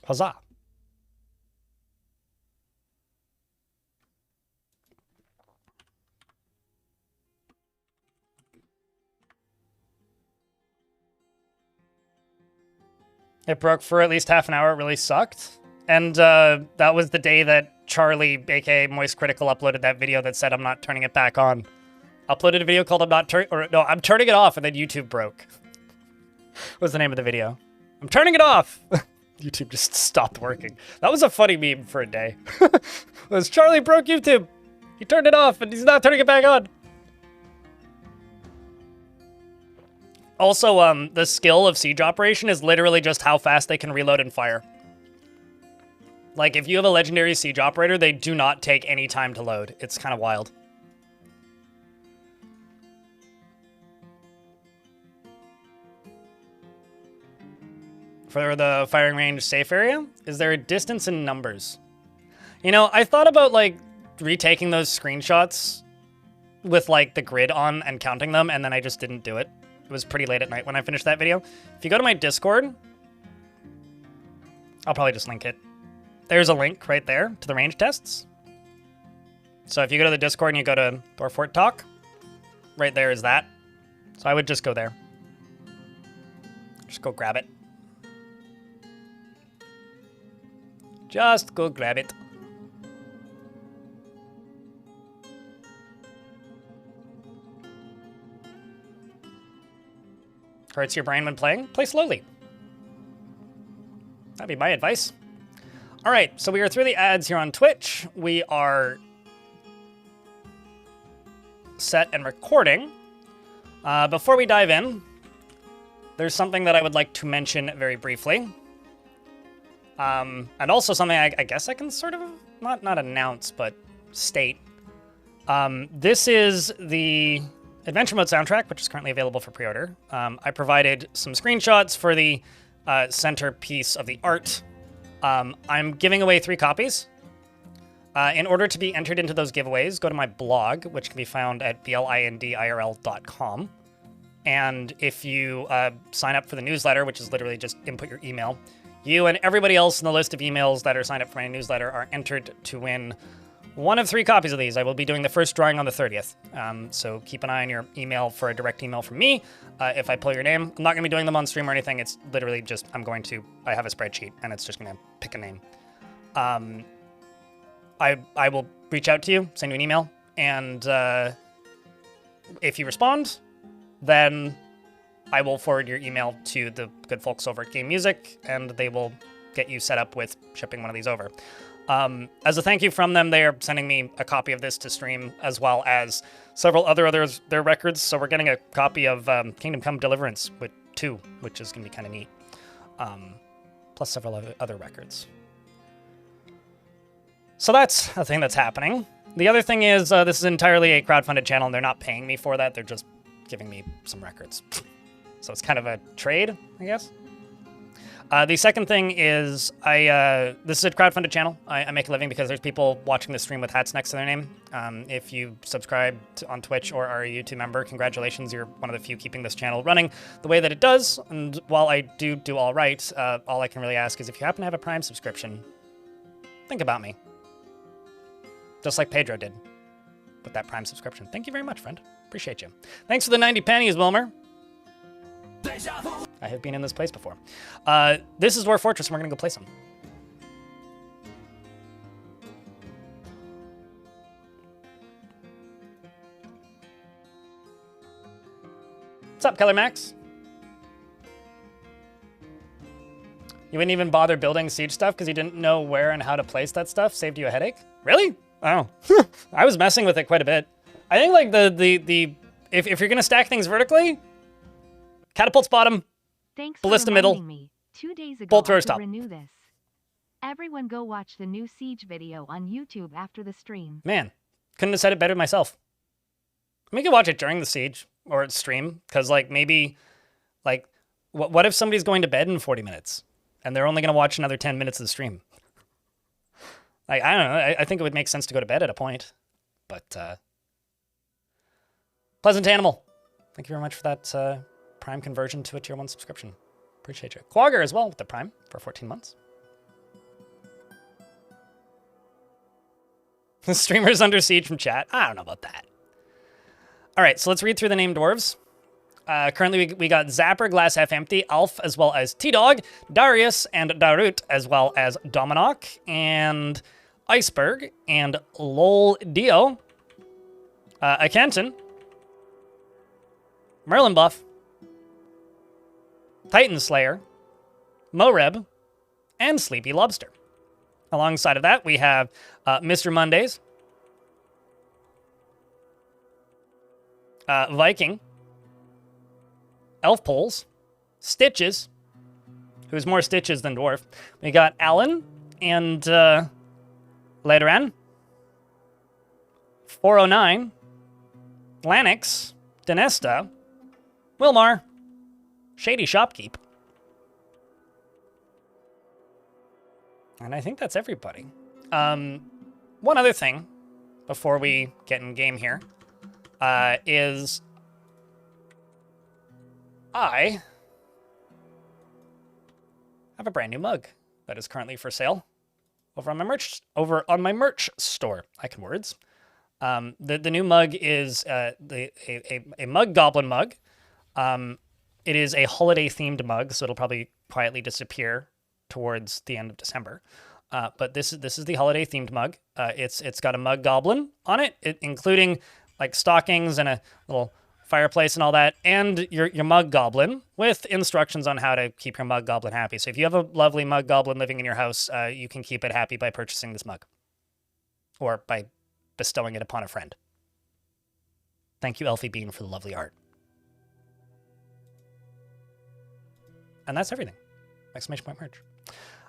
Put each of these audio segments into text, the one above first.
Huzzah. It broke for at least half an hour. It really sucked. And that was the day that Charlie, aka Moist Critical, uploaded that video that said I'm not turning it back on. Uploaded a video called I'm turning it off, and then YouTube broke. Was the name of the video. I'm turning it off! YouTube just stopped working. That was a funny meme for a day. Was Charlie broke YouTube. He turned it off, and he's not turning it back on. Also, the skill of siege operation is literally just how fast they can reload and fire. Like, if you have a legendary siege operator, they do not take any time to load. It's kind of wild. For the firing range safe area, is there a distance in numbers? You know, I thought about, like, retaking those screenshots with, like, the grid on and counting them, and then I just didn't do it. It was pretty late at night when I finished that video. If you go to my Discord, I'll probably just link it. There's a link right there to the range tests. So if you go to the Discord and you go to Dwarf Talk, right there is that. So I would just go there. Just go grab it. Just go grab it. Hurts your brain when playing? Play slowly. That'd be my advice. All right, so we are through the ads here on Twitch. We are set and recording. Before we dive in, there's something that I would like to mention very briefly. And also something I guess I can sort of, not announce, but state. This is the Adventure Mode soundtrack, which is currently available for pre-order. I provided some screenshots for the centerpiece of the art. I'm giving away 3 copies. In order to be entered into those giveaways, go to my blog, which can be found at blindirl.com. And if you sign up for the newsletter, which is literally just input your email, you and everybody else in the list of emails that are signed up for my newsletter are entered to win one of 3 copies of these. I will be doing the first drawing on the 30th. So keep an eye on your email for a direct email from me. If I pull your name, I'm not going to be doing them on stream or anything. It's literally just, I have a spreadsheet and it's just going to pick a name. I will reach out to you, send you an email, and if you respond, then I will forward your email to the good folks over at Game Music, and they will get you set up with shipping one of these over. As a thank you from them, they are sending me a copy of this to stream, as well as several others, their records. So we're getting a copy of Kingdom Come Deliverance with 2, which is going to be kind of neat. Plus several other records. So that's a thing that's happening. The other thing is, this is entirely a crowdfunded channel, and they're not paying me for that. They're just giving me some records. So it's kind of a trade, I guess. The second thing is, this is a crowdfunded channel. I make a living because there's people watching the stream with hats next to their name. If you subscribe on Twitch or are a YouTube member, congratulations, you're one of the few keeping this channel running the way that it does. And while I do all right, all I can really ask is if you happen to have a Prime subscription, think about me. Just like Pedro did with that Prime subscription. Thank you very much, friend. Appreciate you. Thanks for the 90 pennies, Wilmer. I have been in this place before. This is Dwarf Fortress, and we're going to go play some. What's up, Keller Max? You wouldn't even bother building siege stuff because you didn't know where and how to place that stuff? Saved you a headache? Really? Oh. I was messing with it quite a bit. I think, like, if you're going to stack things vertically, catapult's bottom, Thanks ballista middle, me. 2 days ago bolt thrower's top. Renew this. Everyone go watch the new Siege video on YouTube after the stream. Man, couldn't have said it better myself. We could watch it during the siege or stream, because, like, maybe, like, what if somebody's going to bed in 40 minutes and they're only going to watch another 10 minutes of the stream? Like, I don't know. I think it would make sense to go to bed at a point, but Pleasant Animal, thank you very much for that Prime conversion to a Tier 1 subscription. Appreciate you. Quagger as well with the Prime for 14 months. The streamer's under siege from chat. I don't know about that. All right, so let's read through the named dwarves. Currently, we got Zapper, Glass Half Empty, Alf, as well as T-Dog, Darius, and Darut, as well as Dominok, and Iceberg, and Lol Dio, Akanton, Merlin Buff, Titan Slayer, Moreb, and Sleepy Lobster. Alongside of that, we have Mr. Mondays, Viking, Elf Poles, Stitches, who's more Stitches than Dwarf. We got Alan and Leiteran, 409, Lanix, Dinesta, Wilmar, Shady Shopkeep. And I think that's everybody. One other thing before we get in game here is I have a brand new mug that is currently for sale over on my merch store. I can words. The new mug is a mug goblin mug. It is a holiday themed mug, so it'll probably quietly disappear towards the end of December. But this is the holiday themed mug. It's got a mug goblin on it, including like stockings and a little fireplace and all that, and your mug goblin with instructions on how to keep your mug goblin happy. So if you have a lovely mug goblin living in your house, you can keep it happy by purchasing this mug or by bestowing it upon a friend. Thank you, Elfie Bean, for the lovely art. And that's everything. Exclamation point merch.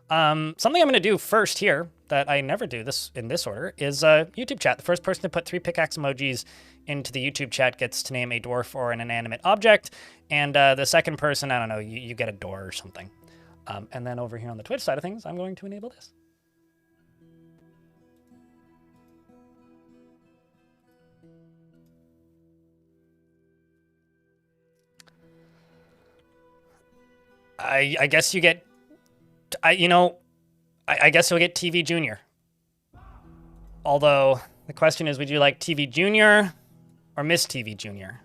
Something I'm going to do first here that I never do this in this order is YouTube chat. The first person to put 3 pickaxe emojis into the YouTube chat gets to name a dwarf or an inanimate object. And the second person, I don't know, you get a door or something. And then over here on the Twitch side of things, I'm going to enable this. I guess you get... I guess you'll get TV Junior. Although, the question is, would you like TV Junior or Miss TV Junior?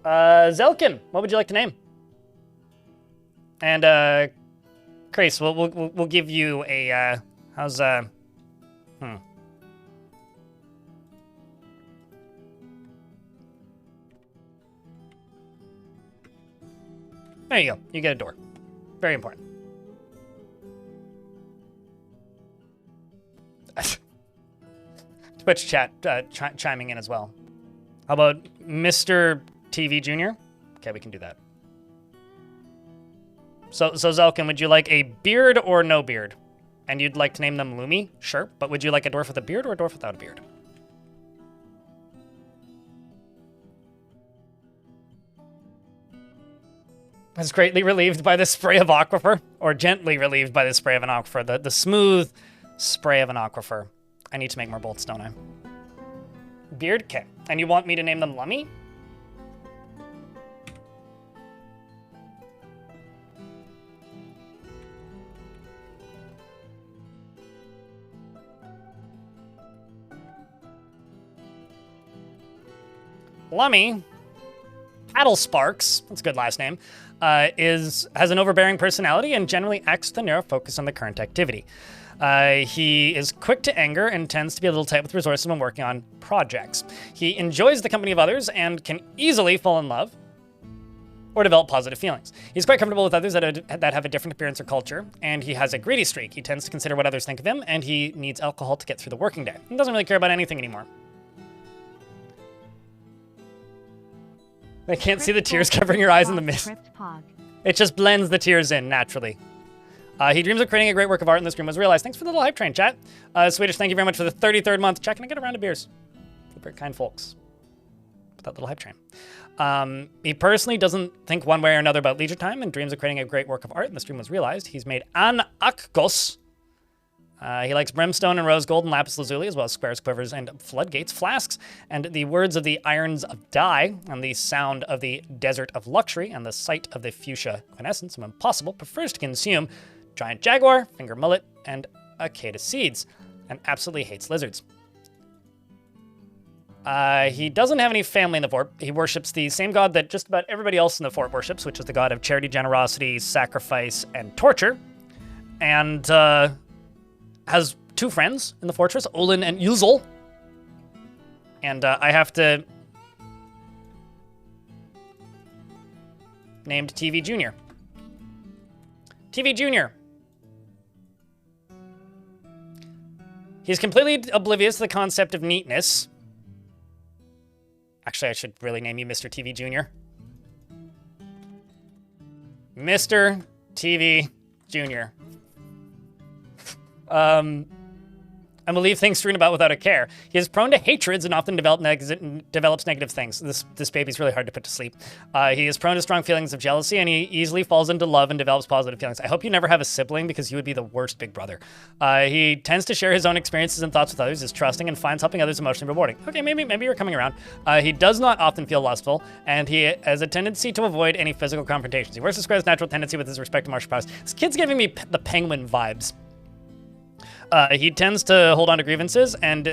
Zelkin, what would you like to name? And, Chris, we'll give you a, how's, There you go. You get a door. Very important. Twitch chat chiming in as well. How about Mr. TV Junior? Okay, we can do that. So Zelkin, would you like a beard or no beard? And you'd like to name them Lumi? Sure. But would you like a dwarf with a beard or a dwarf without a beard? Is greatly relieved by the spray of aquifer, or gently relieved by the spray of an aquifer, the smooth spray of an aquifer. I need to make more bolts, don't I? Beard? Okay. And you want me to name them Lummy? Lummy, Paddle Sparks, that's a good last name, has an overbearing personality and generally acts with a narrow focus on the current activity. He is quick to anger and tends to be a little tight with resources when working on projects. He enjoys the company of others and can easily fall in love or develop positive feelings. He's quite comfortable with others that have a different appearance or culture, and he has a greedy streak. He tends to consider what others think of him, and he needs alcohol to get through the working day. He doesn't really care about anything anymore. I can't see the tears covering your eyes in the mist. It just blends the tears in naturally. He dreams of creating a great work of art, and this dream was realized. Thanks for the little hype train, chat. Swedish, thank you very much for the 33rd month. Chat, can I get a round of beers? Very kind folks. With that little hype train. He personally doesn't think one way or another about leisure time and dreams of creating a great work of art, and this dream was realized. He's made an Akgos. He likes brimstone and rose gold and lapis lazuli, as well as squares, quivers, and floodgates, flasks, and the words of the irons of dye, and the sound of the desert of luxury, and the sight of the fuchsia quintessence of impossible, prefers to consume giant jaguar, finger mullet, and Acada seeds, and absolutely hates lizards. He doesn't have any family in the fort. He worships the same god that just about everybody else in the fort worships, which is the god of charity, generosity, sacrifice, and torture. And has 2 friends in the fortress, Olin and Yuzel. And I have to... named TV Junior. TV Junior. He's completely oblivious to the concept of neatness. Actually, I should really name you Mr. TV Junior. Mr. TV Junior. And will leave things strewn about without a care. He is prone to hatreds and often develops negative things. This baby's really hard to put to sleep. He is prone to strong feelings of jealousy, and he easily falls into love and develops positive feelings. I hope you never have a sibling, because you would be the worst big brother. He tends to share his own experiences and thoughts with others, is trusting, and finds helping others emotionally rewarding. Okay, maybe you're coming around. He does not often feel lustful, and he has a tendency to avoid any physical confrontations. He works to square his natural tendency with his respect to martial powers. This kid's giving me the Penguin vibes. He tends to hold on to grievances, and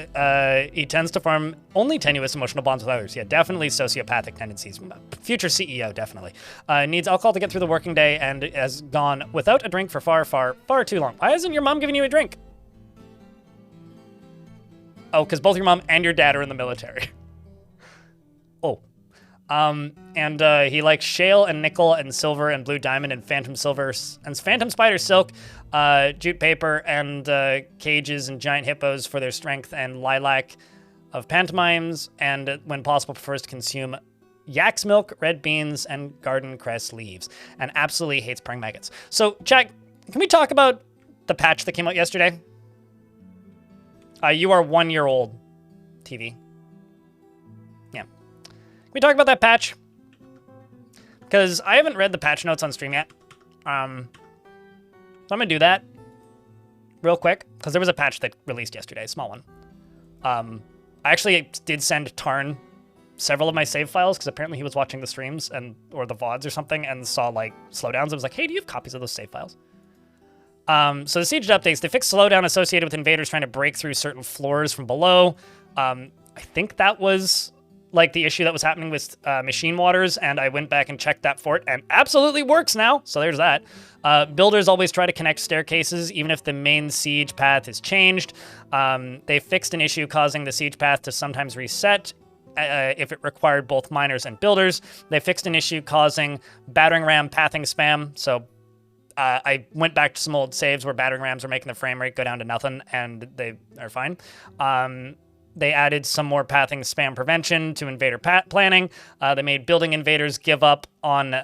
he tends to form only tenuous emotional bonds with others. Yeah, definitely sociopathic tendencies. Future CEO, definitely. Needs alcohol to get through the working day and has gone without a drink for far too long. Why hasn't your mom given you a drink? Oh, because both your mom and your dad are in the military. Oh. And he likes shale and nickel and silver and blue diamond and phantom silver and phantom spider silk, jute paper and cages and giant hippos for their strength, and lilac of pantomimes, and when possible prefers to consume yak's milk, red beans, and garden cress leaves, and absolutely hates praying maggots. So, Jack, can we talk about the patch that came out yesterday? You are 1 year old, TV. Yeah. Can we talk about that patch? Because I haven't read the patch notes on stream yet. So I'm going to do that real quick, because there was a patch that released yesterday, a small one. I actually did send Tarn several of my save files, because apparently he was watching the streams or the VODs or something and saw like slowdowns. I was like, hey, do you have copies of those save files? So the siege updates, they fixed slowdown associated with invaders trying to break through certain floors from below. I think that was like the issue that was happening with machine waters, and I went back and checked that fort, and absolutely works now. So there's that. Builders always try to connect staircases, even if the main siege path is changed. They fixed an issue causing the siege path to sometimes reset if it required both miners and builders. They fixed an issue causing battering ram pathing spam. So I went back to some old saves where battering rams were making the frame rate go down to nothing, and they are fine. They added some more pathing spam prevention to invader planning. They made building invaders give up on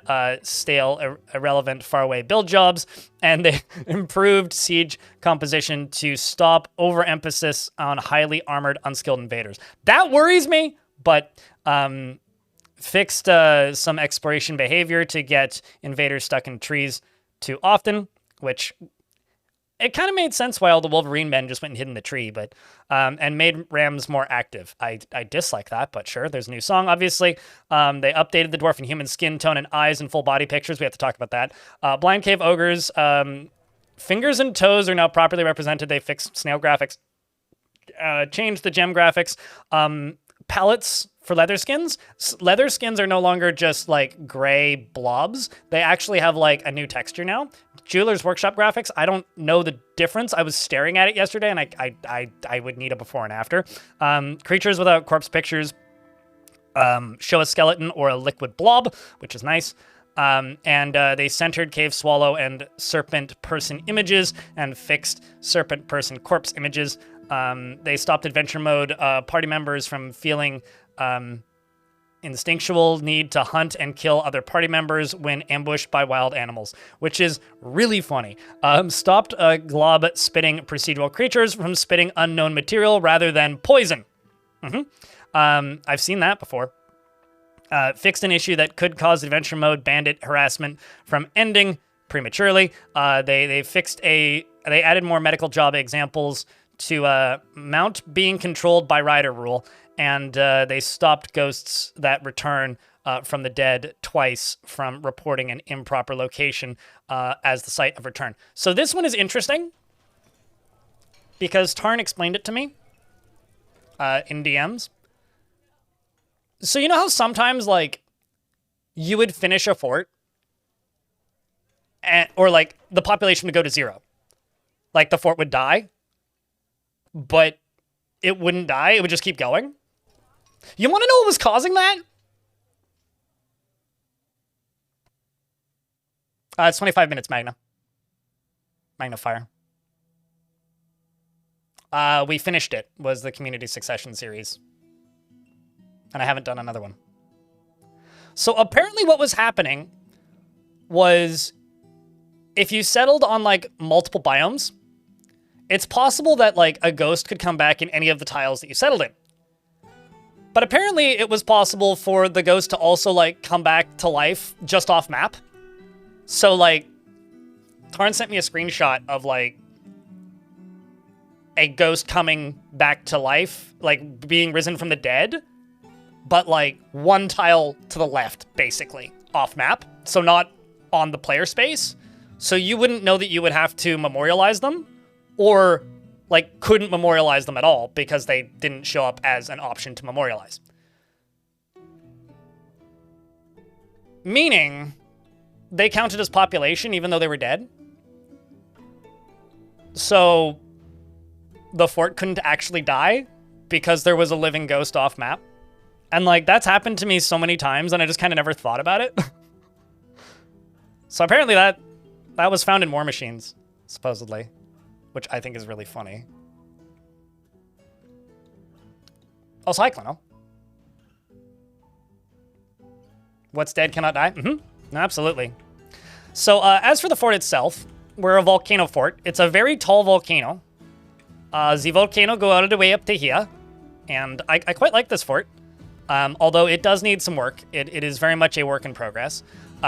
stale, irrelevant, faraway build jobs. And they improved siege composition to stop overemphasis on highly armored, unskilled invaders. That worries me, but fixed some exploration behavior to get invaders stuck in trees too often, which... it kind of made sense why all the Wolverine men just went and hid in the tree, but and made rams more active. I dislike that, but sure, there's a new song, obviously. They updated the dwarf and human skin tone and eyes and full body pictures. We have to talk about that. Blind Cave Ogres, fingers and toes are now properly represented. They fixed snail graphics, changed the gem graphics. Palettes for leather skins. Leather skins are no longer just like gray blobs. They actually have like a new texture now. Jeweler's Workshop graphics, I don't know the difference. I was staring at it yesterday, and I would need a before and after. Creatures without corpse pictures show a skeleton or a liquid blob, which is nice. And they centered cave swallow and serpent person images and fixed serpent person corpse images. They stopped adventure mode party members from feeling instinctual need to hunt and kill other party members when ambushed by wild animals, which is really funny. Stopped glob spitting procedural creatures from spitting unknown material rather than poison. I've seen that before. Fixed an issue that could cause adventure mode bandit harassment from ending prematurely. They added more medical job examples to mount being controlled by rider rule, and they stopped ghosts that return from the dead twice from reporting an improper location as the site of return. So this one is interesting. because Tarn explained it to me in DMs. So you know how sometimes, like, you would finish a fort, or, like, the population would go to 0. Like, the fort would die, but it wouldn't die. It would just keep going. You want to know what was causing that? It's 25 minutes, Magna. Magnifier. We finished it, was the Community Succession series. And I haven't done another one. So apparently what was happening was if you settled on, like, multiple biomes, it's possible that, like, a ghost could come back in any of the tiles that you settled in. But apparently it was possible for the ghost to also, like, come back to life just off map. So, like, Tarn sent me a screenshot of, like, a ghost coming back to life, like, being risen from the dead, but, like, one tile to the left, basically, off map. So not on the player space. So you wouldn't know that you would have to memorialize them, or, like, couldn't memorialize them at all because they didn't show up as an option to memorialize. Meaning, they counted as population even though they were dead. So the fort couldn't actually die because there was a living ghost off map. And, like, that's happened to me so many times and I just kind of never thought about it. So apparently that was found in War Machines, supposedly, which I think is really funny. Oh, Cyclono. What's dead cannot die? Mm-hmm. Absolutely. So, as for the fort itself, we're a volcano fort. It's a very tall volcano. The volcano go all the way up to here. And I quite like this fort. Although it does need some work. It is very much a work in progress.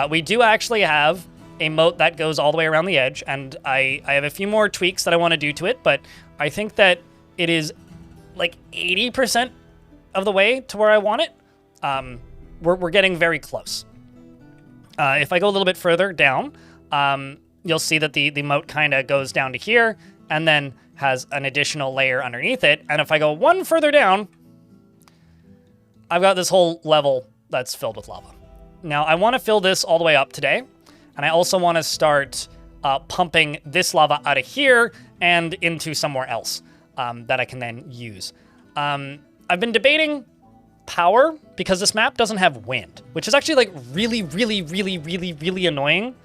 We do actually have a moat that goes all the way around the edge. And I have a few more tweaks that I want to do to it. But I think that it is like 80% of the way to where I want it. We're getting very close. If I go a little bit further down, you'll see that the moat kind of goes down to here and then has an additional layer underneath it. And if I go one further down, I've got this whole level that's filled with lava. Now, I want to fill this all the way up today. And I also want to start pumping this lava out of here and into somewhere else that I can then use. I've been debating power because this map doesn't have wind, which is actually like really annoying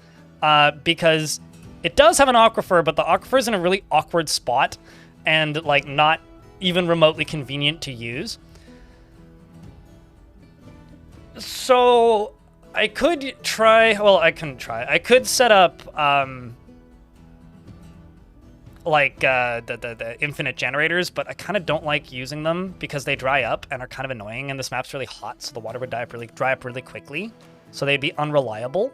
because it does have an aquifer, but the aquifer is in a really awkward spot and like not even remotely convenient to use. So I could try, well, I couldn't try. I could set up the infinite generators, but I kind of don't like using them because they dry up and are kind of annoying, and this map's really hot, so the water would dry up really quickly, so they'd be unreliable.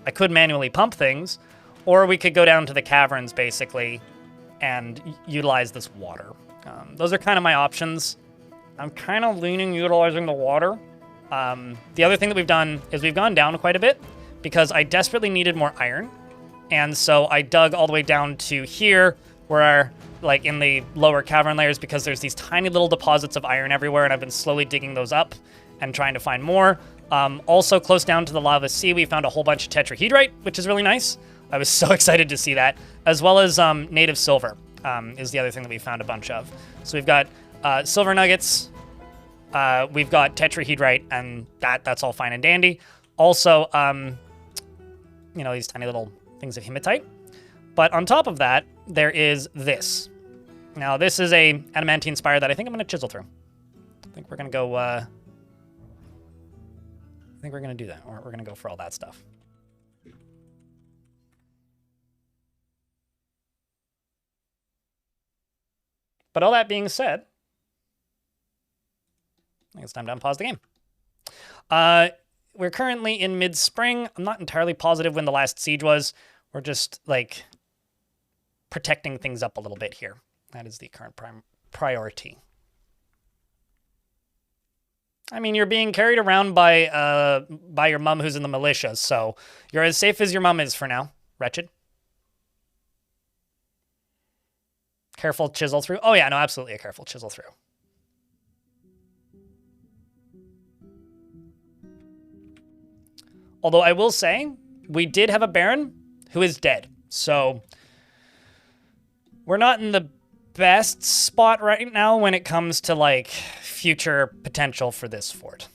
I could manually pump things, or we could go down to the caverns, basically, and utilize this water. Those are kind of my options. I'm kind of leaning utilizing the water. The other thing that we've done is we've gone down quite a bit because I desperately needed more iron. And so I dug all the way down to here where, like, in the lower cavern layers, because there's these tiny little deposits of iron everywhere, and I've been slowly digging those up and trying to find more. Also, close down to the lava sea, we found a whole bunch of tetrahedrite, which is really nice. I was so excited to see that, as well as native silver is the other thing that we found a bunch of. So we've got silver nuggets, we've got tetrahedrite, and that's all fine and dandy. Also, you know, these tiny little things of hematite. But on top of that, there is this. Now, this is a adamantine spire that I think I'm going to chisel through. I think we're going to go, I think we're going to do that. Or we're going to go for all that stuff. But all that being said, I think it's time to unpause the game. We're currently in mid-spring. I'm not entirely positive when the last siege was. We're just, like, protecting things up a little bit here. That is the current priority. I mean, you're being carried around by your mom who's in the militia, so you're as safe as your mom is for now, wretched. Careful chisel through. Oh yeah, no, absolutely a careful chisel through. Although I will say, we did have a Baron who is dead. So we're not in the best spot right now when it comes to like future potential for this fort.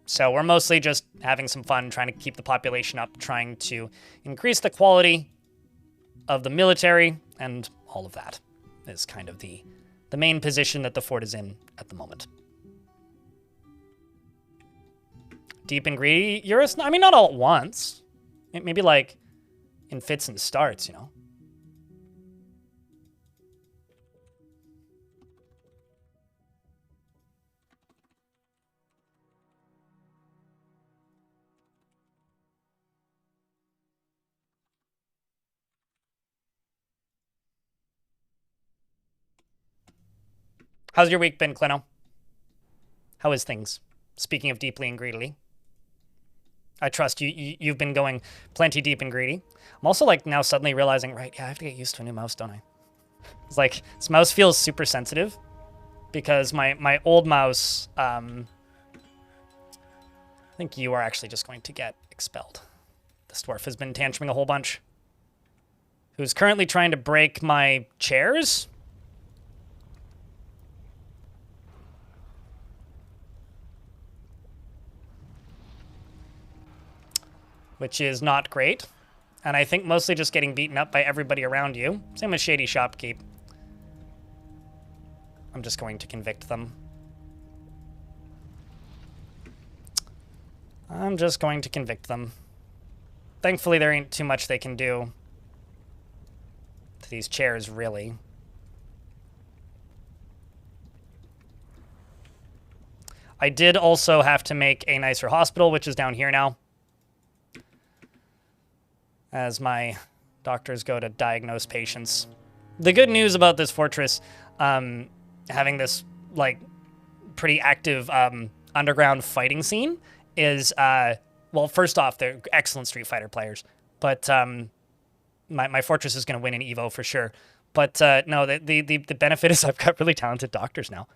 So we're mostly just having some fun, trying to keep the population up, trying to increase the quality of the military, and all of that is kind of the main position that the fort is in at the moment. Deep and greedy, Eurus? I mean, not all at once. Maybe like in fits and starts, you know? How's your week been, Clino? How is things? Speaking of deeply and greedily. I trust you've been going plenty deep and greedy. I'm also like now suddenly realizing, right, yeah, I have to get used to a new mouse, don't I? It's like, this mouse feels super sensitive because my old mouse, I think you are actually just going to get expelled. This dwarf has been tantruming a whole bunch. Who's currently trying to break my chairs. Which is not great. And I think mostly just getting beaten up by everybody around you. Same with Shady Shopkeep. I'm just going to convict them. I'm just going to convict them. Thankfully, there ain't too much they can do to these chairs, really. I did also have to make a nicer hospital, which is down here now, as my doctors go to diagnose patients. The good news about this fortress, having this, like, pretty active underground fighting scene is, well, first off, they're excellent Street Fighter players, but my fortress is going to win an Evo for sure. But no, the benefit is I've got really talented doctors now.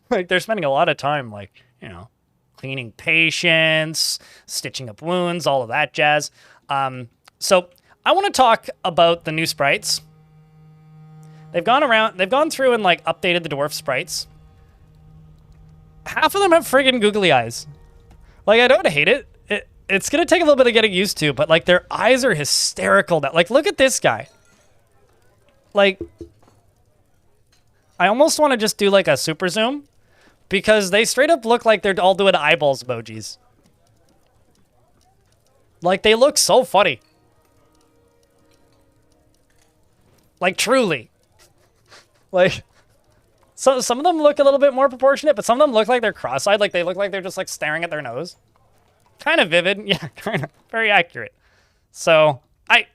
Like, they're spending a lot of time, like, you know, cleaning patients, stitching up wounds, all of that jazz. So I want to talk about the new sprites. They've gone through and like updated the dwarf sprites. Half of them have friggin' googly eyes. Like, I don't hate it. It's gonna take a little bit of getting used to, but like their eyes are hysterical now. Like, look at this guy. Like, I almost want to just do like a super zoom, because they straight up look like they're all doing eyeballs emojis. Like, they look so funny. Like, truly. Like, so some of them look a little bit more proportionate, but some of them look like they're cross-eyed. Like, they look like they're just, like, staring at their nose. Kind of vivid. Yeah, kind of. Very accurate. So, I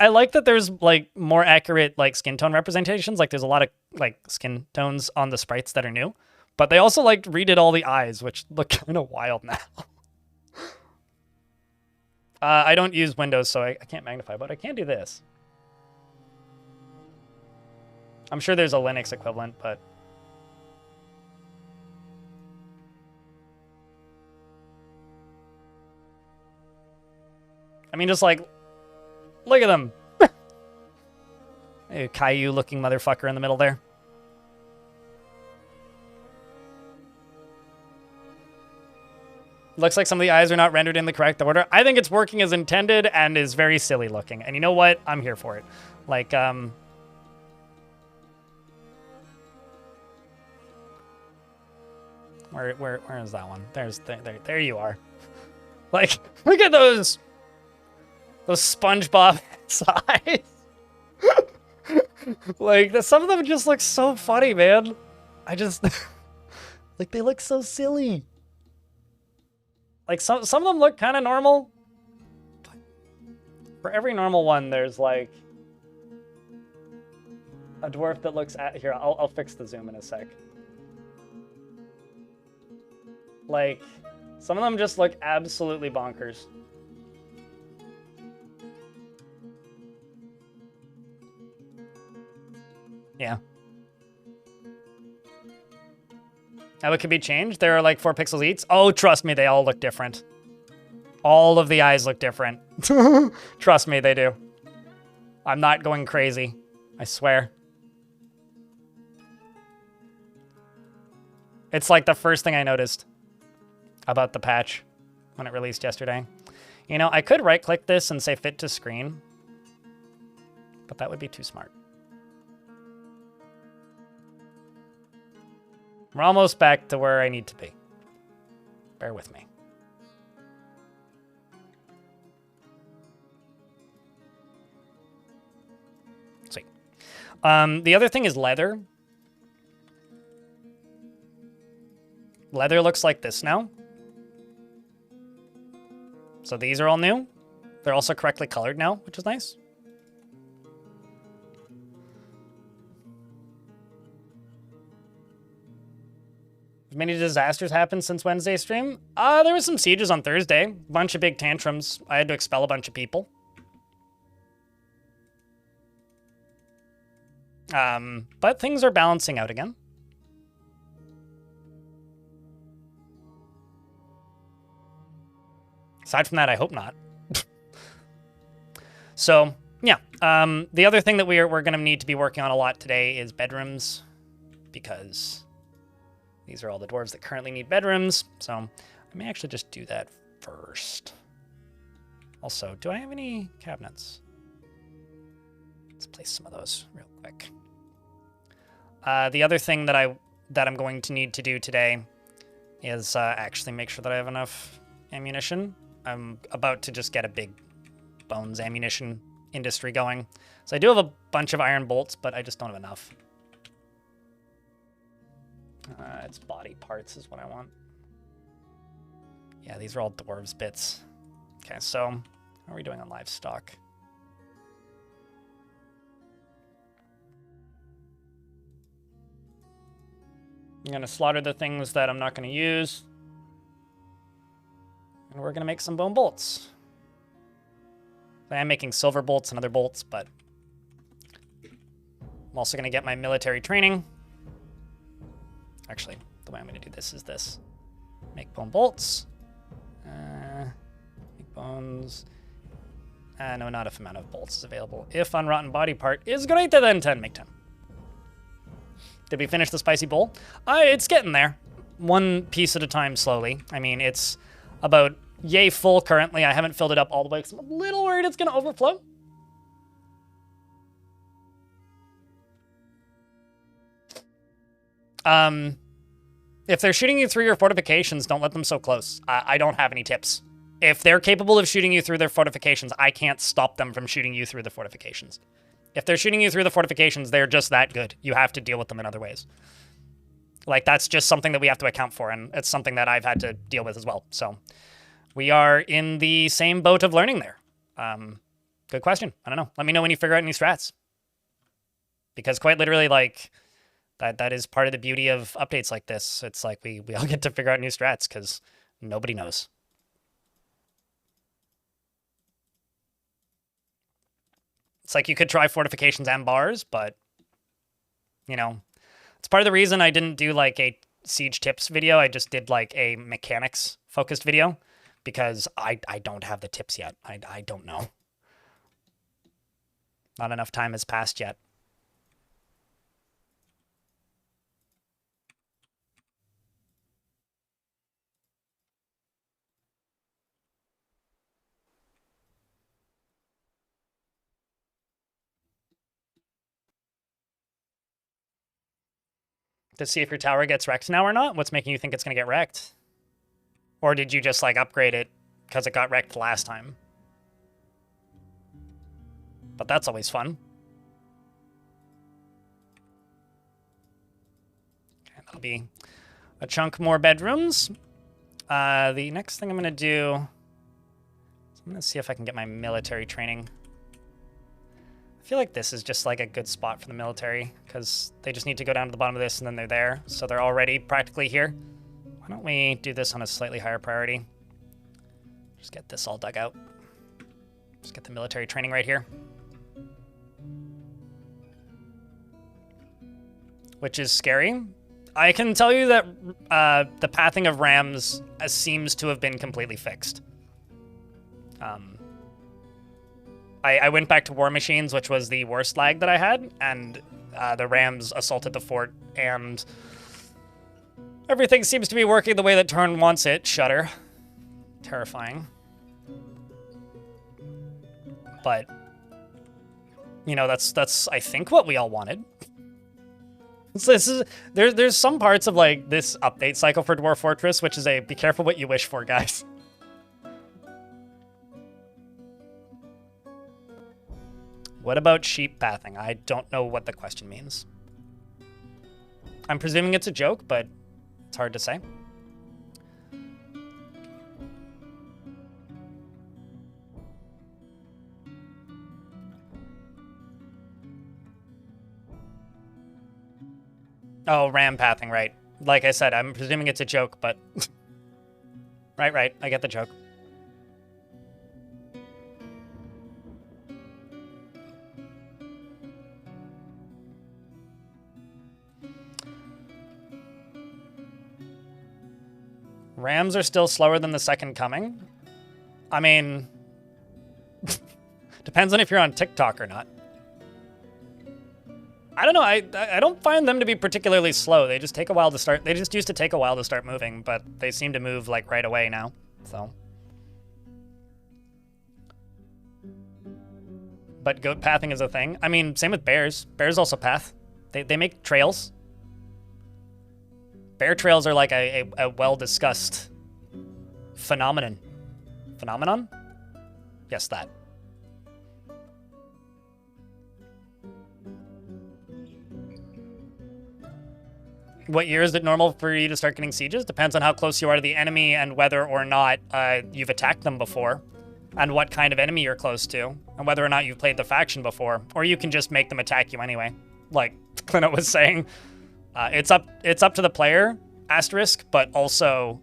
like that there's, like, more accurate, like, skin tone representations. Like, there's a lot of, like, skin tones on the sprites that are new. But they also, like, redid all the eyes, which look kind of wild now. I don't use Windows, so I can't magnify, but I can do this. I'm sure there's a Linux equivalent, but... I mean, just, like, look at them. A Caillou-looking motherfucker in the middle there. Looks like some of the eyes are not rendered in the correct order. I think it's working as intended and is very silly looking. And you know what? I'm here for it. Like, Where is that one? There you are. Like, look at those SpongeBob eyes. Like, some of them just look so funny, man. I just, like, they look so silly. Like, some of them look kind of normal. But for every normal one, there's, like, a dwarf that looks at... Here, I'll fix the zoom in a sec. Like, some of them just look absolutely bonkers. Yeah. How it could be changed? There are like 4 pixels each. Oh, trust me, they all look different. All of the eyes look different. Trust me, they do. I'm not going crazy. I swear. It's like the first thing I noticed about the patch when it released yesterday. You know, I could right-click this and say fit to screen, but that would be too smart. We're almost back to where I need to be. Bear with me. Sweet. The other thing is leather. Leather looks like this now. So these are all new. They're also correctly colored now, which is nice. Have many disasters happened since Wednesday's stream? There was some sieges on Thursday. A bunch of big tantrums. I had to expel a bunch of people. But things are balancing out again. Aside from that, I hope not. So, yeah. The other thing that we're going to need to be working on a lot today is bedrooms, because these are all the dwarves that currently need bedrooms. So I may actually just do that first. Also, do I have any cabinets? Let's place some of those real quick. The other thing that I'm going to need to do today is actually make sure that I have enough ammunition. I'm about to just get a big bones ammunition industry going. So I do have a bunch of iron bolts, but I just don't have enough. It's body parts is what I want. Yeah, these are all dwarves bits. Okay, so how are we doing on livestock? I'm going to slaughter the things that I'm not going to use. And we're going to make some bone bolts. I am making silver bolts and other bolts, but I'm also going to get my military training. Actually, the way I'm going to do this is this. Make bone bolts. Make bones. No, not if amount of bolts is available. If unrotten body part is greater than 10, make 10. Did we finish the spicy bowl? It's getting there. One piece at a time slowly. I mean, it's about yay full currently. I haven't filled it up all the way because I'm a little worried it's going to overflow. If they're shooting you through your fortifications, don't let them so close. I don't have any tips. If they're capable of shooting you through their fortifications, I can't stop them from shooting you through the fortifications. If they're shooting you through the fortifications, they're just that good. You have to deal with them in other ways. Like, that's just something that we have to account for, and it's something that I've had to deal with as well. So we are in the same boat of learning there. Good question. I don't know. Let me know when you figure out any strats. Because quite literally, like, that is part of the beauty of updates like this. It's like we all get to figure out new strats because nobody knows. It's like you could try fortifications and bars, but, you know, it's part of the reason I didn't do like a siege tips video. I just did like a mechanics focused video because I don't have the tips yet. I don't know. Not enough time has passed yet. To see if your tower gets wrecked now or not? What's making you think it's going to get wrecked? Or did you just, like, upgrade it because it got wrecked last time? But that's always fun. Okay, that'll be a chunk more bedrooms. The next thing I'm going to do is I'm going to see if I can get my military training. I feel like this is just like a good spot for the military because they just need to go down to the bottom of this and then they're there. So they're already practically here. Why don't we do this on a slightly higher priority? Just get this all dug out. Just get the military training right here. which is scary. I can tell you that the pathing of rams seems to have been completely fixed. I went back to War Machines, which was the worst lag that I had, and the rams assaulted the fort, and everything seems to be working the way that Turn wants it. Shudder. Terrifying. But, you know, that's I think what we all wanted. So there's some parts of like this update cycle for Dwarf Fortress, which is a be careful what you wish for, guys. What about sheep pathing? I don't know what the question means. I'm presuming it's a joke, but it's hard to say. Oh, ram pathing, right. Like I said, I'm presuming it's a joke, but... Right, I get the joke. Rams are still slower than the Second Coming? I mean... depends on if you're on TikTok or not. I don't know, I don't find them to be particularly slow. They just take a while to start. They just used to take a while to start moving, but they seem to move like right away now, so. But goat pathing is a thing. I mean, same with bears. Bears also path. They make trails. Bear trails are like a well-discussed phenomenon. Phenomenon? Yes, that. What year is it normal for you to start getting sieges? Depends on how close you are to the enemy and whether or not you've attacked them before, and what kind of enemy you're close to, and whether or not you've played the faction before. Or you can just make them attack you anyway, like Clint was saying. It's up to the player, asterisk, but also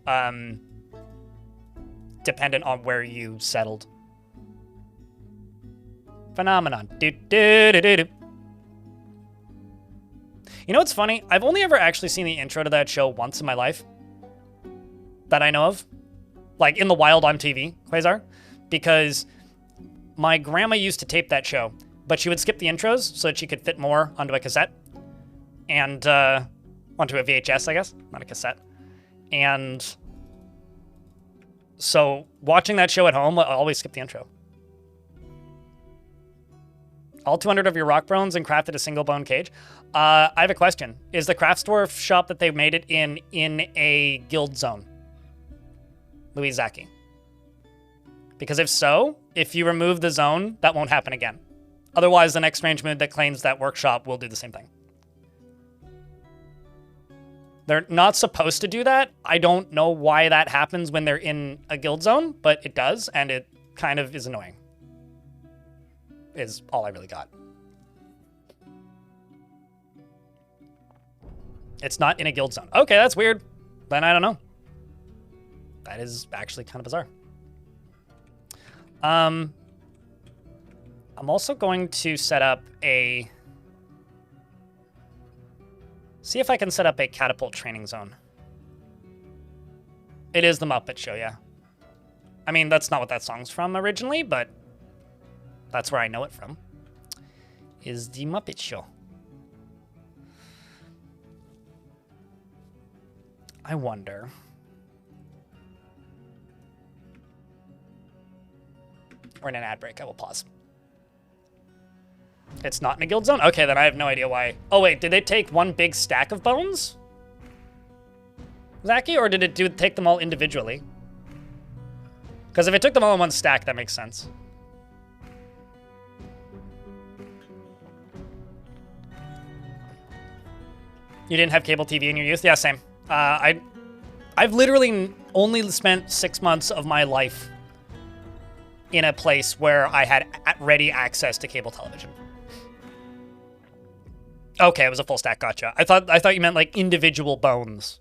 dependent on where you settled. Phenomenon. Do do do do do. You know what's funny? I've only ever actually seen the intro to that show once in my life. That I know of. Like, in the wild on TV, Quasar. Because my grandma used to tape that show, but she would skip the intros so that she could fit more onto a cassette. And, onto a VHS, I guess. Not a cassette. And so, watching that show at home, I always skip the intro. All 200 of your rock bones and crafted a single bone cage. I have a question. Is the Crafts Dwarf shop that they made it in a guild zone? Louis Zaki. Because if so, if you remove the zone, that won't happen again. Otherwise, the next strange mood that claims that workshop will do the same thing. They're not supposed to do that. I don't know why that happens when they're in a guild zone, but it does, and it kind of is annoying. Is all I really got. It's not in a guild zone. Okay, that's weird. Then I don't know. That is actually kind of bizarre. I'm also going to set up a... See if I can set up a catapult training zone. It is the Muppet Show, yeah. I mean, that's not what that song's from originally, but that's where I know it from. Is the Muppet Show. I wonder. We're in an ad break. I will pause. It's not in a guild zone? Okay, then I have no idea why. Oh, wait. Did they take one big stack of bones? Zaki? Or did it take them all individually? Because if it took them all in one stack, that makes sense. You didn't have cable TV in your youth? Yeah, same. I've literally only spent 6 months of my life in a place where I had ready access to cable television. Okay, it was a full stack. Gotcha. I thought you meant like individual bones.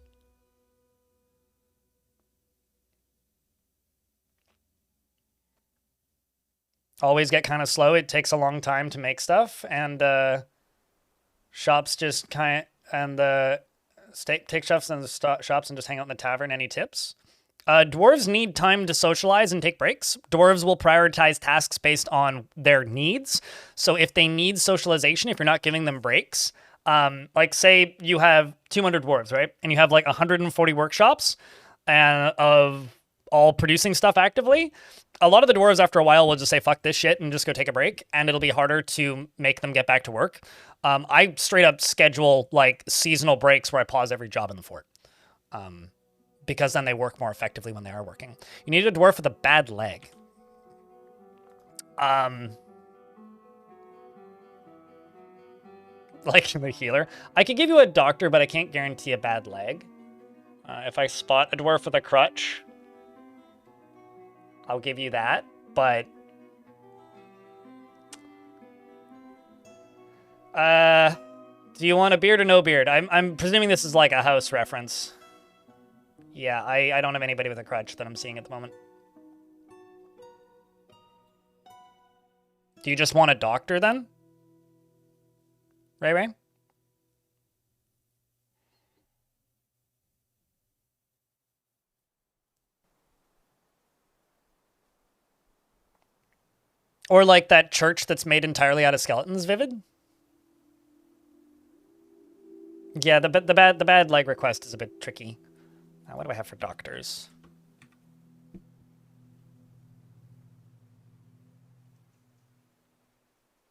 Always get kind of slow. It takes a long time to make stuff, and shops just kind and take chefs in the shops and just hang out in the tavern. Any tips? Dwarves need time to socialize and take breaks. Dwarves will prioritize tasks based on their needs. So if they need socialization, if you're not giving them breaks, like say you have 200 dwarves, right? And you have like 140 workshops and of all producing stuff actively. A lot of the dwarves after a while will just say, fuck this shit and just go take a break. And it'll be harder to make them get back to work. I straight up schedule like seasonal breaks where I pause every job in the fort. Because then they work more effectively when they are working. You need a dwarf with a bad leg. Like the healer. I could give you a doctor, but I can't guarantee a bad leg. If I spot a dwarf with a crutch, I'll give you that, but... do you want a beard or no beard? I'm presuming this is like a house reference. Yeah, I don't have anybody with a crutch that I'm seeing at the moment. Do you just want a doctor then? Ray? Or like that church that's made entirely out of skeletons, Vivid? Yeah, the bad leg request is a bit tricky. What do I have for doctors?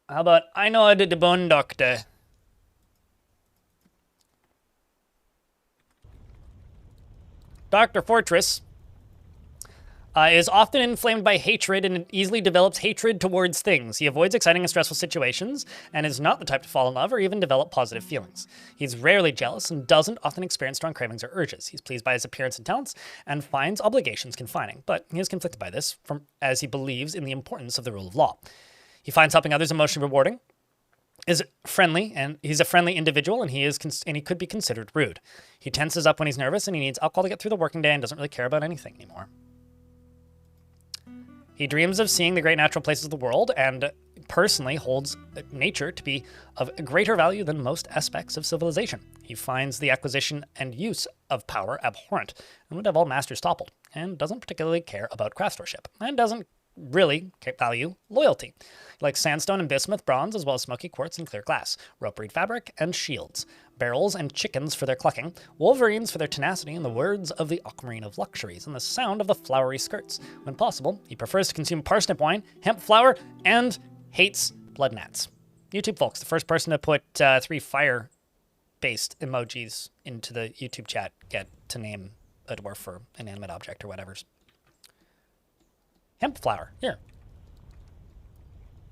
How about I know the bone doctor? Dr. Fortress is often inflamed by hatred and easily develops hatred towards things. He avoids exciting and stressful situations and is not the type to fall in love or even develop positive feelings. He's rarely jealous and doesn't often experience strong cravings or urges. He's pleased by his appearance and talents and finds obligations confining, but he is conflicted by this as he believes in the importance of the rule of law. He finds helping others emotionally rewarding, is friendly, and he's a friendly individual, and he could be considered rude. He tenses up when he's nervous, and he needs alcohol to get through the working day and doesn't really care about anything anymore. He dreams of seeing the great natural places of the world and personally holds nature to be of greater value than most aspects of civilization. He finds the acquisition and use of power abhorrent and would have all masters toppled, and doesn't particularly care about craftsmanship, and doesn't really value loyalty. He likes sandstone and bismuth, bronze, as well as smoky quartz and clear glass, rope-reed fabric and shields, barrels and chickens for their clucking, wolverines for their tenacity, and the words of the aquamarine of luxuries, and the sound of the flowery skirts. When possible, he prefers to consume parsnip wine, hemp flour, and hates blood gnats. YouTube folks, the first person to put 3 fire-based emojis into the YouTube chat get to name a dwarf or inanimate object or whatever. Hemp flour, here.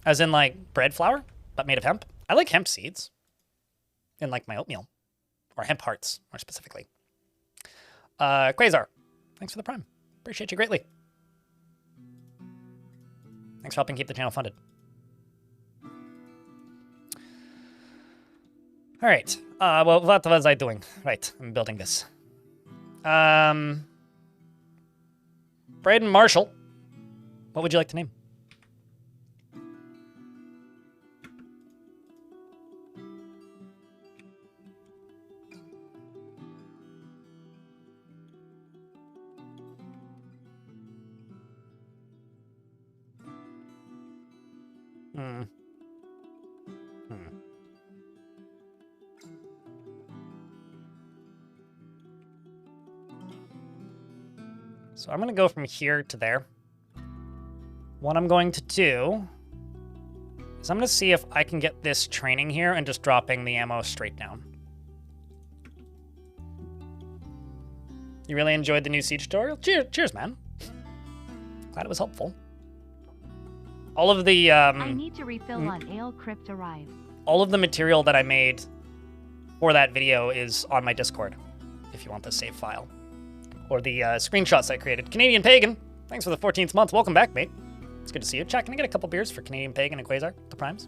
As in, like, bread flour, but made of hemp. I like hemp seeds. In, like, my oatmeal. Or hemp hearts, more specifically. Quasar, thanks for the prime. Appreciate you greatly. Thanks for helping keep the channel funded. All right. Well, what was I doing? Right, I'm building this. Braden Marshall. What would you like to name? So I'm going to go from here to there. What I'm going to do is I'm going to see if I can get this training here and just dropping the ammo straight down. You really enjoyed the new Siege tutorial? Cheers, man. Glad it was helpful. All of the I need to refill on ale crypt arrive. All of the material that I made for that video is on my Discord, if you want the save file. Or the screenshots I created. Canadian Pagan, thanks for the 14th month. Welcome back, mate. It's good to see you. Chat, can I get a couple beers for Canadian Pagan and Quasar, the primes?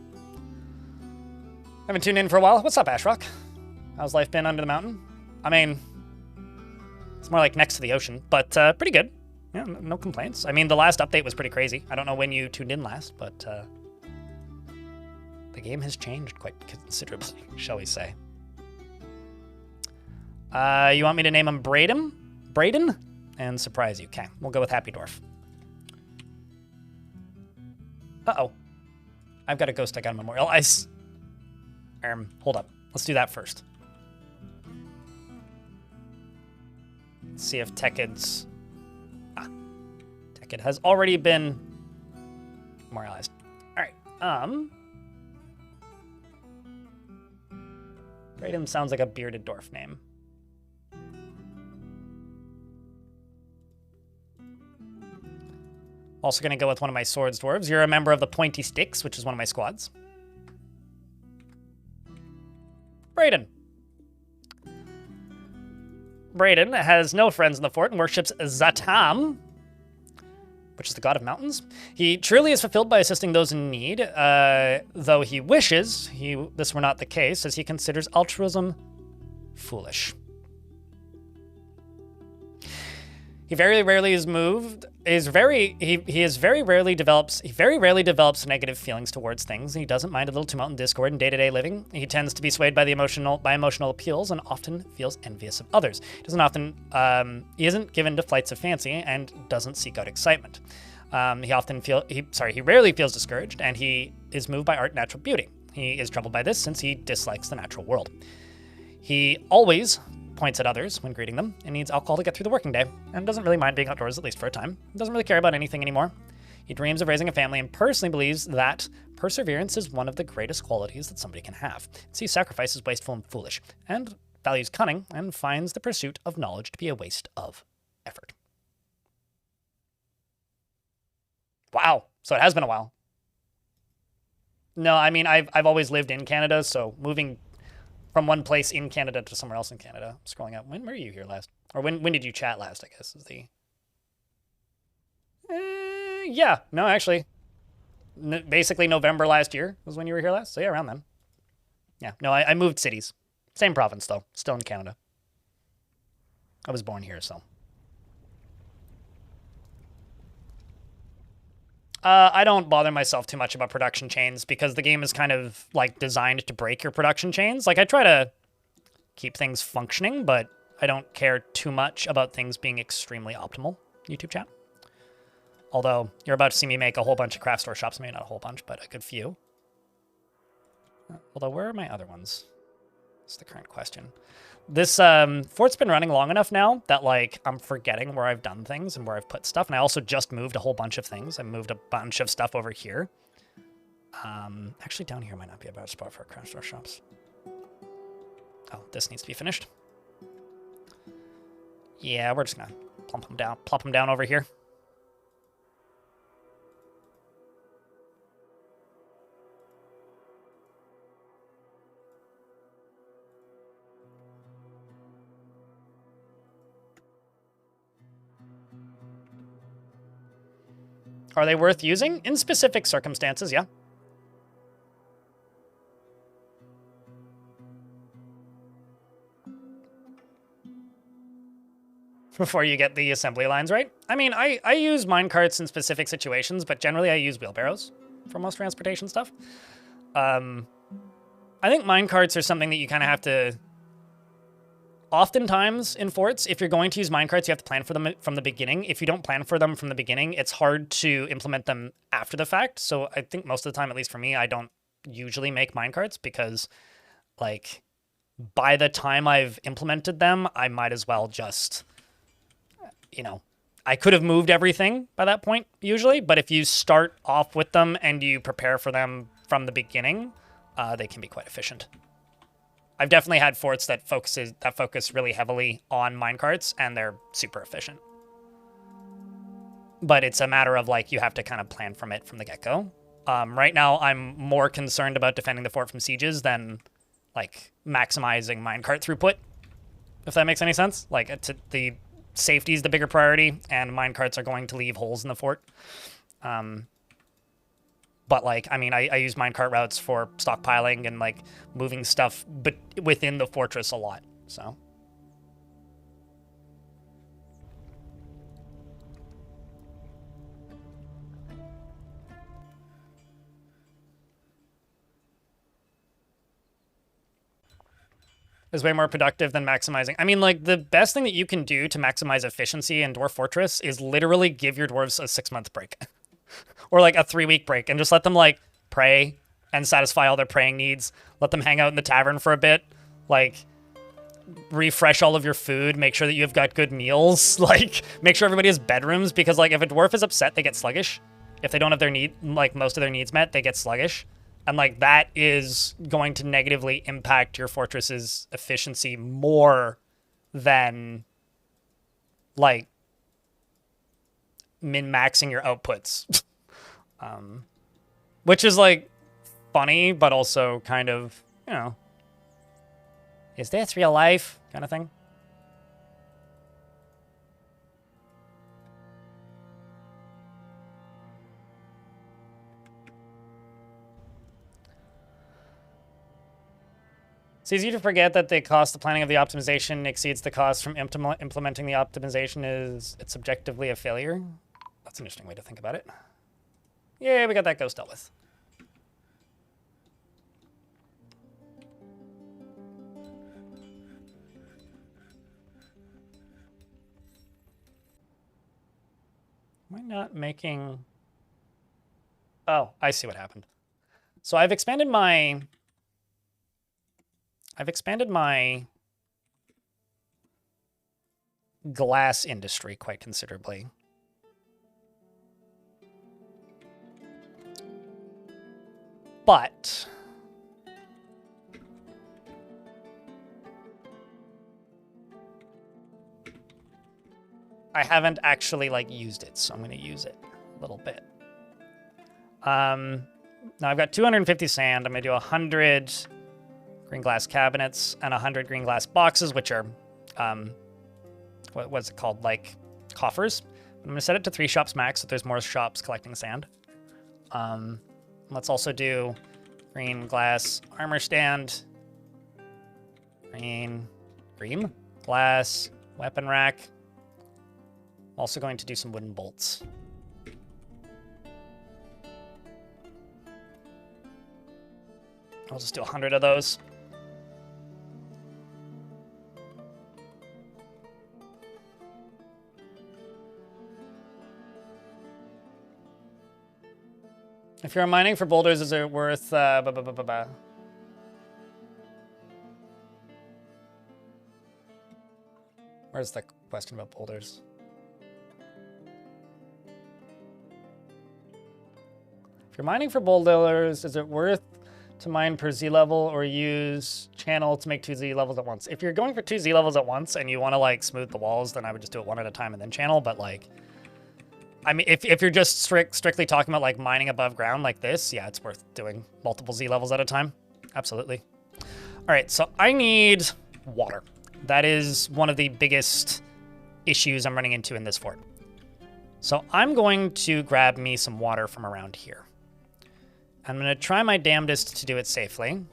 Haven't tuned in for a while. What's up, Ashrock? How's life been under the mountain? I mean, it's more like next to the ocean, but pretty good. Yeah, no complaints. I mean, the last update was pretty crazy. I don't know when you tuned in last, but the game has changed quite considerably, shall we say. You want me to name him Braden? Braden? And surprise you. Okay, we'll go with Happy Dwarf. Uh-oh. I've got a ghost I gotta memorialize. Hold up. Let's do that first. Let's see if Tekid's... Tekid has already been memorialized. Alright, Braden sounds like a bearded dwarf name. Also gonna go with one of my swords dwarves. You're a member of the Pointy Sticks, which is one of my squads. Braden. Braden has no friends in the fort and worships Zatam, which is the god of mountains. He truly is fulfilled by assisting those in need, though he wishes this were not the case, as he considers altruism foolish. He very rarely develops negative feelings towards things. He doesn't mind a little tumult and discord in day-to-day living. He tends to be swayed by emotional appeals and often feels envious of others. He isn't given to flights of fancy and doesn't seek out excitement. He rarely feels discouraged, and he is moved by art and natural beauty. He is troubled by this since he dislikes the natural world. He always points at others when greeting them and needs alcohol to get through the working day, and doesn't really mind being outdoors, at least for a time. He doesn't really care about anything anymore. He dreams of raising a family and personally believes that perseverance is one of the greatest qualities that somebody can have. Sees sacrifice as wasteful and foolish, and values cunning and finds the pursuit of knowledge to be a waste of effort. Wow, so it has been a while. No, I mean, I've always lived in Canada, so moving from one place in Canada to somewhere else in Canada. I'm scrolling up. When were you here last? Or when did you chat last, I guess, is the... yeah, no, actually. Basically November last year was when you were here last. So yeah, around then. Yeah, no, I moved cities. Same province, though. Still in Canada. I was born here, so... I don't bother myself too much about production chains because the game is kind of like designed to break your production chains. Like I try to keep things functioning, but I don't care too much about things being extremely optimal. YouTube chat. Although you're about to see me make a whole bunch of craft store shops, maybe not a whole bunch, but a good few. Although where are my other ones? That's the current question. This fort's been running long enough now that like I'm forgetting where I've done things and where I've put stuff. And I also just moved a whole bunch of things. I moved a bunch of stuff over here. Actually down here might not be a bad spot for craft store shops. Oh, this needs to be finished. Yeah, we're just gonna plop them down over here. Are they worth using? In specific circumstances, yeah. Before you get the assembly lines right. I mean, I use minecarts in specific situations, but generally I use wheelbarrows for most transportation stuff. I think minecarts are something that you kind of have to... Oftentimes in forts, if you're going to use minecarts, you have to plan for them from the beginning. If you don't plan for them from the beginning, it's hard to implement them after the fact. So I think most of the time, at least for me, I don't usually make minecarts because, like, by the time I've implemented them, I might as well just, you know, I could have moved everything by that point usually. But if you start off with them and you prepare for them from the beginning, they can be quite efficient. I've definitely had forts that focus really heavily on minecarts, and they're super efficient. But it's a matter of, like, you have to kind of plan from the get-go. Right now, I'm more concerned about defending the fort from sieges than, like, maximizing minecart throughput, if that makes any sense. Like, the safety is the bigger priority, and minecarts are going to leave holes in the fort. But, like, I mean, I use minecart routes for stockpiling and, like, moving stuff but within the fortress a lot, so. is way more productive than maximizing. I mean, like, the best thing that you can do to maximize efficiency in Dwarf Fortress is literally give your dwarves a 6-month break. Or, like, a 3-week break, and just let them, like, pray and satisfy all their praying needs. Let them hang out in the tavern for a bit. Like, refresh all of your food. Make sure that you've got good meals. Like, make sure everybody has bedrooms, because, like, if a dwarf is upset, they get sluggish. If they don't have their most of their needs met, they get sluggish. And, like, that is going to negatively impact your fortress's efficiency more than, like, min-maxing your outputs. Which is, like, funny, but also kind of, you know, is this real life kind of thing? It's easy to forget that the cost of planning of the optimization exceeds the cost from implementing the optimization. It's subjectively a failure. That's an interesting way to think about it. Yeah, we got that ghost dealt with. Am I not making... Oh, I see what happened. So I've expanded my glass industry quite considerably. But I haven't actually, like, used it, so I'm going to use it a little bit. Now I've got 250 sand. I'm going to do 100 green glass cabinets and 100 green glass boxes, which are, what's it called? Like, coffers. I'm going to set it to 3 shops max, so there's more shops collecting sand. Let's also do green glass armor stand, green glass weapon rack. I'm also going to do some wooden bolts. I'll just do 100 of those. If you're mining for boulders, is it worth... Where's the question about boulders? If you're mining for boulders, is it worth to mine per Z level or use channel to make 2 Z levels at once? If you're going for 2 Z levels at once and you want to, like, smooth the walls, then I would just do it one at a time and then channel. But, like, I mean, if you're just strictly talking about, like, mining above ground like this, yeah, it's worth doing multiple Z levels at a time. Absolutely. All right, so I need water. That is one of the biggest issues I'm running into in this fort. So I'm going to grab me some water from around here. I'm going to try my damnedest to do it safely.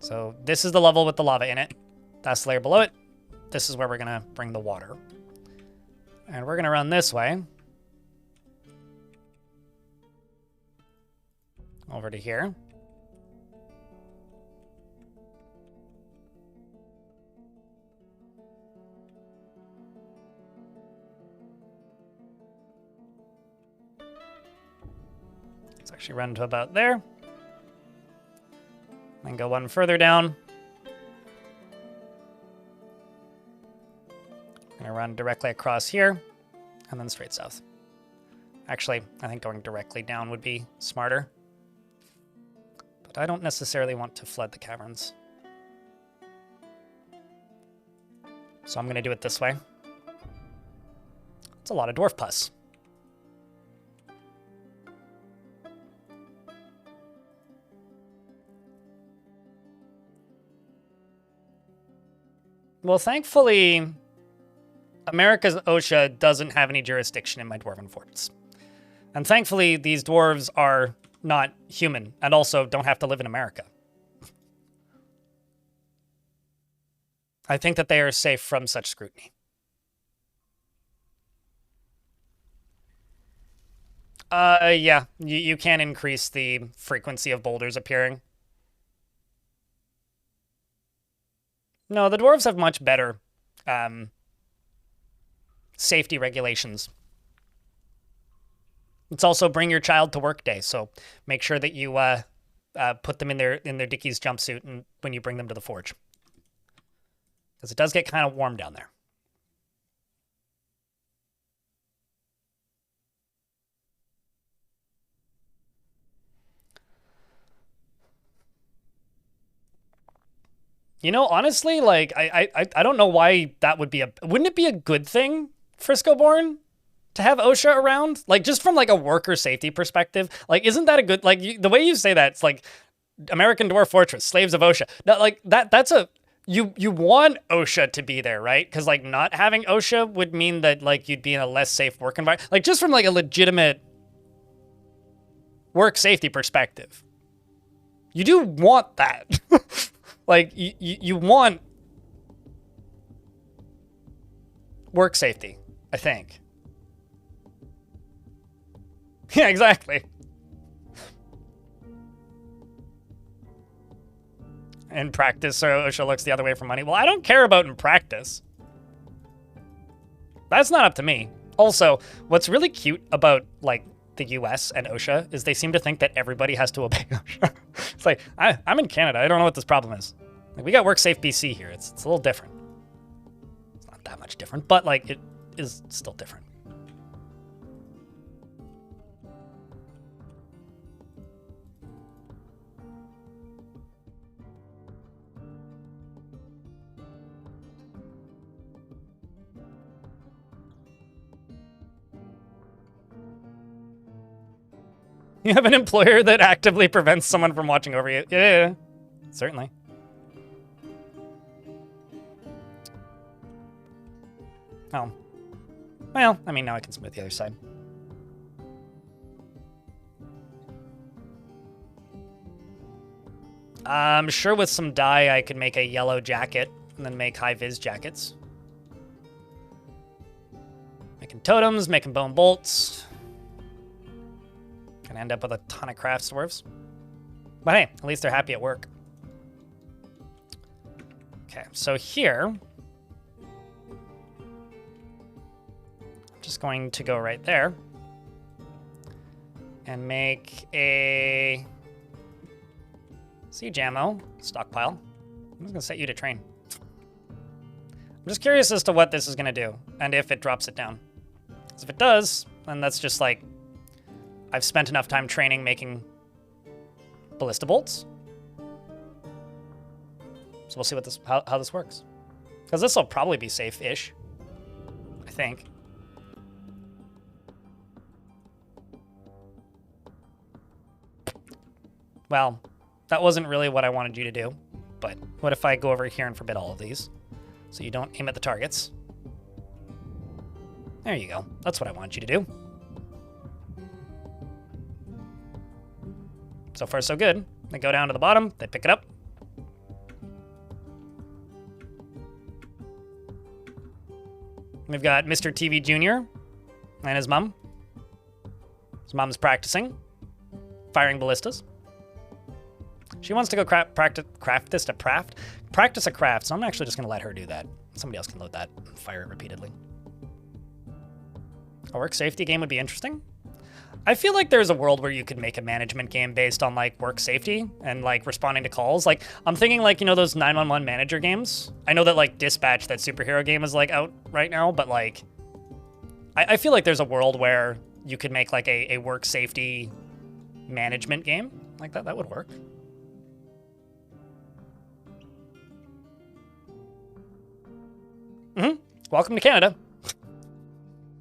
So this is the level with the lava in it. That's the layer below it. This is where we're going to bring the water. And we're going to run this way. Over to here. Let's actually run to about there. Then go one further down. I'm going to run directly across here, and then straight south. Actually, I think going directly down would be smarter. But I don't necessarily want to flood the caverns. So I'm going to do it this way. It's a lot of dwarf pus. Well, thankfully, America's OSHA doesn't have any jurisdiction in my dwarven forts. And thankfully, these dwarves are not human and also don't have to live in America. I think that they are safe from such scrutiny. Yeah, you can increase the frequency of boulders appearing. No, the dwarves have much better safety regulations. It's also bring your child to work day, so make sure that you put them in their Dickies jumpsuit and when you bring them to the forge, because it does get kind of warm down there. You know, honestly, like I don't know why that would be wouldn't it be a good thing, Frisco Born, to have OSHA around? Like, just from like a worker safety perspective, like, isn't that a good, like, the way you say that, it's like American Dwarf Fortress, slaves of OSHA. Now, like, that's a, you want OSHA to be there, right? Because like not having OSHA would mean that like you'd be in a less safe work environment. Like, just from like a legitimate work safety perspective, you do want that. Like, you want work safety, I think. Yeah, exactly. In practice, so OSHA looks the other way for money. Well, I don't care about in practice. That's not up to me. Also, what's really cute about, like, the US and OSHA is they seem to think that everybody has to obey OSHA. It's like, I'm in Canada. I don't know what this problem is. Like, we got WorkSafe BC here. It's a little different. It's not that much different, but, like, it is still different. You have an employer that actively prevents someone from watching over you. Yeah, certainly. Oh. Well, I mean, now I can submit the other side. I'm sure with some dye I could make a yellow jacket and then make high-vis jackets. Making totems, making bone bolts. Gonna end up with a ton of craft dwarves. But hey, at least they're happy at work. Okay, so here, I'm just going to go right there and make a siege ammo stockpile. I'm just gonna set you to train. I'm just curious as to what this is gonna do and if it drops it down. Because if it does, then that's just like, I've spent enough time training making ballista bolts. So we'll see what this how this works. Because this will probably be safe-ish, I think. Well, that wasn't really what I wanted you to do. But what if I go over here and forbid all of these? So you don't aim at the targets. There you go. That's what I want you to do. So far, so good. They go down to the bottom, they pick it up. We've got Mr. TV Jr. and his mom. His mom's practicing, firing ballistas. She wants to go practice a craft, so I'm actually just gonna let her do that. Somebody else can load that and fire it repeatedly. A work safety game would be interesting. I feel like there's a world where you could make a management game based on like work safety and like responding to calls. Like, I'm thinking like, you know, those 911 manager games. I know that like Dispatch, that superhero game, is like out right now, but like, I feel like there's a world where you could make like a work safety management game like that. That would work. Welcome to Canada.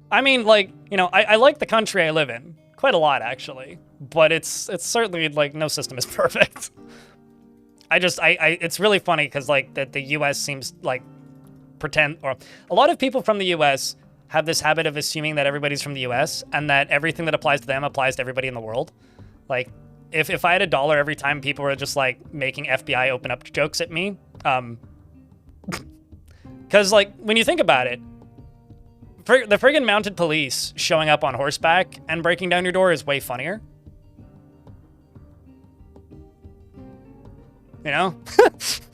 I mean, like, you know, I like the country I live in quite a lot, actually, but it's certainly like no system is perfect. It's really funny because like the U.S. seems like or a lot of people from the U.S. have this habit of assuming that everybody's from the U.S. and that everything that applies to them applies to everybody in the world. Like, if I had $1 every time people were just like making FBI open up jokes at me, because like when you think about it, the friggin' mounted police showing up on horseback and breaking down your door is way funnier. You know?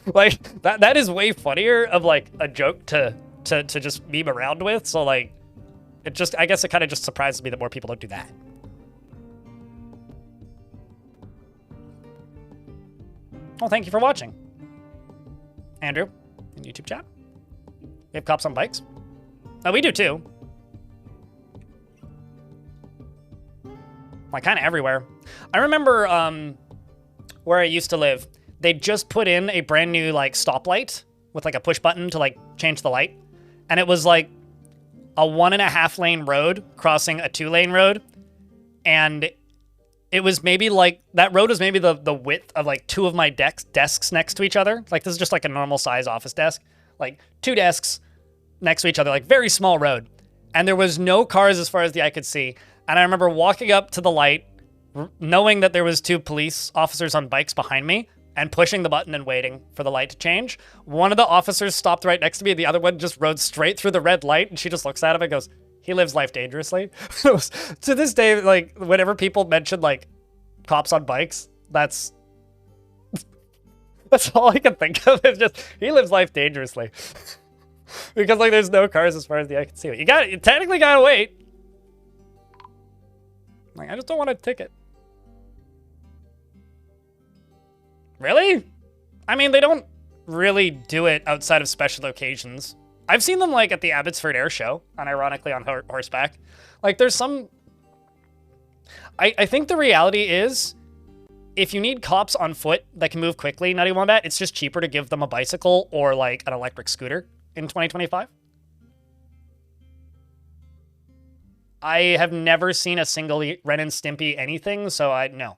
Like, that is way funnier of, like, a joke to just meme around with. So, like, I guess it kind of just surprises me that more people don't do that. Well, thank you for watching. Andrew, in YouTube chat. We have cops on bikes. Oh, we do too. Like, kind of everywhere. I remember where I used to live, they just put in a brand new, like, stoplight with, like, a push button to, like, change the light. And it was, like, a 1.5 lane road crossing a 2-lane road. And it was maybe, like, that road was maybe the width of, like, 2 of my desks next to each other. Like, this is just, like, a normal size office desk. Like, 2 desks next to each other, like, very small road. And there was no cars as far as the eye could see. And I remember walking up to the light, knowing that there was 2 police officers on bikes behind me, and pushing the button and waiting for the light to change. One of the officers stopped right next to me, the other one just rode straight through the red light, and she just looks at him and goes, "He lives life dangerously." To this day, like, whenever people mention, like, cops on bikes, that's all I can think of. Is just, he lives life dangerously. Because, like, there's no cars as far as the eye can see. You technically gotta wait. Like, I just don't want a ticket. Really? I mean, they don't really do it outside of special occasions. I've seen them, like, at the Abbotsford Air Show, unironically on horseback. Like, there's some... I think the reality is, if you need cops on foot that can move quickly, Nutty Wombat, it's just cheaper to give them a bicycle or, like, an electric scooter in 2025. I have never seen a single Ren and Stimpy anything, so no.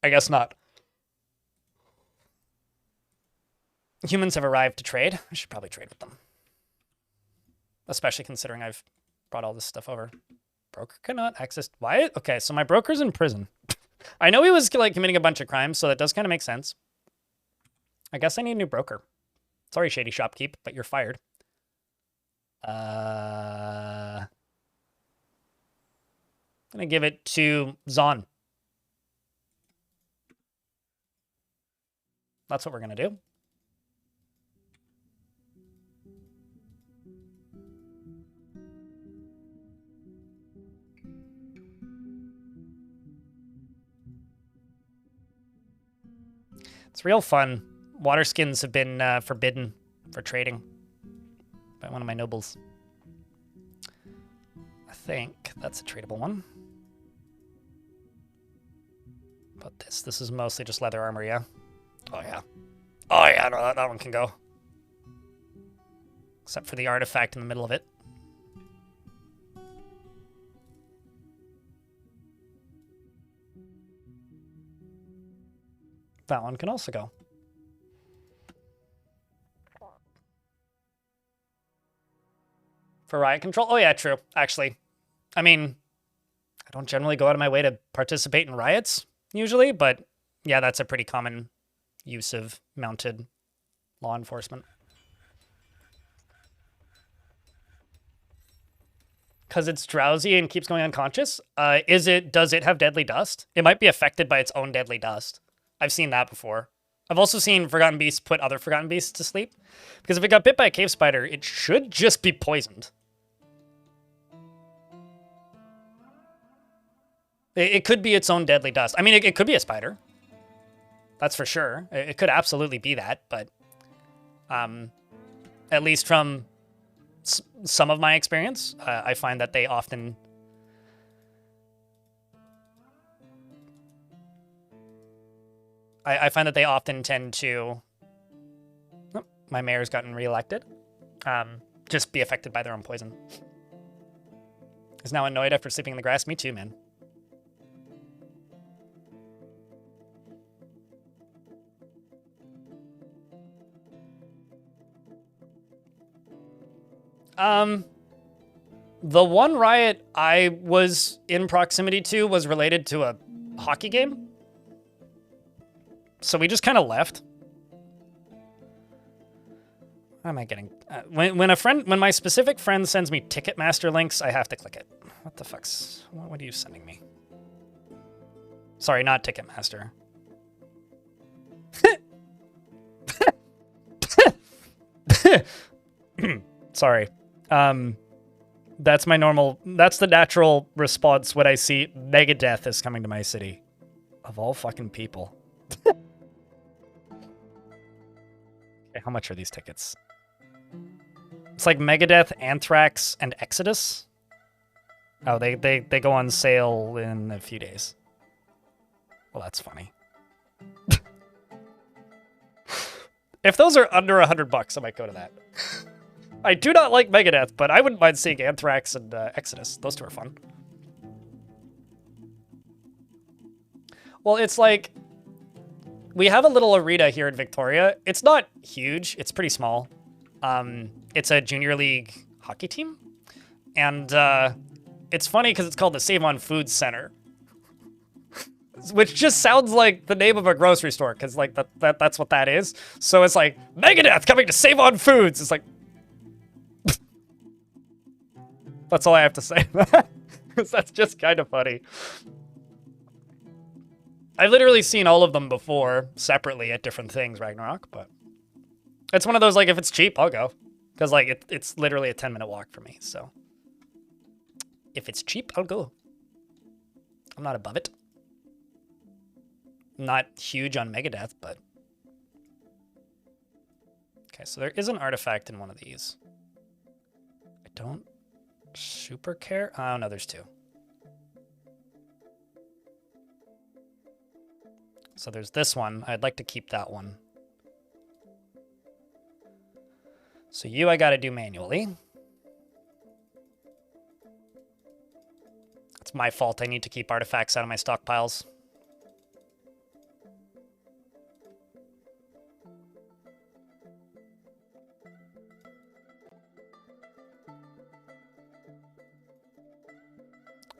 I guess not. Humans have arrived to trade. I should probably trade with them. Especially considering I've brought all this stuff over. Broker cannot access... Why? Okay, so my broker's in prison. I know he was, like, committing a bunch of crimes, so that does kind of make sense. I guess I need a new broker. Sorry, Shady Shopkeep, but you're fired. I'm gonna give it to Zon. That's what we're gonna do. It's real fun. Water skins have been forbidden for trading by one of my nobles. I think that's a tradable one. But this is mostly just leather armor, yeah? Oh, yeah. Oh, yeah, no, that one can go. Except for the artifact in the middle of it. That one can also go. For riot control? Oh, yeah, true, actually. I mean, I don't generally go out of my way to participate in riots, usually, but yeah, that's a pretty common use of mounted law enforcement. Because it's drowsy and keeps going unconscious? Does it have deadly dust? It might be affected by its own deadly dust. I've seen that before. I've also seen Forgotten Beasts put other Forgotten Beasts to sleep. Because if it got bit by a cave spider, it should just be poisoned. It could be its own deadly dust. I mean, it could be a spider. That's for sure. It could absolutely be that, but at least from some of my experience, I find that they often... I find that they often tend to... Oh, my mayor's gotten reelected. Just be affected by their own poison. Is now annoyed after sleeping in the grass. Me too, man. The one riot I was in proximity to was related to a hockey game. So we just kind of left. What am I getting? When my specific friend sends me Ticketmaster links, I have to click it. What the fuck's... What are you sending me? Sorry, not Ticketmaster. Sorry. That's the natural response when I see Megadeth is coming to my city. Of all fucking people. Okay, how much are these tickets? It's like Megadeth, Anthrax, and Exodus. Oh, they go on sale in a few days. Well, that's funny. If those are under $100, I might go to that. I do not like Megadeth, but I wouldn't mind seeing Anthrax and Exodus. Those two are fun. Well, it's like... We have a little arena here in Victoria. It's not huge. It's pretty small. It's a junior league hockey team. And it's funny because it's called the Save on Foods Center. Which just sounds like the name of a grocery store, because like that's what that is. So it's like, Megadeth coming to Save on Foods. It's like... That's all I have to say. That's just kind of funny. I've literally seen all of them before, separately at different things, Ragnarok, but... It's one of those, like, if it's cheap, I'll go. Because, like, it's literally a 10-minute walk for me, so... If it's cheap, I'll go. I'm not above it. Not huge on Megadeth, but... Okay, so there is an artifact in one of these. I don't super care. Oh, no, there's two. So there's this one. I'd like to keep that one. So you I gotta do manually. It's my fault. I need to keep artifacts out of my stockpiles.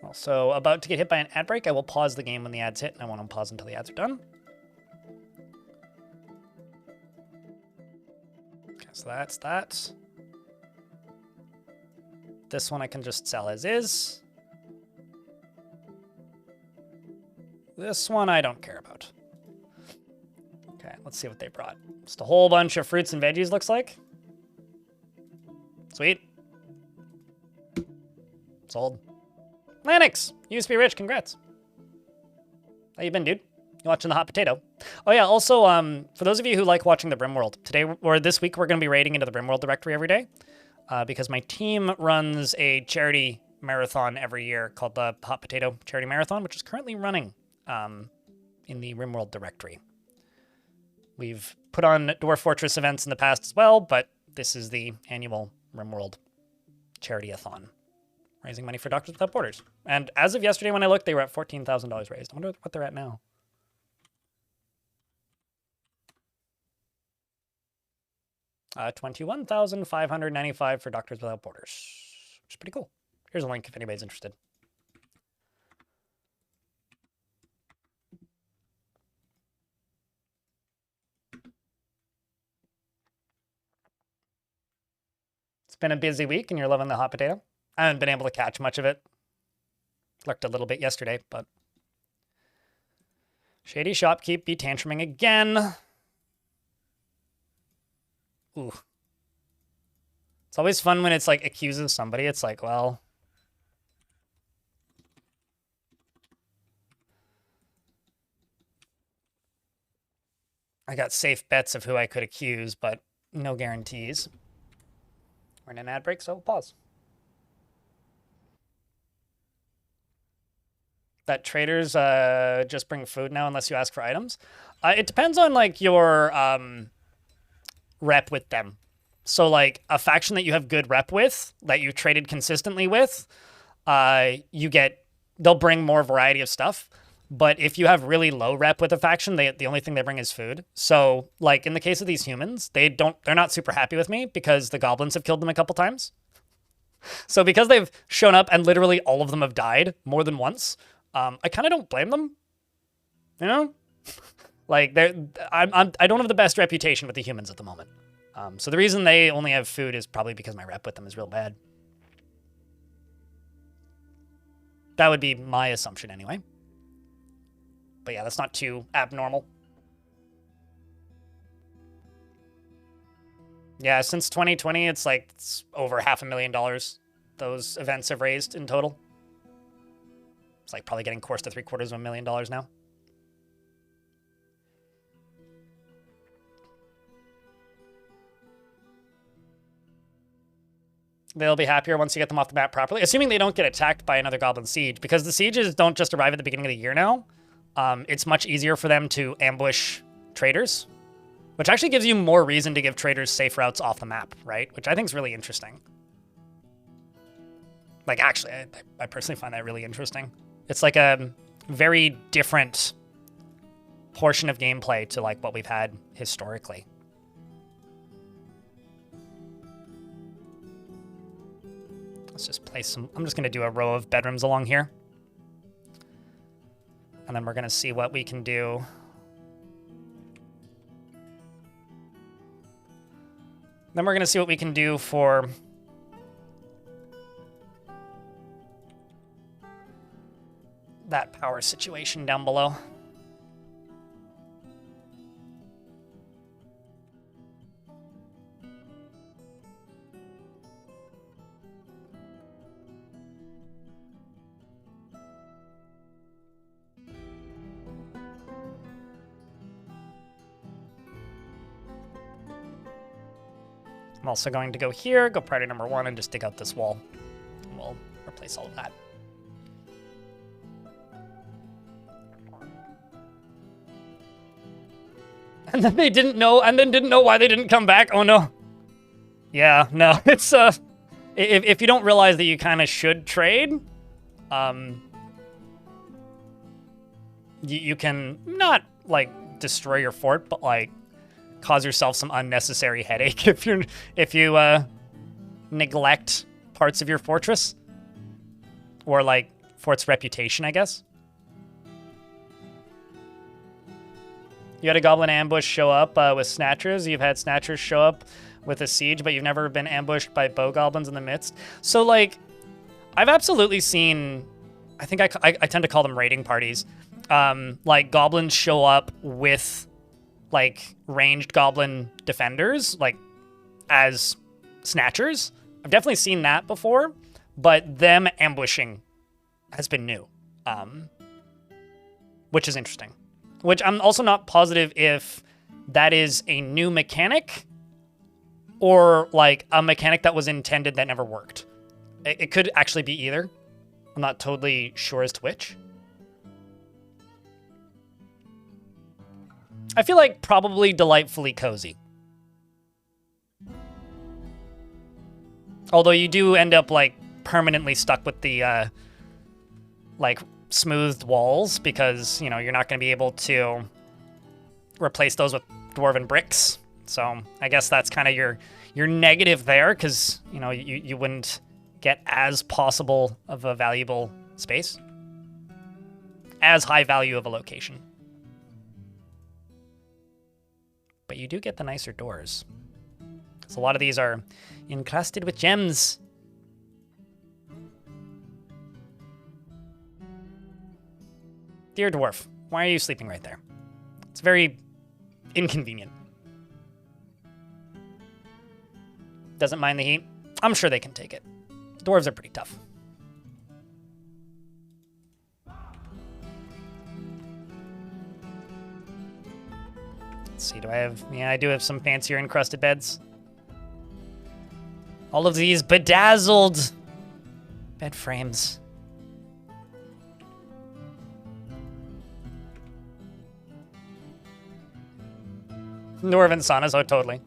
Also, about to get hit by an ad break. I will pause the game when the ads hit, and I want to pause until the ads are done. Okay, so that's that. This one I can just sell as is. This one I don't care about. Okay, let's see what they brought. Just a whole bunch of fruits and veggies, looks like. Sweet. Sold. Lanix, you used to be rich, congrats. How you been, dude? You watching the hot potato? Oh yeah, also, for those of you who like watching the Brimworld, today or this week we're going to be raiding into the Brimworld directory every day, because my team runs a charity marathon every year called the Hot Potato Charity Marathon, which is currently running in the Rimworld directory. We've put on Dwarf Fortress events in the past as well, but this is the annual Rimworld Charity-a-thon, raising money for Doctors Without Borders. And as of yesterday when I looked, they were at $14,000 raised. I wonder what they're at now. $21,595 for Doctors Without Borders, which is pretty cool. Here's a link if anybody's interested. It's been a busy week and you're loving the hot potato. I haven't been able to catch much of it. Lurked a little bit yesterday, but... Shady Shopkeep be tantruming again. Ooh. It's always fun when it's like accuses somebody. It's like, well... I got safe bets of who I could accuse, but no guarantees. We're in an ad break, so we'll pause. That traders just bring food now unless you ask for items. It depends on like your rep with them. So like a faction that you have good rep with, that you traded consistently with, they'll bring more variety of stuff. But if you have really low rep with a faction, the only thing they bring is food. So like in the case of these humans, they're not super happy with me because the goblins have killed them a couple times. So because they've shown up and literally all of them have died more than once, I kind of don't blame them. You know? Like I don't have the best reputation with the humans at the moment. So the reason they only have food is probably because my rep with them is real bad. That would be my assumption anyway. But yeah, that's not too abnormal. Yeah, since 2020, it's like it's over $500,000 those events have raised in total. It's like probably getting close to $750,000 now. They'll be happier once you get them off the map properly, assuming they don't get attacked by another Goblin Siege, because the sieges don't just arrive at the beginning of the year now. It's much easier for them to ambush traders, which actually gives you more reason to give traders safe routes off the map, right? Which I think is really interesting. Like, actually, I personally find that really interesting. It's like a very different portion of gameplay to like what we've had historically. Let's just place some... I'm just going to do a row of bedrooms along here. And then we're going to see what we can do. Then we're going to see what we can do for... that power situation down below. I'm also going to go here, go priority number 1, and just dig out this wall. And we'll replace all of that. And then they didn't know, and then didn't know why they didn't come back. Oh no. Yeah, no, it's if you don't realize that you kind of should trade, you can not like destroy your fort, but like cause yourself some unnecessary headache if you neglect parts of your fortress or like fort's reputation, I guess. You had a goblin ambush show up with snatchers. You've had snatchers show up with a siege, but you've never been ambushed by bow goblins in the midst. So, like, I've absolutely seen... I think I tend to call them raiding parties. Like, goblins show up with, like, ranged goblin defenders, like, as snatchers. I've definitely seen that before, but them ambushing has been new, which is interesting. Which I'm also not positive if that is a new mechanic or like a mechanic that was intended that never worked. It could actually be either. I'm not totally sure as to which. I feel like probably delightfully cozy. Although you do end up like permanently stuck with the like smoothed walls because, you know, you're not going to be able to replace those with dwarven bricks. So I guess that's kind of your negative there because, you know, you wouldn't get as possible of a valuable space, as high value of a location. But you do get the nicer doors. So a lot of these are encrusted with gems. Dear Dwarf, why are you sleeping right there? It's very inconvenient. Doesn't mind the heat. I'm sure they can take it. Dwarves are pretty tough. Let's see, do I have... Yeah, I do have some fancier encrusted beds. All of these bedazzled bed frames. Dwarven saunas, oh, totally.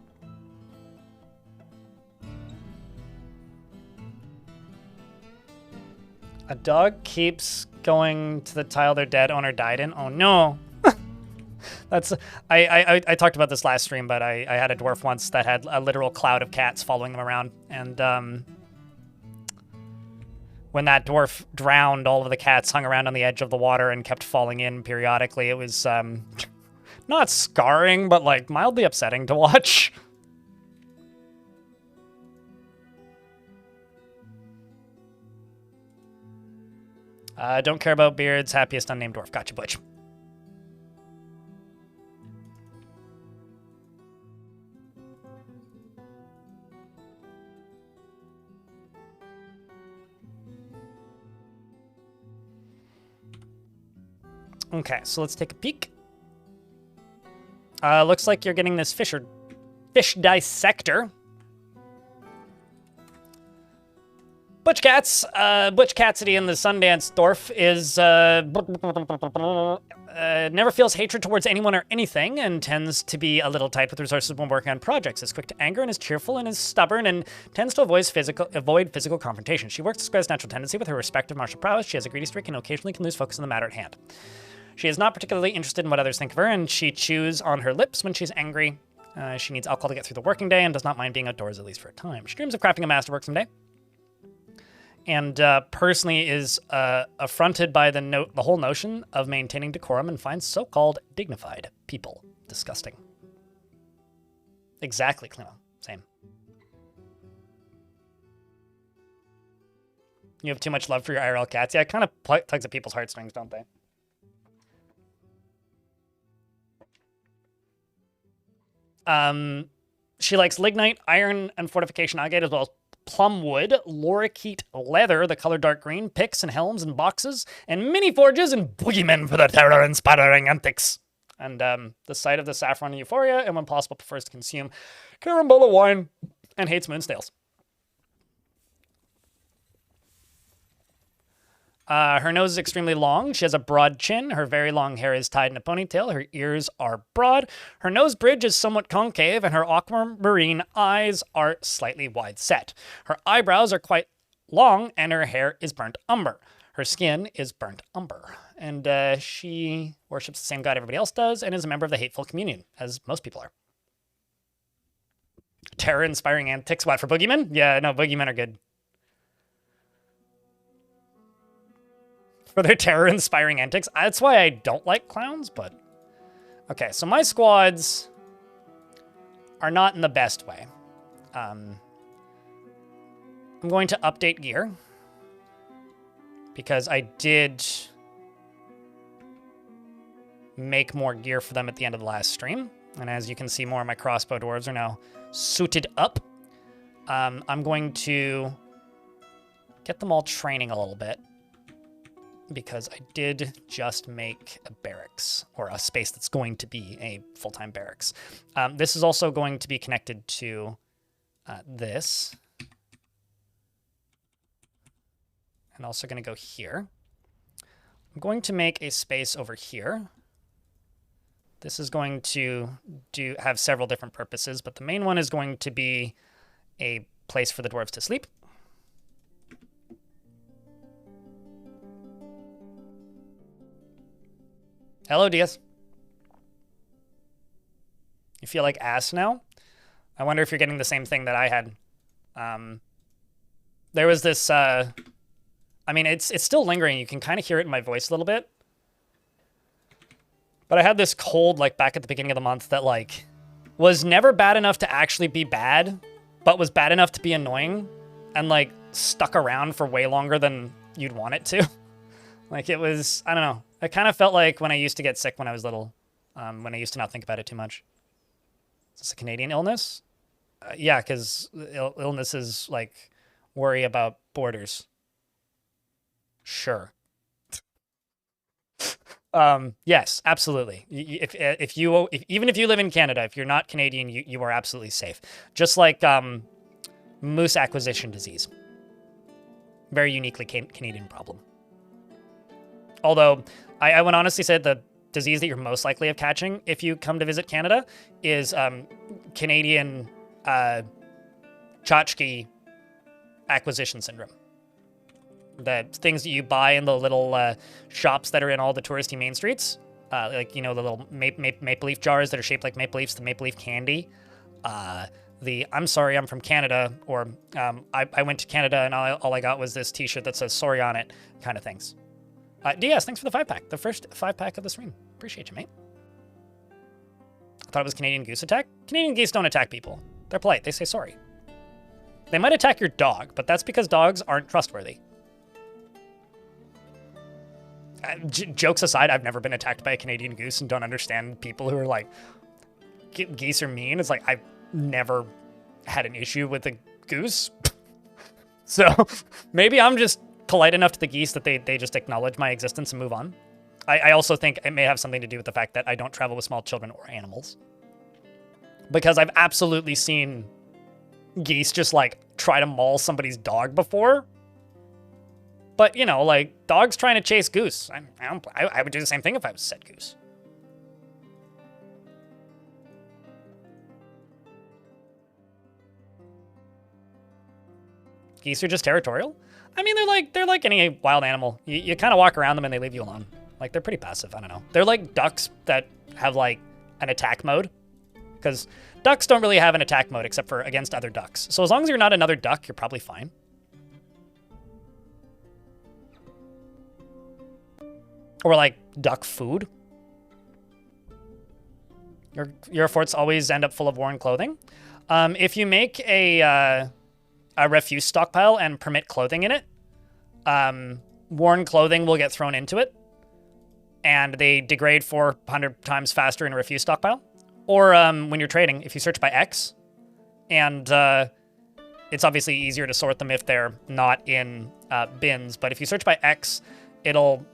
A dog keeps going to the tile their dead owner died in. Oh no. That's I talked about this last stream, but I had a dwarf once that had a literal cloud of cats following them around, and when that dwarf drowned, all of the cats hung around on the edge of the water and kept falling in periodically. It was not scarring, but like mildly upsetting to watch. Don't care about beards. Happiest unnamed dwarf. Gotcha, Butch. Okay, so let's take a peek. Looks like you're getting this fish dissector. Butch Cassidy in the Sundance Dwarf is never feels hatred towards anyone or anything, and tends to be a little tight with resources when working on projects. Is quick to anger and is cheerful and is stubborn and tends to avoid physical confrontation. She works to display natural tendency with her respective martial prowess. She has a greedy streak and occasionally can lose focus on the matter at hand. She is not particularly interested in what others think of her, and she chews on her lips when she's angry. She needs alcohol to get through the working day and does not mind being outdoors, at least for a time. She dreams of crafting a masterwork someday. And personally is affronted by the whole notion of maintaining decorum and finds so-called dignified people disgusting. Exactly, Climo. Same. You have too much love for your IRL cats. Yeah, it kind of tugs at people's heartstrings, don't they? She likes lignite, iron, and fortification agate, as well as plumwood, lorikeet leather, the color dark green, picks and helms and boxes, and mini forges and boogeymen for the terror-inspiring antics. And the sight of the saffron and euphoria, and when possible prefers to consume carambola wine and hates moonstales. Her nose is extremely long. She has a broad chin. Her very long hair is tied in a ponytail. Her ears are broad. Her nose bridge is somewhat concave, and her aquamarine eyes are slightly wide set. Her eyebrows are quite long, and her hair is burnt umber. Her skin is burnt umber. And she worships the same god everybody else does, and is a member of the hateful communion, as most people are. Terror-inspiring antics. What, for boogeymen? Yeah, no, boogeymen are good. For their terror-inspiring antics. That's why I don't like clowns, but... Okay, so my squads are not in the best way. I'm going to update gear. Because I did make more gear for them at the end of the last stream. And as you can see, more of my crossbow dwarves are now suited up. I'm going to get them all training a little bit. Because I did just make a barracks, or a space that's going to be a full-time barracks. This is also going to be connected to this. And also going to go here. I'm going to make a space over here. This is going to have several different purposes, but the main one is going to be a place for the dwarves to sleep. Hello, Diaz. You feel like ass now? I wonder if you're getting the same thing that I had. There was this, I mean, it's still lingering. You can kind of hear it in my voice a little bit. But I had this cold, like, back at the beginning of the month that, like, was never bad enough to actually be bad, but was bad enough to be annoying, and, like, stuck around for way longer than you'd want it to. Like, it was, I don't know. It kind of felt like when I used to get sick when I was little, when I used to not think about it too much. Is this a Canadian illness? Yeah, because illness is, like, worry about borders. Sure. Yes, absolutely. Even if you live in Canada, if you're not Canadian, you are absolutely safe. Just like moose acquisition disease. Very uniquely Canadian problem. Although, I would honestly say the disease that you're most likely of catching if you come to visit Canada is Canadian tchotchke acquisition syndrome. The things that you buy in the little shops that are in all the touristy main streets, like, you know, the little maple leaf jars that are shaped like maple leafs, the maple leaf candy, the I'm sorry, I'm from Canada, or I went to Canada and all I got was this t-shirt that says sorry on it, kind of things. DS, thanks for the 5-pack. The first 5-pack of the stream. Appreciate you, mate. I thought it was Canadian goose attack. Canadian geese don't attack people. They're polite. They say sorry. They might attack your dog, but that's because dogs aren't trustworthy. Jokes aside, I've never been attacked by a Canadian goose and don't understand people who are like, geese are mean. It's like, I've never had an issue with a goose. So maybe I'm just polite enough to the geese that they just acknowledge my existence and move on. I also think it may have something to do with the fact that I don't travel with small children or animals. Because I've absolutely seen geese just, like, try to maul somebody's dog before. But, you know, like, dogs trying to chase goose. I would do the same thing if I was said goose. Geese are just territorial? I mean, they're like any wild animal. You kind of walk around them and they leave you alone. Like, they're pretty passive. I don't know. They're like ducks that have, like, an attack mode. Because ducks don't really have an attack mode except for against other ducks. So as long as you're not another duck, you're probably fine. Or, like, duck food. Your forts always end up full of worn clothing. If you make a refuse stockpile and permit clothing in it, worn clothing will get thrown into it. And they degrade 400 times faster in a refuse stockpile. Or when you're trading, if you search by X, and it's obviously easier to sort them if they're not in bins, but if you search by X, it'll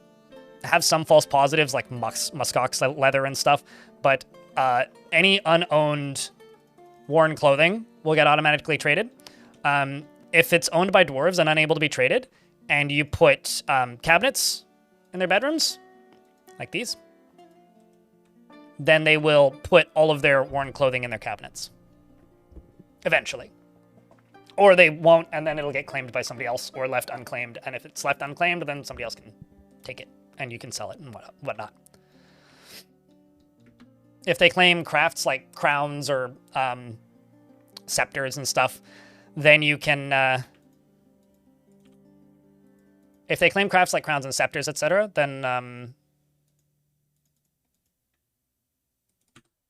have some false positives like muskox leather and stuff, but any unowned worn clothing will get automatically traded. If it's owned by dwarves and unable to be traded, and you put cabinets in their bedrooms, like these, then they will put all of their worn clothing in their cabinets. Eventually. Or they won't, and then it'll get claimed by somebody else, or left unclaimed. And if it's left unclaimed, then somebody else can take it, and you can sell it and whatnot. If they claim crafts like crowns or scepters and stuff, then you can... if they claim crafts like crowns and scepters, etc., then...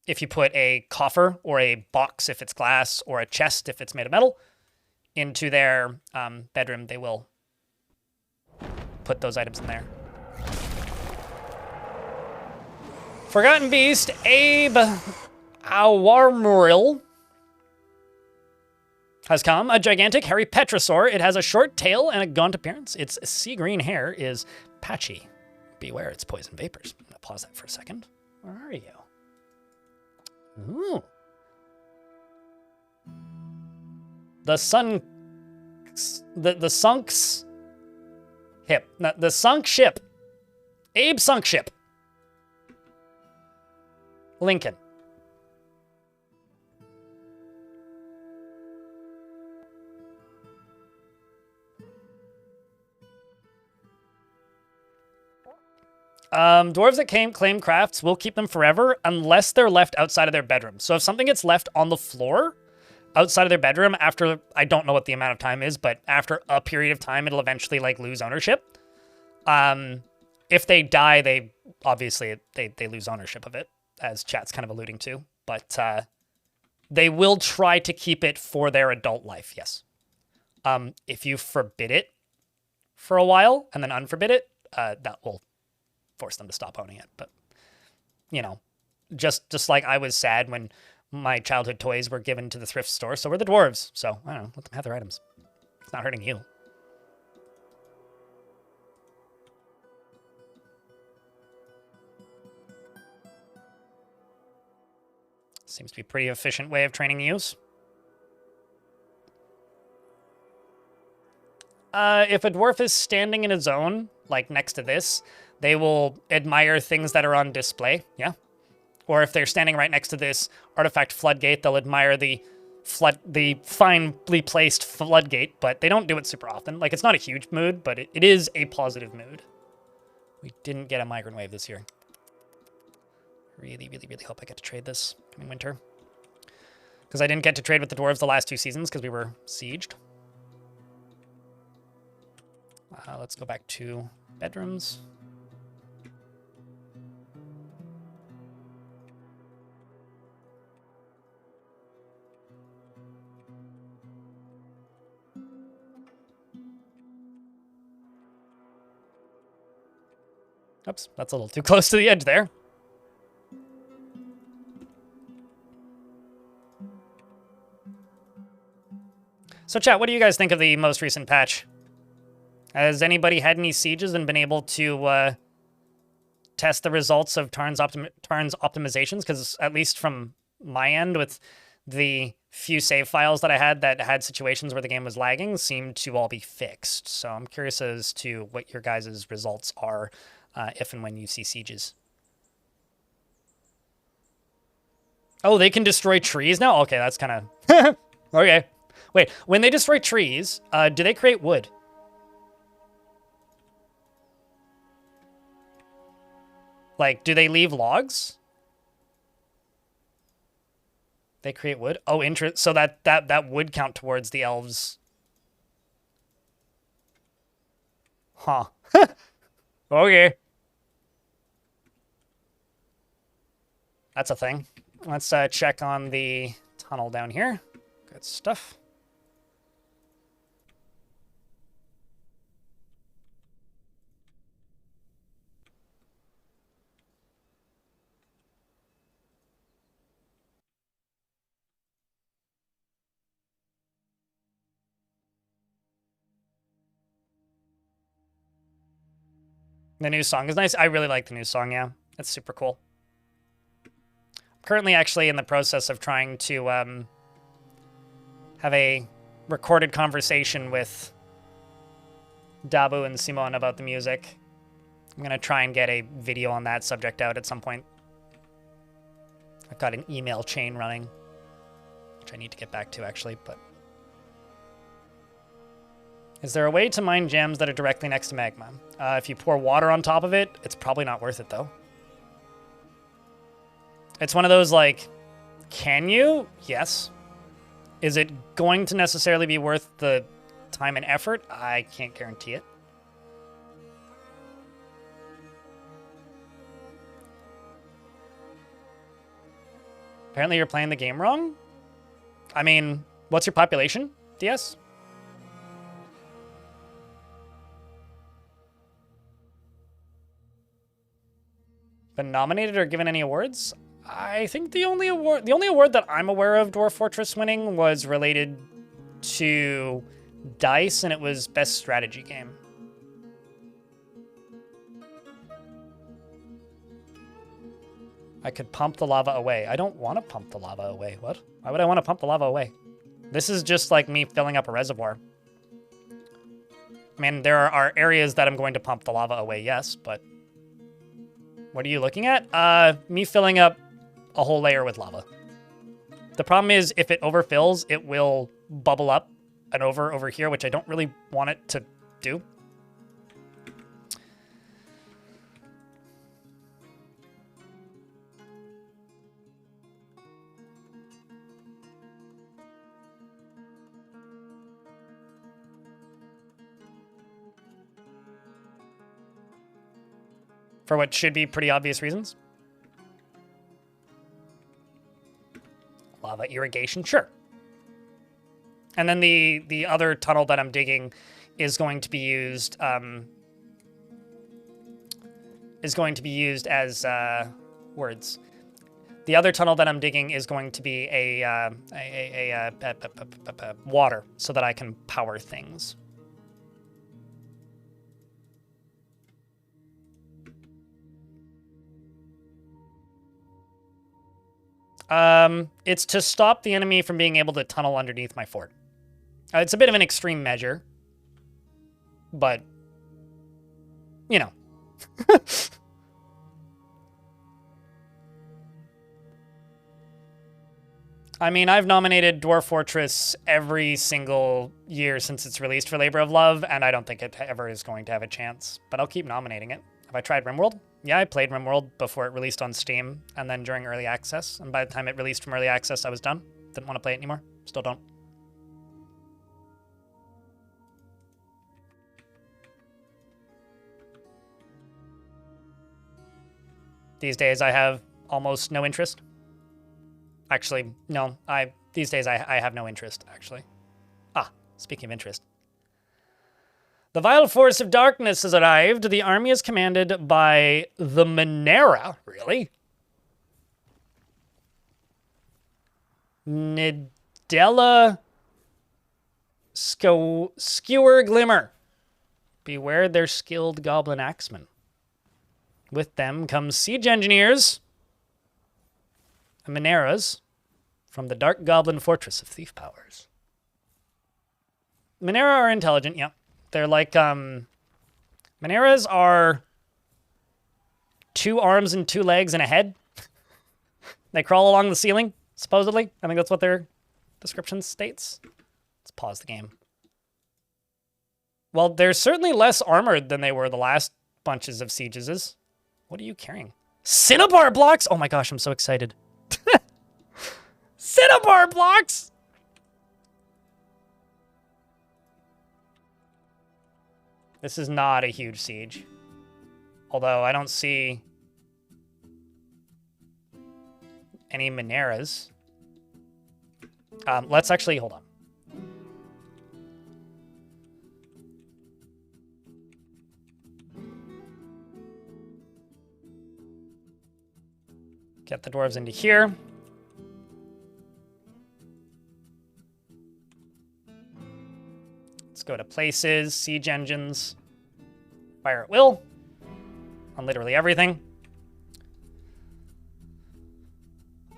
if you put a coffer or a box if it's glass or a chest if it's made of metal into their bedroom, they will put those items in there. Forgotten Beast, Abe Awarmuril has come. A gigantic hairy petrosaur. It has a short tail and a gaunt appearance. Its sea green hair is patchy. Beware its poison vapors. I'm gonna pause that for a second. Where are you? Ooh. The sun... The Sunk's... hip. No, the sunk ship. Abe sunk ship. Lincoln. Dwarves that claim crafts will keep them forever unless they're left outside of their bedroom. So if something gets left on the floor outside of their bedroom after, I don't know what the amount of time is, but after a period of time, it'll eventually like lose ownership. If they die, they obviously they lose ownership of it, as chat's kind of alluding to. But they will try to keep it for their adult life, yes. If you forbid it for a while and then unforbid it, that will force them to stop owning it. But, you know, just like I was sad when my childhood toys were given to the thrift store, so were the dwarves. So, I don't know, let them have their items. It's not hurting you. Seems to be a pretty efficient way of training use. If a dwarf is standing in a zone, like next to this, they will admire things that are on display, yeah? Or if they're standing right next to this artifact floodgate, they'll admire the finely placed floodgate, but they don't do it super often. Like, it's not a huge mood, but it is a positive mood. We didn't get a migrant wave this year. Really, really, really hope I get to trade this coming winter. Because I didn't get to trade with the dwarves the last 2 seasons because we were sieged. Let's go back to bedrooms. Oops, that's a little too close to the edge there. So chat, what do you guys think of the most recent patch? Has anybody had any sieges and been able to test the results of Tarn's optimizations, because at least from my end, with the few save files that I had that had situations where the game was lagging, seemed to all be fixed. So I'm curious as to what your guys' results are if and when you see sieges. Oh, they can destroy trees now? Okay, that's kind of... Okay. Wait, when they destroy trees, do they create wood? Like, do they leave logs? They create wood? Oh, so that would count towards the elves. Huh. Okay. That's a thing. Let's check on the tunnel down here. Good stuff. The new song is nice. I really like the new song, yeah. It's super cool. I'm currently actually in the process of trying to have a recorded conversation with Dabu and Simon about the music. I'm going to try and get a video on that subject out at some point. I've got an email chain running, which I need to get back to, actually, but... Is there a way to mine gems that are directly next to magma? If you pour water on top of it, it's probably not worth it, though. It's one of those, like, can you? Yes. Is it going to necessarily be worth the time and effort? I can't guarantee it. Apparently you're playing the game wrong? I mean, what's your population, DS? Been nominated or given any awards? I think the only award that I'm aware of Dwarf Fortress winning was related to DICE, and it was Best Strategy Game. I could pump the lava away. I don't want to pump the lava away. What? Why would I want to pump the lava away? This is just like me filling up a reservoir. I mean, there are areas that I'm going to pump the lava away, yes, but... What are you looking at? Me filling up a whole layer with lava. The problem is, if it overfills, it will bubble up and over here, which I don't really want it to do. For what should be pretty obvious reasons. Lava irrigation, sure. And then the other tunnel that I'm digging is going to be used as words. The other tunnel that I'm digging is going to be a water, so that I can power things. It's to stop the enemy from being able to tunnel underneath my fort. It's a bit of an extreme measure, but, you know. I mean, I've nominated Dwarf Fortress every single year since it's released for Labor of Love, and I don't think it ever is going to have a chance, but I'll keep nominating it. Have I tried RimWorld? Yeah, I played RimWorld before it released on Steam, and then during Early Access, and by the time it released from Early Access, I was done. Didn't want to play it anymore. Still don't. These days, I have almost no interest. Actually, no, these days I have no interest, actually. Ah, speaking of interest. The vile force of darkness has arrived. The army is commanded by the Minera. Really? Nidella Skewer Glimmer. Beware their skilled goblin axemen. With them comes siege engineers and Mineras from the Dark Goblin Fortress of Thief Powers. Minera are intelligent, yeah. They're like, Mineras are 2 arms and 2 legs and a head. They crawl along the ceiling, supposedly. I think that's what their description states. Let's pause the game. Well, they're certainly less armored than they were the last bunches of sieges. What are you carrying? Cinnabar blocks! Oh my gosh, I'm so excited. Cinnabar blocks! This is not a huge siege. Although I don't see any Mineras. Let's actually, hold on. Get the dwarves into here. Let's go to places, siege engines, fire at will on literally everything.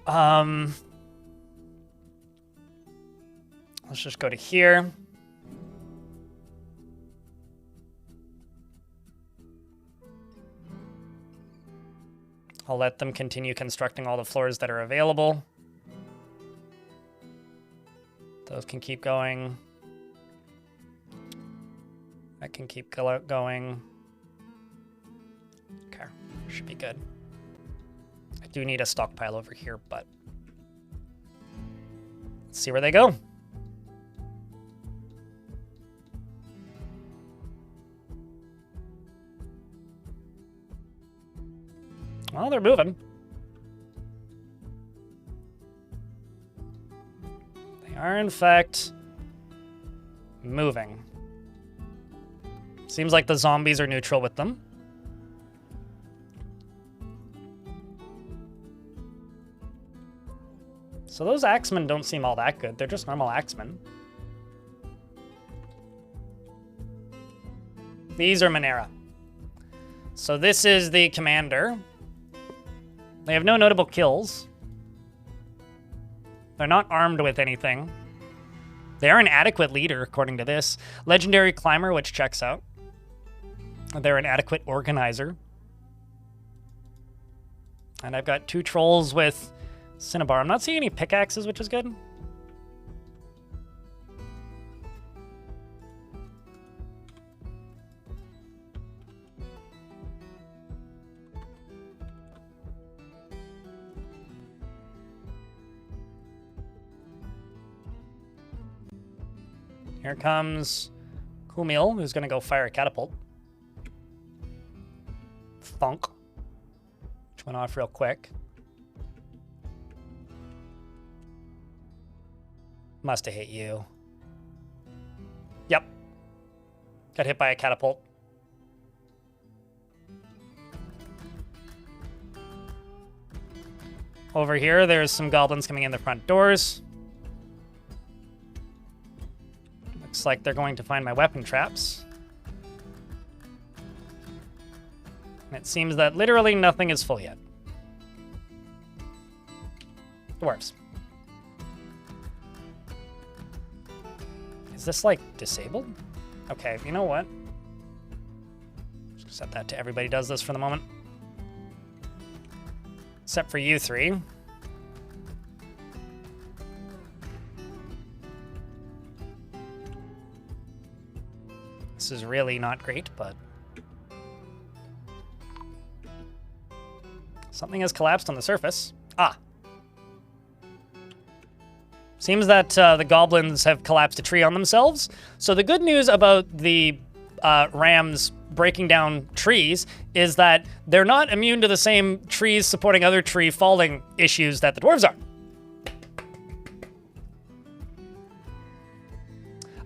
Let's just go to here. I'll let them continue constructing all the floors that are available. Those can keep going. That can keep going. Okay, should be good. I do need a stockpile over here, but let's see where they go. Well, they're moving. They are, in fact, moving. Seems like the zombies are neutral with them. So those axemen don't seem all that good. They're just normal axemen. These are Minera. So this is the commander. They have no notable kills. They're not armed with anything. They are an adequate leader, according to this. Legendary climber, which checks out. They're an adequate organizer. And I've got 2 trolls with Cinnabar. I'm not seeing any pickaxes, which is good. Here comes Kumil, who's going to go fire a catapult. Thunk. Which went off real quick. Must have hit you. Yep. Got hit by a catapult. Over here, there's some goblins coming in the front doors. Looks like they're going to find my weapon traps. And it seems that literally nothing is full yet. Dwarves. Is this, like, disabled? Okay, you know what? Just set that to everybody does this for the moment. Except for you 3. This is really not great, but something has collapsed on the surface. Ah. Seems that the goblins have collapsed a tree on themselves. So the good news about the rams breaking down trees is that they're not immune to the same trees supporting other tree falling issues that the dwarves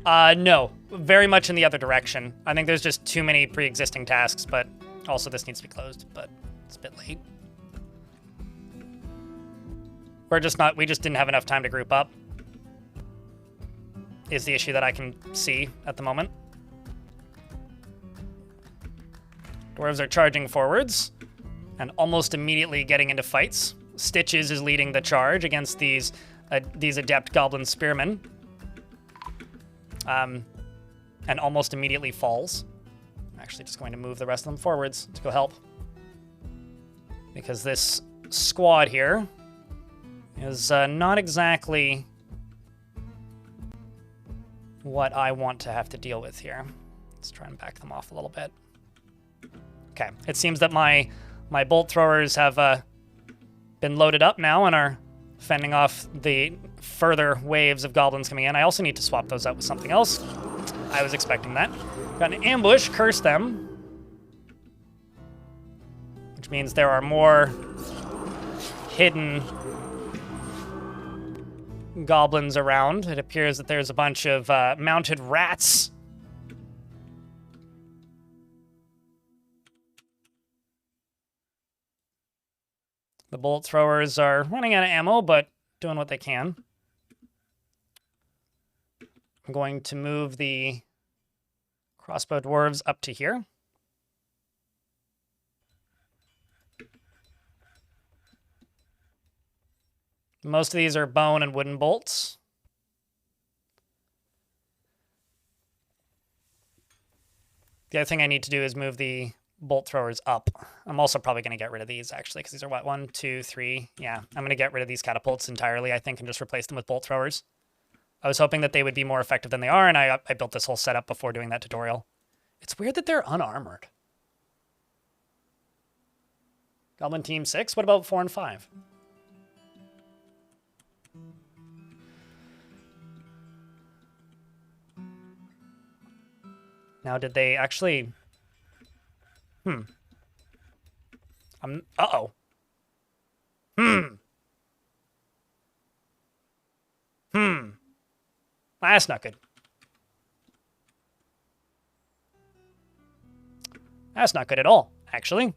are. No, very much in the other direction. I think there's just too many pre-existing tasks, but also this needs to be closed, but it's a bit late. We just didn't have enough time to group up, is the issue that I can see at the moment. Dwarves are charging forwards. and almost immediately getting into fights. Stitches is leading the charge against these adept goblin spearmen. And almost immediately falls. I'm actually just going to move the rest of them forwards to go help. Because this squad here is not exactly what I want to have to deal with here. Let's try and back them off a little bit. Okay, it seems that my bolt throwers have been loaded up now and are fending off the further waves of goblins coming in. I also need to swap those out with something else. I was expecting that. Got an ambush, curse them. Which means there are more hidden goblins around. It appears that there's a bunch of mounted rats. The bolt throwers are running out of ammo, but doing what they can. I'm going to move the crossbow dwarves up to here. Most of these are bone and wooden bolts. The other thing I need to do is move the bolt throwers up. I'm also probably going to get rid of these, actually, because these are what, 1, 2, 3. Yeah, I'm going to get rid of these catapults entirely, I think, and just replace them with bolt throwers. I was hoping that they would be more effective than they are, and I built this whole setup before doing that tutorial. It's weird that they're unarmored. Goblin Team 6? What about 4 and 5? Now, did they actually... Uh-oh. That's not good. That's not good at all, actually.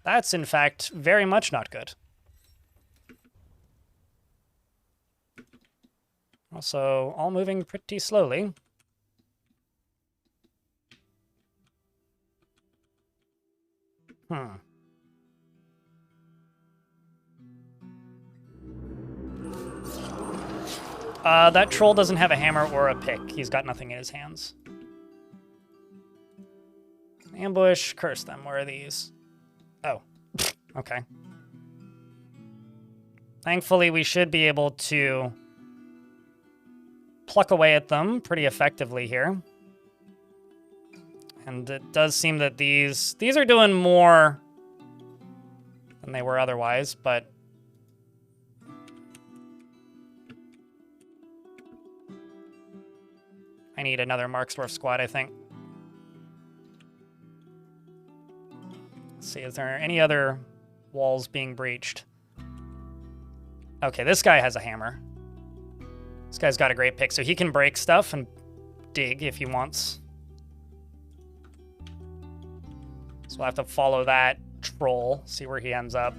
That's, in fact, very much not good. Also, all moving pretty slowly. That troll doesn't have a hammer or a pick. He's got nothing in his hands. Ambush, curse them. Where are these? Oh, okay. Thankfully, we should be able to pluck away at them pretty effectively here. And it does seem that these are doing more than they were otherwise, but I need another Marksdwarf squad, I think. Let's see, is there any other walls being breached? Okay, this guy has a hammer. This guy's got a great pick, so he can break stuff and dig if he wants. So we'll have to follow that troll, see where he ends up.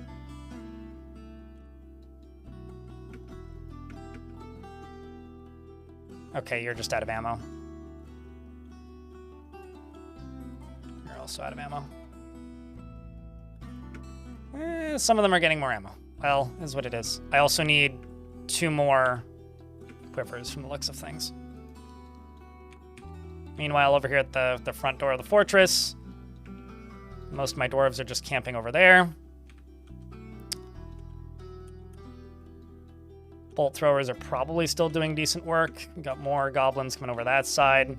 Okay, you're just out of ammo. You're also out of ammo. Some of them are getting more ammo. Well, is what it is. I also need 2 more quivers from the looks of things. Meanwhile, over here at the front door of the fortress, most of my dwarves are just camping over there. Bolt throwers are probably still doing decent work. We've got more goblins coming over that side.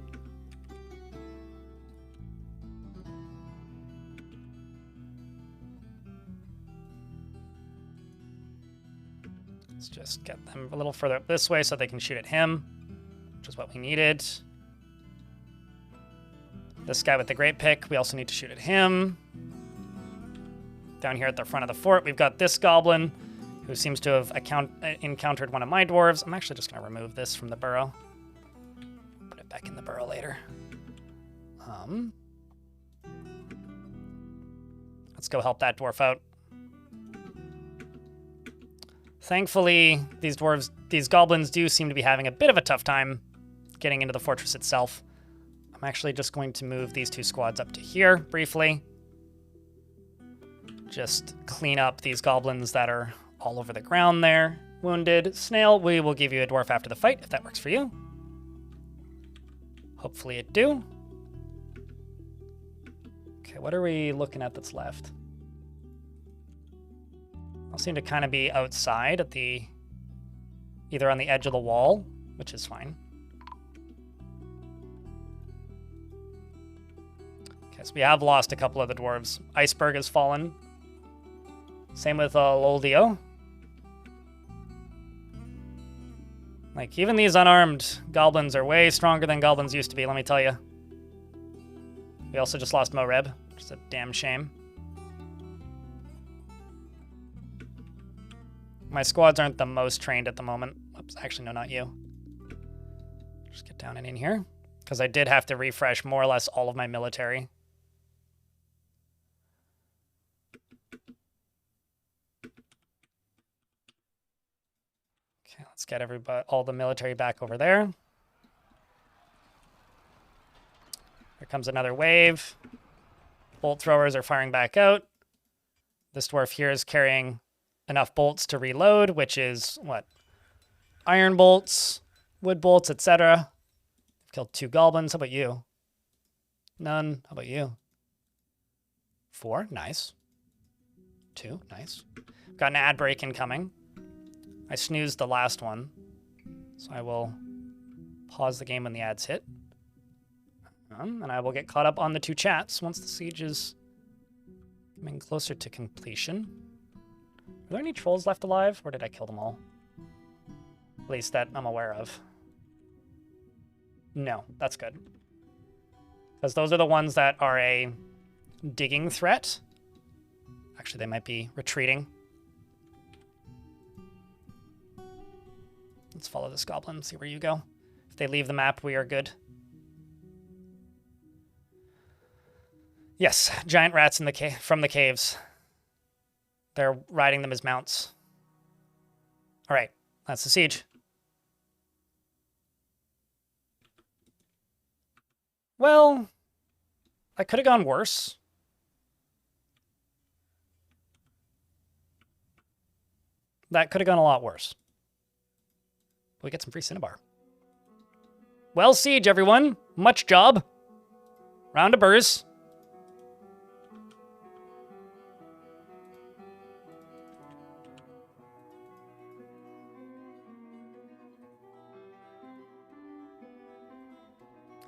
Let's just get them a little further up this way so they can shoot at him, which is what we needed. This guy with the great pick, we also need to shoot at him. Down here at the front of the fort, we've got this goblin who seems to have encountered one of my dwarves. I'm actually just going to remove this from the burrow. Put it back in the burrow later. Let's go help that dwarf out. Thankfully, these goblins do seem to be having a bit of a tough time getting into the fortress itself. I'm actually just going to move these 2 squads up to here briefly. Just clean up these goblins that are all over the ground there. Wounded. Snail, we will give you a dwarf after the fight, if that works for you. Hopefully it do. Okay, what are we looking at that's left? I'll seem to kind of be outside at the... either on the edge of the wall, which is fine. Okay, so we have lost a couple of the dwarves. Iceberg has fallen. Same with Loldio. Like, even these unarmed goblins are way stronger than goblins used to be, let me tell you. We also just lost Moreb, which is a damn shame. My squads aren't the most trained at the moment. Oops, actually, no, not you. Just get down and in here, because I did have to refresh more or less all of my military. Okay, let's get all the military back over there. Here comes another wave. Bolt throwers are firing back out. This dwarf here is carrying enough bolts to reload, which is, what? Iron bolts, wood bolts, etc. Killed 2 goblins. How about you? None. How about you? 4. Nice. 2. Nice. Got an ad break incoming. I snoozed the last one, so I will pause the game when the ads hit. And I will get caught up on the 2 chats once the siege is coming closer to completion. Are there any trolls left alive, or did I kill them all? At least that I'm aware of. No, that's good. Because those are the ones that are a digging threat. Actually, they might be retreating. Let's follow this goblin, see where you go. If they leave the map, we are good. Yes, giant rats in the from the caves. They're riding them as mounts. All right, that's the siege. Well, I could have gone worse. That could have gone a lot worse. We get some free Cinnabar. Well, siege, everyone. Much job. Round of burrs.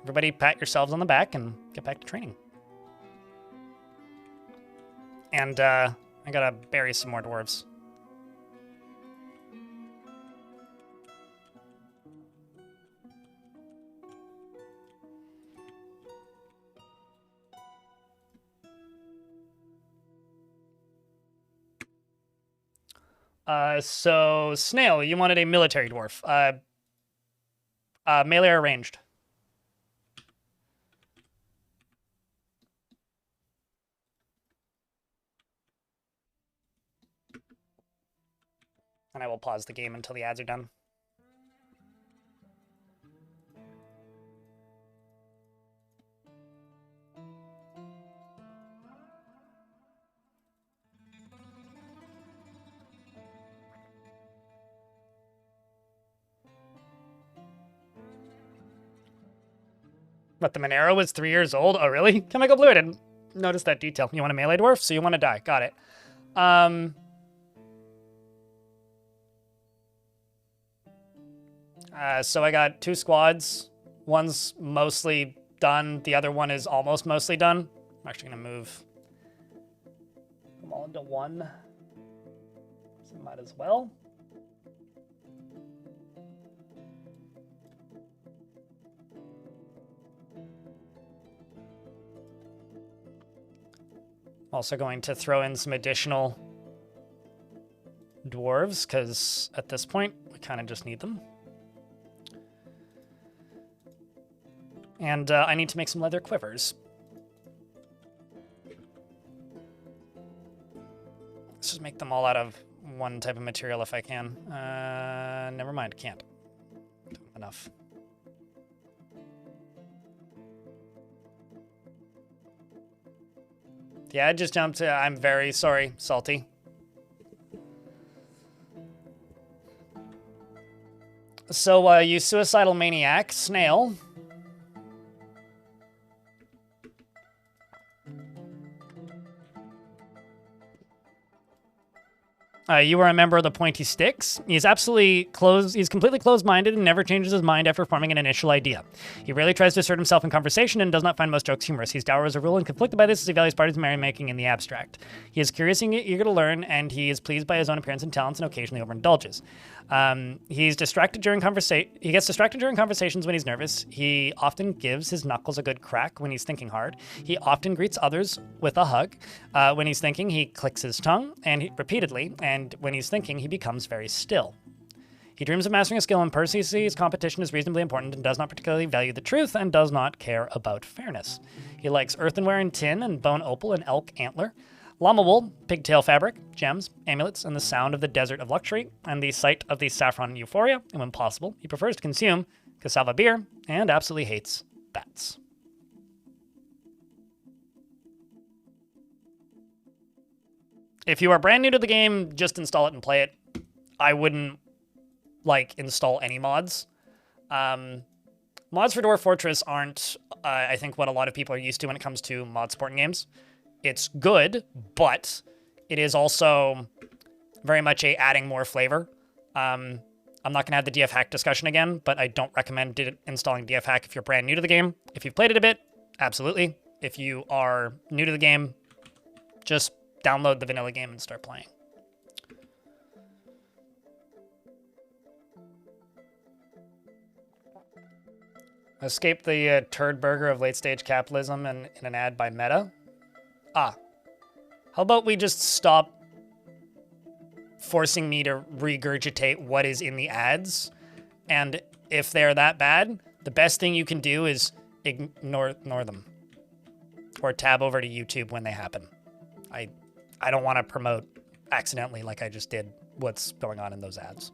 Everybody pat yourselves on the back and get back to training. And I gotta bury some more dwarves. So, Snail, you wanted a military dwarf. Melee or ranged? And I will pause the game until the ads are done. But the Monero was 3 years old? Oh, really? Chemical Blue, I didn't notice that detail. You want a melee dwarf? So you want to die. Got it. So I got 2 squads. One's mostly done. The other one is almost mostly done. I'm actually going to move them all into one. So might as well. Also going to throw in some additional dwarves, because at this point, we kind of just need them. And I need to make some leather quivers. Let's just make them all out of one type of material if I can. Never mind, can't. Don't have enough. Yeah, I just jumped to... I'm very sorry, Salty. So, you suicidal maniac, Snail. You are a member of the Pointy Sticks. He's completely closed-minded and never changes his mind after forming an initial idea. He rarely tries to assert himself in conversation and does not find most jokes humorous. He's dour as a rule and conflicted by this as he values parties and merrymaking in the abstract. He is curious and eager to learn, and he is pleased by his own appearance and talents and occasionally overindulges. He gets distracted during conversations when he's nervous. He often gives his knuckles a good crack when he's thinking hard. He often greets others with a hug. When he's thinking, he clicks his tongue repeatedly, and when he's thinking, he becomes very still. He dreams of mastering a skill and perceives competition is reasonably important and does not particularly value the truth and does not care about fairness. He likes earthenware and tin and bone opal and elk antler, llama wool, pigtail fabric, gems, amulets, and the sound of the desert of luxury, and the sight of the saffron euphoria, and when possible, he prefers to consume cassava beer and absolutely hates bats. If you are brand new to the game, just install it and play it. I wouldn't, install any mods. Mods for Dwarf Fortress aren't, I think, what a lot of people are used to when it comes to mod supporting games. It's good, but it is also very much adding more flavor. I'm not going to have the DF hack discussion again, but I don't recommend installing DF hack if you're brand new to the game. If you've played it a bit, absolutely. If you are new to the game, just download the vanilla game and start playing. Escape the turd burger of late-stage capitalism in an ad by Meta. How about we just stop forcing me to regurgitate what is in the ads? And if they're that bad, the best thing you can do is ignore them. Or tab over to YouTube when they happen. I don't want to promote accidentally like I just did what's going on in those ads.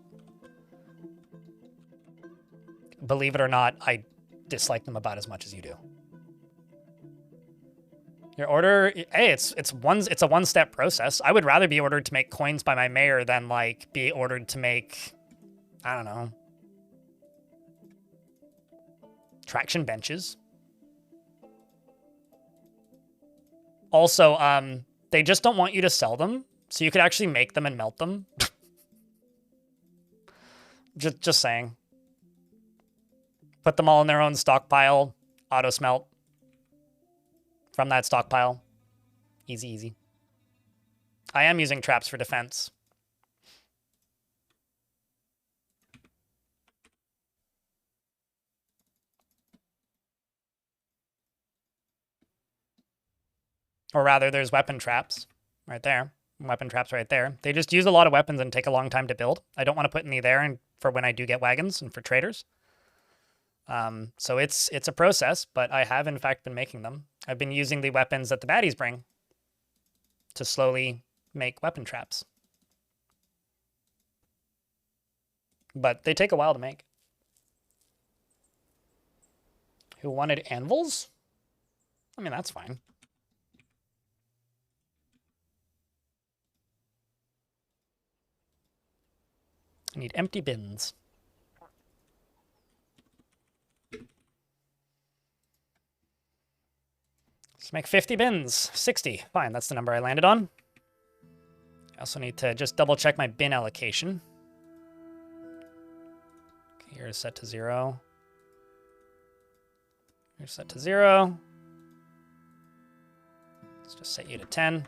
Believe it or not, I dislike them about as much as you do. Your order, hey, it's a one-step process. I would rather be ordered to make coins by my mayor than be ordered to make, I don't know, traction benches. Also, they just don't want you to sell them, so you could actually make them and melt them. just saying. Put them all in their own stockpile, auto smelt. From that stockpile. Easy, easy. I am using traps for defense. Or rather, there's weapon traps right there. Weapon traps right there. They just use a lot of weapons and take a long time to build. I don't want to put any there and for when I do get wagons and for traders. So it's a process, but I have in fact been making them. I've been using the weapons that the baddies bring to slowly make weapon traps. But they take a while to make. Who wanted anvils? I mean, that's fine. I need empty bins. Let's make 50 bins. 60. Fine, that's the number I landed on. I also need to just double check my bin allocation. Okay, here's set to 0. Here's set to 0. Let's just set you to 10.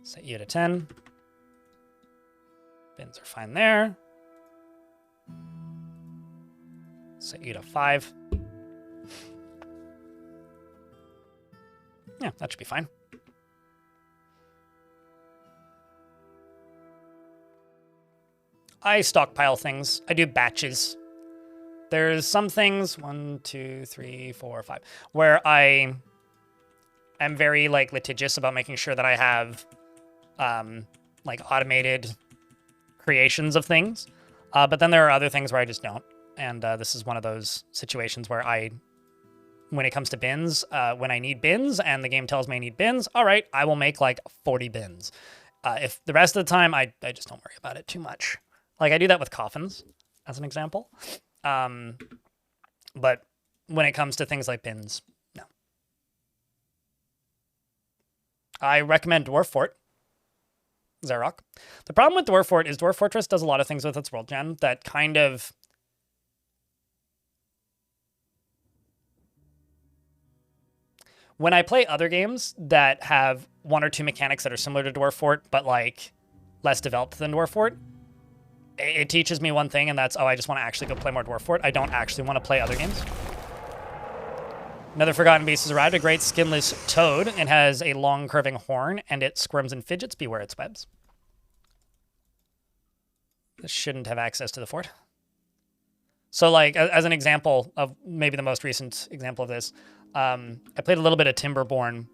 Set you to 10. Bins are fine there. Set you to 5. Yeah, that should be fine. I stockpile things. I do batches. There's some things, 1, 2, 3, 4, 5, where I am very litigious about making sure that I have like automated creations of things. But then there are other things where I just don't. And this is one of those situations where when it comes to bins, when I need bins and the game tells me I need bins, all right, I will make like 40 bins. If the rest of the time, I just don't worry about it too much. Like I do that with coffins, as an example. But when it comes to things like bins, no. I recommend Dwarf Fort. Xerox. The problem with Dwarf Fort is Dwarf Fortress does a lot of things with its world gen that kind of when I play other games that have one or two mechanics that are similar to Dwarf Fort, but like less developed than Dwarf Fort, it teaches me one thing, and that's, oh, I just want to actually go play more Dwarf Fort. I don't actually want to play other games. Another Forgotten Beast has arrived, a great skinless toad. It has a long curving horn, and it squirms and fidgets. Beware its webs. This shouldn't have access to the fort. So, like, as an example of maybe the most recent example of this, I played a little bit of Timberborn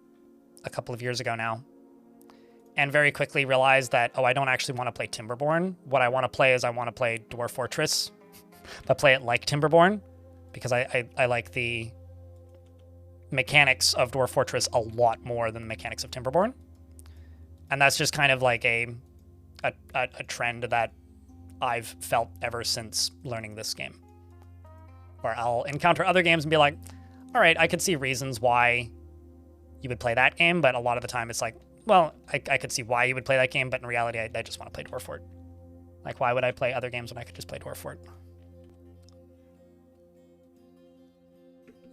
a couple of years ago now, and very quickly realized that, oh, I don't actually want to play Timberborn. What I want to play is I want to play Dwarf Fortress, but play it like Timberborn, because I like the mechanics of Dwarf Fortress a lot more than the mechanics of Timberborn. And that's just kind of like a trend that I've felt ever since learning this game. Or I'll encounter other games and be like, all right, I could see reasons why you would play that game, but a lot of the time it's like, well, I could see why you would play that game, but in reality, I just want to play Dwarf Fort. Like, why would I play other games when I could just play Dwarf Fort?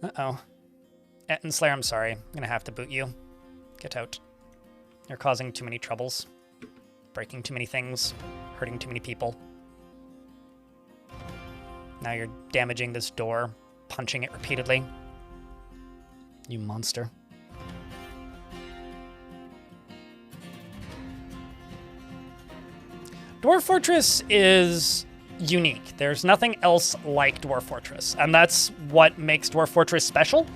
Uh-oh. Slayer, I'm sorry. I'm going to have to boot you. Get out. You're causing too many troubles. Breaking too many things. Hurting too many people. Now you're damaging this door. Punching it repeatedly. You monster. Dwarf Fortress is unique. There's nothing else like Dwarf Fortress. And that's what makes Dwarf Fortress special.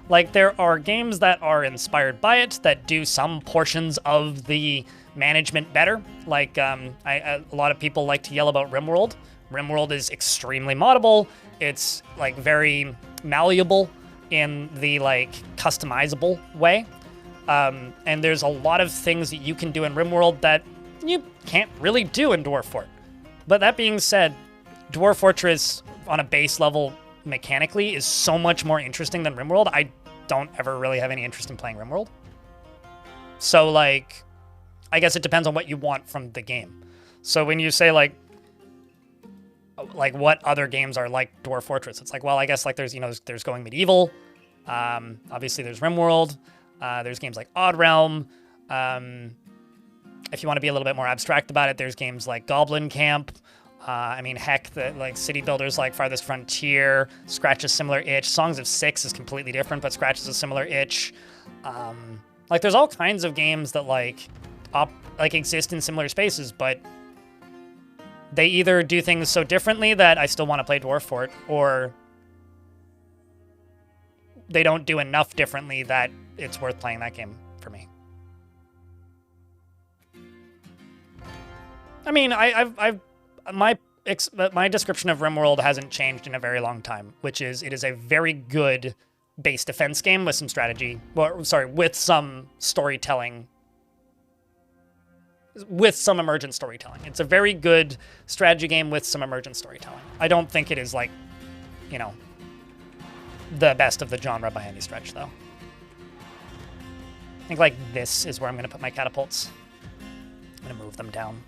Like, there are games that are inspired by it that do some portions of the management better. Like, a lot of people like to yell about RimWorld. RimWorld is extremely moddable. It's, like, very malleable in the, like, customizable way. And there's a lot of things that you can do in RimWorld that you can't really do in Dwarf Fort. But that being said, Dwarf Fortress on a base level mechanically is so much more interesting than RimWorld. I don't ever really have any interest in playing RimWorld. So, like, I guess it depends on what you want from the game. So when you say, like what other games are like Dwarf Fortress, it's like, well, I guess, like, there's, you know, there's Going Medieval. Obviously, there's RimWorld. There's games like Odd Realm. If you want to be a little bit more abstract about it, there's games like Goblin Camp. I mean, heck, the like city builders like Farthest Frontier scratch a similar itch. Songs of Six is completely different, but scratches a similar itch. Like, there's all kinds of games that like exist in similar spaces, but they either do things so differently that I still want to play Dwarf Fort, or they don't do enough differently that it's worth playing that game for me. I mean, my description of RimWorld hasn't changed in a very long time, which is it is a very good base defense game with some strategy, with some storytelling, with some emergent storytelling. It's a very good strategy game with some emergent storytelling. I don't think it is, like, you know, the best of the genre by any stretch, though. I think, like, this is where I'm going to put my catapults. I'm going to move them down.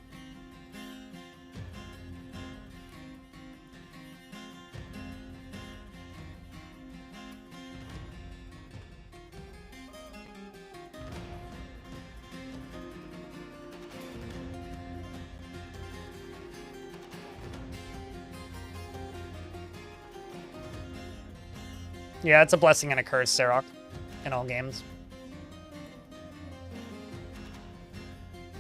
Yeah, it's a blessing and a curse, Sarok, in all games.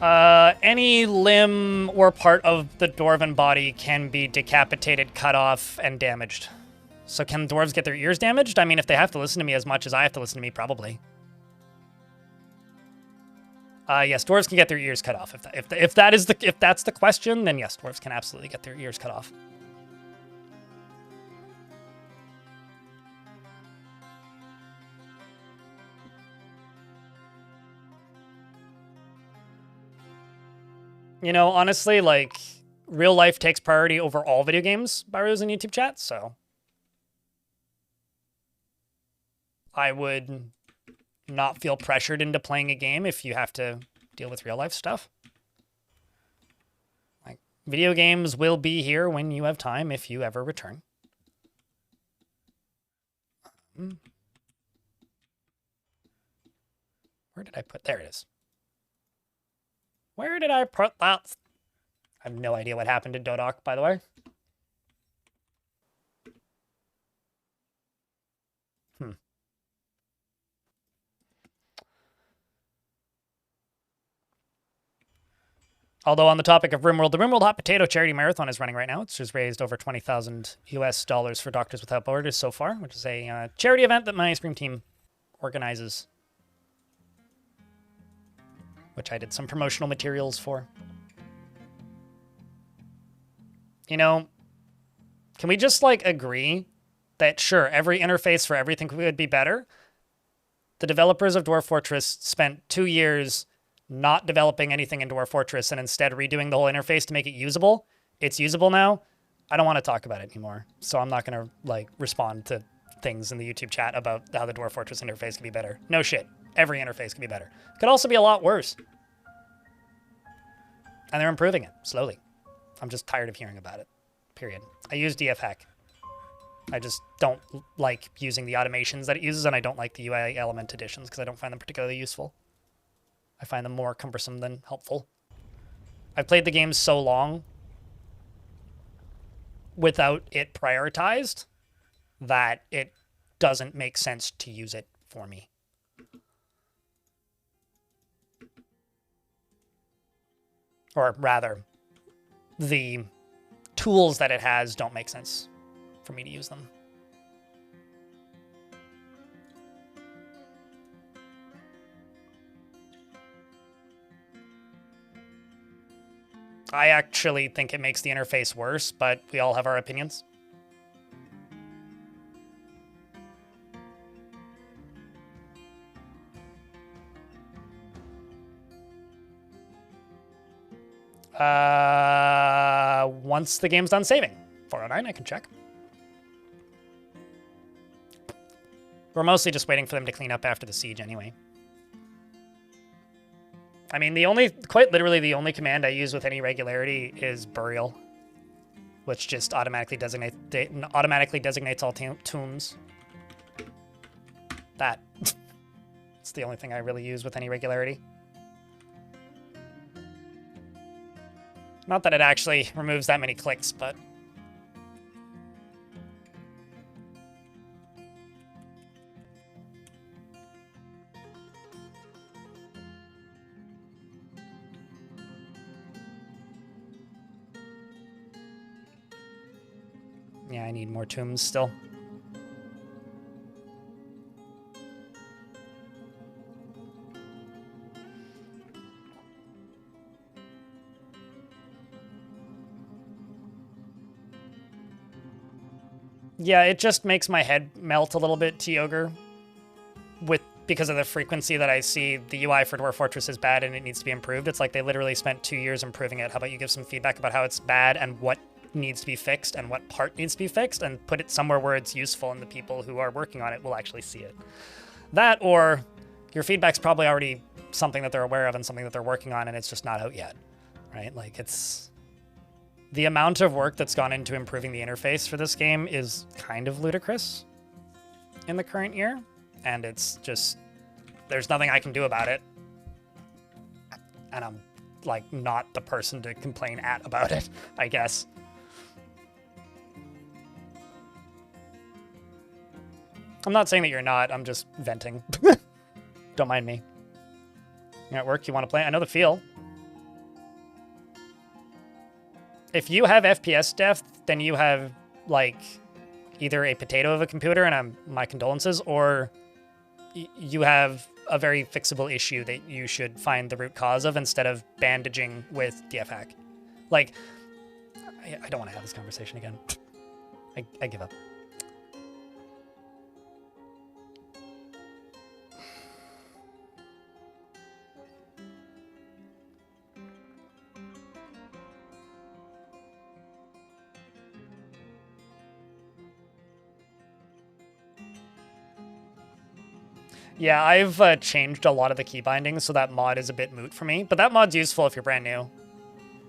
Any limb or part of the dwarven body can be decapitated, cut off, and damaged. So can dwarves get their ears damaged? I mean, if they have to listen to me as much as I have to listen to me, probably. Yes, dwarves can get their ears cut off. If that's the question, then yes, dwarves can absolutely get their ears cut off. You know, honestly, like, real life takes priority over all video games by those in YouTube chat, so I would not feel pressured into playing a game if you have to deal with real life stuff. Like, video games will be here when you have time if you ever return. Where did I put? There it is. Where did I put that? I have no idea what happened to Dodoc, by the way. Although on the topic of RimWorld, the RimWorld Hot Potato Charity Marathon is running right now. It's just raised over $20,000 US for Doctors Without Borders so far, which is a charity event that my ice cream team organizes, which I did some promotional materials for. You know, can we just, like, agree that, sure, every interface for everything would be better? The developers of Dwarf Fortress spent 2 years not developing anything in Dwarf Fortress and instead redoing the whole interface to make it usable. It's usable now. I don't want to talk about it anymore, so I'm not going to, like, respond to things in the YouTube chat about how the Dwarf Fortress interface could be better. No shit. Every interface could be better. Could also be a lot worse. And they're improving it, slowly. I'm just tired of hearing about it, period. I use DFHack. I just don't like using the automations that it uses, and I don't like the UI element additions because I don't find them particularly useful. I find them more cumbersome than helpful. I've played the game so long without it prioritized that it doesn't make sense to use it for me. Or rather, the tools that it has don't make sense for me to use them. I actually think it makes the interface worse, but we all have our opinions. Once the game's done saving. 409, I can check. We're mostly just waiting for them to clean up after the siege anyway. I mean, quite literally the only command I use with any regularity is burial, which just automatically designates all tombs. That. It's the only thing I really use with any regularity. Not that it actually removes that many clicks, but... yeah, I need more tombs still. Yeah, it just makes my head melt a little bit, Tioger, because of the frequency that I see the UI for Dwarf Fortress is bad and it needs to be improved. It's like they literally spent 2 years improving it. How about you give some feedback about how it's bad and what needs to be fixed and what part needs to be fixed and put it somewhere where it's useful and the people who are working on it will actually see it. That, or your feedback's probably already something that they're aware of and something that they're working on and it's just not out yet, right? Like, it's... The amount of work that's gone into improving the interface for this game is kind of ludicrous in the current year, and it's just, there's nothing I can do about it. And I'm, like, not the person to complain about it, I guess. I'm not saying that you're not, I'm just venting. Don't mind me. You're at work, you want to play? I know the feel. If you have FPS death, then you have, like, either a potato of a computer, and my condolences, or you have a very fixable issue that you should find the root cause of instead of bandaging with DF hack. Like, I don't want to have this conversation again. I give up. Yeah, I've changed a lot of the key bindings, so that mod is a bit moot for me. But that mod's useful if you're brand new.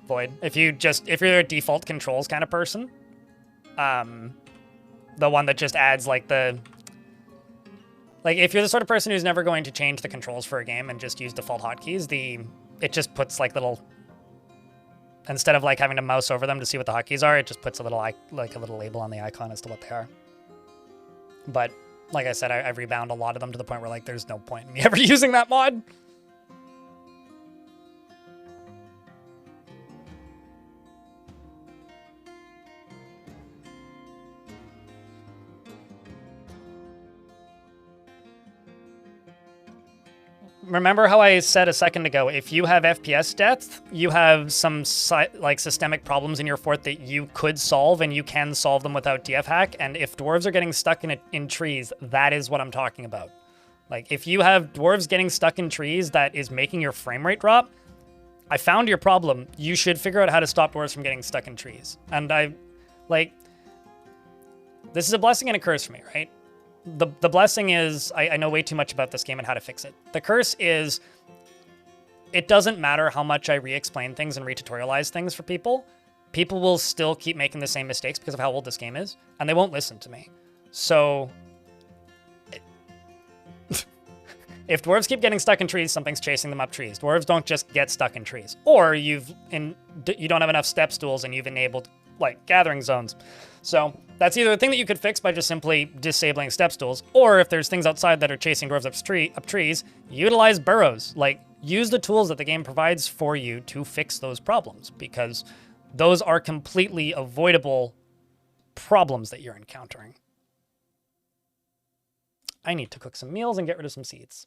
Void. If you're a default controls kind of person, the one that just adds like if you're the sort of person who's never going to change the controls for a game and just use default hotkeys, it just puts like little, instead of like having to mouse over them to see what the hotkeys are, it just puts a little label on the icon as to what they are. But like I said, I've rebound a lot of them to the point where like there's no point in me ever using that mod. Remember how I said a second ago, if you have FPS death, you have some like systemic problems in your fort that you could solve, and you can solve them without DF hack. And if dwarves are getting stuck in trees, that is what I'm talking about. Like if you have dwarves getting stuck in trees that is making your frame rate drop, I found your problem. You should figure out how to stop dwarves from getting stuck in trees. And this is a blessing and a curse for me, right? The blessing is I know way too much about this game and how to fix it. The curse is it doesn't matter how much I re-explain things and re-tutorialize things for people. People will still keep making the same mistakes because of how old this game is, and they won't listen to me. So if dwarves keep getting stuck in trees, something's chasing them up trees. Dwarves don't just get stuck in trees. Or you don't have enough step stools and you've enabled like gathering zones. So that's either a thing that you could fix by just simply disabling step stools, or if there's things outside that are chasing dwarves up trees, utilize burrows. Like, use the tools that the game provides for you to fix those problems, because those are completely avoidable problems that you're encountering. I need to cook some meals and get rid of some seeds.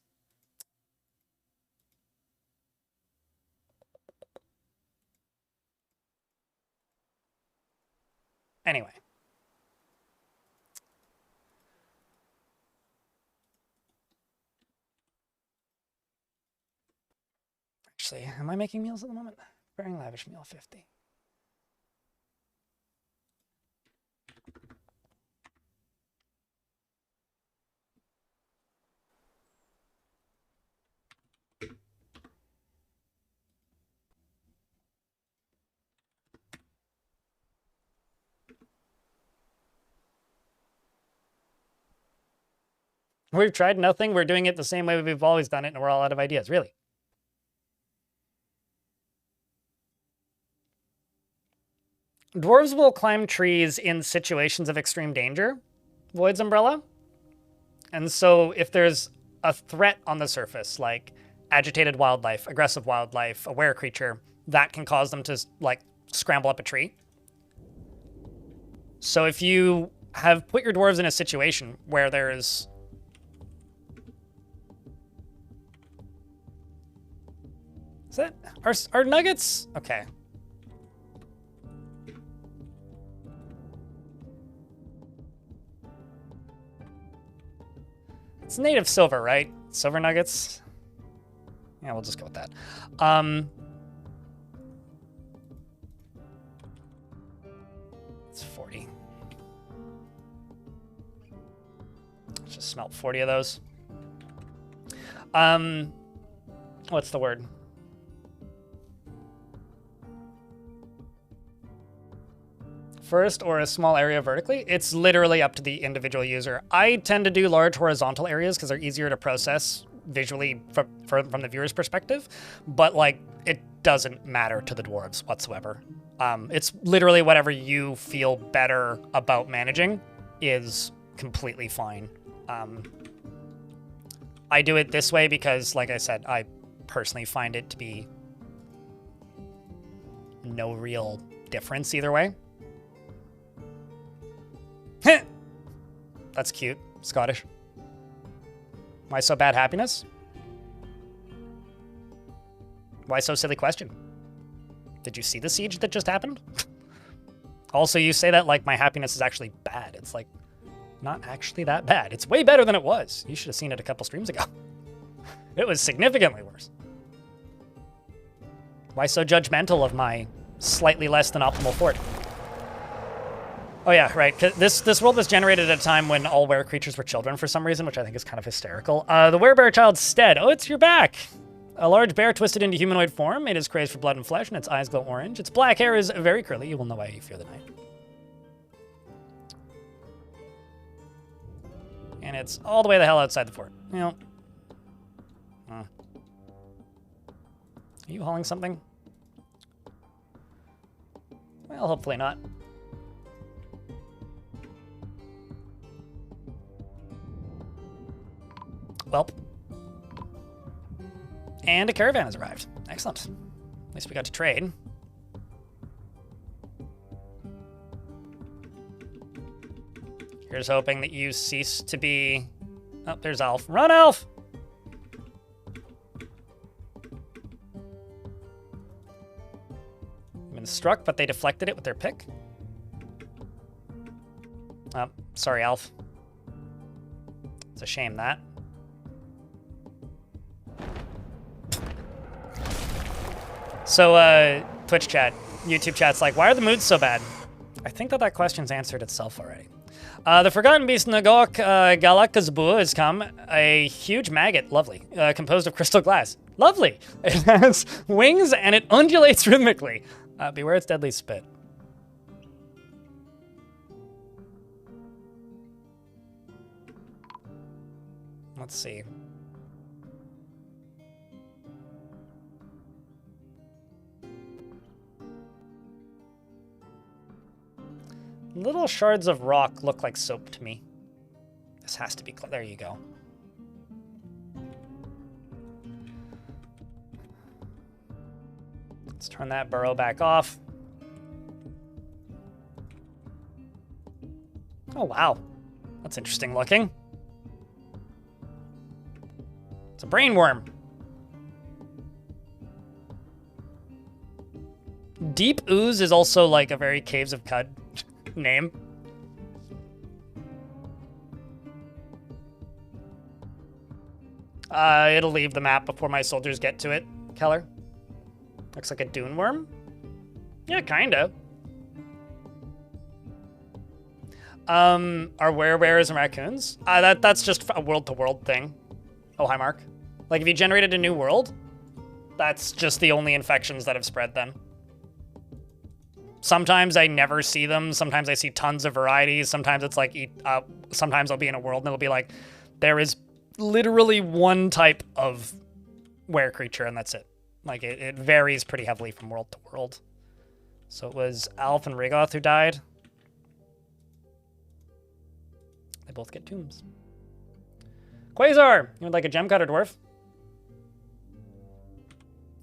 Anyway. Actually, am I making meals at the moment? Preparing lavish meal 50. We've tried nothing. We're doing it the same way we've always done it, and we're all out of ideas. Really? Dwarves will climb trees in situations of extreme danger, Void's Umbrella. And so if there's a threat on the surface, like agitated wildlife, aggressive wildlife, a were creature, that can cause them to like scramble up a tree. So if you have put your dwarves in a situation where there's Is that are nuggets? Okay. It's native silver, right? Silver nuggets. Yeah, we'll just go with that. It's 40. Let's just smelt 40 of those. What's the word? First, or a small area vertically. It's literally up to the individual user. I tend to do large horizontal areas because they're easier to process visually from the viewer's perspective, but like it doesn't matter to the dwarves whatsoever. It's literally whatever you feel better about managing is completely fine. I do it this way because, like I said, I personally find it to be no real difference either way. That's cute. Scottish. Why so bad happiness? Why so silly question? Did you see the siege that just happened? Also, you say that like my happiness is actually bad. It's like, not actually that bad. It's way better than it was. You should have seen it a couple streams ago. It was significantly worse. Why so judgmental of my slightly less than optimal fort? Oh yeah, right. 'Cause this world was generated at a time when all were creatures were children for some reason, which I think is kind of hysterical. The werebear child's stead. Oh, you're back. A large bear twisted into humanoid form. It is crazed for blood and flesh, and its eyes glow orange. Its black hair is very curly. You will know why you fear the night. And it's all the way the hell outside the fort. You know. Are you hauling something? Well, hopefully not. Welp. And a caravan has arrived. Excellent. At least we got to trade. Here's hoping that you cease to be... Oh, there's Alf. Run, Alf! Been struck, but they deflected it with their pick. Oh, sorry, Alf. It's a shame, that. So, Twitch chat, YouTube chat's like, why are the moods so bad? I think that question's answered itself already. The Forgotten Beast Nagok Galakazbu has come. A huge maggot, lovely, composed of crystal glass. Lovely! It has wings and it undulates rhythmically. Beware its deadly spit. Let's see. Little shards of rock look like soap to me. This has to be... There you go. Let's turn that burrow back off. Oh, wow. That's interesting looking. It's a brain worm. Deep Ooze is also like a very Caves of Cud name. It'll leave the map before my soldiers get to it, Keller. Looks like a dune worm. Yeah, kinda. Are werebears and raccoons? That's just a world-to-world thing. Oh, hi, Mark. Like, if you generated a new world, that's just the only infections that have spread then. Sometimes I never see them. Sometimes I see tons of varieties. Sometimes it's like, sometimes I'll be in a world and it'll be like, there is literally one type of were creature and that's it. Like, it varies pretty heavily from world to world. So it was Alf and Rigoth who died. They both get tombs. Quasar! You would like a gem cutter, dwarf?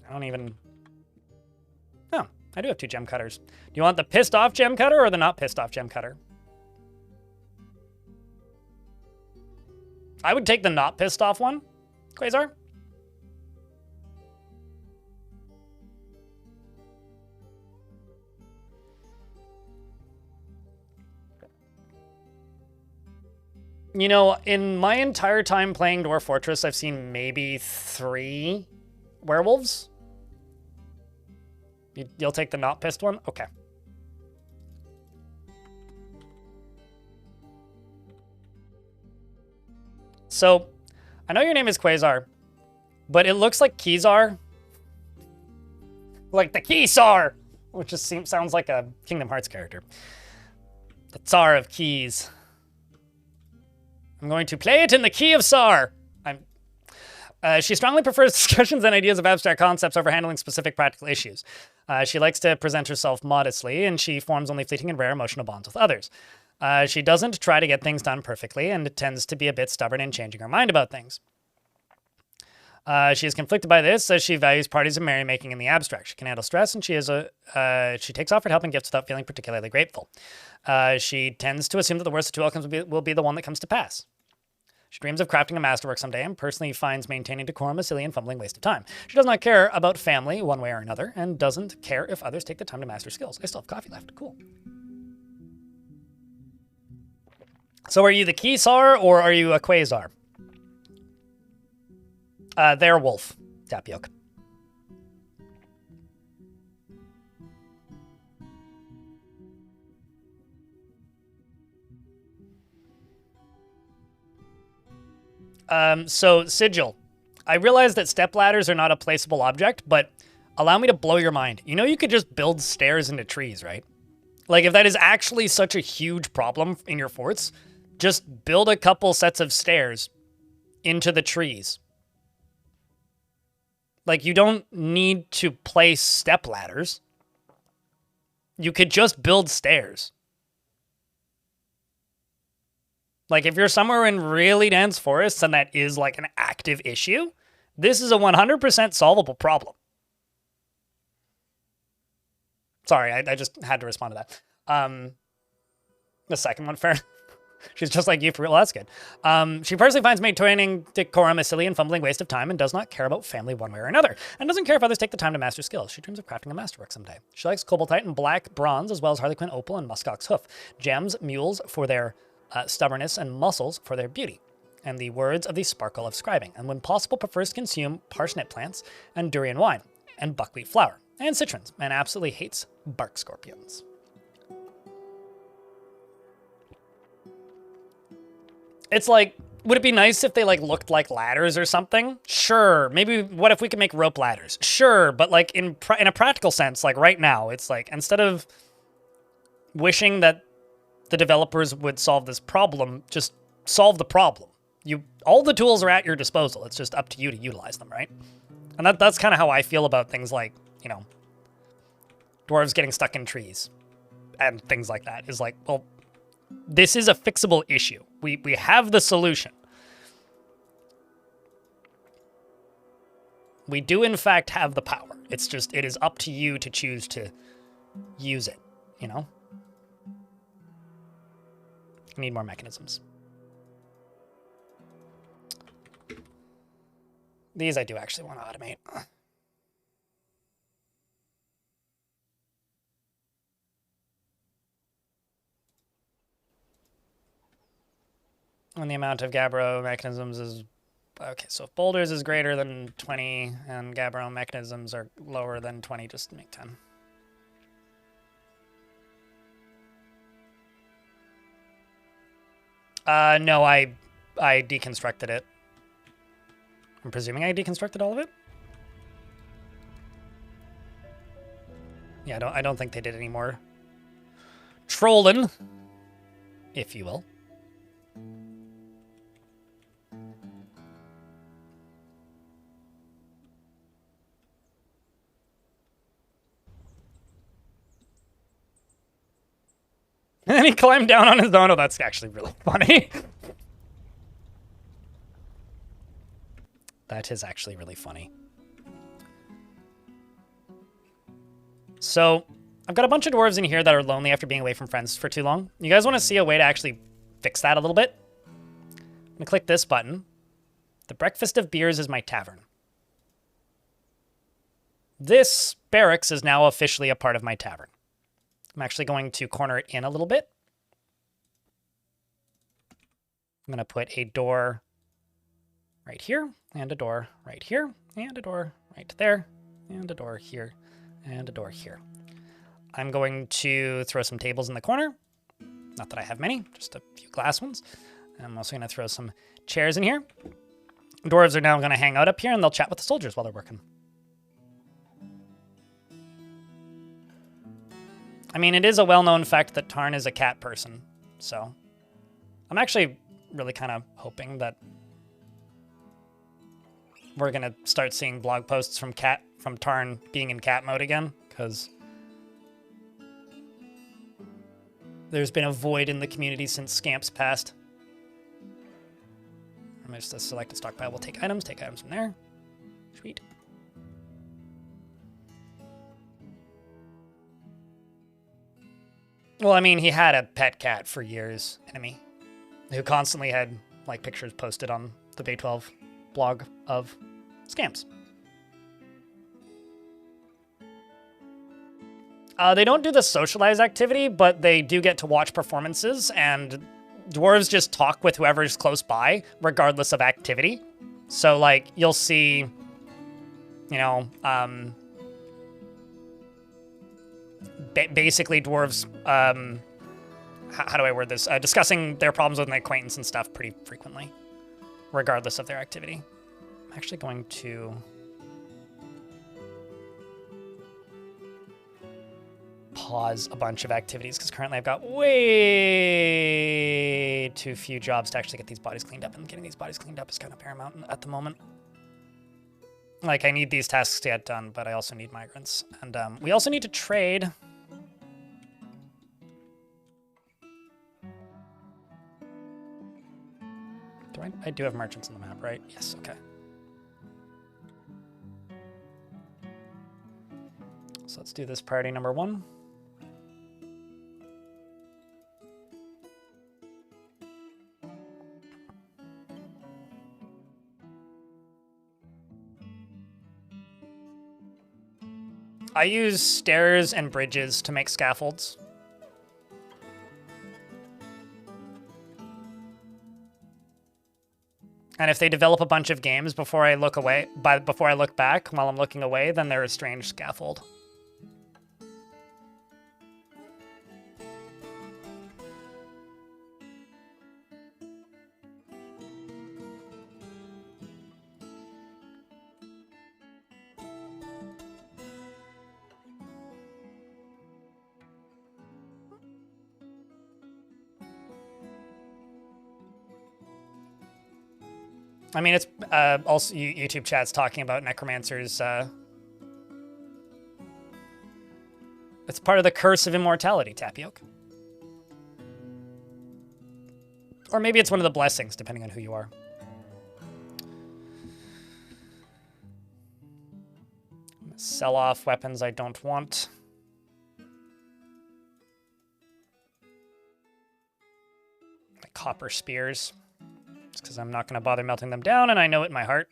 I don't even... Oh, I do have 2 gem cutters. Do you want the pissed off gem cutter or the not pissed off gem cutter? I would take the not pissed off one, Quasar. You know, in my entire time playing Dwarf Fortress, I've seen maybe 3 werewolves. You'll take the not pissed one? Okay. So, I know your name is Quasar, but it looks like Keysar. Like the Keysar! Which just sounds like a Kingdom Hearts character. The Tsar of Keys. I'm going to play it in the key of Sar. She strongly prefers discussions and ideas of abstract concepts over handling specific practical issues. She likes to present herself modestly, and she forms only fleeting and rare emotional bonds with others. She doesn't try to get things done perfectly, and tends to be a bit stubborn in changing her mind about things. She is conflicted by this, as she values parties and merrymaking in the abstract. She can handle stress, and she takes offered help and gifts without feeling particularly grateful. She tends to assume that the worst of 2 outcomes will be the one that comes to pass. She dreams of crafting a masterwork someday and personally finds maintaining decorum a silly and fumbling waste of time. She does not care about family one way or another and doesn't care if others take the time to master skills. I still have coffee left. Cool. So are you the Keysar or are you a Quasar? They're wolf. Tapioca. So Sigil, I realize that step ladders are not a placeable object, but allow me to blow your mind. You know you could just build stairs into trees, right? Like if that is actually such a huge problem in your forts, just build a couple sets of stairs into the trees. Like you don't need to place step ladders. You could just build stairs. Like, if you're somewhere in really dense forests and that is, like, an active issue, this is a 100% solvable problem. Sorry, I just had to respond to that. The second one, fair. She's just like you for real. Well, that's good. She personally finds maintaining decorum a silly and fumbling waste of time and does not care about family one way or another, and doesn't care if others take the time to master skills. She dreams of crafting a masterwork someday. She likes cobaltite and black bronze, as well as harlequin opal and muskox hoof. Gems, mules for their stubbornness, and muscles for their beauty, and the words of the sparkle of scribing, and when possible prefers to consume parsnip plants and durian wine and buckwheat flour and citrons, and absolutely hates bark scorpions. It's like, would it be nice if they like looked like ladders or something? Sure. Maybe what if we could make rope ladders? Sure, but like in a practical sense, like right now, it's like instead of wishing that the developers would solve this problem, just solve the problem. All the tools are at your disposal. It's just up to you to utilize them, right? And that's kind of how I feel about things like, you know, dwarves getting stuck in trees and things like that. Is like, well, this is a fixable issue. We have the solution. We do in fact have the power. It's just, it is up to you to choose to use it, you know? I need more mechanisms. These I do actually want to automate. And the amount of Gabbro mechanisms is... Okay, so if boulders is greater than 20 and Gabbro mechanisms are lower than 20, just make 10. No, I deconstructed it. I'm presuming I deconstructed all of it? Yeah, I don't think they did any more trolling, if you will. And then he climbed down on his own. Oh, that's actually really funny. That is actually really funny. So, I've got a bunch of dwarves in here that are lonely after being away from friends for too long. You guys want to see a way to actually fix that a little bit? I'm going to click this button. The Breakfast of Beers is my tavern. This barracks is now officially a part of my tavern. I'm actually going to corner it in a little bit. I'm going to put a door right here, and a door right here, and a door right there, and a door here, and a door here. I'm going to throw some tables in the corner. Not that I have many, just a few glass ones. I'm also going to throw some chairs in here. Dwarves are now going to hang out up here, and they'll chat with the soldiers while they're working. I mean, it is a well-known fact that Tarn is a cat person, so I'm actually really kind of hoping that we're going to start seeing blog posts from Tarn being in cat mode again, because there's been a void in the community since Scamp's passed. I'm just select a stockpile. We'll take items from there. Sweet. Well, I mean, he had a pet cat for years, Enemy, who constantly had like pictures posted on the Bay 12 blog of scams. They don't do the socialize activity, but they do get to watch performances, and dwarves just talk with whoever's close by, regardless of activity. So, like, you'll see, you know, basically dwarves, how do I word this? Discussing their problems with an acquaintance and stuff pretty frequently, regardless of their activity. I'm actually going to pause a bunch of activities because currently I've got way too few jobs to actually get these bodies cleaned up, and getting these bodies cleaned up is kind of paramount at the moment. Like, I need these tasks to get done, but I also need migrants. And we also need to trade. I do have merchants on the map, right? Yes, okay. So let's do this priority number 1. I use stairs and bridges to make scaffolds. And if they develop a bunch of games before I look away, before I look back while I'm looking away, then they're a strange scaffold. I mean, it's also YouTube chat's talking about necromancers. It's part of the curse of immortality, Tapioca. Or maybe it's one of the blessings, depending on who you are. Sell off weapons I don't want. The copper spears. It's because I'm not going to bother melting them down, and I know it in my heart.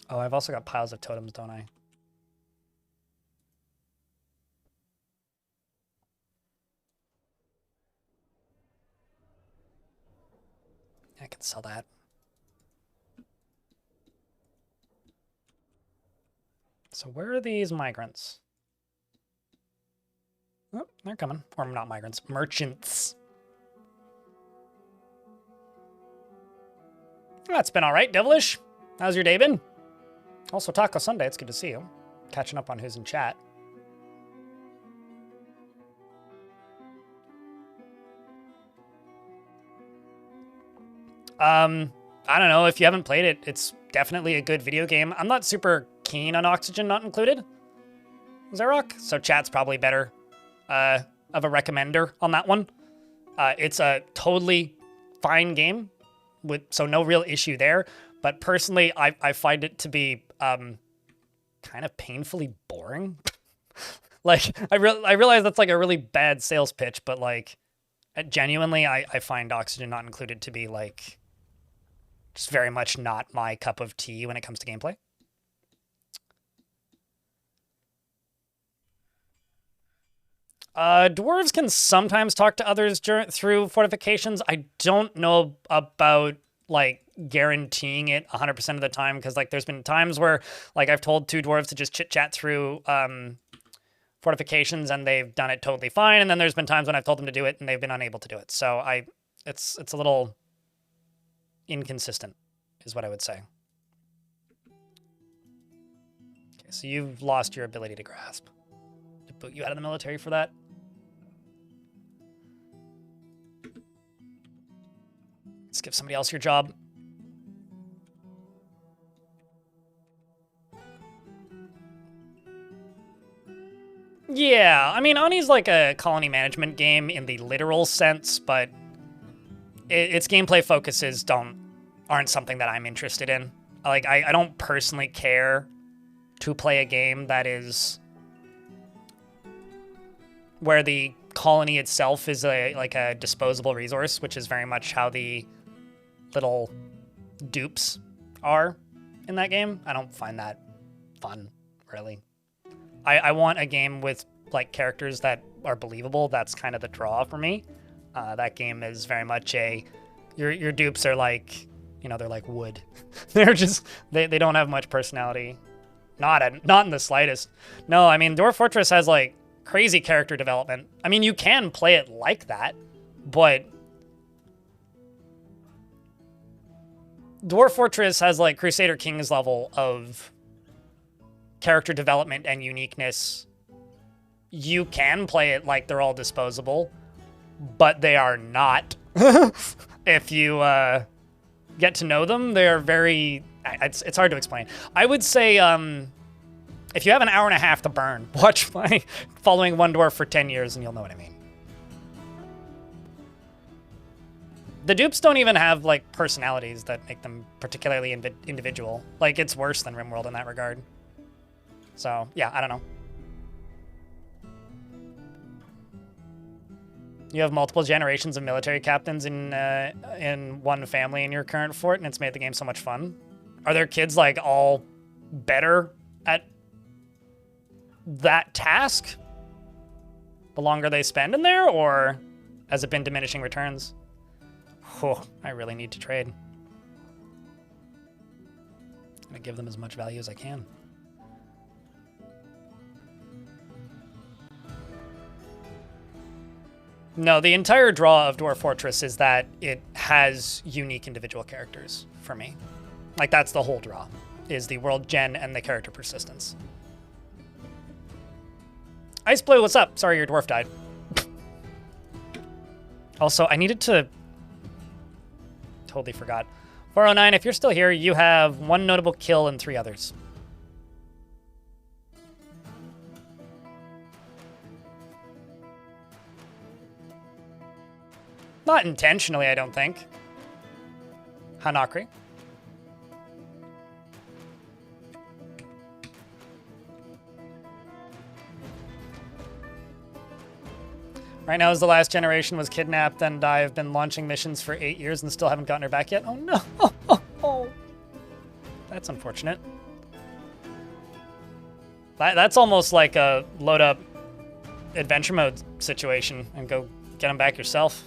Oh, I've also got piles of totems, don't I? I can sell that. So where are these migrants? Oh, they're coming. Or not migrants, merchants. That's been all right, Devilish. How's your day been? Also, Taco Sunday, it's good to see you. Catching up on who's in chat. I don't know, if you haven't played it, it's definitely a good video game. I'm not super keen on Oxygen Not Included, Zarok, so chat's probably better of a recommender on that one. It's a totally fine game, so no real issue there, but personally, I find it to be kind of painfully boring. Like, I realize that's like a really bad sales pitch, but like, genuinely, I find Oxygen Not Included to be like, just very much not my cup of tea when it comes to gameplay. Dwarves can sometimes talk to others through fortifications. I don't know about, like, guaranteeing it 100% of the time, because, like, there's been times where, like, I've told 2 dwarves to just chit-chat through fortifications, and they've done it totally fine, and then there's been times when I've told them to do it, and they've been unable to do it. So it's a little inconsistent, is what I would say. Okay, so you've lost your ability to grasp. To boot you out of the military for that? Let's give somebody else your job. Yeah, I mean, Ani's like a colony management game in the literal sense, but its gameplay focuses aren't something that I'm interested in. Like, I don't personally care to play a game that is where the colony itself is a disposable resource, which is very much how the little dupes are in that game. I don't find that fun, really. I want a game with like characters that are believable. That's kind of the draw for me. That game is very much your dupes are like, you know, they're like wood. They're just they don't have much personality. Not in the slightest. No, I mean Dwarf Fortress has like crazy character development. I mean, you can play it like that, but Dwarf Fortress has like Crusader Kings level of character development and uniqueness. You can play it like they're all disposable, but they are not. If you get to know them, they're very... It's hard to explain. I would say if you have an hour and a half to burn, watch my Following One Dwarf for 10 years and you'll know what I mean. The dupes don't even have like personalities that make them particularly individual. Like, it's worse than RimWorld in that regard. So, yeah, I don't know. You have multiple generations of military captains in one family in your current fort, and it's made the game so much fun. Are their kids, like, all better at that task the longer they spend in there, or has it been diminishing returns? Oh, I really need to trade. I'm gonna give them as much value as I can. No, the entire draw of Dwarf Fortress is that it has unique individual characters for me. Like, that's the whole draw, is the world gen and the character persistence. Ice Blue, what's up? Sorry your dwarf died. Also, I needed to... Totally forgot. 409, if you're still here, you have one notable kill and 3 others. Not intentionally, I don't think. Hanakri. Right now, as the last generation was kidnapped, and I've been launching missions for 8 years and still haven't gotten her back yet. Oh no! Oh. That's unfortunate. That's almost like a load up adventure mode situation and go get them back yourself.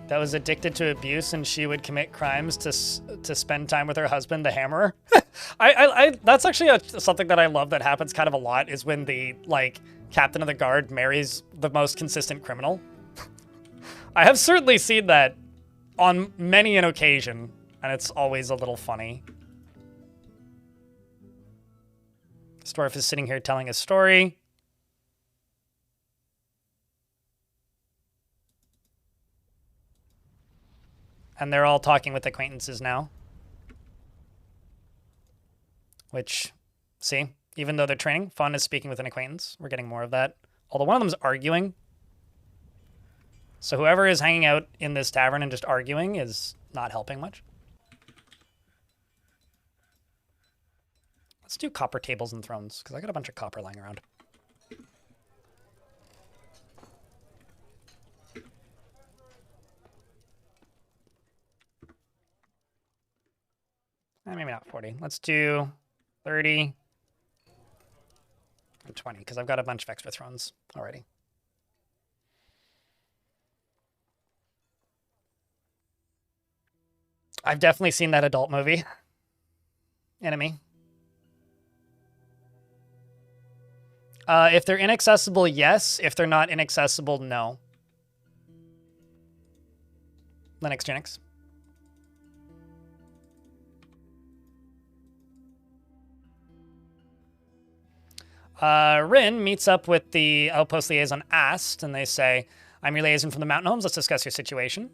That was addicted to abuse, and she would commit crimes to spend time with her husband, the Hammerer. That's actually something that I love that happens kind of a lot, is when the, like, captain of the guard marries the most consistent criminal. I have certainly seen that on many an occasion, and it's always a little funny. Dwarf is sitting here telling a story. And they're all talking with acquaintances now. Which, see, even though they're training, fun is speaking with an acquaintance. We're getting more of that. Although one of them's arguing. So whoever is hanging out in this tavern and just arguing is not helping much. Let's do copper tables and thrones, because I got a bunch of copper lying around. Maybe not 40. Let's do 30 and 20, because I've got a bunch of extra thrones already. I've definitely seen that adult movie. Enemy. If they're inaccessible, yes. If they're not inaccessible, no. Linux, Unix. Rin meets up with the outpost liaison Ast, and they say, I'm your liaison from the Mountain Homes. Let's discuss your situation.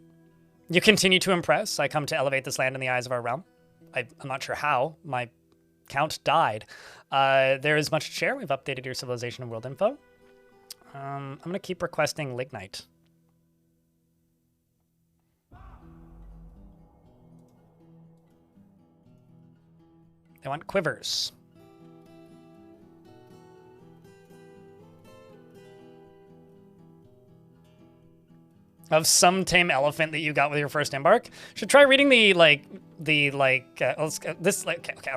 You continue to impress. I come to elevate this land in the eyes of our realm. I'm not sure how. My count died. There is much to share. We've updated your civilization and world info. I'm going to keep requesting Lignite. I want quivers. Of some tame elephant that you got with your first embark. Should try reading okay, I'm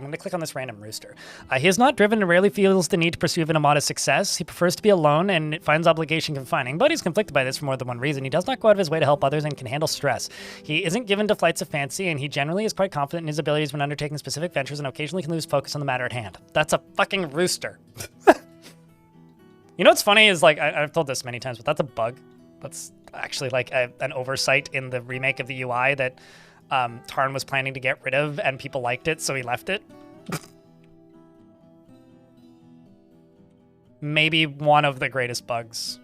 gonna click on this random rooster. He is not driven and rarely feels the need to pursue even a modest success. He prefers to be alone and finds obligation confining, but he's conflicted by this for more than one reason. He does not go out of his way to help others and can handle stress. He isn't given to flights of fancy, and he generally is quite confident in his abilities when undertaking specific ventures and occasionally can lose focus on the matter at hand. That's a fucking rooster. You know what's funny is, like, I've told this many times, but that's a bug. That's actually like an oversight in the remake of the UI that Tarn was planning to get rid of, and people liked it, so he left it. Maybe one of the greatest bugs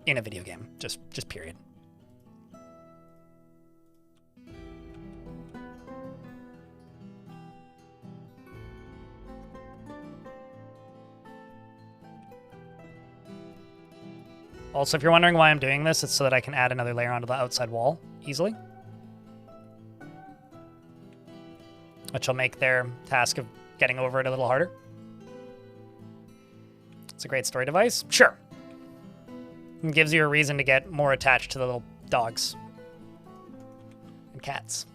in a video game, just period. Also, if you're wondering why I'm doing this, it's so that I can add another layer onto the outside wall easily, which will make their task of getting over it a little harder. It's a great story device. Sure. It gives you a reason to get more attached to the little dogs and cats.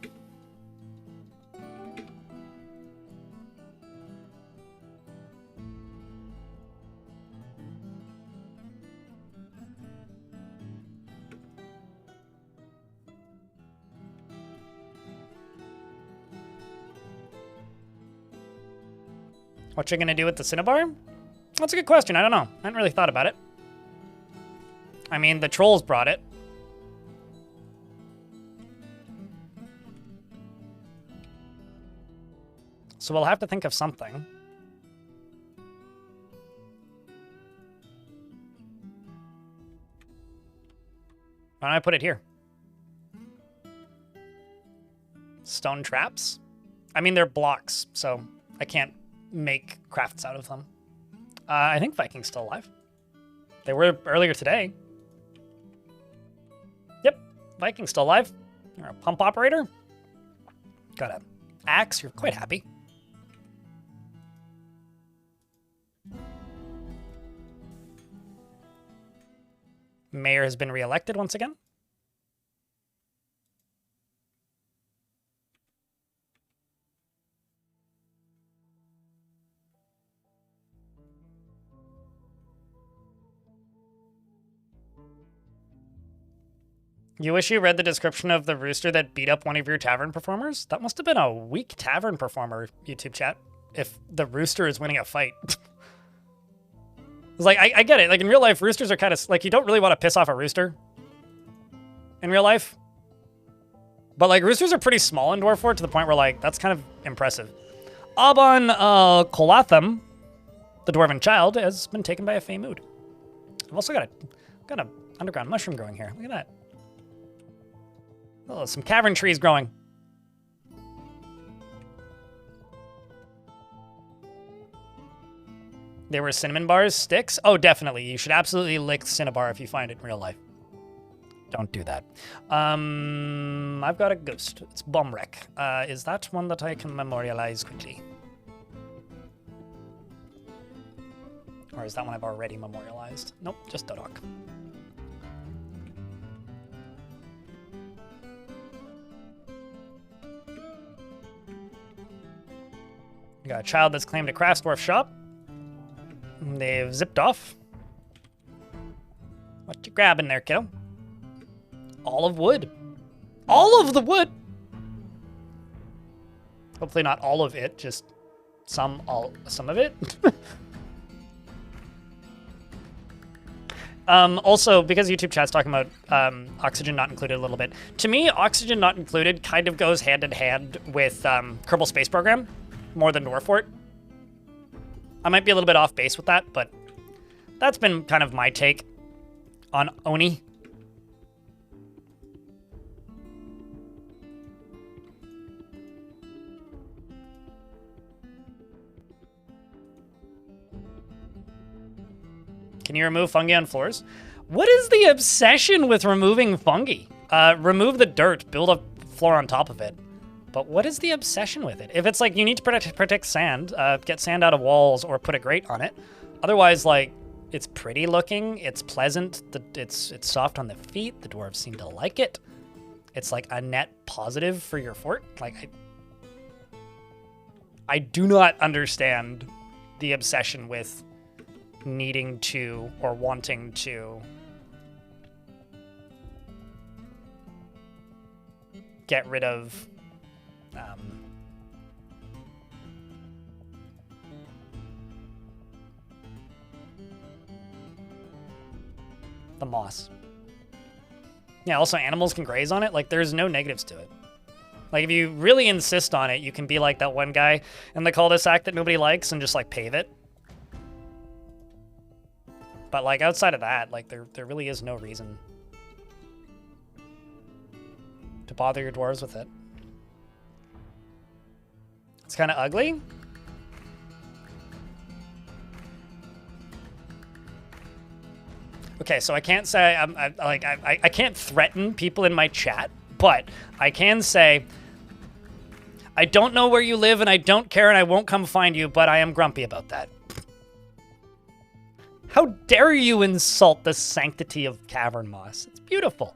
What you're gonna do with the Cinnabar? That's a good question. I don't know. I hadn't really thought about it. I mean, the trolls brought it. So we'll have to think of something. Why don't I put it here? Stone traps? I mean, they're blocks, so I can't make crafts out of them. I think Viking's still alive. They were earlier today. Yep, Viking's still alive. You're a pump operator. Got an axe. You're quite happy. Mayor has been reelected once again. You wish you read the description of the rooster that beat up one of your tavern performers? That must have been a weak tavern performer, YouTube chat, if the rooster is winning a fight. It's like, I get it. Like, in real life, roosters are kind of, like, you don't really want to piss off a rooster in real life. But, like, roosters are pretty small in Dwarf 4 to the point where, like, that's kind of impressive. Aban Kolatham, the Dwarven child, has been taken by a Fey mood. I've also got a underground mushroom growing here. Look at that. Oh, some cavern trees growing. There were cinnamon bars, sticks? Oh, definitely. You should absolutely lick Cinnabar if you find it in real life. Don't do that. I've got a ghost. It's Bomrek. Is that one that I can memorialize quickly? Or is that one I've already memorialized? Nope, just Dodok. We got a child that's claimed a Crafts Dwarf shop. They've zipped off. What you grabbing there, kiddo? All of wood. All of the wood! Hopefully not all of it, just some of it. Also, because YouTube chat's talking about oxygen not included a little bit, to me, oxygen not included kind of goes hand in hand with Kerbal Space Program more than Dwarf Fort. I might be a little bit off base with that, but that's been kind of my take on Oni. Can you remove fungi on floors? What is the obsession with removing fungi? Remove the dirt, build a floor on top of it. But what is the obsession with it? If it's like you need to protect sand, get sand out of walls or put a grate on it. Otherwise, like, it's pretty looking, it's pleasant, it's soft on the feet, the dwarves seem to like it. It's like a net positive for your fort. Like, I do not understand the obsession with needing to or wanting to get rid of the moss. Yeah, also animals can graze on it. Like, there's no negatives to it. Like, if you really insist on it, you can be like that one guy in the cul-de-sac that nobody likes and just, like, pave it. But, like, outside of that, like, there really is no reason to bother your dwarves with it. It's kind of ugly. Okay, so I can't say I can't threaten people in my chat, but I can say I don't know where you live and I don't care and I won't come find you, but I am grumpy about that. How dare you insult the sanctity of cavern moss? It's beautiful.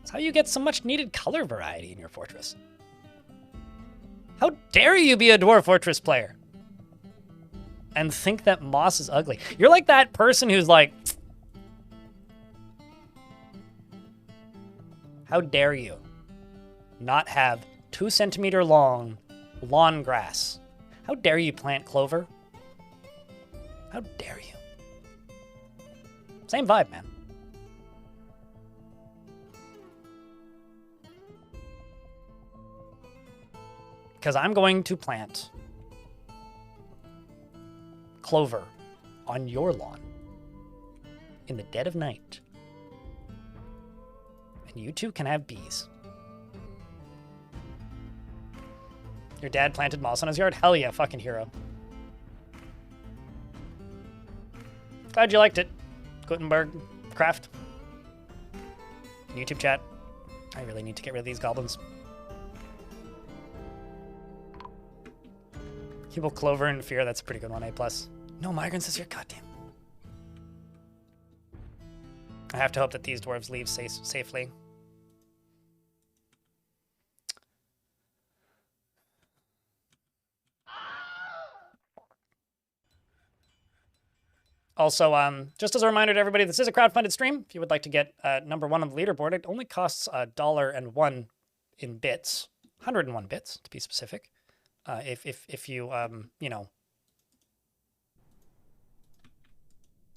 It's how you get so much needed color variety in your fortress. How dare you be a Dwarf Fortress player and think that moss is ugly? You're like that person who's like, how dare you not have 2 centimeter long lawn grass? How dare you plant clover? How dare you? Same vibe, man. Because I'm going to plant clover on your lawn in the dead of night. And you two can have bees. Your dad planted moss on his yard? Hell yeah, fucking hero. Glad you liked it, Gutenberg Craft. YouTube chat. I really need to get rid of these goblins. People clover and fear, that's a pretty good one, A+. No migrants this year, goddamn. I have to hope that these dwarves leave safely. Also, just as a reminder to everybody, this is a crowdfunded stream. If you would like to get number 1 on the leaderboard, it only costs $1.01 in bits, 101 bits to be specific. If you you know,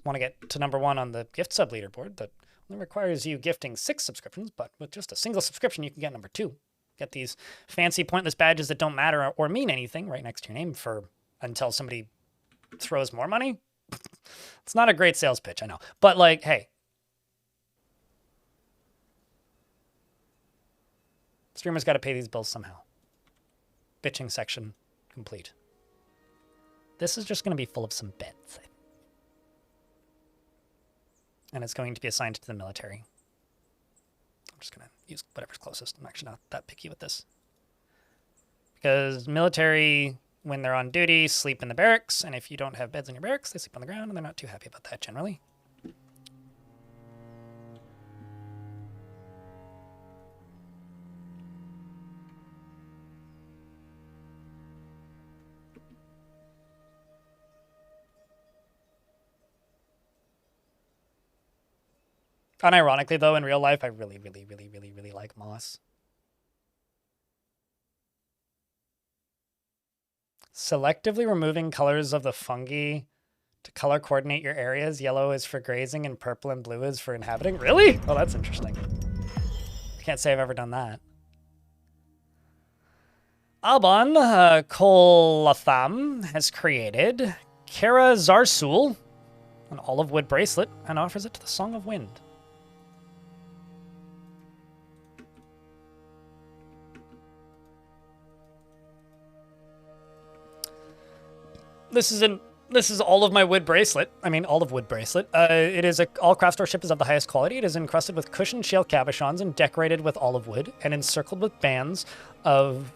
want to get to number 1 on the gift sub leaderboard, that only requires you gifting 6 subscriptions, but with just a single subscription, you can get number 2. Get these fancy, pointless badges that don't matter or mean anything right next to your name for until somebody throws more money. It's not a great sales pitch, I know. But, like, hey. Streamers got to pay these bills somehow. Bitching section complete. This is just going to be full of some bits. And it's going to be assigned to the military. I'm just going to use whatever's closest. I'm actually not that picky with this. Because military, when they're on duty, sleep in the barracks. And if you don't have beds in your barracks, they sleep on the ground. And they're not too happy about that generally. Unironically, though, in real life, I really like moss. Selectively removing colors of the fungi to color coordinate your areas. Yellow is for grazing and purple and blue is for inhabiting. Really? Oh, that's interesting. Can't say I've ever done that. Alban Kolatham has created Kara Zarsul, an olive wood bracelet, and offers it to the Song of Wind. This is an This is all of my wood bracelet. I mean, all of wood bracelet. It is all craft store ship is of the highest quality. It is encrusted with cushioned shale cabochons and decorated with olive wood and encircled with bands of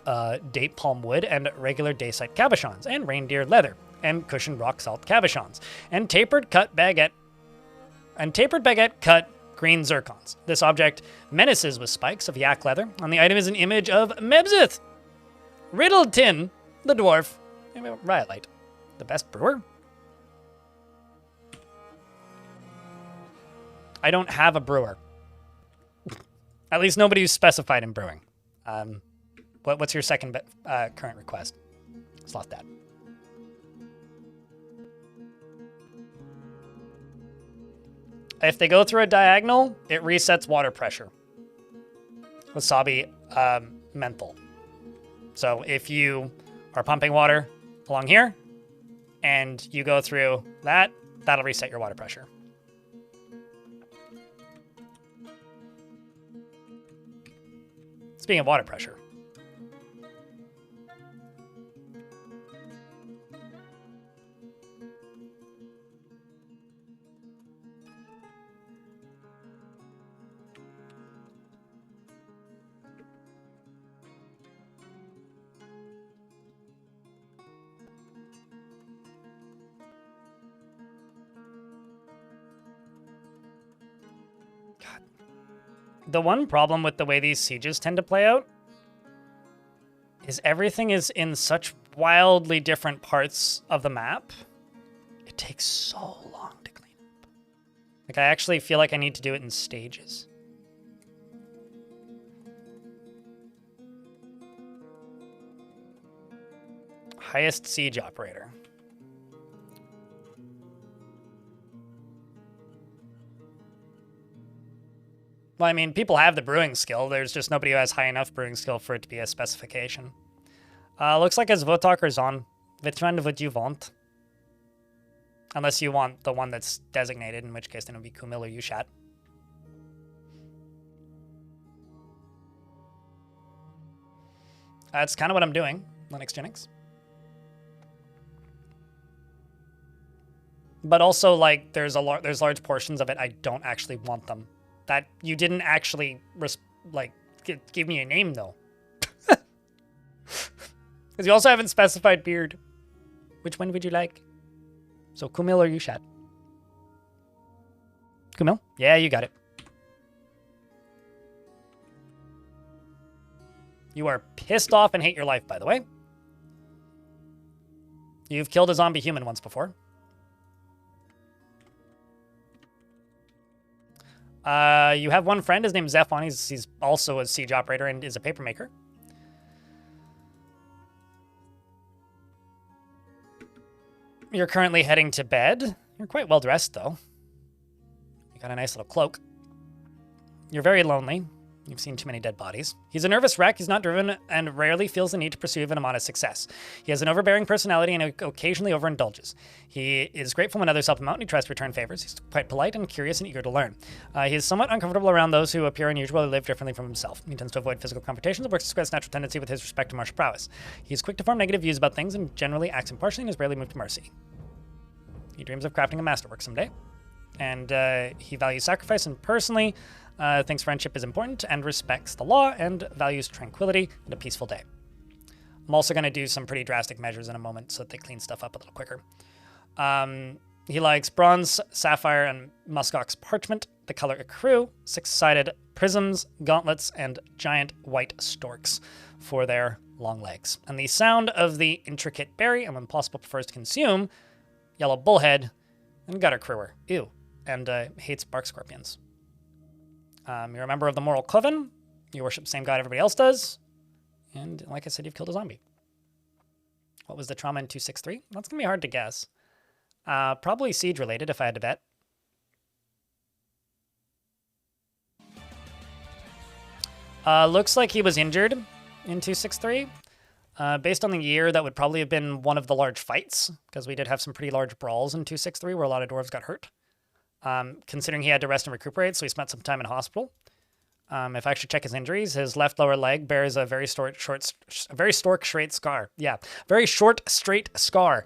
date palm wood and regular dacite cabochons and reindeer leather and cushioned rock salt cabochons and tapered baguette cut green zircons. This object menaces with spikes of yak leather. On the item is an image of Mebzith, Riddleton, the dwarf, Rhyolite, the best brewer. I don't have a brewer. At least nobody who's specified in brewing. What's your second current request? Slot that. If they go through a diagonal, it resets water pressure. Wasabi menthol. So if you are pumping water along here and you go through that, that'll reset your water pressure. Speaking of water pressure. The one problem with the way these sieges tend to play out is everything is in such wildly different parts of the map. It takes so long to clean up. Like, I actually feel like I need to do it in stages. Highest siege operator. Well, I mean, people have the brewing skill. There's just nobody who has high enough brewing skill for it to be a specification. Looks like his Votaker's on. Which one would you want? Unless you want the one that's designated, in which case then it would be Kumil or Yushat. That's kind of what I'm doing, Linux Genix. But also, like, there's large portions of it I don't actually want them. That you didn't actually, give me a name, though. Because you also haven't specified beard. Which one would you like? So, Kumil or Yushat? Kumil? Yeah, you got it. You are pissed off and hate your life, by the way. You've killed a zombie human once before. You have one friend. His name is Zephon. He's also a siege operator and is a papermaker. You're currently heading to bed. You're quite well dressed, though. You got a nice little cloak. You're very lonely. You've seen too many dead bodies. He's a nervous wreck. He's not driven and rarely feels the need to pursue even a modest success. He has an overbearing personality and occasionally overindulges. He is grateful when others help him out and he tries to return favors. He's quite polite and curious and eager to learn. He is somewhat uncomfortable around those who appear unusual or live differently from himself. He tends to avoid physical confrontations and works to square his natural tendency with his respect to martial prowess. He is quick to form negative views about things and generally acts impartially and is rarely moved to mercy. He dreams of crafting a masterwork someday. And he values sacrifice and personally thinks friendship is important and respects the law and values tranquility and a peaceful day. I'm also going to do some pretty drastic measures in a moment so that they clean stuff up a little quicker. He likes bronze, sapphire, and muskox parchment, the color ecru, six-sided prisms, gauntlets, and giant white storks for their long legs. And the sound of the intricate berry, and when possible prefers to consume, yellow bullhead, and gutter crewer. Ew. And hates bark scorpions. You're a member of the Moral Coven. You worship the same god everybody else does. And like I said, you've killed a zombie. What was the trauma in 263? That's going to be hard to guess. Probably siege related if I had to bet. Looks like he was injured in 263. Based on the year, that would probably have been one of the large fights, because we did have some pretty large brawls in 263 where a lot of dwarves got hurt. Considering he had to rest and recuperate, so he spent some time in hospital. If I actually check his injuries, his left lower leg bears a very stork straight scar. Yeah, very short, straight scar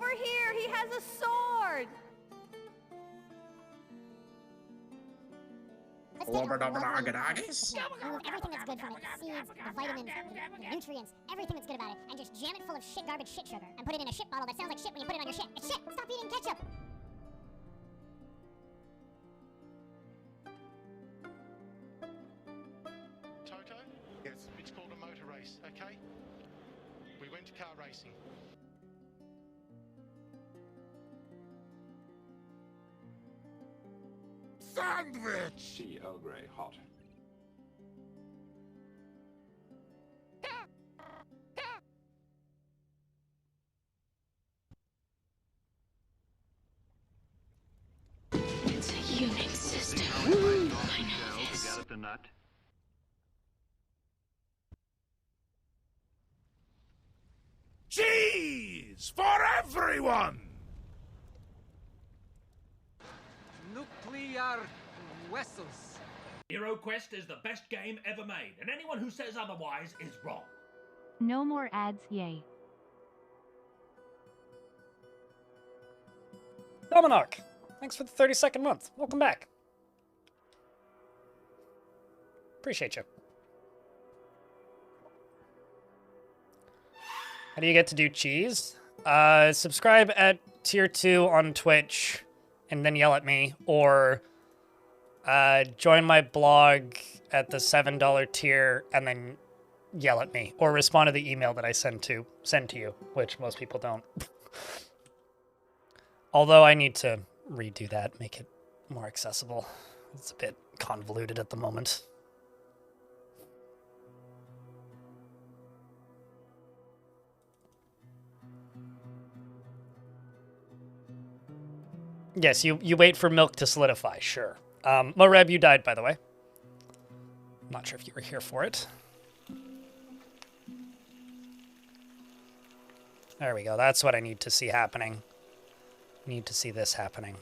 Over here, he has a sword! Remove everything that's good from it. Seeds, the vitamins, the nutrients, everything that's good about it. And just jam it full of shit garbage shit sugar. And put it in a shit bottle that sounds like shit when you put it on your shit. It's shit! Stop eating ketchup! Toto? Yes. It's called a motor race, okay? We went to car racing. Sandwich! Tea Earl Grey hot. It's a unit system. I know this. The nut. Cheese for everyone! Nuclear vessels. Hero Quest is the best game ever made, and anyone who says otherwise is wrong. No more ads, yay. Dominoc, thanks for the 32nd month. Welcome back. Appreciate you. How do you get to do cheese? Subscribe at tier 2 on Twitch and then yell at me, or join my blog at the $7 tier and then yell at me, or respond to the email that I send to you, which most people don't. Although I need to redo that, make it more accessible. It's a bit convoluted at the moment. Yes, you wait for milk to solidify, sure. Moreb, you died, by the way. Not sure if you were here for it. There we go, that's what I need to see happening. Need to see this happening.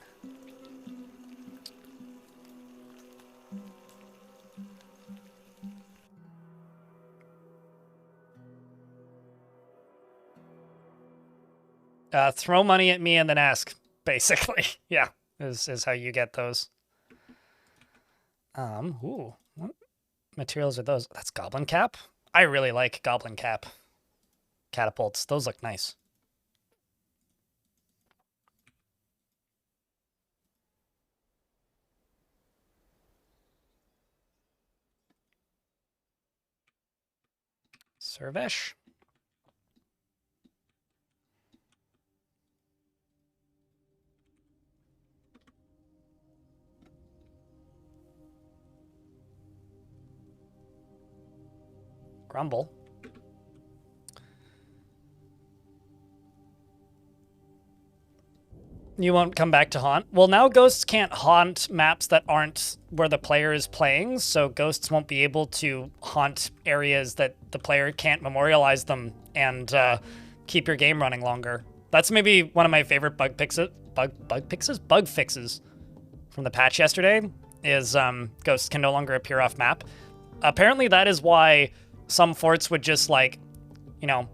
Throw money at me and then ask, basically. Yeah, is how you get those. Ooh, what materials are those? That's Goblin Cap? I really like Goblin Cap catapults. Those look nice. Servesh. Grumble. You won't come back to haunt? Well, now ghosts can't haunt maps that aren't where the player is playing, so ghosts won't be able to haunt areas that the player can't memorialize them and keep your game running longer. That's maybe one of my favorite bug fixes from the patch yesterday, is ghosts can no longer appear off map. Apparently that is why some forts would just, like, you know,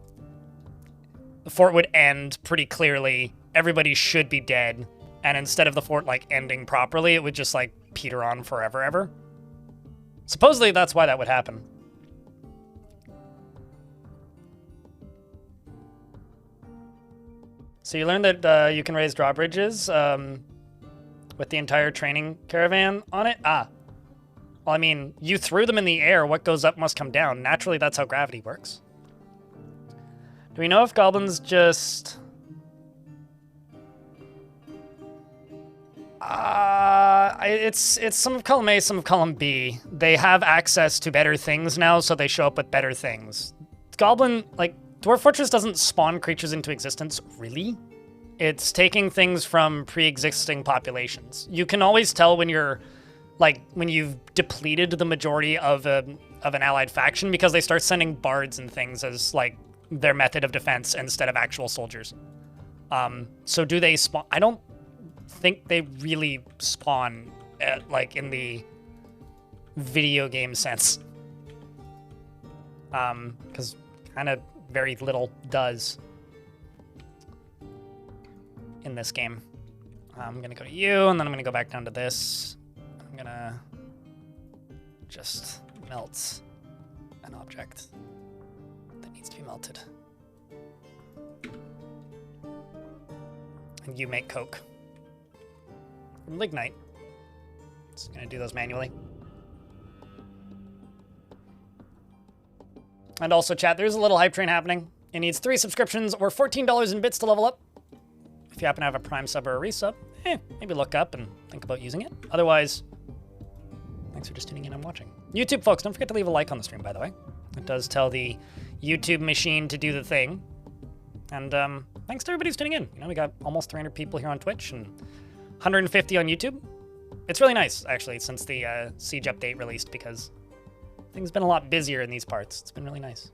the fort would end pretty clearly. Everybody should be dead. And instead of the fort, like, ending properly, it would just, like, peter on forever, ever. Supposedly, that's why that would happen. So you learned that you can raise drawbridges with the entire training caravan on it? Ah. Well, I mean, you threw them in the air. What goes up must come down. Naturally, that's how gravity works. Do we know if goblins just... it's some of column A, some of column B. They have access to better things now, so they show up with better things. Goblin, like, Dwarf Fortress doesn't spawn creatures into existence, really. It's taking things from pre-existing populations. You can always tell when you're, like, when you've depleted the majority of an allied faction, because they start sending bards and things as, like, their method of defense instead of actual soldiers. So do they spawn? I don't think they really spawn at, like, in the video game sense. Because kind of very little does. in this game. I'm gonna go to you, and then I'm gonna go back down to this. I'm gonna just melt an object that needs to be melted. And you make coke. From lignite. Just gonna do those manually. And also, chat, there's a little hype train happening. It needs 3 subscriptions or $14 in bits to level up. If you happen to have a Prime sub or a resub, maybe look up and think about using it. Otherwise, thanks for just tuning in and watching. YouTube folks, don't forget to leave a like on the stream, by the way. It does tell the YouTube machine to do the thing. And thanks to everybody who's tuning in. You know, we got almost 300 people here on Twitch and 150 on YouTube. It's really nice, actually, since the Siege update released, because things have been a lot busier in these parts. It's been really nice.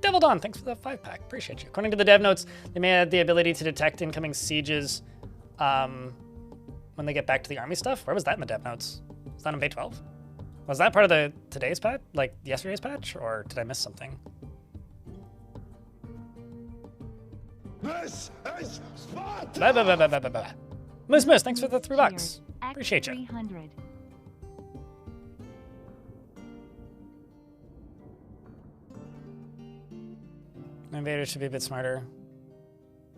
Devil Dawn, thanks for the 5-pack. Appreciate you. According to the dev notes, they may have the ability to detect incoming sieges when they get back to the army stuff. Where was that in the dev notes? Was that in Bay 12? Was that part of the today's patch? Like yesterday's patch? Or did I miss something? This is Sparta! Blah, blah, blah, blah, blah, blah, blah. Moose, thanks for the $3. Appreciate you. 300. Invaders should be a bit smarter.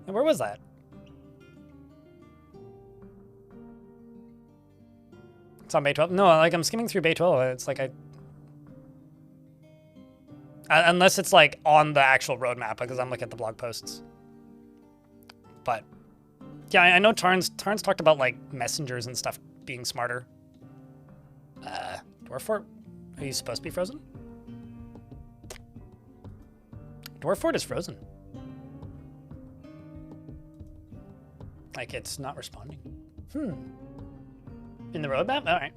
Where was that? It's on Bay 12? No, like I'm skimming through Bay 12. It's like unless it's like on the actual roadmap, because I'm looking at the blog posts. But yeah, I know Tarn's talked about like messengers and stuff being smarter. Dwarf Fort, are you supposed to be frozen? Dwarf Fort is frozen. Like, it's not responding. In the roadmap? Alright.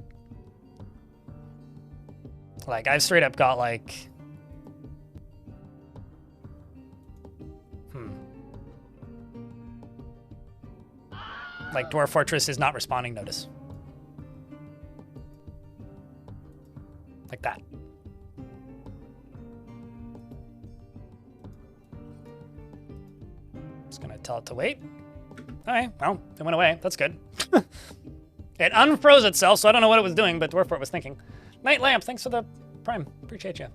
Like, I've straight up got, like... Like, Dwarf Fortress is not responding notice. Like that. Just gonna tell it to wait. Alright, well, it went away. That's good. It unfroze itself, so I don't know what it was doing, but Dwarf Fort was thinking. Night Lamp, thanks for the Prime. Appreciate you.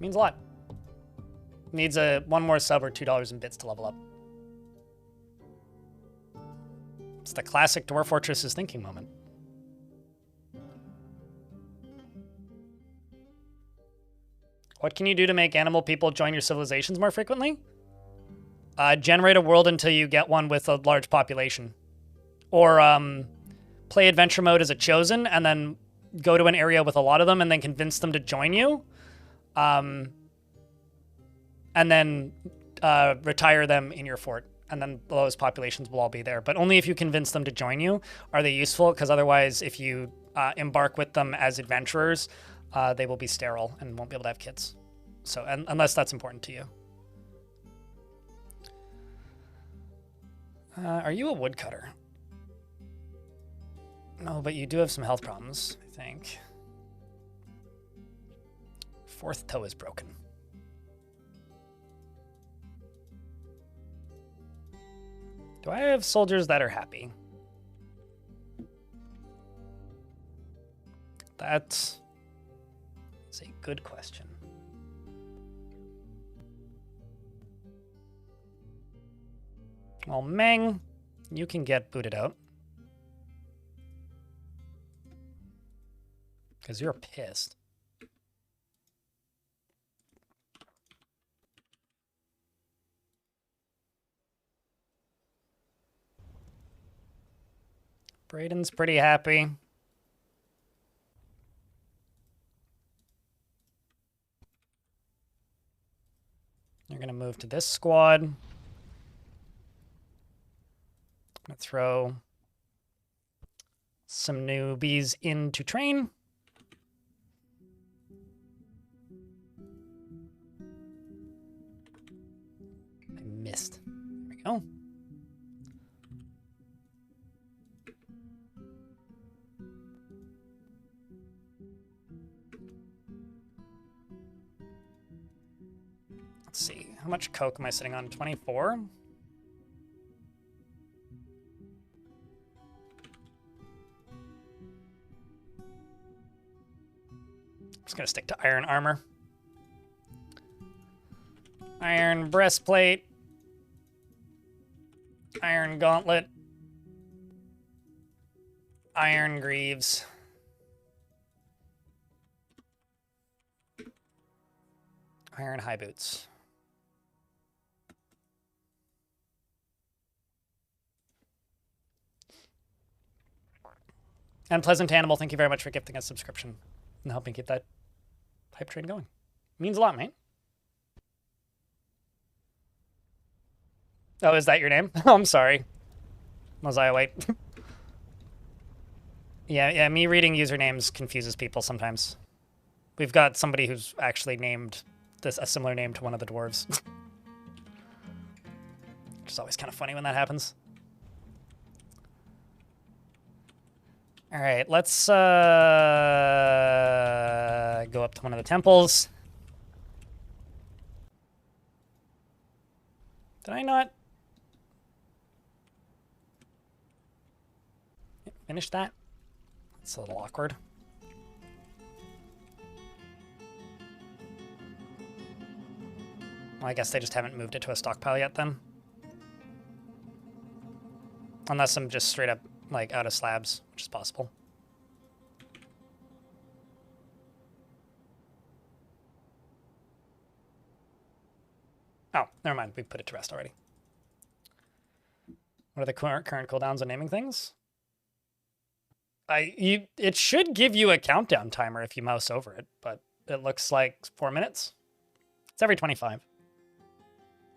Means a lot. Needs one more sub or $2 in bits to level up. It's the classic Dwarf Fortress's thinking moment. What can you do to make animal people join your civilizations more frequently? Generate a world until you get one with a large population. Or play adventure mode as a chosen and then go to an area with a lot of them and then convince them to join you. And then retire them in your fort. And then those populations will all be there. But only if you convince them to join you are they useful, because otherwise if you embark with them as adventurers, they will be sterile and won't be able to have kids. So, unless that's important to you. Are you a woodcutter? No, but you do have some health problems, I think. 4th toe is broken. Do I have soldiers that are happy? That's a good question. Well, Meng, you can get booted out. Because you're pissed. Braden's pretty happy. You're going to move to this squad. I'm going to throw some newbies in to train. I missed. There we go. Let's see. How much coke am I sitting on? 24? Just gonna stick to iron armor. Iron breastplate. Iron gauntlet. Iron greaves. Iron high boots. And Pleasant Animal, thank you very much for gifting a subscription and helping keep that hype train going. Means a lot, mate. Oh, is that your name? Oh, I'm sorry. Mosiah White. Yeah, me reading usernames confuses people sometimes. We've got somebody who's actually named this a similar name to one of the dwarves. Which is always kind of funny when that happens. All right, let's go up to one of the temples. Did I not finish that? It's a little awkward. Well, I guess they just haven't moved it to a stockpile yet then. Unless I'm just straight up, like, out of slabs, which is possible. Oh, never mind. We put it to rest already. What are the current cooldowns on naming things? It should give you a countdown timer if you mouse over it, but it looks like 4 minutes. It's every 25.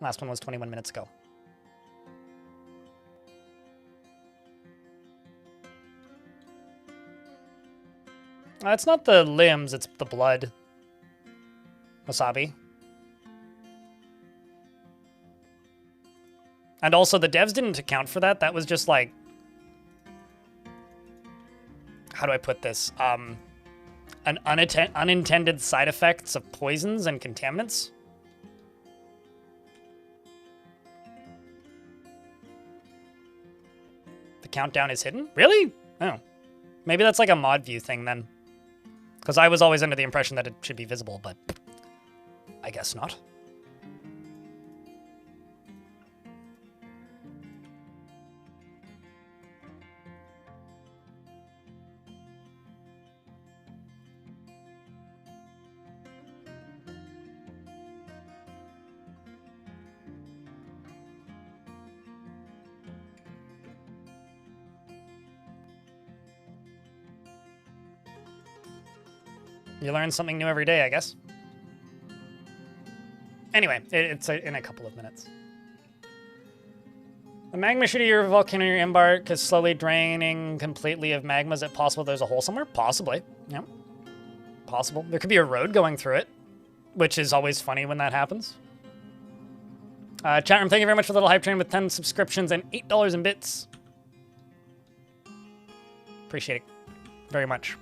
Last one was 21 minutes ago. It's not the limbs, it's the blood. Wasabi. And also, the devs didn't account for that. That was just like... How do I put this? An unintended side effects of poisons and contaminants. The countdown is hidden? Really? Oh. Maybe that's like a mod view thing then. Because I was always under the impression that it should be visible, but I guess not. You learn something new every day, I guess. Anyway, it's in a couple of minutes. The magma chute of your volcano your embark is slowly draining completely of magma. Is it possible there's a hole somewhere? Possibly. Yeah. Possible. There could be a road going through it, which is always funny when that happens. Chat room, thank you very much for the little hype train with 10 subscriptions and $8 in bits. Appreciate it very much.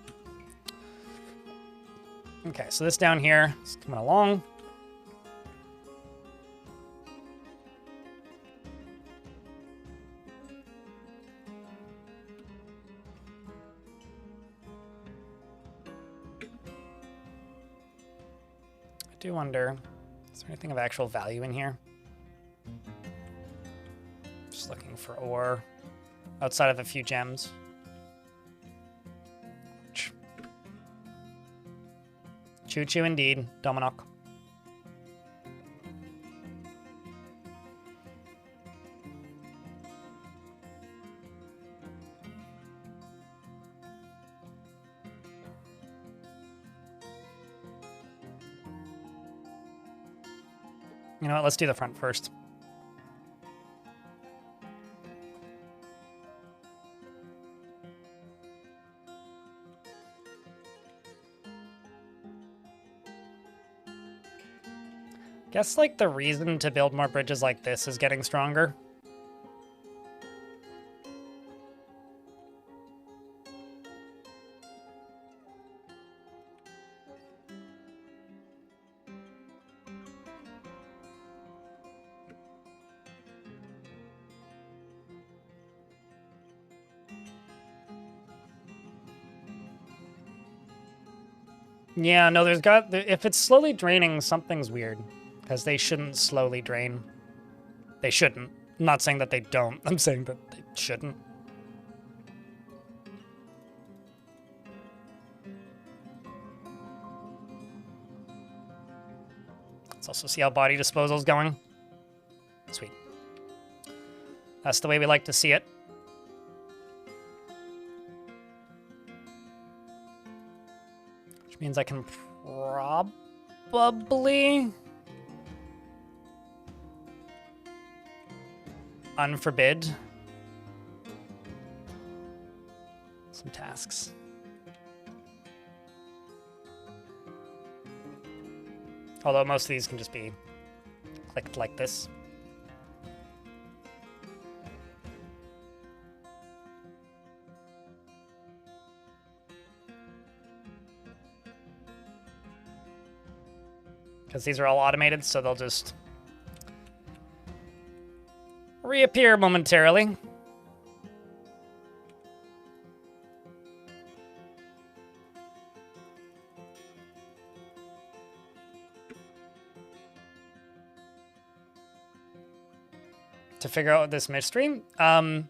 Okay, so this down here is coming along. I do wonder, is there anything of actual value in here? Just looking for ore outside of a few gems. Choo-choo indeed, Dominoc. You know what, let's do the front first. Guess, like, the reason to build more bridges like this is getting stronger. Yeah, no, there's got... If it's slowly draining, something's weird. Because they shouldn't slowly drain. They shouldn't. I'm not saying that they don't. I'm saying that they shouldn't. Let's also see how body disposal's going. Sweet. That's the way we like to see it. Which means I can probably unforbid some tasks. Although most of these can just be clicked like this. Because these are all automated, so they'll just reappear momentarily. To figure out this mystery, it's a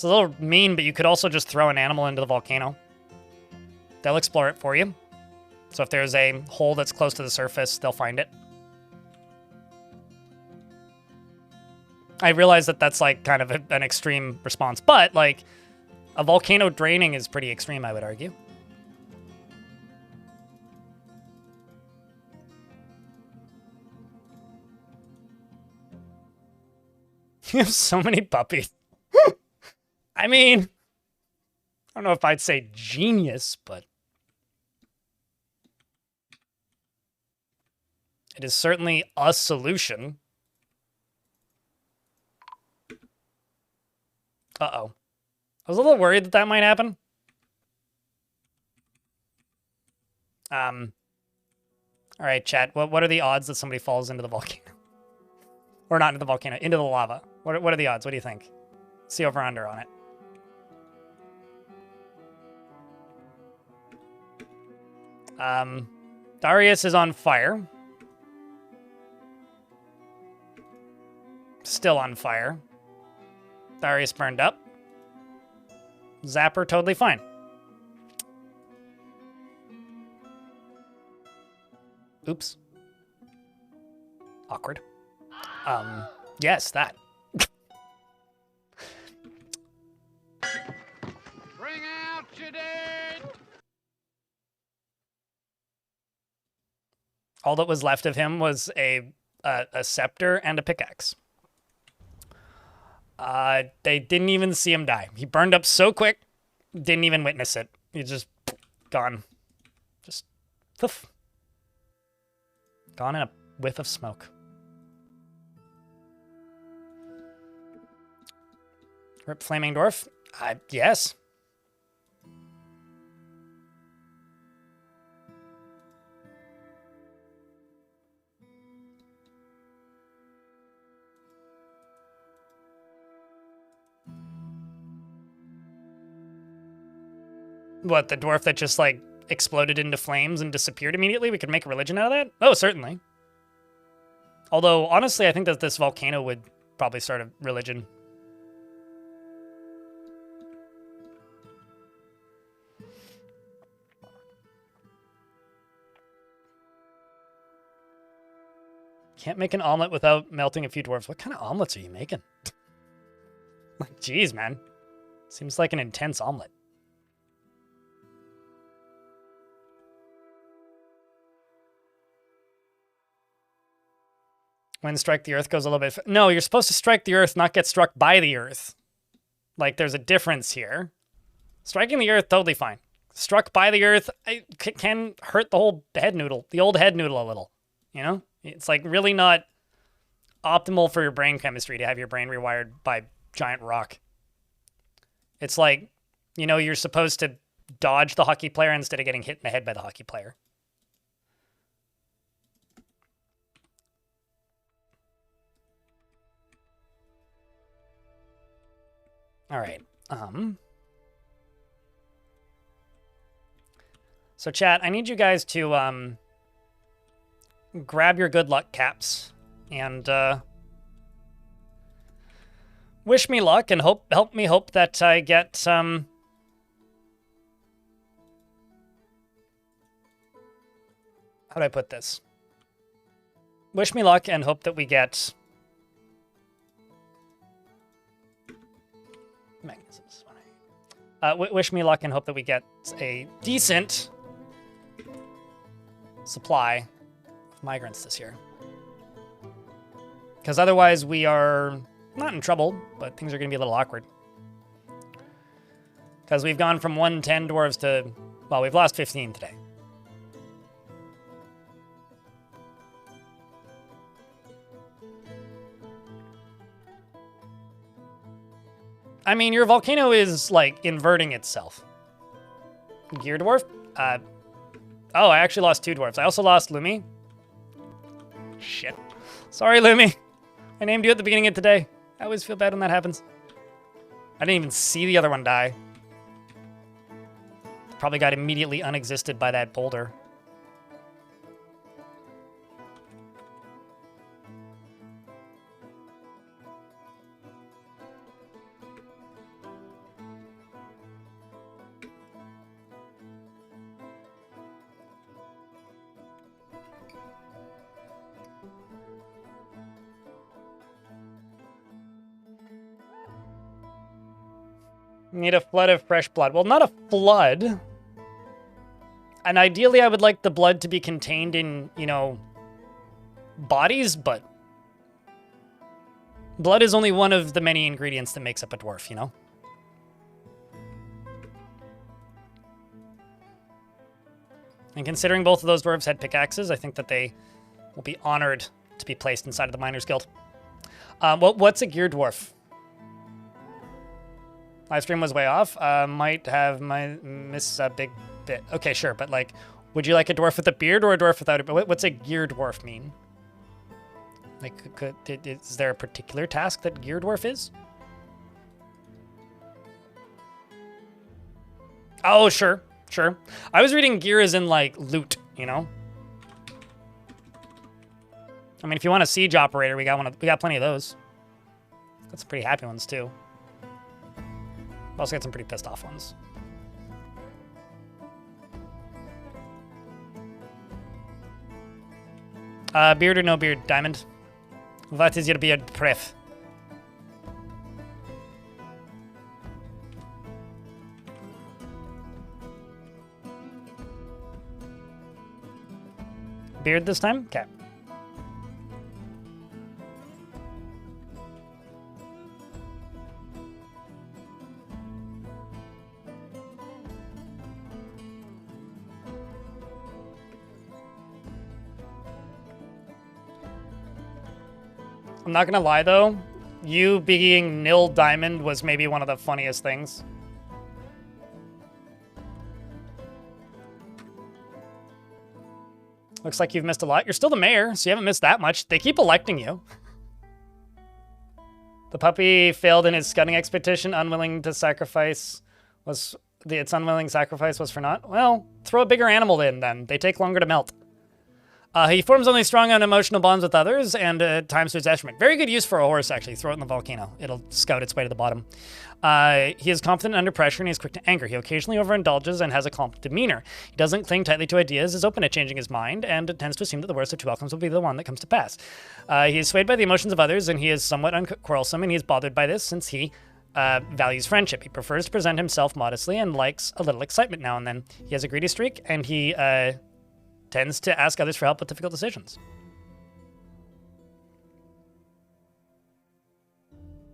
little mean, but you could also just throw an animal into the volcano. They'll explore it for you. So if there's a hole that's close to the surface, they'll find it. I realize that that's like kind of an extreme response, but like a volcano draining is pretty extreme, I would argue. You have so many puppies. I mean, I don't know if I'd say genius, but it is certainly a solution. Uh-oh. I was a little worried that that might happen. All right, chat. What are the odds that somebody falls into the volcano? Or not into the volcano, into the lava. What are the odds? What do you think? See over under on it. Darius is on fire. Still on fire. Darius burned up. Zapper totally fine. Oops. Awkward. Yes, that. Bring out your dead! All that was left of him was a scepter and a pickaxe. They didn't even see him die. He burned up so quick, didn't even witness it. He just gone. Just poof. Gone in a whiff of smoke. Rip Flaming Dwarf? Yes. What, the dwarf that just, like, exploded into flames and disappeared immediately? We could make a religion out of that? Oh, certainly. Although, honestly, I think that this volcano would probably start a religion. Can't make an omelet without melting a few dwarves. What kind of omelets are you making? Like, geez, man. Seems like an intense omelet. When strike the earth goes a little bit... No, you're supposed to strike the earth, not get struck by the earth. Like, there's a difference here. Striking the earth, totally fine. Struck by the earth can hurt the whole head noodle, the old head noodle a little. You know? It's like really not optimal for your brain chemistry to have your brain rewired by giant rock. It's like, you know, you're supposed to dodge the hockey player instead of getting hit in the head by the hockey player. All right. So chat, I need you guys to grab your good luck caps and wish me luck and help me hope that I get how do I put this? Wish me luck and hope that we get mechanisms. Wish me luck and hope that we get a decent supply of migrants this year. Because otherwise we are not in trouble, but things are going to be a little awkward. Because we've gone from 110 dwarves to, well, we've lost 15 today. I mean, your volcano is, like, inverting itself. Gear dwarf? Oh, I actually lost 2 dwarfs. I also lost Lumi. Shit. Sorry, Lumi. I named you at the beginning of today. I always feel bad when that happens. I didn't even see the other one die. Probably got immediately unexisted by that boulder. Need a flood of fresh blood. Well, not a flood. And ideally, I would like the blood to be contained in, you know, bodies, but blood is only one of the many ingredients that makes up a dwarf, you know? And considering both of those dwarves had pickaxes, I think that they will be honored to be placed inside of the Miners Guild. What's a gear dwarf? Live stream was way off. Might have missed a big bit. Okay, sure, but like, would you like a dwarf with a beard or a dwarf without a beard? What's a gear dwarf mean? Like, is there a particular task that gear dwarf is? Oh, sure, sure. I was reading gear as in like loot, you know? I mean, if you want a siege operator, we got plenty of those. Got some pretty happy ones too. Also got some pretty pissed off ones. Beard or no beard, Diamond? What is your beard pref? Beard this time? Okay. I'm not gonna lie though, you being nil diamond was maybe one of the funniest things. Looks like you've missed a lot. You're still the mayor, so you haven't missed that much. They keep electing you. The puppy failed in his scouting expedition, unwilling to sacrifice its unwilling sacrifice was for naught. Well, throw a bigger animal in then. They take longer to melt. He forms only strong and emotional bonds with others and at times to his detriment. Very good use for a horse, actually. Throw it in the volcano. It'll scout its way to the bottom. He is confident under pressure and he is quick to anger. He occasionally overindulges and has a calm demeanor. He doesn't cling tightly to ideas, is open to changing his mind, and tends to assume that the worst of two outcomes will be the one that comes to pass. He is swayed by the emotions of others, and he is somewhat unquarrelsome, and he is bothered by this since he values friendship. He prefers to present himself modestly and likes a little excitement now and then. He has a greedy streak, and he tends to ask others for help with difficult decisions.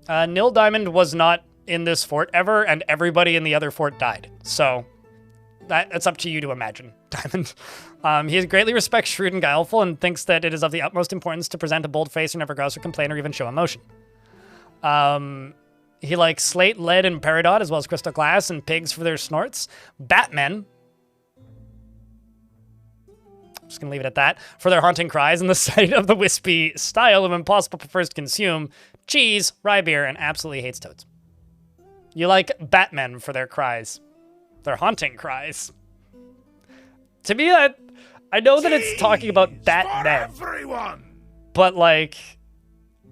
Nil Diamond was not in this fort ever, and everybody in the other fort died. So that's up to you to imagine, Diamond. He greatly respects shrewd and guileful and thinks that it is of the utmost importance to present a bold face or never grouse or complain or even show emotion. He likes slate, lead, and peridot, as well as crystal glass and pigs for their snorts. Batmen, just gonna leave it at that, for their haunting cries and the sight of the wispy style of impossible prefers to consume cheese, rye beer, and absolutely hates toads. You like Batmen for their cries. Their haunting cries. To me, I know that it's talking about Batman, but like,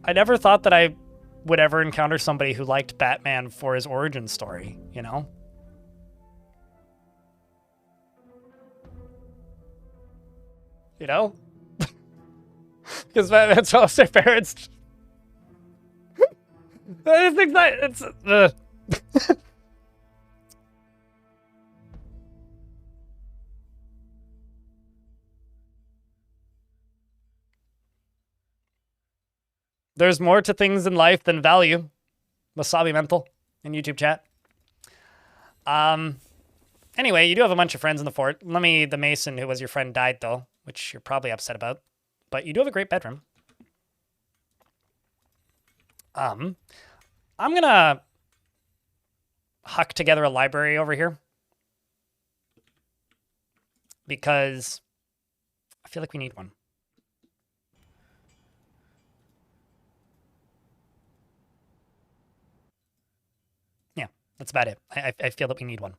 I never thought that I would ever encounter somebody who liked Batman for his origin story, you know? You know? Because Batman's almost their parents. I think that it's. There's more to things in life than value. Wasabi Mental in YouTube chat. Anyway, you do have a bunch of friends in the fort. The Mason, who was your friend, died though, which you're probably upset about. But you do have a great bedroom. I'm gonna huck together a library over here. Because I feel like we need one. Yeah, that's about it. I feel that we need one.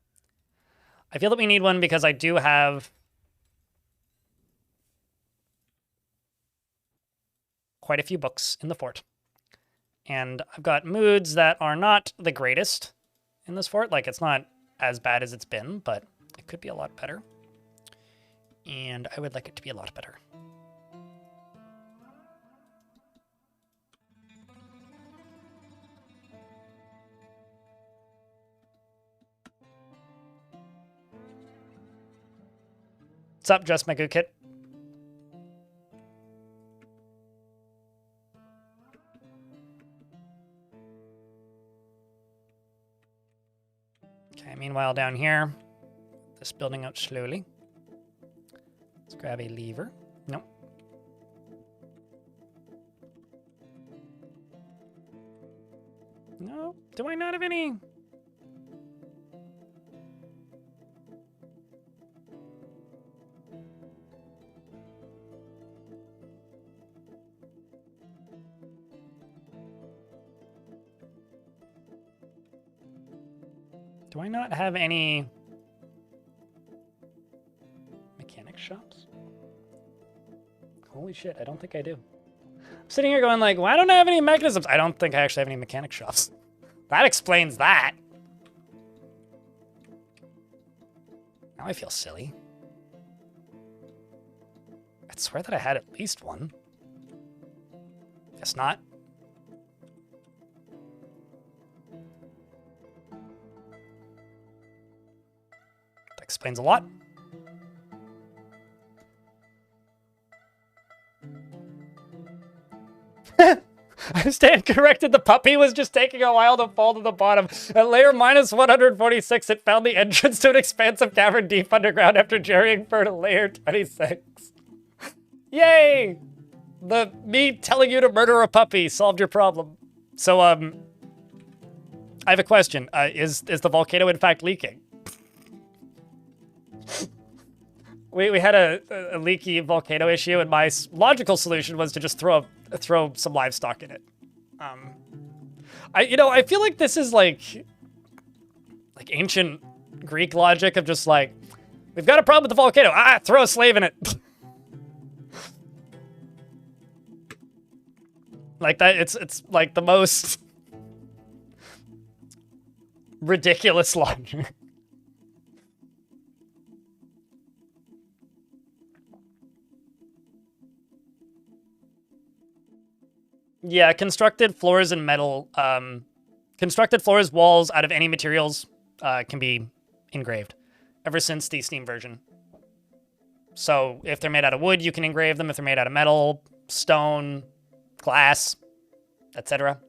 I feel that we need one because I do have quite a few books in the fort. And I've got moods that are not the greatest in this fort. Like, it's not as bad as it's been, but it could be a lot better. And I would like it to be a lot better. What's up, Just My Goo Kit? Okay, meanwhile down here, this building out slowly. Let's grab a lever. Nope. No, do I not have any? Do I not have any mechanic shops? Holy shit, I don't think I do. I'm sitting here going like, why don't I have any mechanisms? I don't think I actually have any mechanic shops. That explains that. Now I feel silly. I swear that I had at least one. Guess not. That explains a lot. I stand corrected. The puppy was just taking a while to fall to the bottom. At layer minus 146, it found the entrance to an expansive cavern deep underground after journeying for layer 26. Yay! Me telling you to murder a puppy solved your problem. So, I have a question. Is the volcano in fact leaking? We had a leaky volcano issue, and my logical solution was to just throw some livestock in it. I feel like this is like ancient Greek logic of just like, we've got a problem with the volcano. Throw a slave in it. Like that, it's like the most ridiculous logic. Yeah, constructed floors and metal. Constructed floors, walls out of any materials can be engraved ever since the Steam version. So if they're made out of wood, you can engrave them. If they're made out of metal, stone, glass, etc.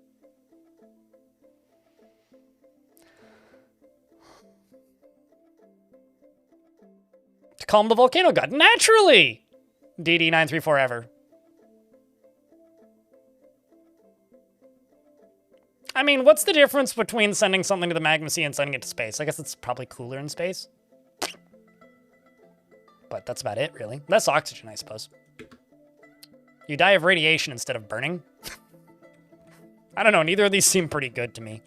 To calm the volcano god. Naturally! DD934 ever. I mean, what's the difference between sending something to the magma sea and sending it to space? I guess it's probably cooler in space. But that's about it, really. Less oxygen, I suppose. You die of radiation instead of burning. I don't know, neither of these seem pretty good to me.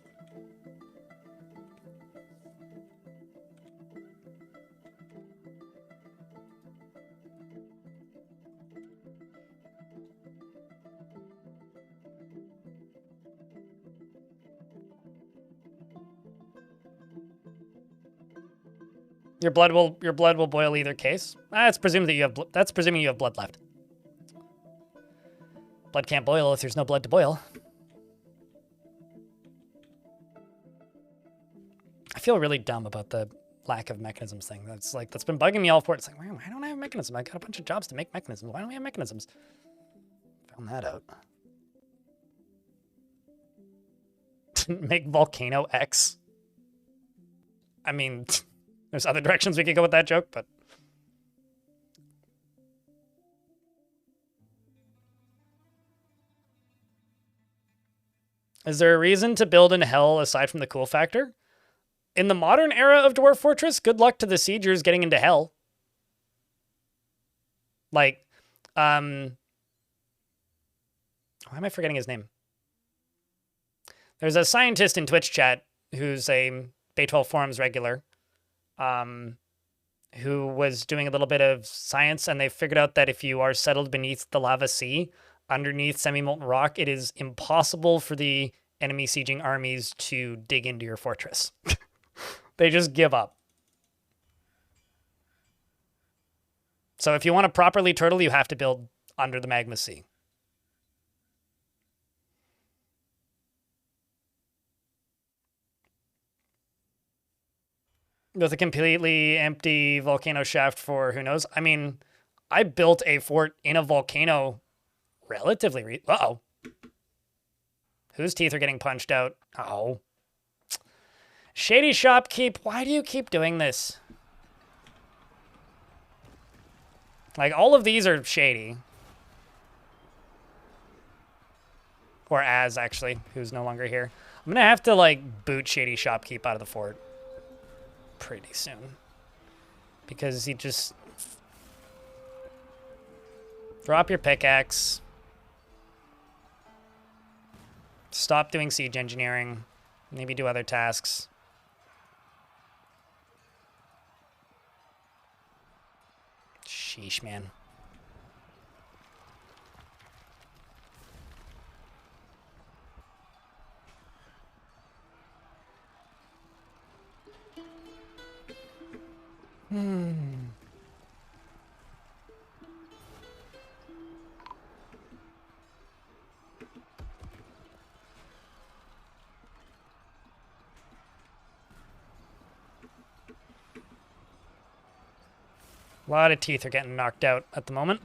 Your blood will boil either case. That's presuming that you have that's presuming you have blood left. Blood can't boil if there's no blood to boil. I feel really dumb about the lack of mechanisms thing. That's been bugging me all for it. It's like, why don't I have mechanisms? I got a bunch of jobs to make mechanisms. Why don't we have mechanisms? Found that out. Make Volcano X. I mean, there's other directions we could go with that joke, but... Is there a reason to build in hell aside from the cool factor? In the modern era of Dwarf Fortress, good luck to the siegers getting into hell. Like, why am I forgetting his name? There's a scientist in Twitch chat who's a Bay 12 forums regular, who was doing a little bit of science, and they figured out that if you are settled beneath the lava sea, underneath semi-molten rock, it is impossible for the enemy sieging armies to dig into your fortress. They just give up. So if you want to properly turtle, you have to build under the magma sea. With a completely empty volcano shaft for who knows. I mean, I built a fort in a volcano relatively uh-oh. Whose teeth are getting punched out? Oh. Shady shopkeep, why do you keep doing this? Like, all of these are shady. Or Az, actually, who's no longer here. I'm gonna have to, like, boot Shady Shopkeep out of the fort pretty soon. Because he just... Drop your pickaxe. Stop doing siege engineering. Maybe do other tasks. Sheesh, man. A lot of teeth are getting knocked out at the moment.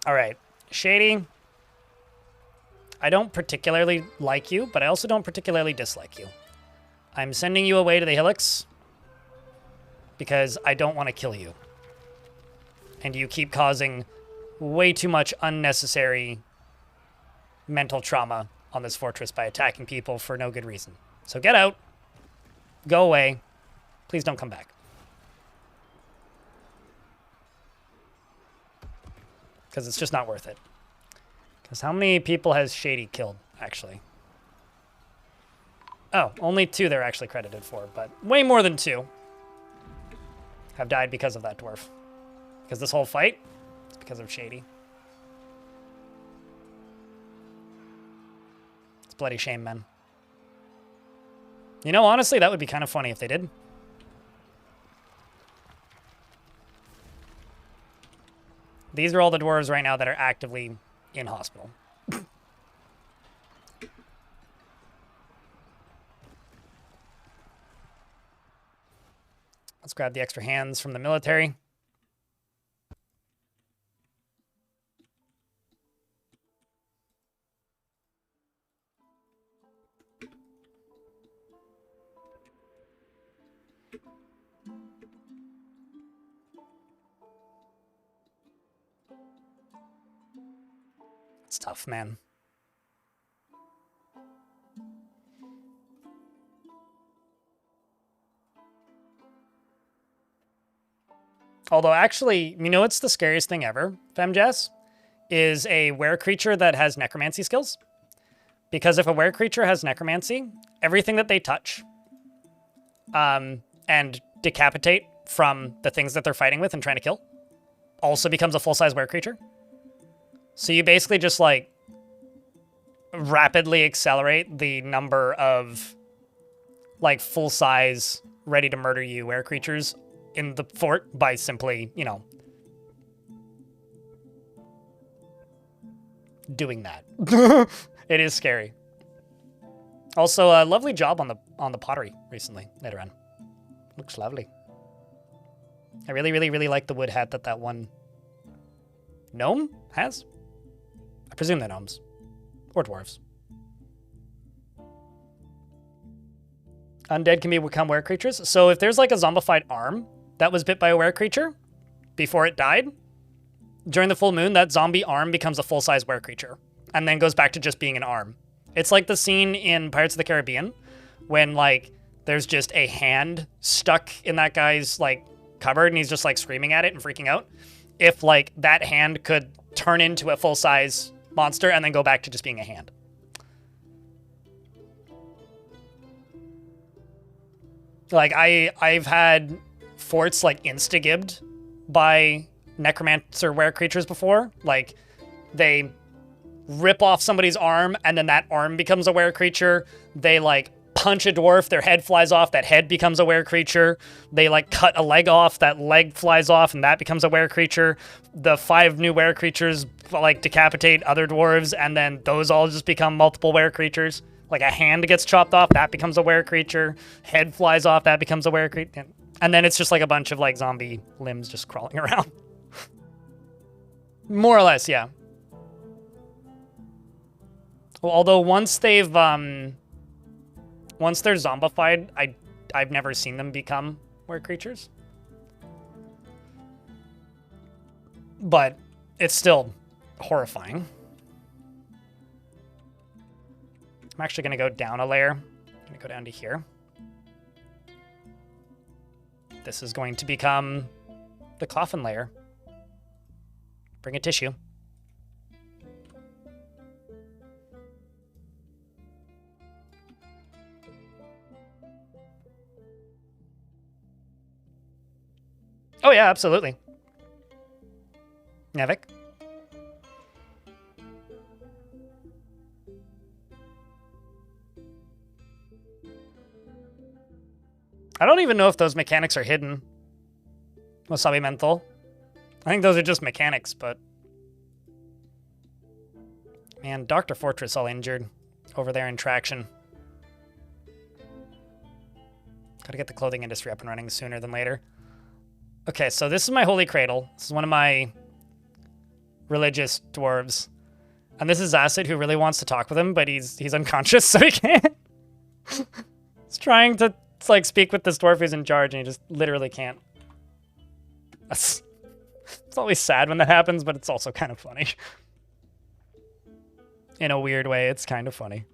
All right, Shady. I don't particularly like you, but I also don't particularly dislike you. I'm sending you away to the hillocks because I don't want to kill you. And you keep causing way too much unnecessary mental trauma on this fortress by attacking people for no good reason. So get out. Go away. Please don't come back. Because it's just not worth it. Because how many people has Shady killed, actually? Oh, only 2 they're actually credited for, but way more than 2 have died because of that dwarf. Because this whole fight is because of Shady. It's a bloody shame, man. You know, honestly, that would be kind of funny if they did. These are all the dwarves right now that are actively in hospital. Let's grab the extra hands from the military. It's tough, man. Although, actually, you know what's the scariest thing ever, FemJess? Is a were creature that has necromancy skills. Because if a were creature has necromancy, everything that they touch and decapitate from the things that they're fighting with and trying to kill also becomes a full-size were creature. So you basically just, like, rapidly accelerate the number of like full-size, ready-to-murder-you were creatures in the fort by simply, you know, doing that. It is scary. Also, a lovely job on the pottery recently, later on. Looks lovely. I really, really, really like the wood hat that one gnome has. I presume they're gnomes. Or dwarves. Undead can become were creatures. So if there's like a zombified arm that was bit by a were creature before it died, during the full moon, that zombie arm becomes a full-size were creature and then goes back to just being an arm. It's like the scene in Pirates of the Caribbean when like there's just a hand stuck in that guy's like cupboard and he's just like screaming at it and freaking out. If like that hand could turn into a full-size monster and then go back to just being a hand. Like I've had forts like insta-gibbed by necromancer were creatures before. Like they rip off somebody's arm and then that arm becomes a were creature. They like punch a dwarf, their head flies off, that head becomes a were creature. They like cut a leg off, that leg flies off and that becomes a were creature. The 5 new were creatures like decapitate other dwarves and then those all just become multiple were creatures. Like a hand gets chopped off, that becomes a were creature. Head flies off, that becomes a were creature. And then it's just like a bunch of like zombie limbs just crawling around. More or less, yeah. Well, although once they've once they're zombified, I've never seen them become were creatures. But it's still horrifying. I'm actually going to go down a layer. I'm going to go down to here. This is going to become the coffin layer. Bring a tissue. Oh yeah, absolutely. Nevik. I don't even know if those mechanics are hidden. Wasabi menthol. I think those are just mechanics, but... Man, Dr. Fortress all injured over there in Traction. Gotta get the clothing industry up and running sooner than later. Okay, so this is my holy cradle. This is one of my religious dwarves. And this is Acid, who really wants to talk with him, but he's unconscious, so he can't. He's trying to like speak with this dwarf who's in charge, and he just literally can't. It's always sad when that happens, but it's also kind of funny. In a weird way, it's kind of funny.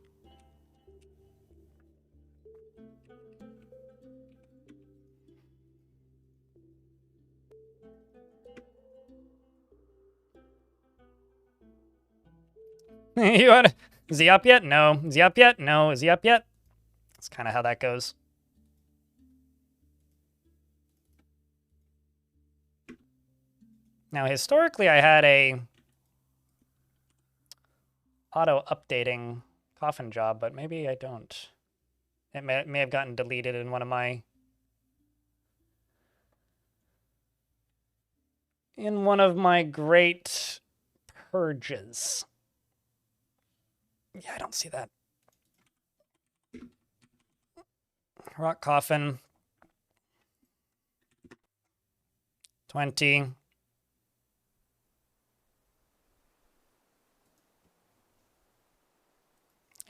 You wanna... Is he up yet? No. Is he up yet? No. Is he up yet? That's kind of how that goes. Now, historically, I had a auto-updating coffin job, but maybe I don't. It may have gotten deleted in one of my... great purges. Yeah, I don't see that. Rock coffin. 20.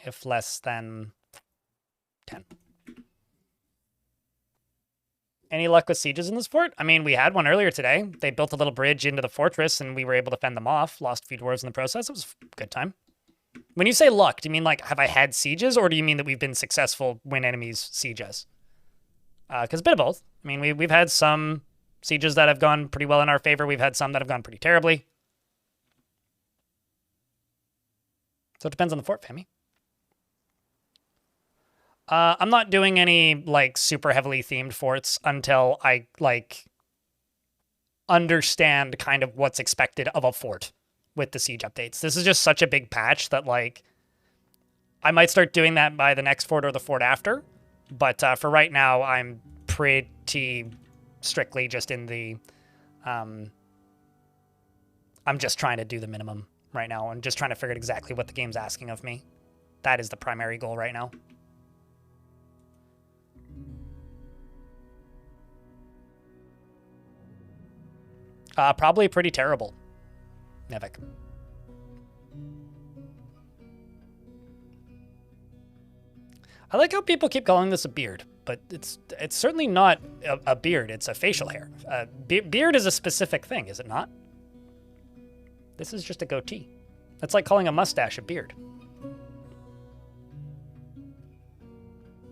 If less than 10. Any luck with sieges in this fort? I mean, we had one earlier today. They built a little bridge into the fortress, and we were able to fend them off. Lost a few dwarves in the process. It was a good time. When you say luck, do you mean, like, have I had sieges, or do you mean that we've been successful when enemies siege us? Because a bit of both. I mean, we've had some sieges that have gone pretty well in our favor. We've had some that have gone pretty terribly. So it depends on the fort, Femi. I'm not doing any, like, super heavily themed forts until I, like, understand kind of what's expected of a fort with the siege updates. This is just such a big patch that, like, I might start doing that by the next fort or the fort after. But for right now, I'm pretty strictly just in the... I'm just trying to do the minimum right now. I'm just trying to figure out exactly what the game's asking of me. That is the primary goal right now. Probably pretty terrible, Nevik. I like how people keep calling this a beard, but it's certainly not a beard. It's a facial hair. Beard is a specific thing, is it not? This is just a goatee. That's like calling a mustache a beard.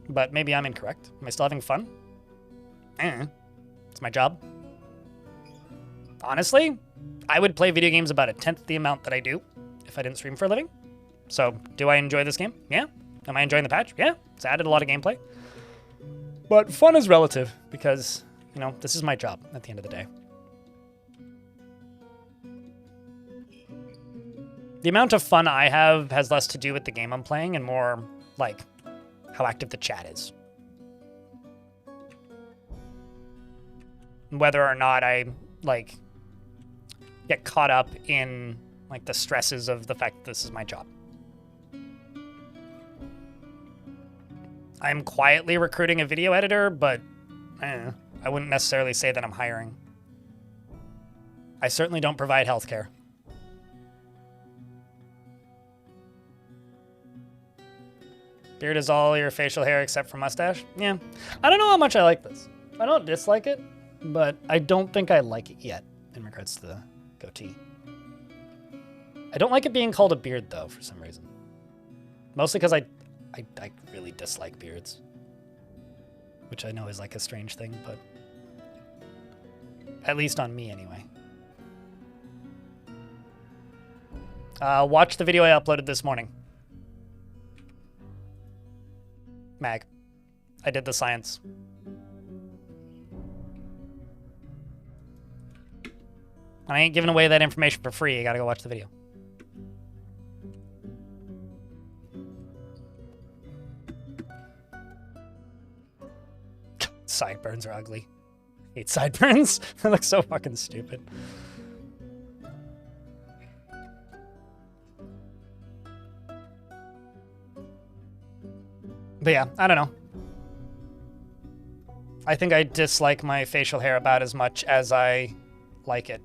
But maybe I'm incorrect. Am I still having fun? It's my job. Honestly, I would play video games about 1/10 the amount that I do if I didn't stream for a living. So, do I enjoy this game? Yeah. Am I enjoying the patch? Yeah. It's added a lot of gameplay. But fun is relative because, you know, this is my job at the end of the day. The amount of fun I have has less to do with the game I'm playing and more, like, how active the chat is. Whether or not I, like, get caught up in, like, the stresses of the fact that this is my job. I'm quietly recruiting a video editor, but I wouldn't necessarily say that I'm hiring. I certainly don't provide healthcare. Beard is all your facial hair except for mustache? Yeah. I don't know how much I like this. I don't dislike it, but I don't think I like it yet in regards to the goatee. I don't like it being called a beard, though, for some reason. Mostly because I really dislike beards. Which I know is like a strange thing, but... at least on me, anyway. Watch the video I uploaded this morning. Mag. I did the science. I ain't giving away that information for free. You gotta go watch the video. Sideburns are ugly. I hate sideburns. They look so fucking stupid. But yeah, I don't know. I think I dislike my facial hair about as much as I like it.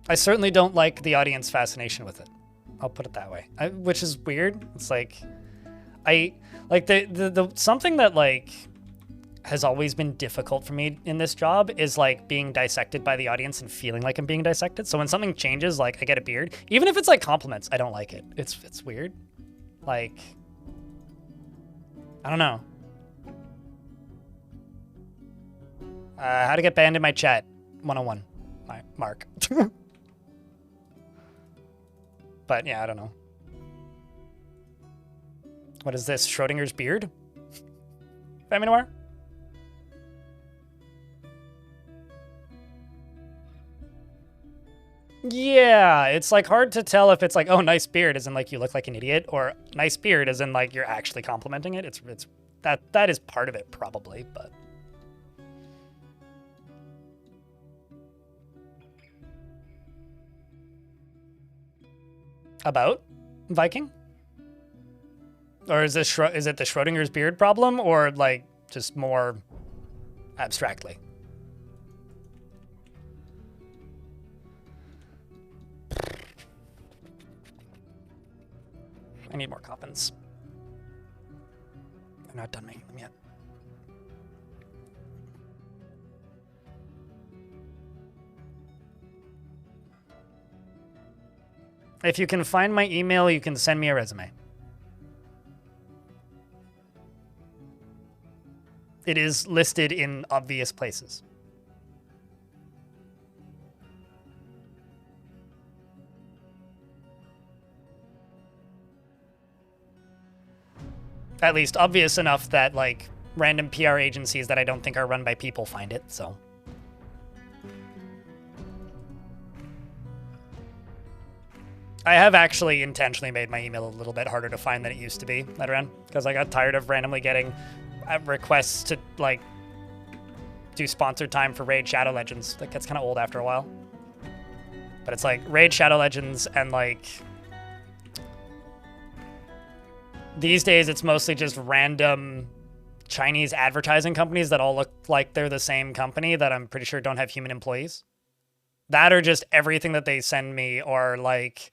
I certainly don't like the audience fascination with it. I'll put it that way. Which is weird. It's like, the something that like has always been difficult for me in this job is like being dissected by the audience and feeling like I'm being dissected. So when something changes, like I get a beard, even if it's like compliments, I don't like it. It's weird. Like, I don't know. How to get banned in my chat 101. Mark. But yeah, I don't know. What is this? Schrodinger's beard? Feminine? Yeah, it's like hard to tell if it's like, oh, nice beard, as in like you look like an idiot, or nice beard, as in like you're actually complimenting it. It's that is part of it probably, but. About Viking? Or is this is it the Schrodinger's beard problem, or like just more abstractly? I need more coffins. I'm not done making them yet. If you can find my email, you can send me a resume. It is listed in obvious places. At least obvious enough that, like, random PR agencies that I don't think are run by people find it, so. I have actually intentionally made my email a little bit harder to find than it used to be at around, because I got tired of randomly getting requests to, like, do sponsored time for Raid Shadow Legends. That gets kind of old after a while. But it's like Raid Shadow Legends and, like, these days it's mostly just random Chinese advertising companies that all look like they're the same company that I'm pretty sure don't have human employees. That or just everything that they send me are, like,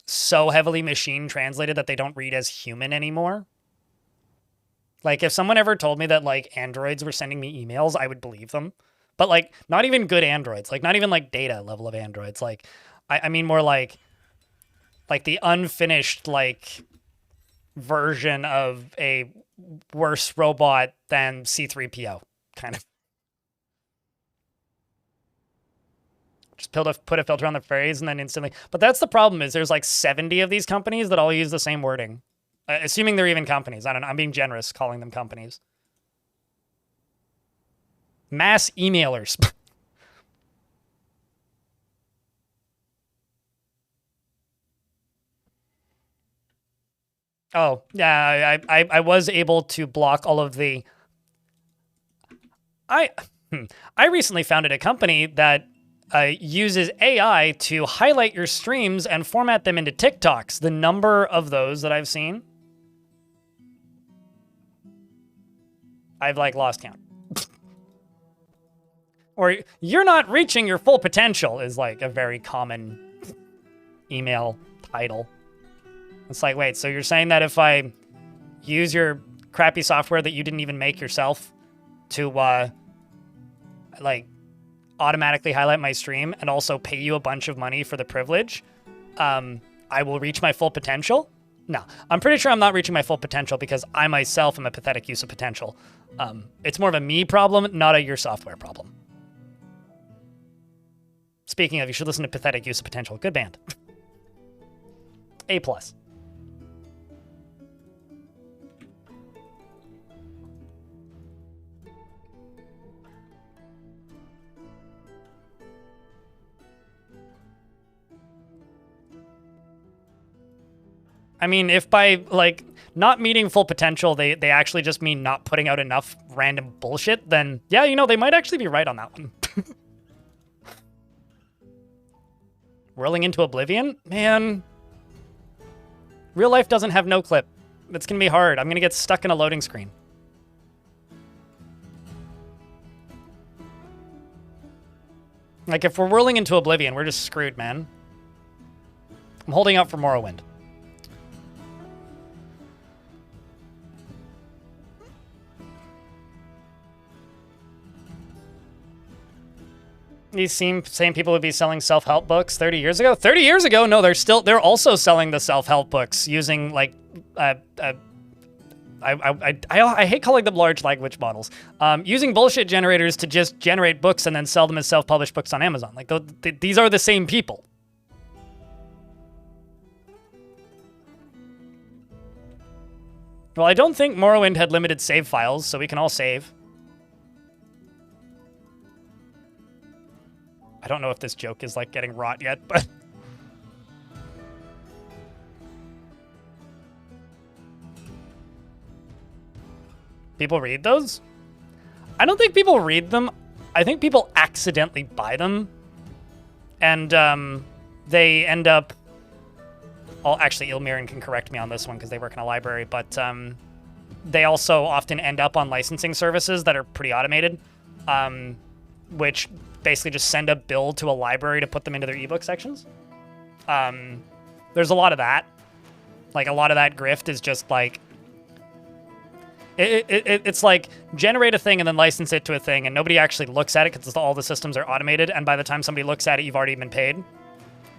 so heavily machine translated that they don't read as human anymore. Like, if someone ever told me that, like, androids were sending me emails, I would believe them. But, like, not even good androids. Like, not even, like, data level of androids. Like, I mean more like the unfinished, like, version of a worse robot than C-3PO, kind of. Just put a filter on the phrase and then instantly. But that's the problem, is there's like 70 of these companies that all use the same wording. Assuming they're even companies. I don't know. I'm being generous calling them companies. Mass emailers. Oh, yeah, I was able to block all of the... I recently founded a company that uses AI to highlight your streams and format them into TikToks. The number of those that I've seen, I've, like, lost count. Or, you're not reaching your full potential is, like, a very common email title. It's like, wait, so you're saying that if I use your crappy software that you didn't even make yourself to, like, automatically highlight my stream and also pay you a bunch of money for the privilege, I will reach my full potential? No, I'm pretty sure I'm not reaching my full potential because I myself am a pathetic use of potential. It's more of a me problem, not a your software problem. Speaking of, you should listen to Pathetic Use of Potential. Good band. A+. I mean, if by, like, not meeting full potential, they actually just mean not putting out enough random bullshit, then, yeah, you know, they might actually be right on that one. Whirling into oblivion? Man. Real life doesn't have no clip. It's gonna be hard. I'm gonna get stuck in a loading screen. Like, if we're whirling into oblivion, we're just screwed, man. I'm holding out for Morrowind. These same people would be selling self-help books 30 years ago. 30 years ago? No, they're also selling the self-help books using, like, I hate calling them large language models. Using bullshit generators to just generate books and then sell them as self-published books on Amazon. Like, these are the same people. Well, I don't think Morrowind had limited save files, so we can all save. I don't know if this joke is, like, getting rot yet, but... People read those? I don't think people read them. I think people accidentally buy them. And, they end up... Oh, actually, Ilmirin can correct me on this one because they work in a library, but, they also often end up on licensing services that are pretty automated, which basically just send a bill to a library to put them into their ebook sections. There's a lot of that. Like, a lot of that grift is just, like... It's like, generate a thing and then license it to a thing, and nobody actually looks at it because all the systems are automated, and by the time somebody looks at it, you've already been paid.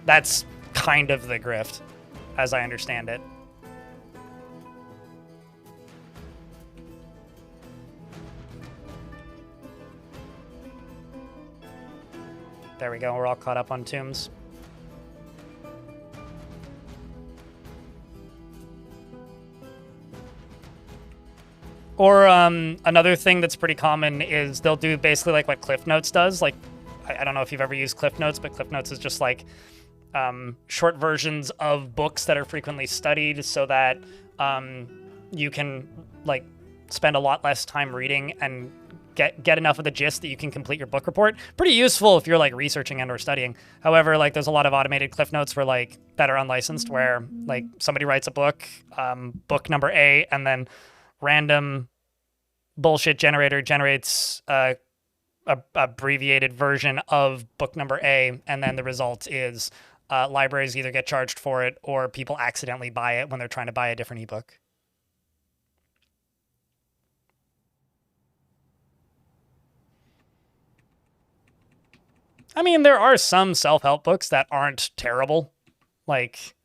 That's kind of the grift, as I understand it. There we go, we're all caught up on tombs. Or another thing that's pretty common is they'll do basically like what Cliff Notes does. Like, I don't know if you've ever used Cliff Notes, but Cliff Notes is just like short versions of books that are frequently studied so that you can like spend a lot less time reading and get enough of the gist that you can complete your book report. Pretty useful if you're like researching and or studying. However, like there's a lot of automated cliff notes where like that are unlicensed where like somebody writes a book, book number A, and then random bullshit generator generates a abbreviated version of book number A, and then the result is libraries either get charged for it or people accidentally buy it when they're trying to buy a different ebook. I mean, there are some self-help books that aren't terrible. Like,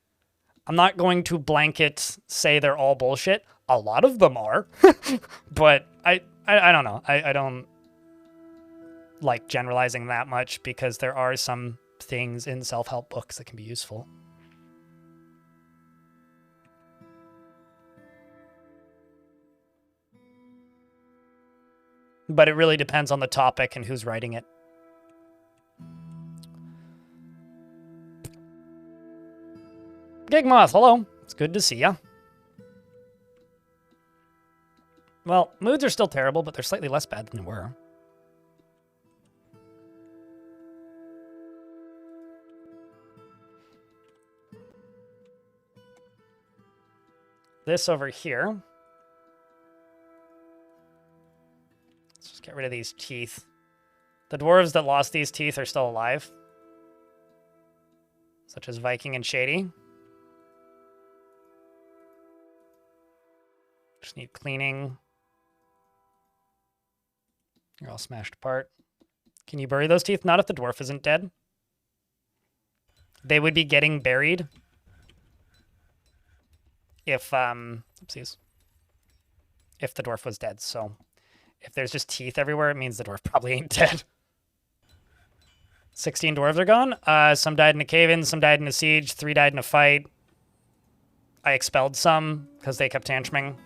I'm not going to blanket say they're all bullshit. A lot of them are. But I don't know. I don't like generalizing that much because there are some things in self-help books that can be useful. But it really depends on the topic and who's writing it. Gigmoth, hello. It's good to see ya. Well, moods are still terrible, but they're slightly less bad than they were. This over here. Let's just get rid of these teeth. The dwarves that lost these teeth are still alive, such as Viking and Shady. Just need cleaning. You're all smashed apart. Can you bury those teeth? Not if the dwarf isn't dead. They would be getting buried if, oopsies, if the dwarf was dead. So if there's just teeth everywhere, it means the dwarf probably ain't dead. 16 dwarves are gone. Some died in a cave-in, some died in a siege, 3 died in a fight. I expelled some because they kept tantruming.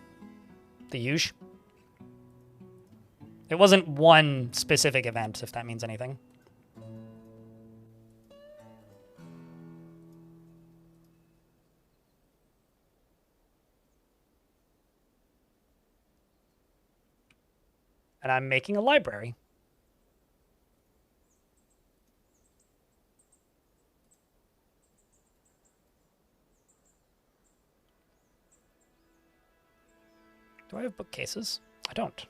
The huge. It wasn't one specific event, if that means anything. And I'm making a library. Do I have bookcases? I don't.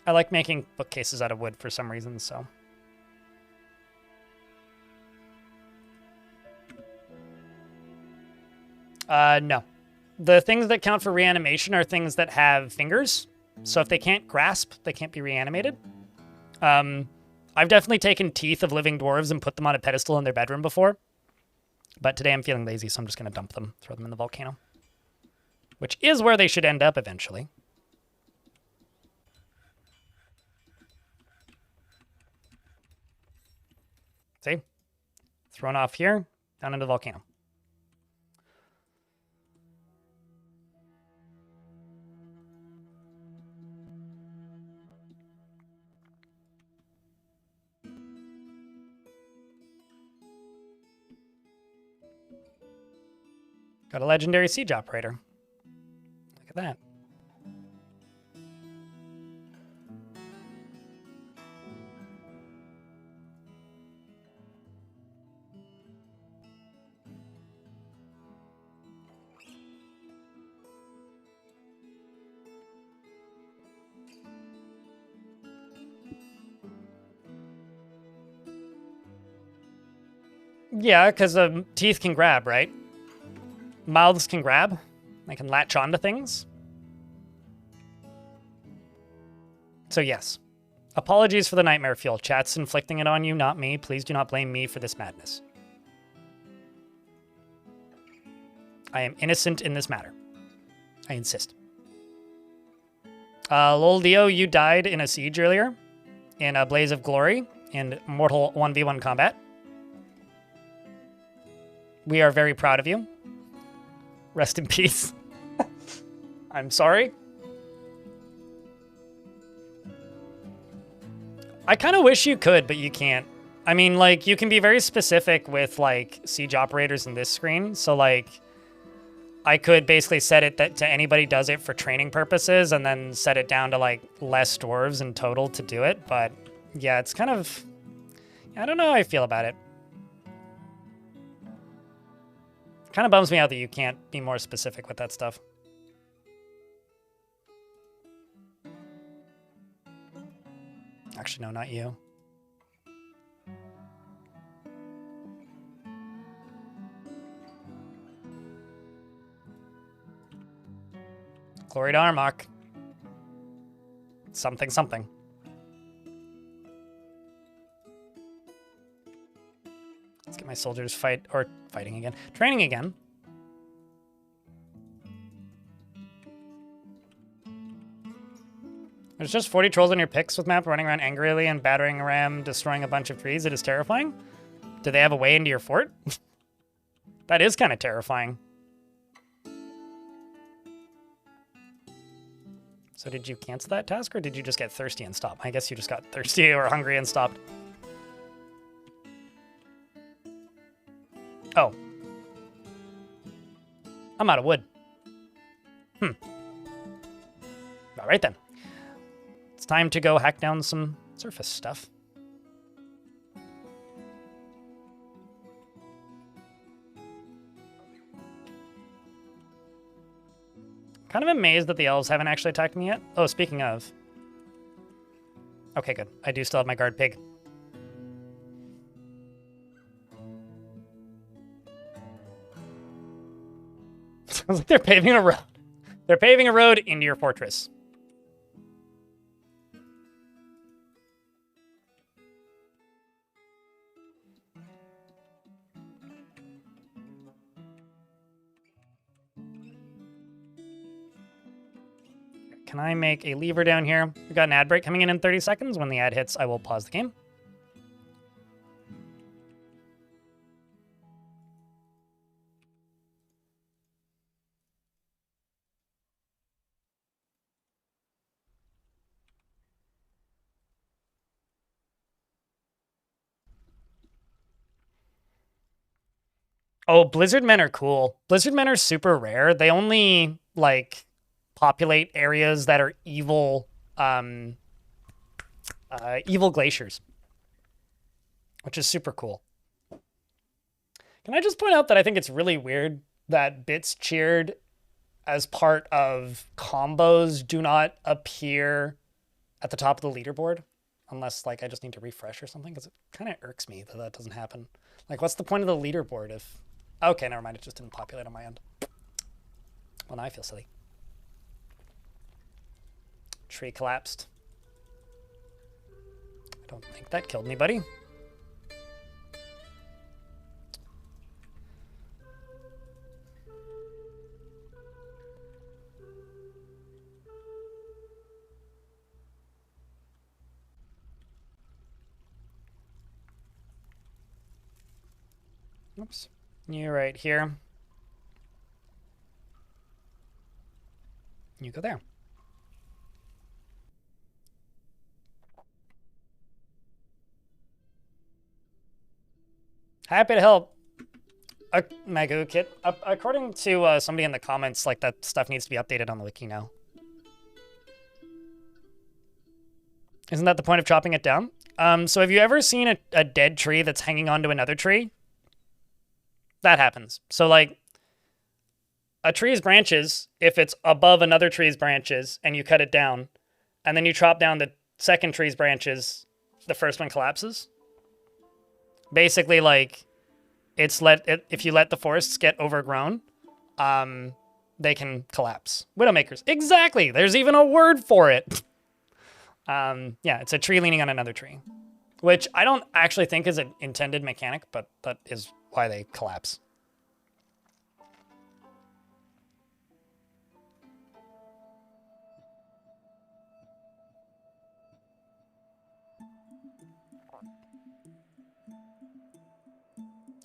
I like making bookcases out of wood for some reason, so. No. The things that count for reanimation are things that have fingers. So if they can't grasp, they can't be reanimated. I've definitely taken teeth of living dwarves and put them on a pedestal in their bedroom before. But today I'm feeling lazy, so I'm just going to dump them, throw them in the volcano. Which is where they should end up eventually. See? Thrown off here, down into the volcano. Got a legendary siege operator. Look at that. Yeah, because teeth can grab, right? Mouths can grab. They can latch onto things. So yes. Apologies for the nightmare fuel. Chat's inflicting it on you, not me. Please do not blame me for this madness. I am innocent in this matter. I insist. Loldio, you died in a siege earlier. In a Blaze of Glory. In Mortal 1v1 combat. We are very proud of you. Rest in peace. I'm sorry. I kind of wish you could, but you can't. I mean, like, you can be very specific with, like, siege operators in this screen. So, like, I could basically set it that to anybody does it for training purposes and then set it down to, like, less dwarves in total to do it. But, yeah, it's kind of... I don't know how I feel about it. Kind of bums me out that you can't be more specific with that stuff. Actually, no, not you. Glory to Armok. Something, something. Let's get my soldiers fighting again. Training again. There's just 40 trolls on your picks with map running around angrily and battering a ram, destroying a bunch of trees. It is terrifying. Do they have a way into your fort? That is kind of terrifying. So did you cancel that task, or did you just get thirsty and stop? I guess you just got thirsty or hungry and stopped. Oh. I'm out of wood. All right then. It's time to go hack down some surface stuff. Kind of amazed that the elves haven't actually attacked me yet. Oh, speaking of. Okay, good. I do still have my guard pig. Sounds like they're paving a road. They're paving a road into your fortress. Can I make a lever down here? We've got an ad break coming in 30 seconds. When the ad hits, I will pause the game. Oh, Blizzard Men are cool. Blizzard Men are super rare. They only, like, populate areas that are evil, evil glaciers, which is super cool. Can I just point out that I think it's really weird that bits cheered as part of combos do not appear at the top of the leaderboard? Unless, like, I just need to refresh or something, because it kind of irks me that that doesn't happen. Like, what's the point of the leaderboard if... Okay, never mind. It just didn't populate on my end. Well, now I feel silly. Tree collapsed. I don't think that killed anybody. Oops. You right here. You go there. Happy to help. Magoo Kit. According to somebody in the comments, like, that stuff needs to be updated on the wiki now. Isn't that the point of chopping it down? So have you ever seen a dead tree that's hanging onto another tree? That happens. So, like, a tree's branches, if it's above another tree's branches and you cut it down, and then you chop down the second tree's branches, the first one collapses. Basically, like, if you let the forests get overgrown, they can collapse. Widowmakers. Exactly. There's even a word for it. Yeah, it's a tree leaning on another tree, which I don't actually think is an intended mechanic, but that is why they collapse.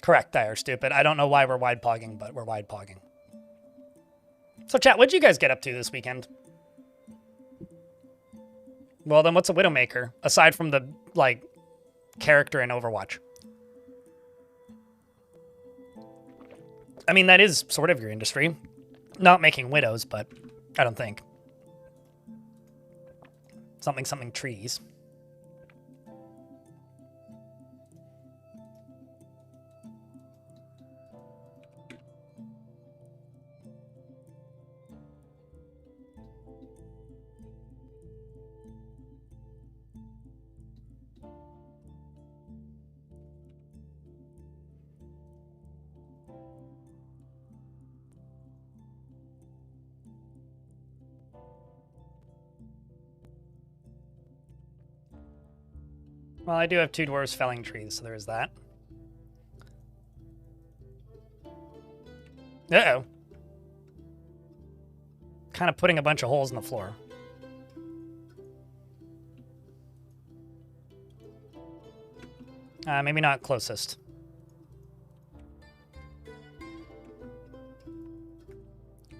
Correct, Dire Stupid. I don't know why we're wide pogging, but we're wide pogging. So chat, what'd you guys get up to this weekend? Well, then what's a Widowmaker, aside from the, like, character in Overwatch? I mean, that is sort of your industry. Not making widows, but I don't think. Something trees. Well, I do have 2 dwarves felling trees, so there is that. Uh-oh. Kind of putting a bunch of holes in the floor. Maybe not closest.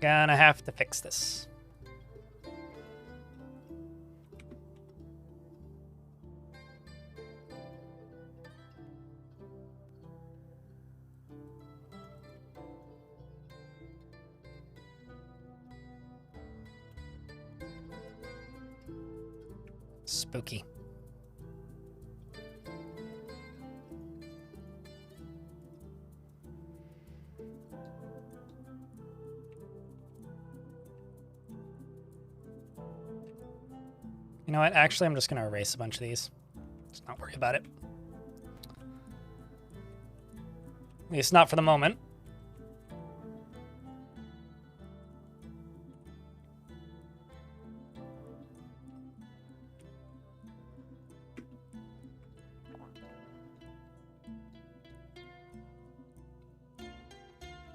Gonna have to fix this. Spooky. You know what? Actually, I'm just going to erase a bunch of these. Let's not worry about it. At least not for the moment.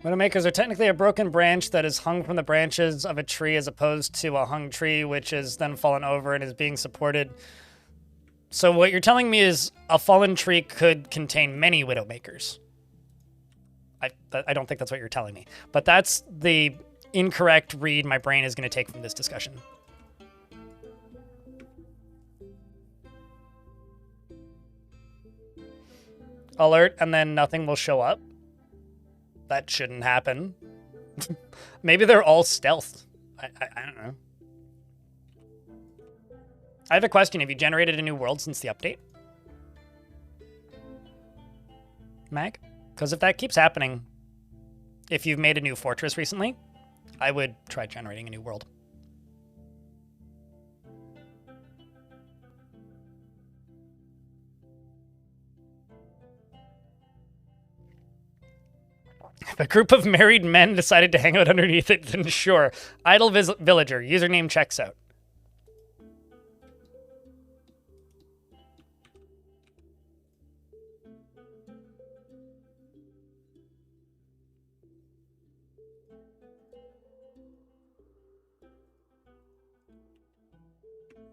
Widowmakers are technically a broken branch that is hung from the branches of a tree as opposed to a hung tree, which is then fallen over and is being supported. So what you're telling me is a fallen tree could contain many Widowmakers. I don't think that's what you're telling me. But that's the incorrect read my brain is going to take from this discussion. Alert, and then nothing will show up. That shouldn't happen. Maybe they're all stealthed. I don't know. I have a question. Have you generated a new world since the update? Mag? Because if that keeps happening, if you've made a new fortress recently, I would try generating a new world. If a group of married men decided to hang out underneath it, then sure. Idle villager. Username checks out.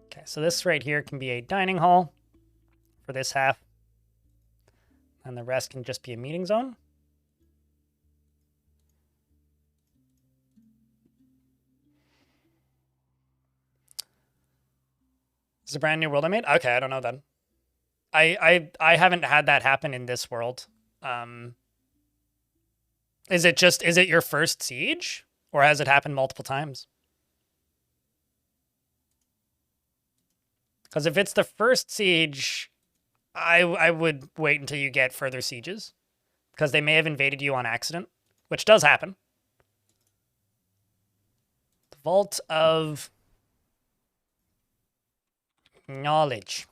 Okay, so this right here can be a dining hall for this half. And the rest can just be a meeting zone. It's a brand new world I made? Okay, I don't know then. I haven't had that happen in this world. Is it your first siege? Or has it happened multiple times? Because if it's the first siege, I would wait until you get further sieges. Because they may have invaded you on accident, which does happen. The Vault of Knowledge.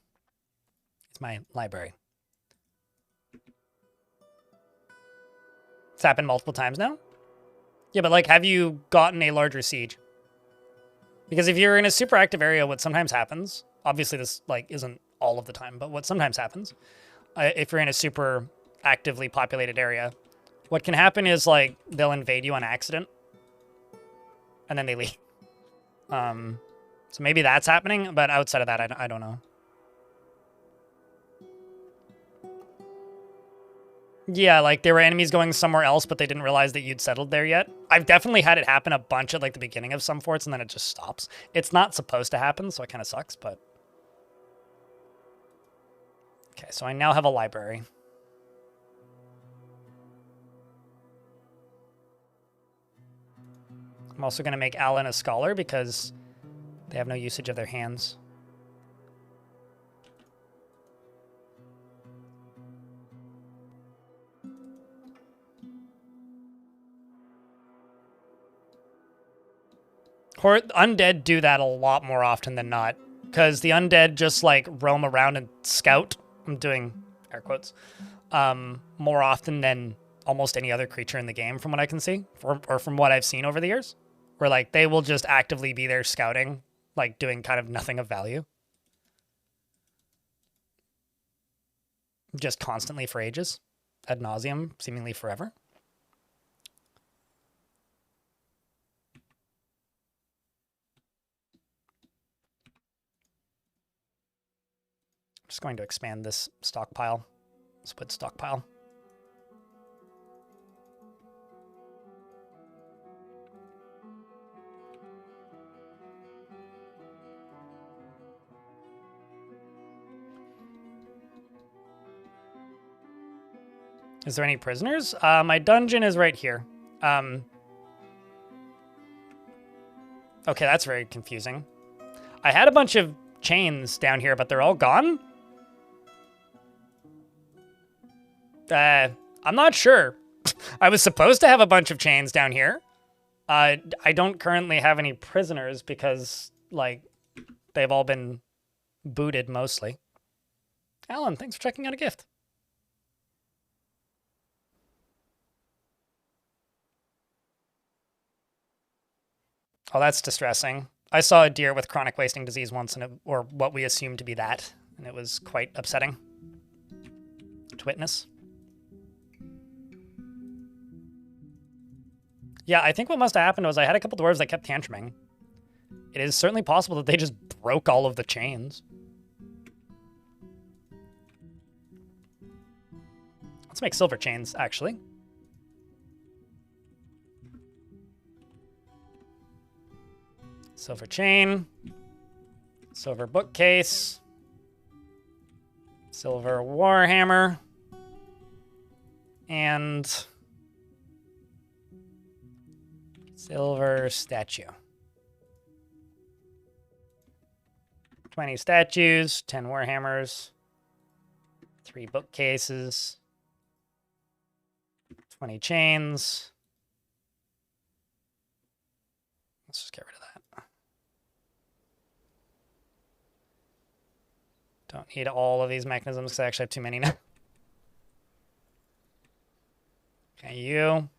It's my library. It's happened multiple times now? Yeah, but like, have you gotten a larger siege? Because if you're in a super active area, what sometimes happens, obviously this like isn't all of the time, but what sometimes happens, if you're in a super actively populated area, what can happen is like, they'll invade you on accident, and then they leave. So maybe that's happening, but outside of that, I don't know. Yeah, like there were enemies going somewhere else, but they didn't realize that you'd settled there yet. I've definitely had it happen a bunch at like the beginning of some forts, and then it just stops. It's not supposed to happen, so it kind of sucks, but Okay, so I now have a library. I'm also going to make Alan a scholar because they have no usage of their hands. Or undead do that a lot more often than not, because the undead just like roam around and scout. I'm doing air quotes. More often than almost any other creature in the game, from what I can see, or from what I've seen over the years, where like they will just actively be there scouting, like doing kind of nothing of value, just constantly for ages, ad nauseum, seemingly forever. Just going to expand this stockpile, split stockpile. Is there any prisoners? My dungeon is right here. Okay, that's very confusing. I had a bunch of chains down here, but they're all gone? I'm not sure. I was supposed to have a bunch of chains down here. I don't currently have any prisoners because, like, they've all been booted mostly. Alan, thanks for checking out a gift. Oh, that's distressing. I saw a deer with chronic wasting disease once, or what we assumed to be that, and it was quite upsetting to witness. Yeah, I think what must have happened was I had a couple dwarves that kept tantruming. It is certainly possible that they just broke all of the chains. Let's make silver chains, actually. Silver chain, silver bookcase, silver warhammer, and silver statue. 20 statues, 10 warhammers, 3 bookcases, 20 chains. Let's just get rid of that. Don't need all of these mechanisms because I actually have too many now. Okay, you.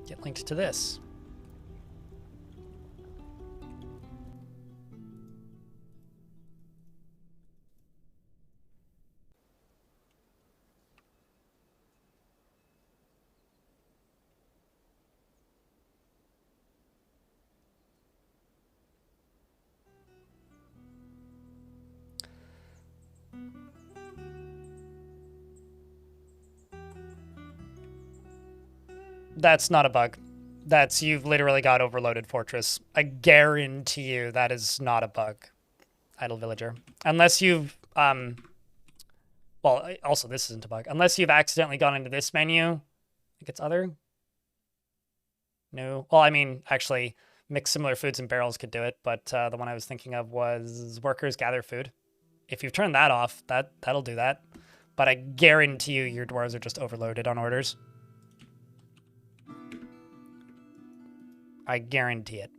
Get linked to this. That's not a bug. That's, you've literally got overloaded fortress. I guarantee you that is not a bug. Idle villager. Unless you've, well, also this isn't a bug. Unless you've accidentally gone into this menu. I think it's other. No. Well, I mean, actually, mix similar foods and barrels could do it, but the one I was thinking of was workers gather food. If you've turned that off, that'll do that. But I guarantee you your dwarves are just overloaded on orders. I guarantee it.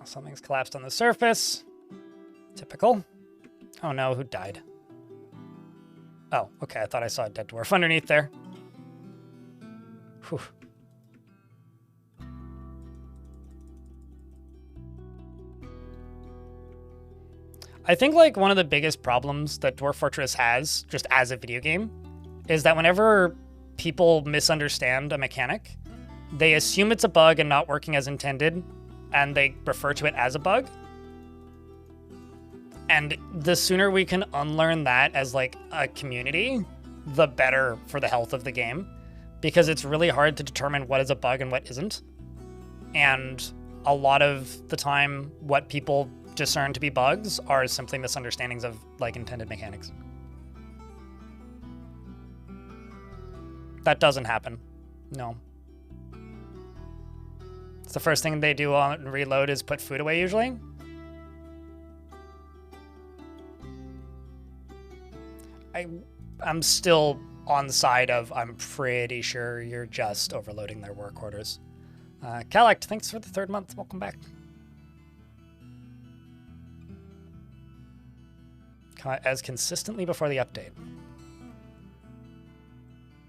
Something's collapsed on the surface. Typical. Oh no, who died? Oh, okay, I thought I saw a dead dwarf underneath there. Whew. I think like one of the biggest problems that Dwarf Fortress has, just as a video game, is that whenever people misunderstand a mechanic, they assume it's a bug and not working as intended, and they refer to it as a bug. And the sooner we can unlearn that as like a community, the better for the health of the game, because it's really hard to determine what is a bug and what isn't. And a lot of the time, what people discern to be bugs are simply misunderstandings of like intended mechanics. That doesn't happen. No. It's the first thing they do on reload is put food away usually. I'm still on the side of I'm pretty sure you're just overloading their work orders. Kalect, thanks for the 3rd month. Welcome back. As consistently before the update.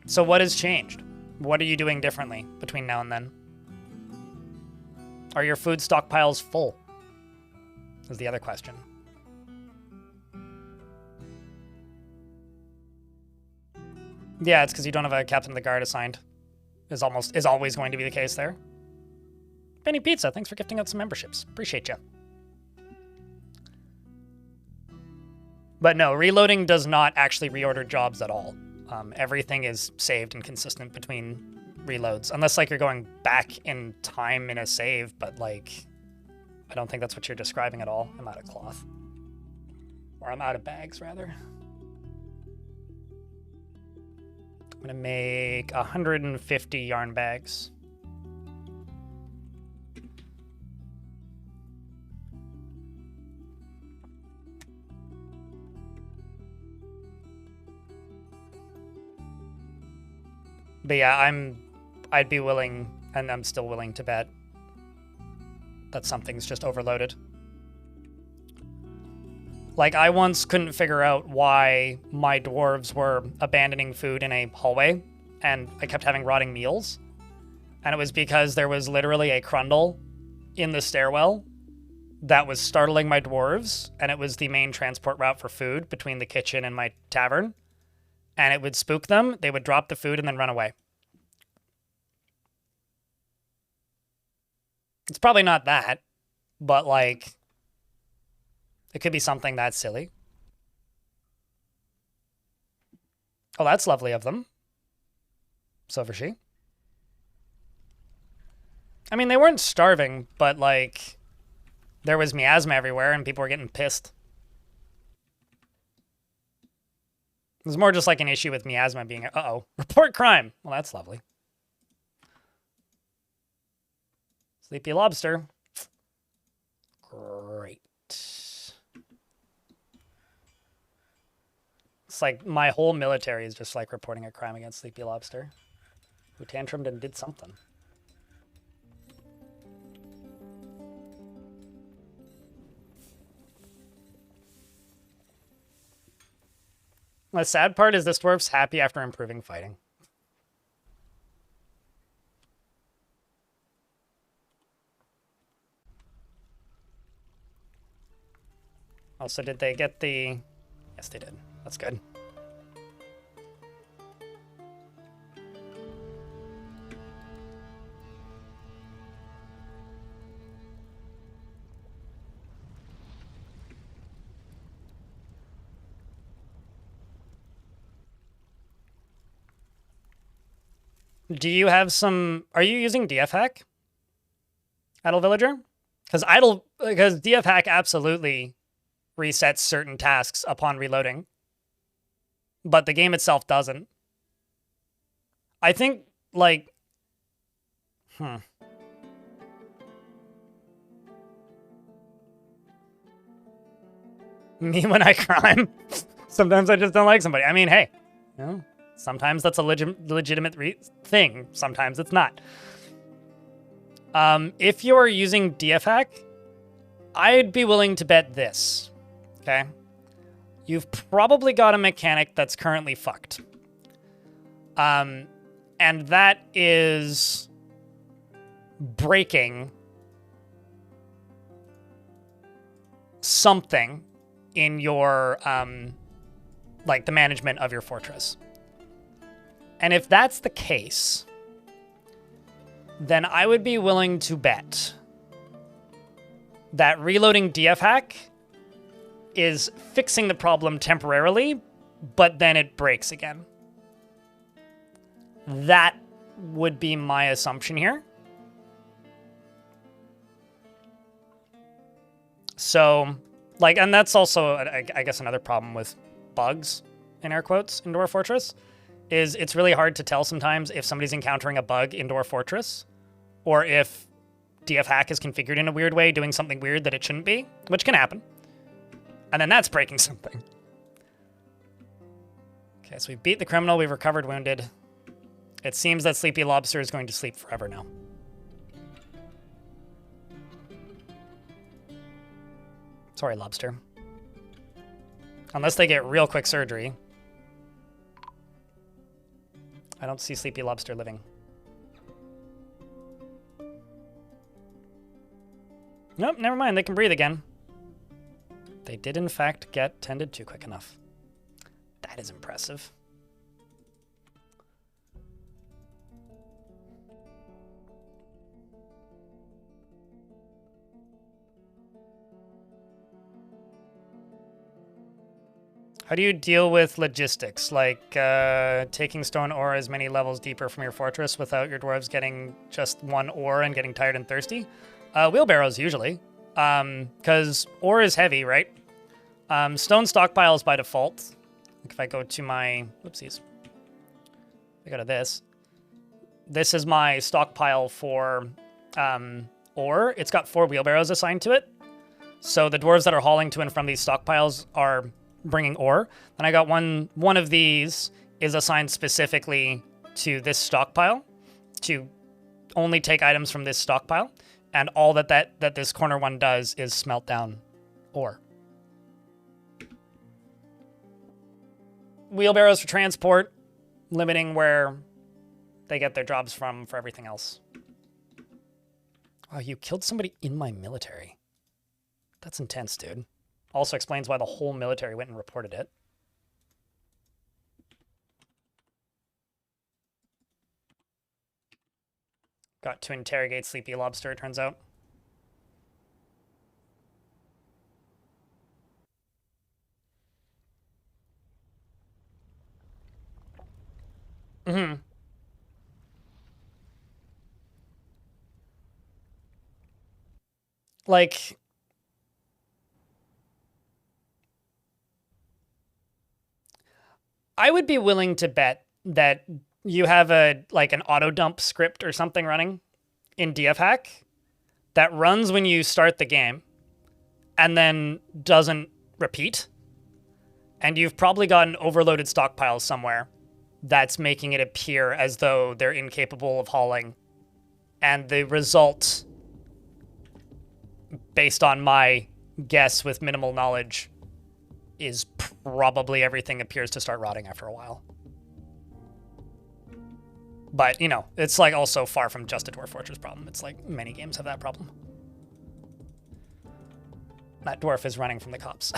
So what has changed? What are you doing differently between now and then? Are your food stockpiles full? Is the other question. Yeah, it's because you don't have a captain of the guard assigned. Is always going to be the case there. Benny Pizza, thanks for gifting out some memberships. Appreciate you. But no, reloading does not actually reorder jobs at all. Everything is saved and consistent between reloads, unless like you're going back in time in a save, but like, I don't think that's what you're describing at all. I'm out of cloth. Or I'm out of bags, rather. I'm gonna make 150 yarn bags. But yeah, I'd be willing, and I'm still willing to bet that something's just overloaded. Like, I once couldn't figure out why my dwarves were abandoning food in a hallway, and I kept having rotting meals. And it was because there was literally a crundle in the stairwell that was startling my dwarves, and it was the main transport route for food between the kitchen and my tavern. And it would spook them, they would drop the food and then run away. It's probably not that, but like, it could be something that silly. Oh, that's lovely of them. Silvershe. I mean, they weren't starving, but like, there was miasma everywhere and people were getting pissed. It was more just like an issue with miasma being, uh-oh, report crime. Well, that's lovely. Sleepy lobster. Great. It's like my whole military is just like reporting a crime against Sleepy Lobster, who tantrumed and did something. The sad part is this dwarf's happy after improving fighting. Also, did they get the... Yes, they did. That's good. Do you have some... Are you using DF Hack? Idle Villager? Because DF Hack absolutely resets certain tasks upon reloading. But the game itself doesn't. I think, like... Me when I crime? Sometimes I just don't like somebody. I mean, hey, you know, sometimes that's a legitimate thing. Sometimes it's not. If you're using DF Hack, I'd be willing to bet this. Okay? You've probably got a mechanic that's currently fucked. And that is breaking something in your, like, the management of your fortress. And if that's the case, then I would be willing to bet that reloading DF hack is fixing the problem temporarily, but then it breaks again. That would be my assumption here. So, like, and that's also, I guess, another problem with bugs, in air quotes, in Dwarf Fortress, is it's really hard to tell sometimes if somebody's encountering a bug in Dwarf Fortress, or if DF hack is configured in a weird way, doing something weird that it shouldn't be, which can happen. And then that's breaking something. Okay, so we've beat the criminal, we've recovered wounded. It seems that Sleepy Lobster is going to sleep forever now. Sorry, Lobster. Unless they get real quick surgery. I don't see Sleepy Lobster living. Nope, never mind, they can breathe again. They did in fact get tended to quick enough. That is impressive. How do you deal with logistics, like taking stone ore as many levels deeper from your fortress without your dwarves getting just one ore and getting tired and thirsty? Wheelbarrows, usually, because ore is heavy, right? Stone stockpiles by default. Like if I go to my, whoopsies, I go to this. This is my stockpile for ore. It's got 4 wheelbarrows assigned to it. So the dwarves that are hauling to and from these stockpiles are bringing ore. Then I got one of these is assigned specifically to this stockpile to only take items from this stockpile. And all that this corner one does is smelt down ore. Wheelbarrows for transport, limiting where they get their jobs from for everything else. Oh, you killed somebody in my military. That's intense, dude. Also explains why the whole military went and reported it. Got to interrogate Sleepy Lobster, it turns out. Mm-hmm. Like, I would be willing to bet that you have an auto dump script or something running in DF hack that runs when you start the game and then doesn't repeat. And you've probably got an overloaded stockpile somewhere that's making it appear as though they're incapable of hauling. And the result, based on my guess with minimal knowledge, is probably everything appears to start rotting after a while. But, you know, it's like also far from just a Dwarf Fortress problem. It's like many games have that problem. That dwarf is running from the cops.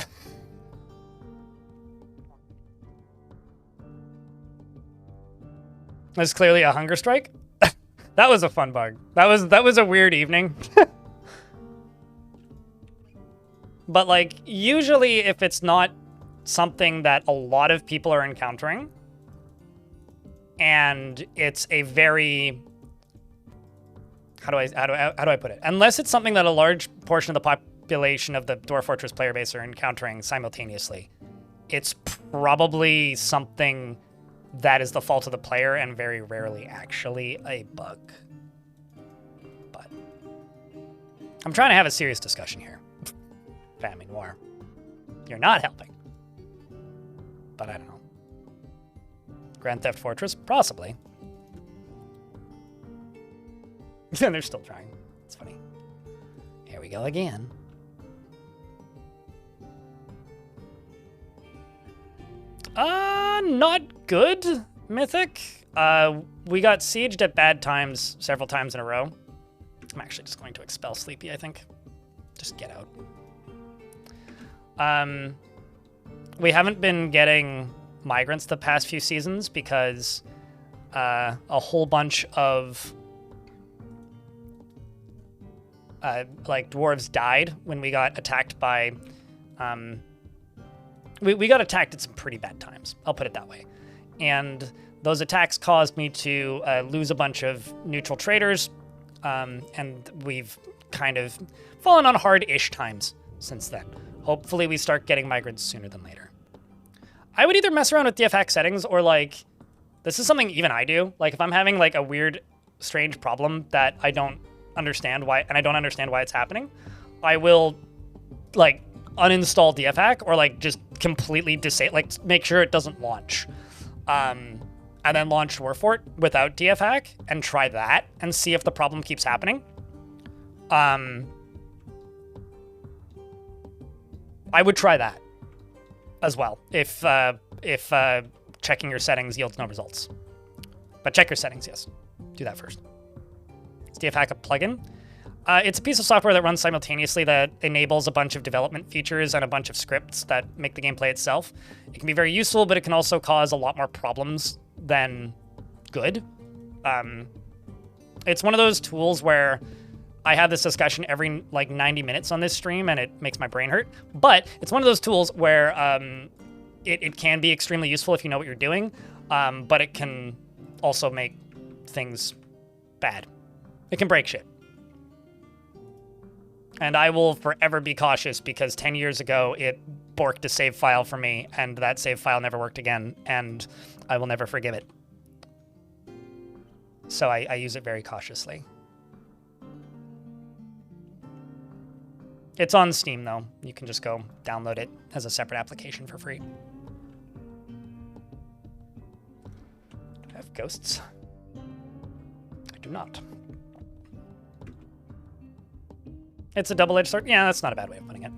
That's clearly a hunger strike. That was a fun bug. That was a weird evening. But like, usually if it's not something that a lot of people are encountering, and it's a very, how do I put it? Unless it's something that a large portion of the population of the Dwarf Fortress player base are encountering simultaneously, it's probably something that is the fault of the player and very rarely actually a bug. But I'm trying to have a serious discussion here. Family Noir. You're not helping. But I don't know. Grand Theft Fortress? Possibly. They're still trying. It's funny. Here we go again. Not good, Mythic. We got sieged at bad times several times in a row. I'm actually just going to expel Sleepy, I think. Just get out. We haven't been getting migrants the past few seasons because a whole bunch of like dwarves died when we got attacked by. We got attacked at some pretty bad times. I'll put it that way, and those attacks caused me to lose a bunch of neutral traders, and we've kind of fallen on hard-ish times since then. Hopefully we start getting migrants sooner than later. I would either mess around with DFX settings or like, this is something even I do. Like if I'm having like a weird, strange problem that I don't understand why, and I don't understand why it's happening, I will like uninstall DFX or like just completely disable, like make sure it doesn't launch. And then launch Dwarf without DFX and try that and see if the problem keeps happening. I would try that as well if checking your settings yields no results. But check your settings, yes. Do that first. Is DFX a plugin? It's a piece of software that runs simultaneously that enables a bunch of development features and a bunch of scripts that make the gameplay itself. It can be very useful, but it can also cause a lot more problems than good. It's one of those tools where I have this discussion every like 90 minutes on this stream and it makes my brain hurt. But it's one of those tools where it can be extremely useful if you know what you're doing, but it can also make things bad. It can break shit. And I will forever be cautious because 10 years ago it borked a save file for me and that save file never worked again and I will never forgive it. So I use it very cautiously. It's on Steam, though. You can just go download it as a separate application for free. Do I have ghosts? I do not. It's a double-edged sword. Yeah, that's not a bad way of putting it.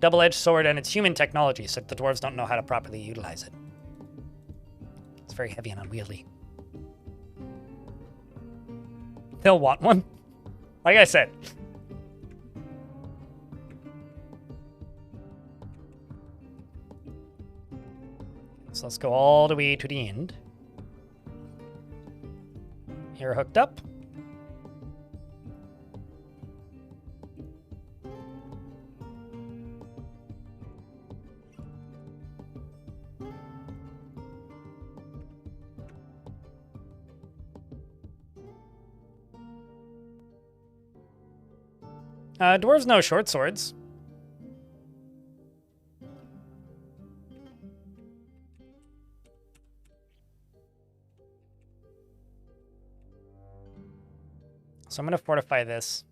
Double-edged sword, and it's human technology, so the dwarves don't know how to properly utilize it. It's very heavy and unwieldy. They'll want one. Like I said. So let's go all the way to the end. You're hooked up. Dwarves know short swords. So I'm going to fortify this.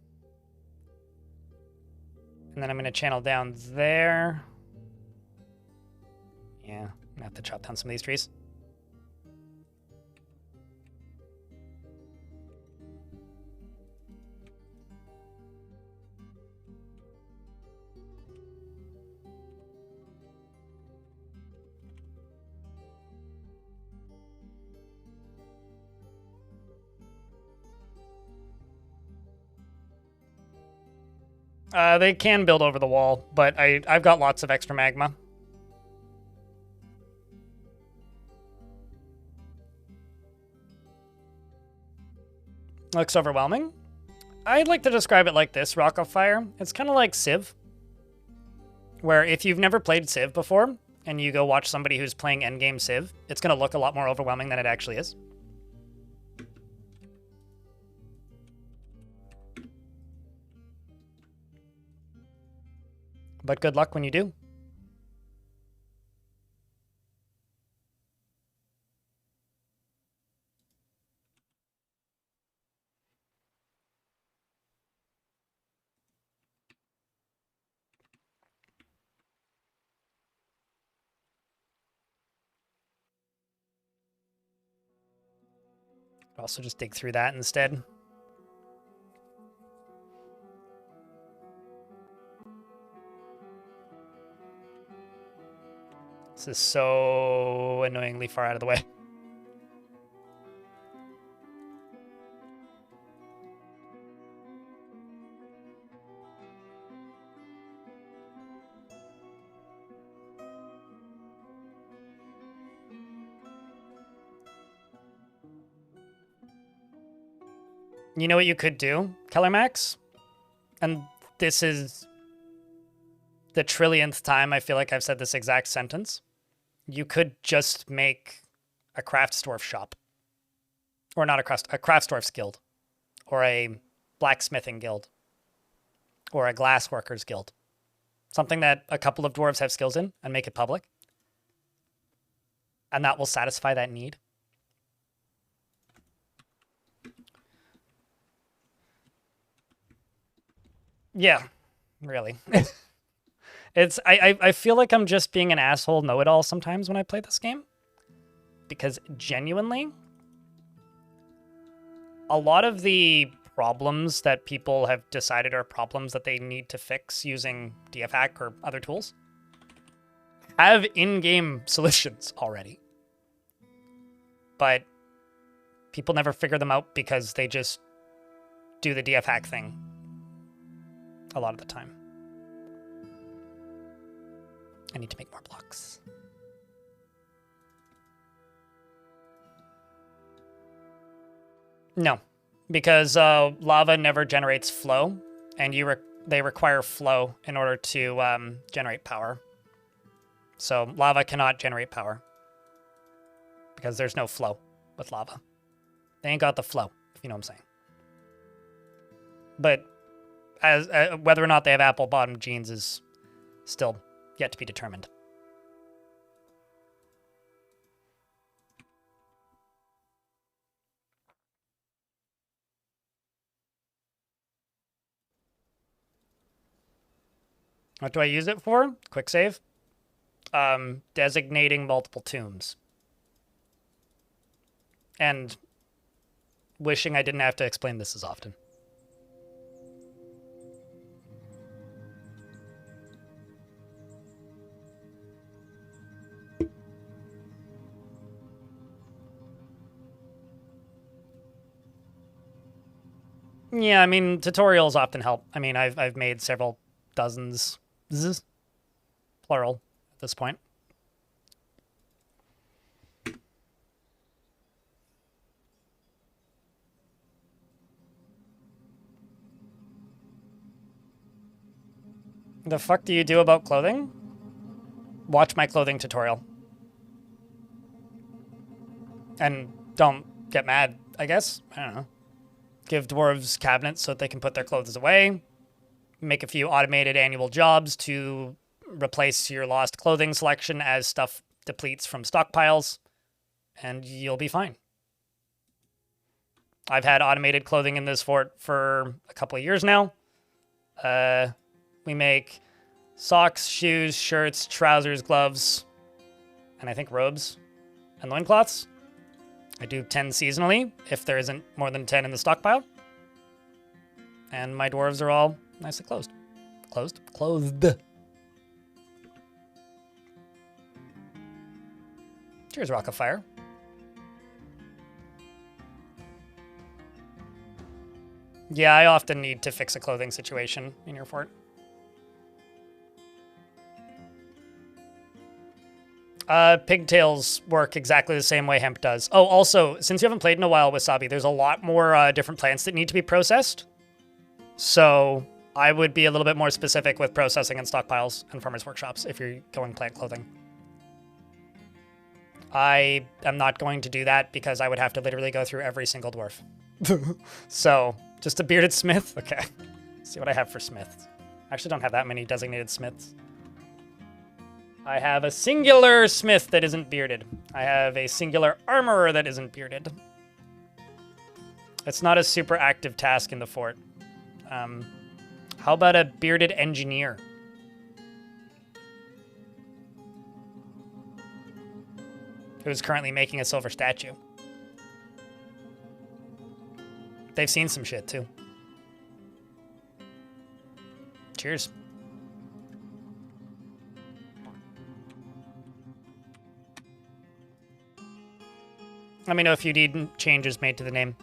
And then I'm going to channel down there. Yeah, I'm going to have to chop down some of these trees. They can build over the wall, but I've got lots of extra magma. Looks overwhelming. I'd like to describe it like this, Rock of Fire. It's kind of like Civ, where if you've never played Civ before, and you go watch somebody who's playing endgame Civ, it's going to look a lot more overwhelming than it actually is. But good luck when you do. Also just dig through that instead. This is so annoyingly far out of the way. You know what you could do, Keller Max? And this is the trillionth time I feel like I've said this exact sentence. You could just make a craftsdwarf shop. Or not a craftsdwarf's guild. Or a blacksmithing guild. Or a glassworkers guild. Something that a couple of dwarves have skills in, and make it public. And that will satisfy that need. Yeah, really. I feel like I'm just being an asshole know-it-all sometimes when I play this game. Because genuinely, a lot of the problems that people have decided are problems that they need to fix using DFHack or other tools have in-game solutions already. But people never figure them out because they just do the DFHack thing a lot of the time. I need to make more blocks. No, because lava never generates flow, and they require flow in order to generate power. So lava cannot generate power because there's no flow with lava. They ain't got the flow, if you know what I'm saying. But as whether or not they have apple-bottom genes is still yet to be determined. What do I use it for? Quick save. Designating multiple tombs. And wishing I didn't have to explain this as often. Yeah, I mean, tutorials often help. I mean, I've made several dozens, plural, at this point. The fuck do you do about clothing? Watch my clothing tutorial. And don't get mad, I guess. I don't know. Give dwarves cabinets so that they can put their clothes away. Make a few automated annual jobs to replace your lost clothing selection as stuff depletes from stockpiles. And you'll be fine. I've had automated clothing in this fort for a couple of years now. We make socks, shoes, shirts, trousers, gloves, and I think robes and loincloths. I do 10 seasonally if there isn't more than 10 in the stockpile. And my dwarves are all nicely clothed. Clothed. Cheers, Rock of Fire. Yeah, I often need to fix a clothing situation in your fort. Pigtails work exactly the same way hemp does. Oh, also, since you haven't played in a while, Wasabi, there's a lot more different plants that need to be processed. So I would be a little bit more specific with processing and stockpiles and farmers' workshops if you're going plant clothing. I am not going to do that because I would have to literally go through every single dwarf. So, just a bearded smith? Okay. Let's see what I have for smiths. I actually don't have that many designated smiths. I have a singular smith that isn't bearded. I have a singular armorer that isn't bearded. It's not a super active task in the fort. How about a bearded engineer? Who's currently making a silver statue. They've seen some shit, too. Cheers. Let me know if you need changes made to the name.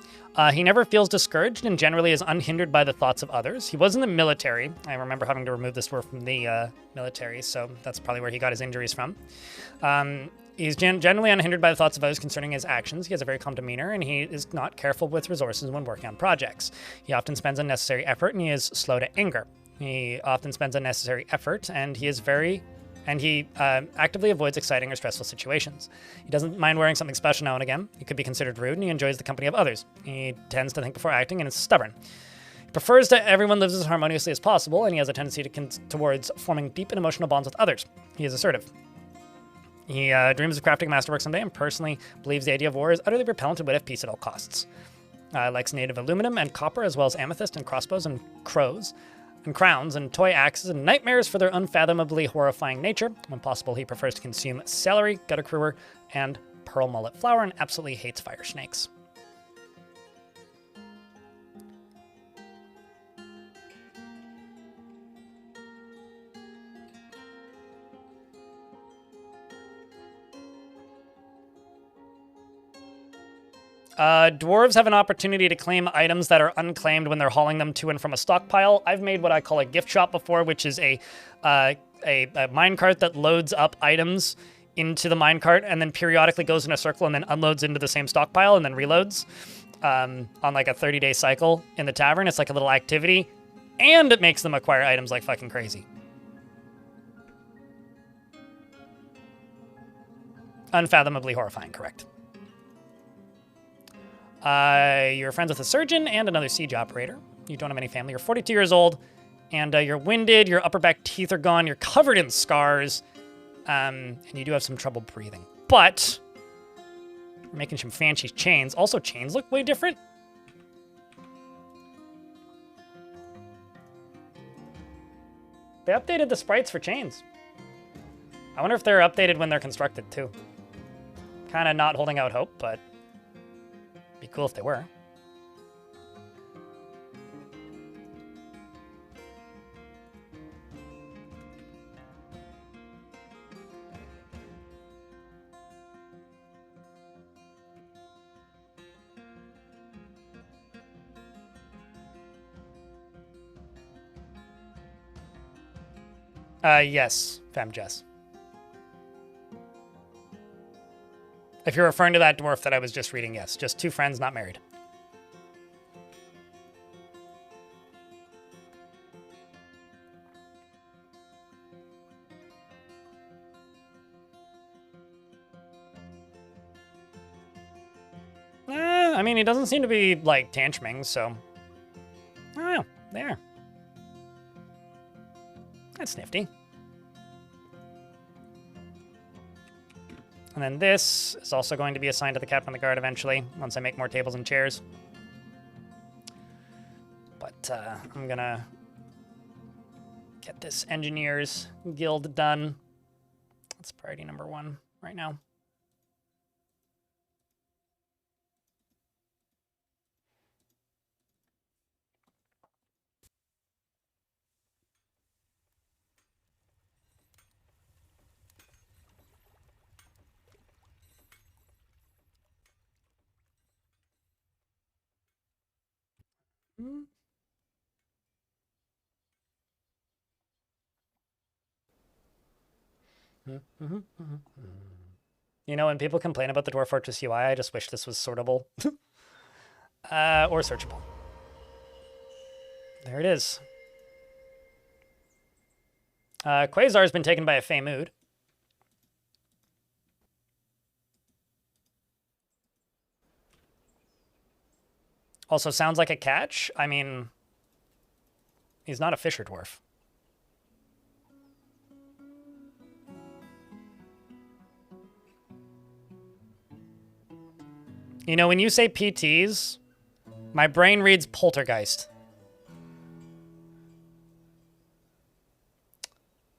He never feels discouraged and generally is unhindered by the thoughts of others. He was in the military. I remember having to remove this word from the military, so that's probably where he got his injuries from. He's generally unhindered by the thoughts of others concerning his actions. He has a very calm demeanor, and he is not careful with resources when working on projects. He often spends unnecessary effort, and he is slow to anger. He often spends unnecessary effort, and he actively avoids exciting or stressful situations. He doesn't mind wearing something special now and again. He could be considered rude, and he enjoys the company of others. He tends to think before acting, and is stubborn. He prefers that everyone lives as harmoniously as possible, and he has a tendency towards forming deep and emotional bonds with others. He is assertive. He dreams of crafting a masterwork someday, and personally believes the idea of war is utterly repellent and would have peace at all costs. Likes native aluminum and copper, as well as amethyst and crossbows and crowns, and toy axes and nightmares for their unfathomably horrifying nature. When possible, he prefers to consume celery, gutter crewer, and pearl mullet flower, and absolutely hates fire snakes. Dwarves have an opportunity to claim items that are unclaimed when they're hauling them to and from a stockpile. I've made what I call a gift shop before, which is a minecart that loads up items into the minecart and then periodically goes in a circle and then unloads into the same stockpile and then reloads on like a 30-day cycle in the tavern. It's like a little activity, and it makes them acquire items like fucking crazy. Unfathomably horrifying, correct. You're friends with a surgeon and another siege operator. You don't have any family. You're 42 years old, and you're winded. Your upper back teeth are gone. You're covered in scars, and you do have some trouble breathing. But you're making some fancy chains. Also, chains look way different. They updated the sprites for chains. I wonder if they're updated when they're constructed, too. Kind of not holding out hope, but be cool if they were. Yes, FemJess. If you're referring to that dwarf that I was just reading, yes. Just two friends, not married. I mean, he doesn't seem to be, like, tantruming, so... Oh, there. That's nifty. And then this is also going to be assigned to the captain of the guard eventually, once I make more tables and chairs. But I'm gonna get this engineers guild done. That's priority number 1 right now. You know, when people complain about the Dwarf Fortress UI, I just wish this was sortable. Or searchable. There it is. Quasar's been taken by a Fey Mood. Also sounds like a catch. I mean, he's not a Fisher Dwarf. You know, when you say PTs, my brain reads poltergeist.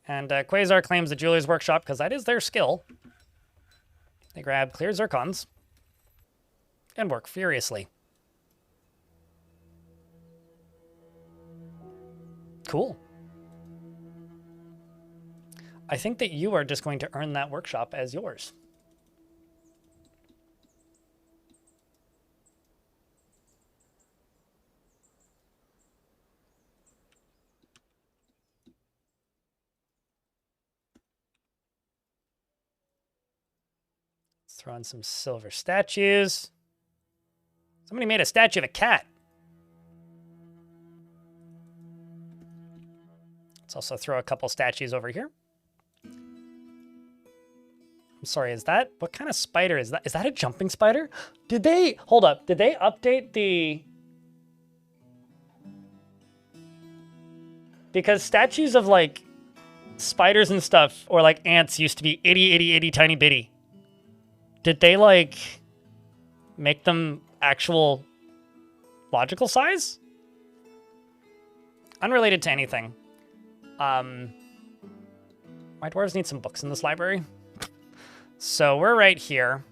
And Quasar claims the jeweler's workshop because that is their skill. They grab clear zircons and work furiously. Cool. I think that you are just going to earn that workshop as yours. Throw in some silver statues. Somebody made a statue of a cat. Let's also throw a couple statues over here. I'm sorry, is that... What kind of spider is that? Is that a jumping spider? Did they... Hold up. Did they update the... Because statues of, like, spiders and stuff, or, like, ants used to be itty, tiny bitty. Did they, like, make them actual logical size? Unrelated to anything. My dwarves need some books in this library. So we're right here.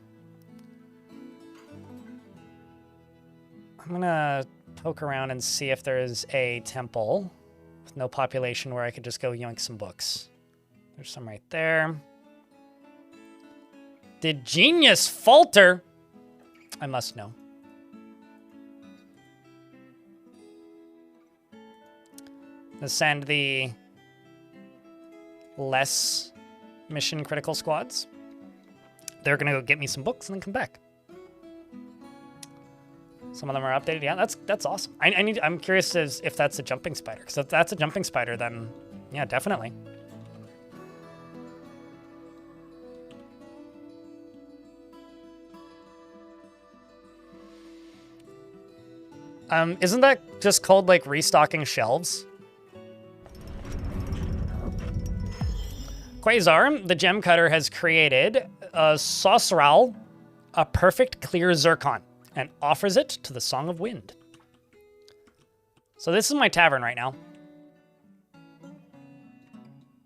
I'm gonna poke around and see if there's a temple with no population where I could just go yoink some books. There's some right there. Did genius falter? I must know. Let's send the less mission critical squads. They're gonna go get me some books and then come back. Some of them are updated. Yeah, that's awesome. I'm curious as if that's a jumping spider. Because if that's a jumping spider, then yeah, definitely. Isn't that just called like restocking shelves? Quasar, the gem cutter, has created a Sauceral, a perfect clear zircon, and offers it to the Song of Wind. So this is my tavern right now.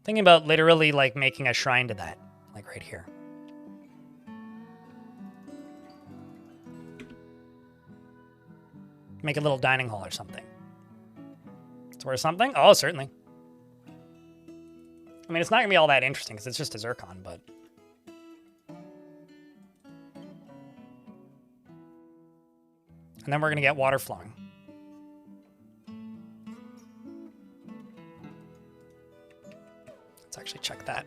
Thinking about literally like making a shrine to that, like right here. Make a little dining hall or something. It's worth something? Oh, certainly. I mean, it's not going to be all that interesting because it's just a zircon, but... And then we're going to get water flowing. Let's actually check that.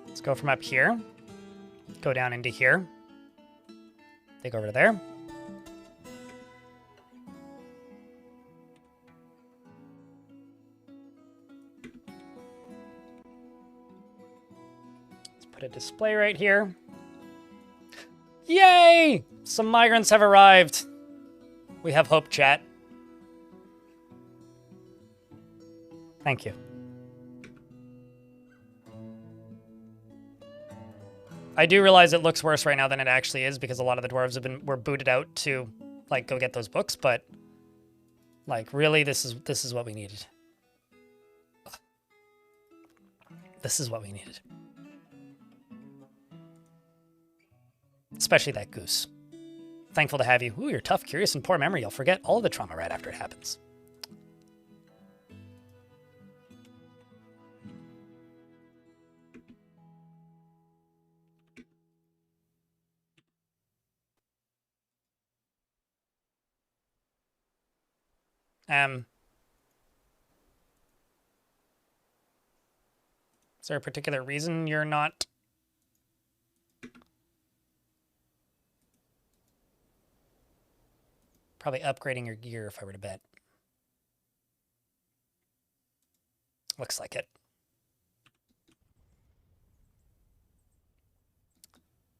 Let's go from up here. Go down into here. Take over to there. Let's put a display right here. Yay! Some migrants have arrived. We have hope, chat. Thank you. I do realize it looks worse right now than it actually is because a lot of the dwarves were booted out to like go get those books, but like really this is what we needed. This is what we needed. Especially that goose. Thankful to have you. Ooh, you're tough, curious, and poor memory. You'll forget all of the trauma right after it happens. Is there a particular reason you're not? Probably upgrading your gear if I were to bet. Looks like it.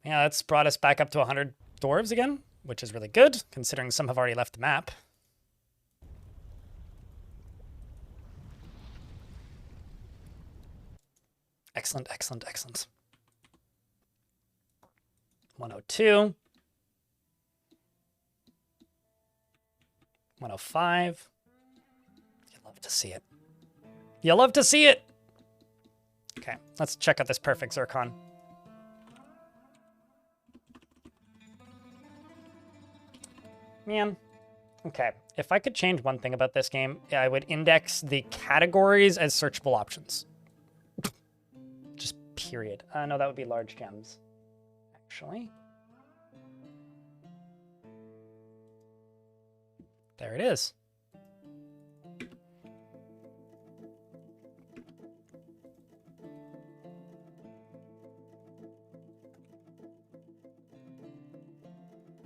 Yeah, that's brought us back up to 100 dwarves again, which is really good, considering some have already left the map. Excellent, excellent, excellent. 102. 105. You love to see it. You love to see it! Okay, let's check out this perfect zircon. Man. Okay, if I could change one thing about this game, I would index the categories as searchable options. Just period. No, that would be large gems, actually. There it is.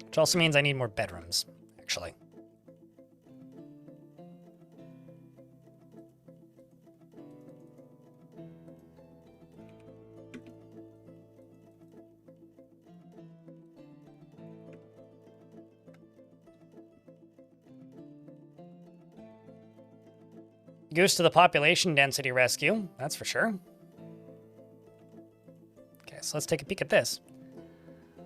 Which also means I need more bedrooms, actually. Goose to the population density rescue, that's for sure. Okay, so let's take a peek at this.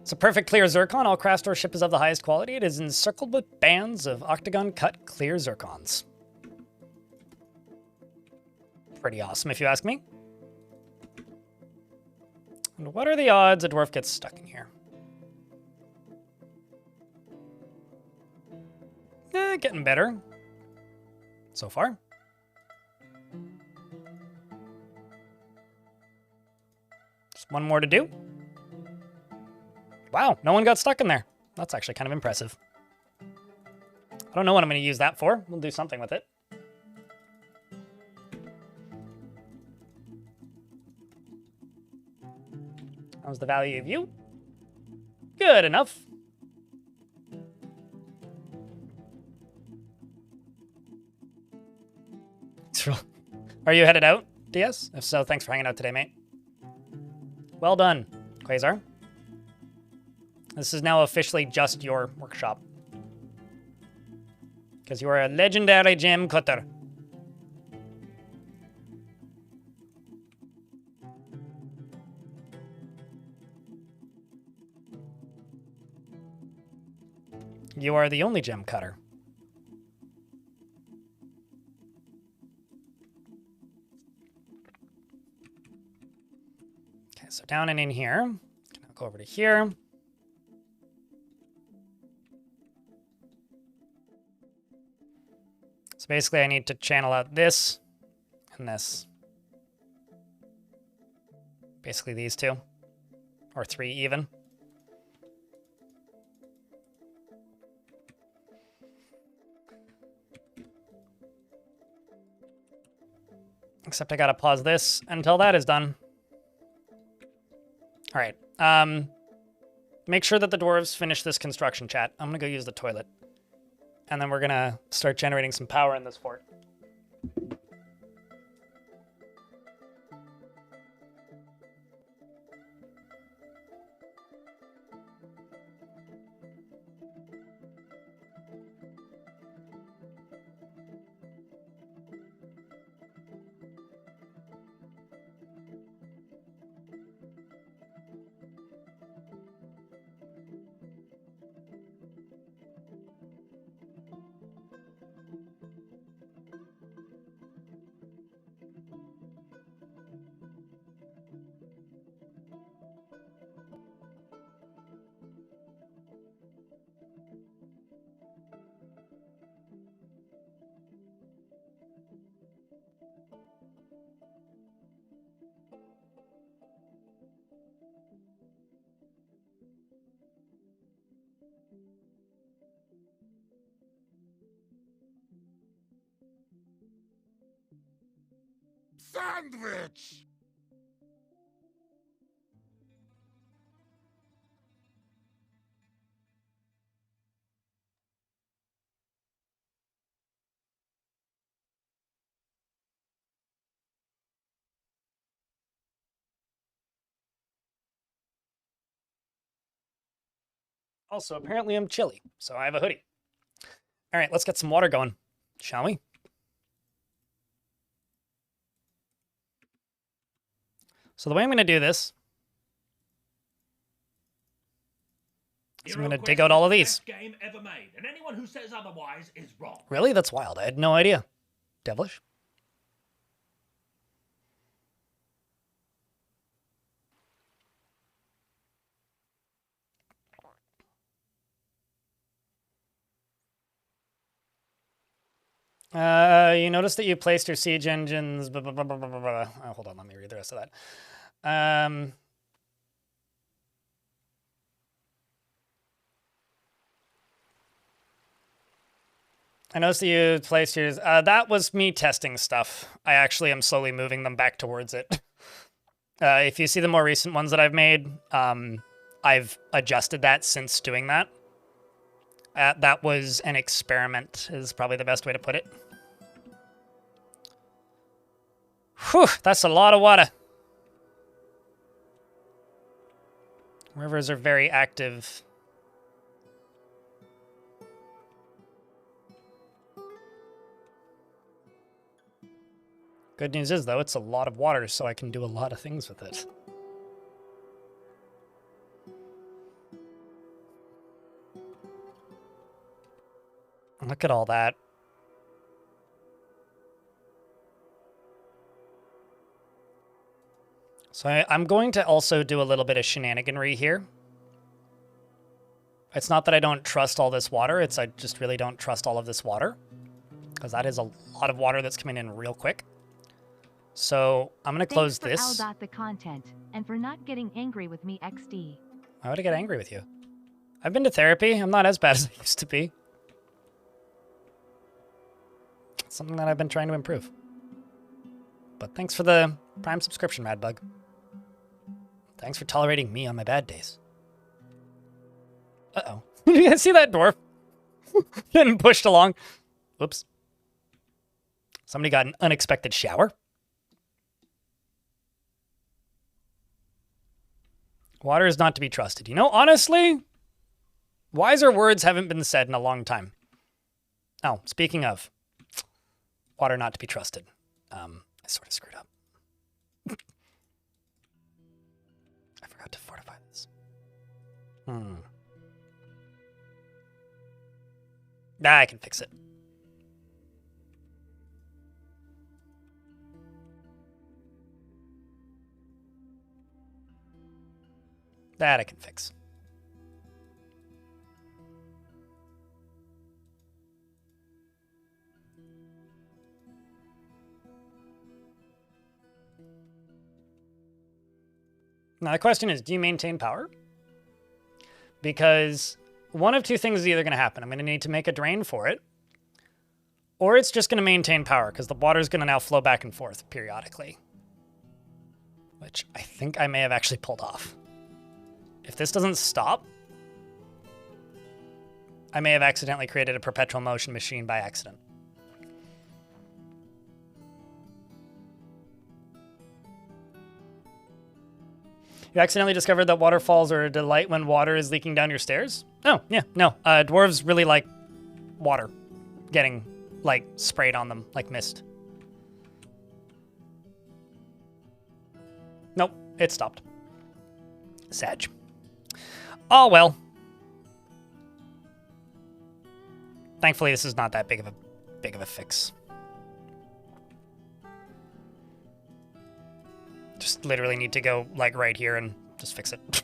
It's a perfect clear zircon. All craft store ship is of the highest quality. It is encircled with bands of octagon-cut clear zircons. Pretty awesome, if you ask me. And what are the odds a dwarf gets stuck in here? Getting better. So far. Just one more to do. Wow, no one got stuck in there. That's actually kind of impressive. I don't know what I'm going to use that for. We'll do something with it. How's the value of you? Good enough. Are you headed out, DS? If so, thanks for hanging out today, mate. Well done, Quasar. This is now officially just your workshop. Because you are a legendary gem cutter. You are the only gem cutter. Okay, so down and in here. I'll go over to here. So basically I need to channel out this and this. Basically these two. Or three even. Except I gotta pause this until that is done. All right. Make sure that the dwarves finish this construction, chat. I'm gonna go use the toilet. And then we're gonna start generating some power in this fort. Sandwich! Also, apparently I'm chilly, so I have a hoodie. All right, let's get some water going, shall we? So the way I'm going to do this is I'm going to dig out all of these. Best game ever made, and anyone who says otherwise is wrong. Really? That's wild. I had no idea. Devilish. You notice that you placed your siege engines. Blah, blah, blah, blah, blah, blah. Oh, hold on, let me read the rest of that. I noticed that you placed yours. That was me testing stuff. I actually am slowly moving them back towards it. If you see the more recent ones that I've made, I've adjusted that since doing that. That was an experiment, is probably the best way to put it. Whew, that's a lot of water. Rivers are very active. Good news is, though, it's a lot of water, so I can do a lot of things with it. Look at all that. So I'm going to also do a little bit of shenaniganry here. It's not that I don't trust all this water, it's I just really don't trust all of this water. Because that is a lot of water that's coming in real quick. So I'm going to close this. Thanks for L. the content, and for not getting angry with me XD. Why would I get angry with you? I've been to therapy. I'm not as bad as I used to be. It's something that I've been trying to improve. But thanks for the Prime subscription, Madbug. Thanks for tolerating me on my bad days. Uh-oh. You guys see that dwarf? Getting pushed along. Oops. Somebody got an unexpected shower. Water is not to be trusted. You know, honestly, wiser words haven't been said in a long time. Oh, speaking of, water not to be trusted. I sort of screwed up. I forgot to fortify this. I can fix it. That I can fix. Now the question is, do you maintain power? Because one of two things is either going to happen. I'm going to need to make a drain for it, or it's just going to maintain power because the water is going to now flow back and forth periodically, which I think I may have actually pulled off. If this doesn't stop, I may have accidentally created a perpetual motion machine by accident. You accidentally discovered that waterfalls are a delight when water is leaking down your stairs? Oh, yeah, no. Dwarves really like water getting, like, sprayed on them, like mist. Nope, it stopped. Sag. Oh, well. Thankfully, this is not that big of a fix. Just literally need to go, like, right here and just fix it.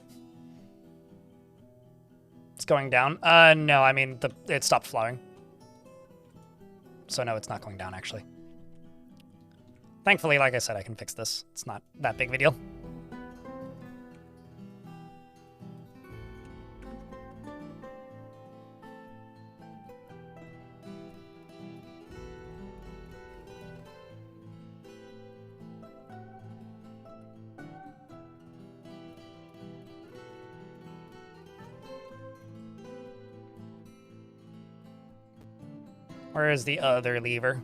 It's going down. No, I mean, it stopped flowing. So no, it's not going down, actually. Thankfully, like I said, I can fix this. It's not that big of a deal. Where is the other lever?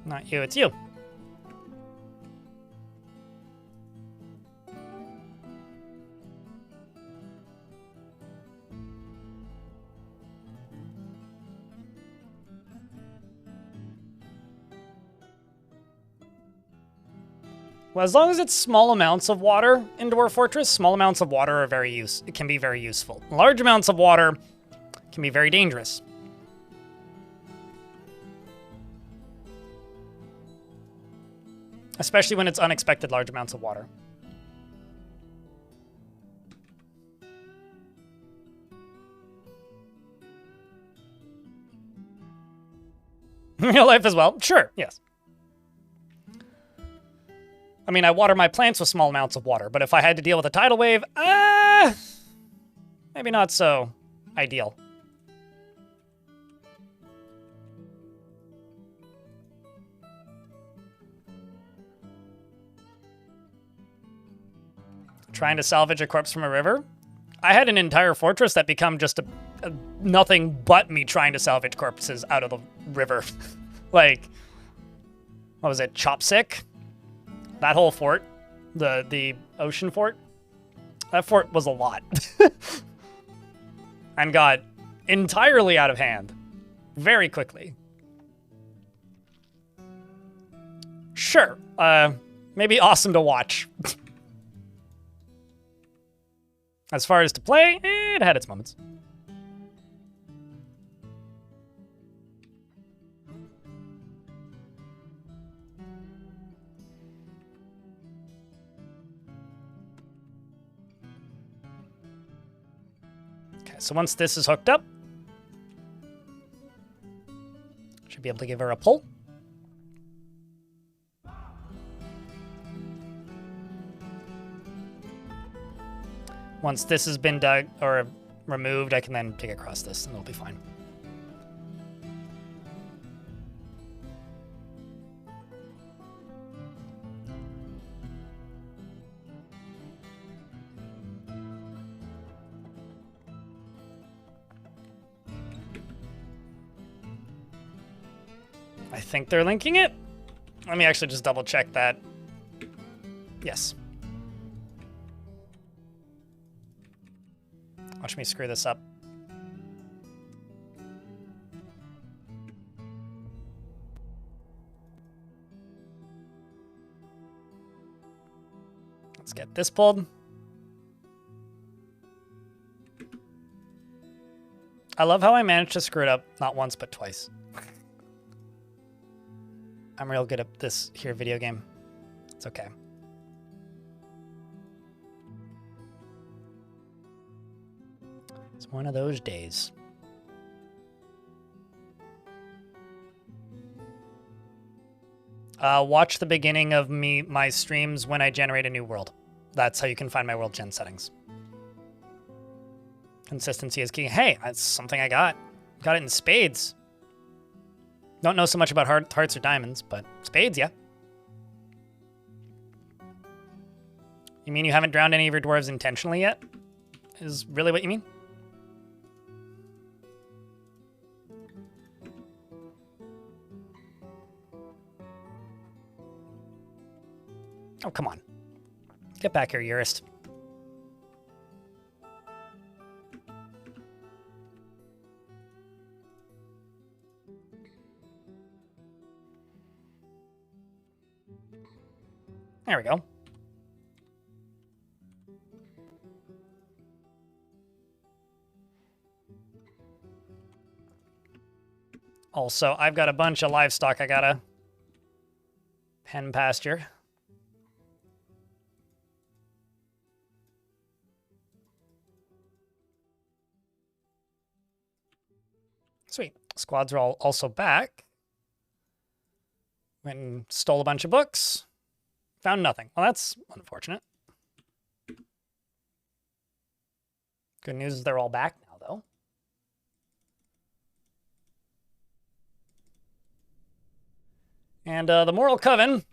Not you, it's you. Well, as long as it's small amounts of water in Dwarf Fortress, small amounts of water are it can be very useful. Large amounts of water can be very dangerous. Especially when it's unexpected large amounts of water. Real life as well? Sure, yes. I mean, I water my plants with small amounts of water, but if I had to deal with a tidal wave, maybe not so ideal. Trying to salvage a corpse from a river? I had an entire fortress that become just a nothing but me trying to salvage corpses out of the river. Like, what was it, Chopsick? That whole fort, the ocean fort, that fort was a lot. And got entirely out of hand very quickly. Sure, maybe awesome to watch. As far as to play, it had its moments. Okay, so once this is hooked up, should be able to give her a pull. Once this has been dug or removed, I can then dig across this and it'll be fine. I think they're linking it. Let me actually just double check that. Yes. Watch me screw this up. Let's get this pulled. I love how I managed to screw it up not once but twice. I'm real good at this here video game. It's okay. It's one of those days. Watch the beginning of my streams when I generate a new world. That's how you can find my world gen settings. Consistency is key. Hey, that's something I got. Got it in spades. Don't know so much about hearts or diamonds, but spades, yeah. You mean you haven't drowned any of your dwarves intentionally yet? Is really what you mean? Oh, come on. Get back here, Eurist. There we go. Also, I've got a bunch of livestock I gotta pen pasture. Sweet. Squads are all also back. Went and stole a bunch of books. Found nothing. Well, that's unfortunate. Good news is they're all back now, though. And the Moral Coven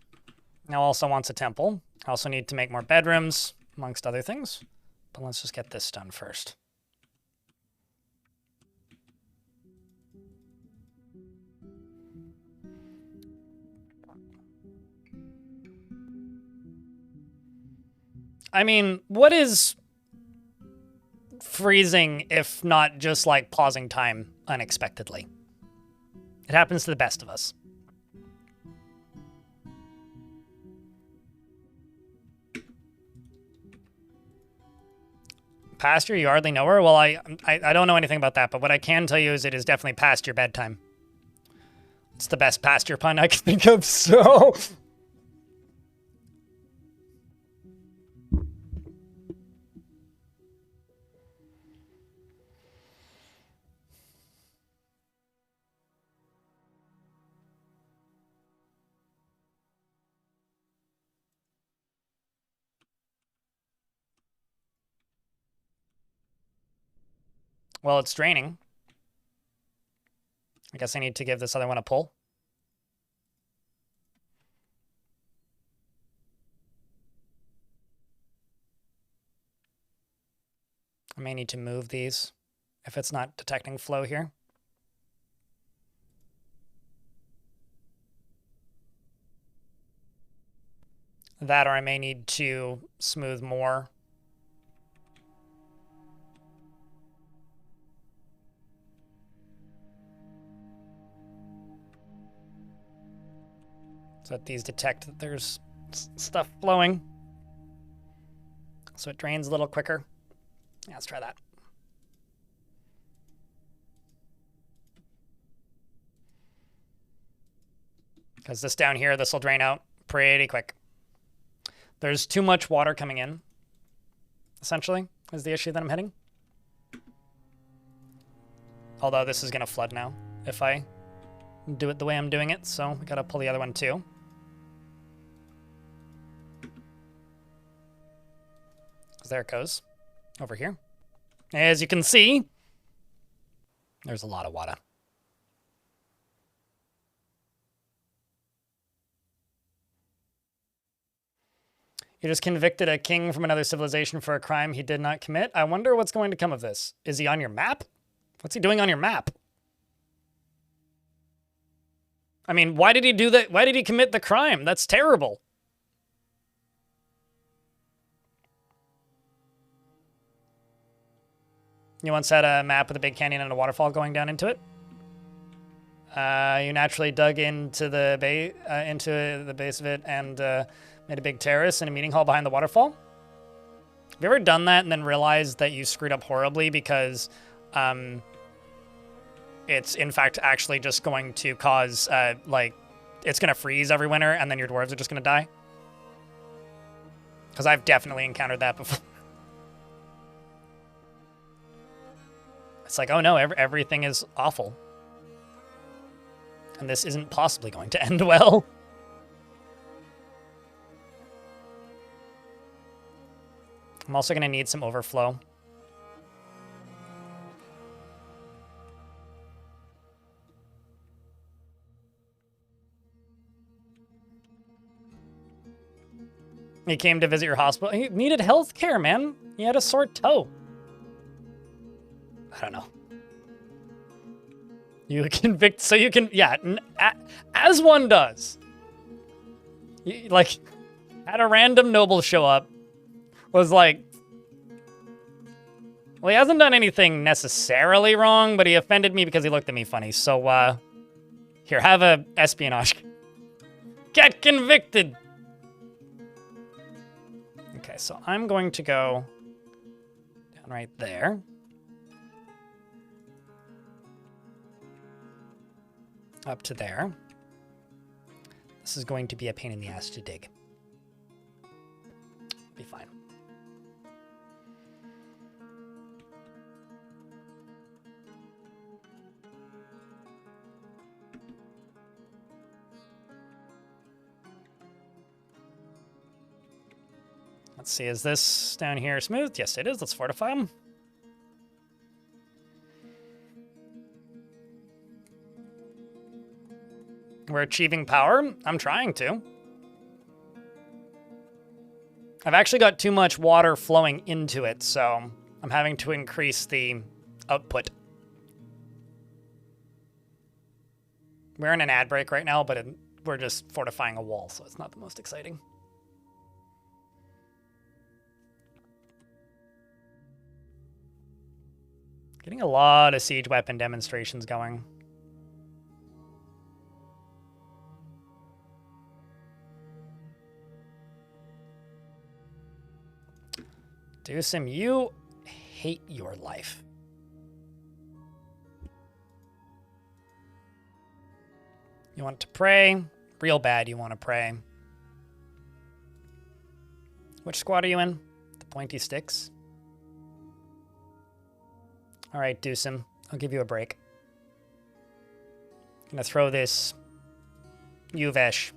now also wants a temple. I also need to make more bedrooms, amongst other things. But let's just get this done first. I mean, what is freezing if not just like pausing time unexpectedly? It happens to the best of us. Past you hardly know her? Well, I don't know anything about that, but what I can tell you is it is definitely past your bedtime. It's the best pasture pun I can think of, so... Well, it's draining. I guess I need to give this other one a pull. I may need to move these if it's not detecting flow here. That, or I may need to smooth more. So that these detect that there's stuff flowing. So it drains a little quicker. Yeah, let's try that. Because this down here, this will drain out pretty quick. There's too much water coming in, essentially, is the issue that I'm hitting. Although this is going to flood now if I do it the way I'm doing it, so we got to pull the other one too. There it goes, over here. As you can see, there's a lot of water. You just convicted a king from another civilization for a crime he did not commit. I wonder what's going to come of this. Is he on your map? What's he doing on your map? I mean, why did he do that? Why did he commit the crime? That's terrible. You once had a map with a big canyon and a waterfall going down into it. You naturally dug into the base of it and made a big terrace and a meeting hall behind the waterfall. Have you ever done that and then realized that you screwed up horribly because it's in fact actually just going to cause like it's going to freeze every winter and then your dwarves are just going to die? Because I've definitely encountered that before. It's like, oh no, everything is awful. And this isn't possibly going to end well. I'm also going to need some overflow. He came to visit your hospital. He needed health care, man. He had a sore toe. I don't know. You convict, so you can, yeah, as one does. You, like, had a random noble show up, was like, well, he hasn't done anything necessarily wrong, but he offended me because he looked at me funny. So, here, have a espionage. Get convicted! Okay, so I'm going to go down right there. Up to there. This is going to be a pain in the ass to dig. Be fine. Let's see, is this down here smooth? Yes, it is. Let's fortify them. We're achieving power. I'm trying to. I've actually got too much water flowing into it, so I'm having to increase the output. We're in an ad break right now, but we're just fortifying a wall, so it's not the most exciting. Getting a lot of siege weapon demonstrations going. Dewsum, you hate your life. You want to pray? Real bad you want to pray. Which squad are you in? The pointy sticks? Alright, Dewsum, I'll give you a break. I'm gonna throw this Uvesh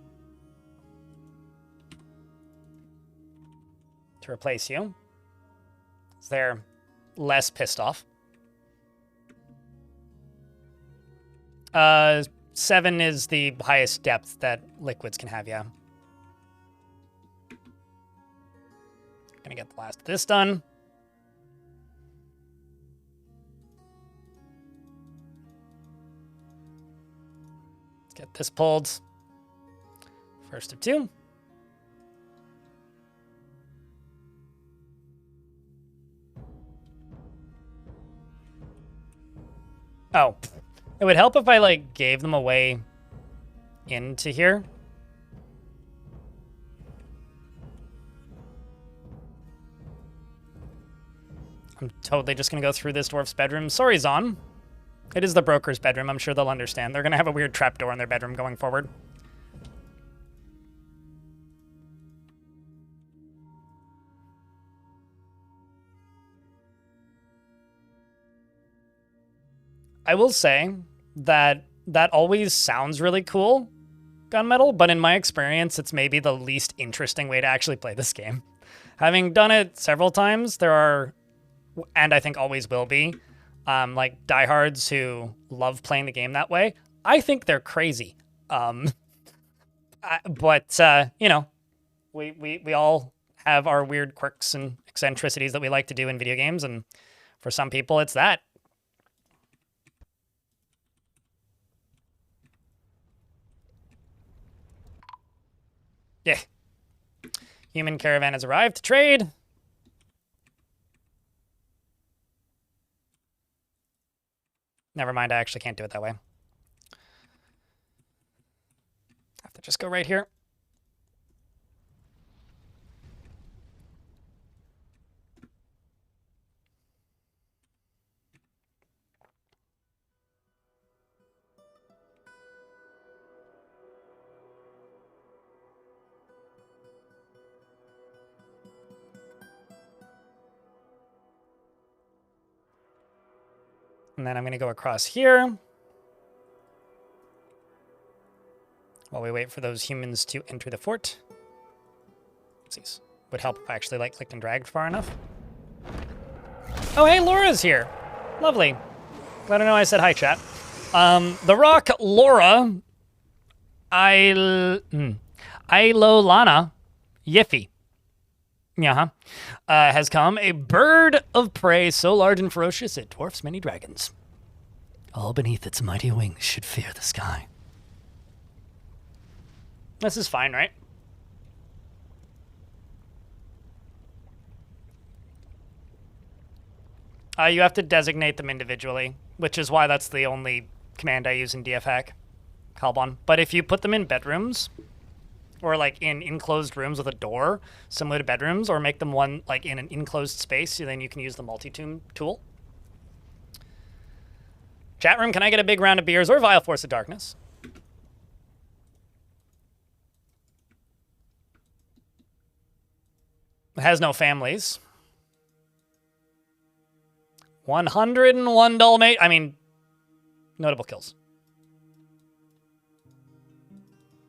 to replace you. They're less pissed off. 7 is the highest depth that liquids can have, yeah. Gonna get the last of this done. Let's get this pulled. First of 2. Oh, it would help if I, like, gave them away into here. I'm totally just going to go through this dwarf's bedroom. Sorry, Zon. It is the broker's bedroom. I'm sure they'll understand. They're going to have a weird trapdoor in their bedroom going forward. I will say that that always sounds really cool, gunmetal, but in my experience, it's maybe the least interesting way to actually play this game. Having done it several times, there are, and I think always will be, like diehards who love playing the game that way. I think they're crazy. But you know, we all have our weird quirks and eccentricities that we like to do in video games, and for some people, it's that. Yeah. Human caravan has arrived to trade. Never mind, I actually can't do it that way. I have to just go right here. And then I'm going to go across here while we wait for those humans to enter the fort. Oopsies. Would help if I actually like clicked and dragged far enough. Oh, hey, Laura's here. Lovely. Glad to know I said hi, chat. The Rock Laura Ilolana Yiffy. Has come a bird of prey so large and ferocious it dwarfs many dragons. All beneath its mighty wings should fear the sky. This is fine, right? You have to designate them individually, which is why that's the only command I use in DFHack, Kalbon. But if you put them in bedrooms, or like in enclosed rooms with a door, similar to bedrooms, or make them one like in an enclosed space, so then you can use the multi-tune tool. Chat room, can I get a big round of beers or Vile Force of Darkness? It has no families. 101 notable kills.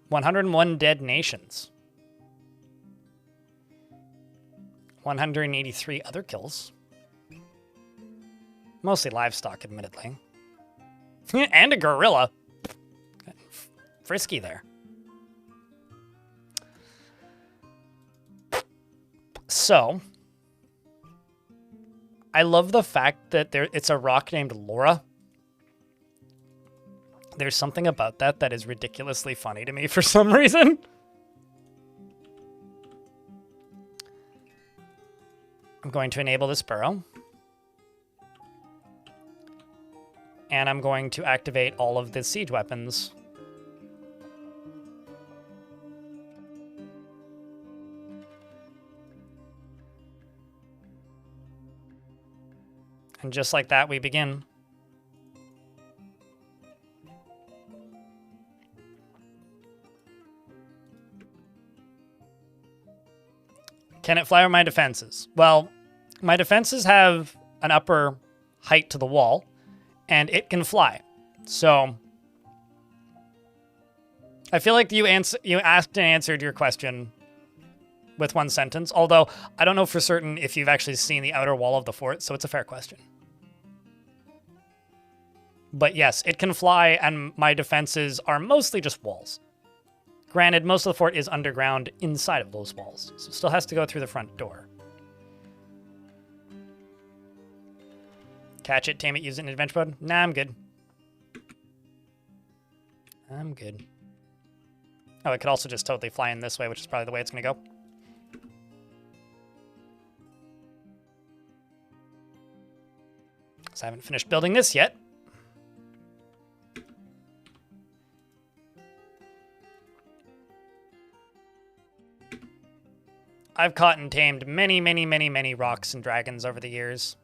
101 dead nations. 183 other kills. Mostly livestock, admittedly. And a gorilla. Frisky there. So, I love the fact that it's a rock named Laura. There's something about that is ridiculously funny to me for some reason. I'm going to enable this burrow. And I'm going to activate all of the siege weapons. And just like that, we begin. Can it fly over my defenses? Well, my defenses have an upper height to the wall, and it can fly. So, I feel like you asked and answered your question with one sentence, although I don't know for certain if you've actually seen the outer wall of the fort, so it's a fair question. But yes, it can fly, and my defenses are mostly just walls. Granted, most of the fort is underground inside of those walls, so it still has to go through the front door. Catch it, tame it, use it in adventure mode? Nah, I'm good. I'm good. Oh, it could also just totally fly in this way, which is probably the way it's going to go. So I haven't finished building this yet. I've caught and tamed many, many, many, many rocks and dragons over the years.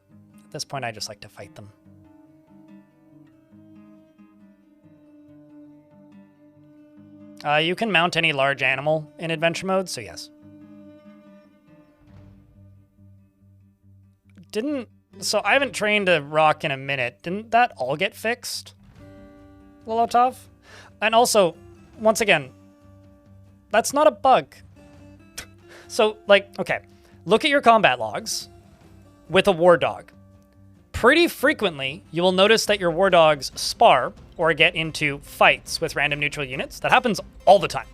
At this point, I just like to fight them. You can mount any large animal in adventure mode, so yes. So I haven't trained a rock in a minute. Didn't that all get fixed, Lolotov? And also, once again, that's not a bug. So, like, okay, look at your combat logs with a war dog. Pretty frequently, you will notice that your war dogs spar or get into fights with random neutral units. That happens all the time.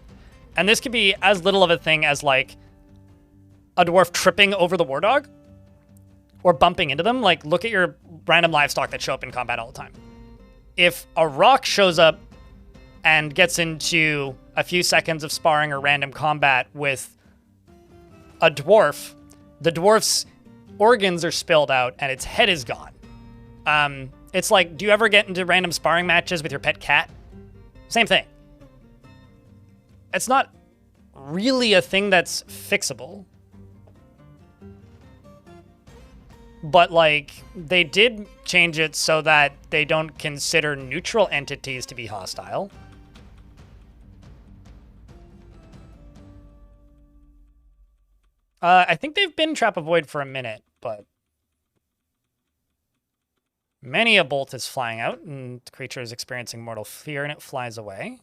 And this could be as little of a thing as, like, a dwarf tripping over the war dog or bumping into them. Like, look at your random livestock that show up in combat all the time. If a rock shows up and gets into a few seconds of sparring or random combat with a dwarf, the dwarf's organs are spilled out and its head is gone. It's like, do you ever get into random sparring matches with your pet cat? Same thing. It's not really a thing that's fixable. But, like, they did change it so that they don't consider neutral entities to be hostile. I think they've been Trap Avoid for a minute, but many a bolt is flying out, and the creature is experiencing mortal fear, and it flies away.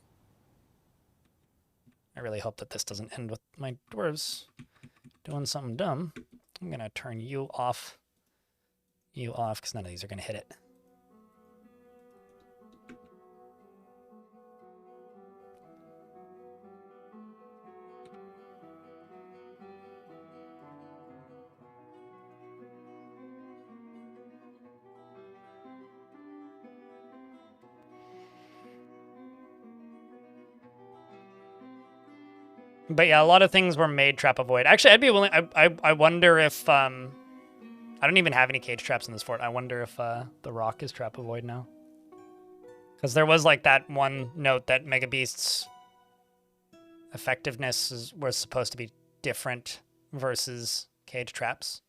I really hope that this doesn't end with my dwarves doing something dumb. I'm going to turn you off, because none of these are going to hit it. But yeah, a lot of things were made Trap Avoid. Actually, I'd be willing. I wonder if I don't even have any cage traps in this fort. I wonder if the rock is Trap Avoid now. Because there was like that one note that Mega Beast's effectiveness was supposed to be different versus cage traps.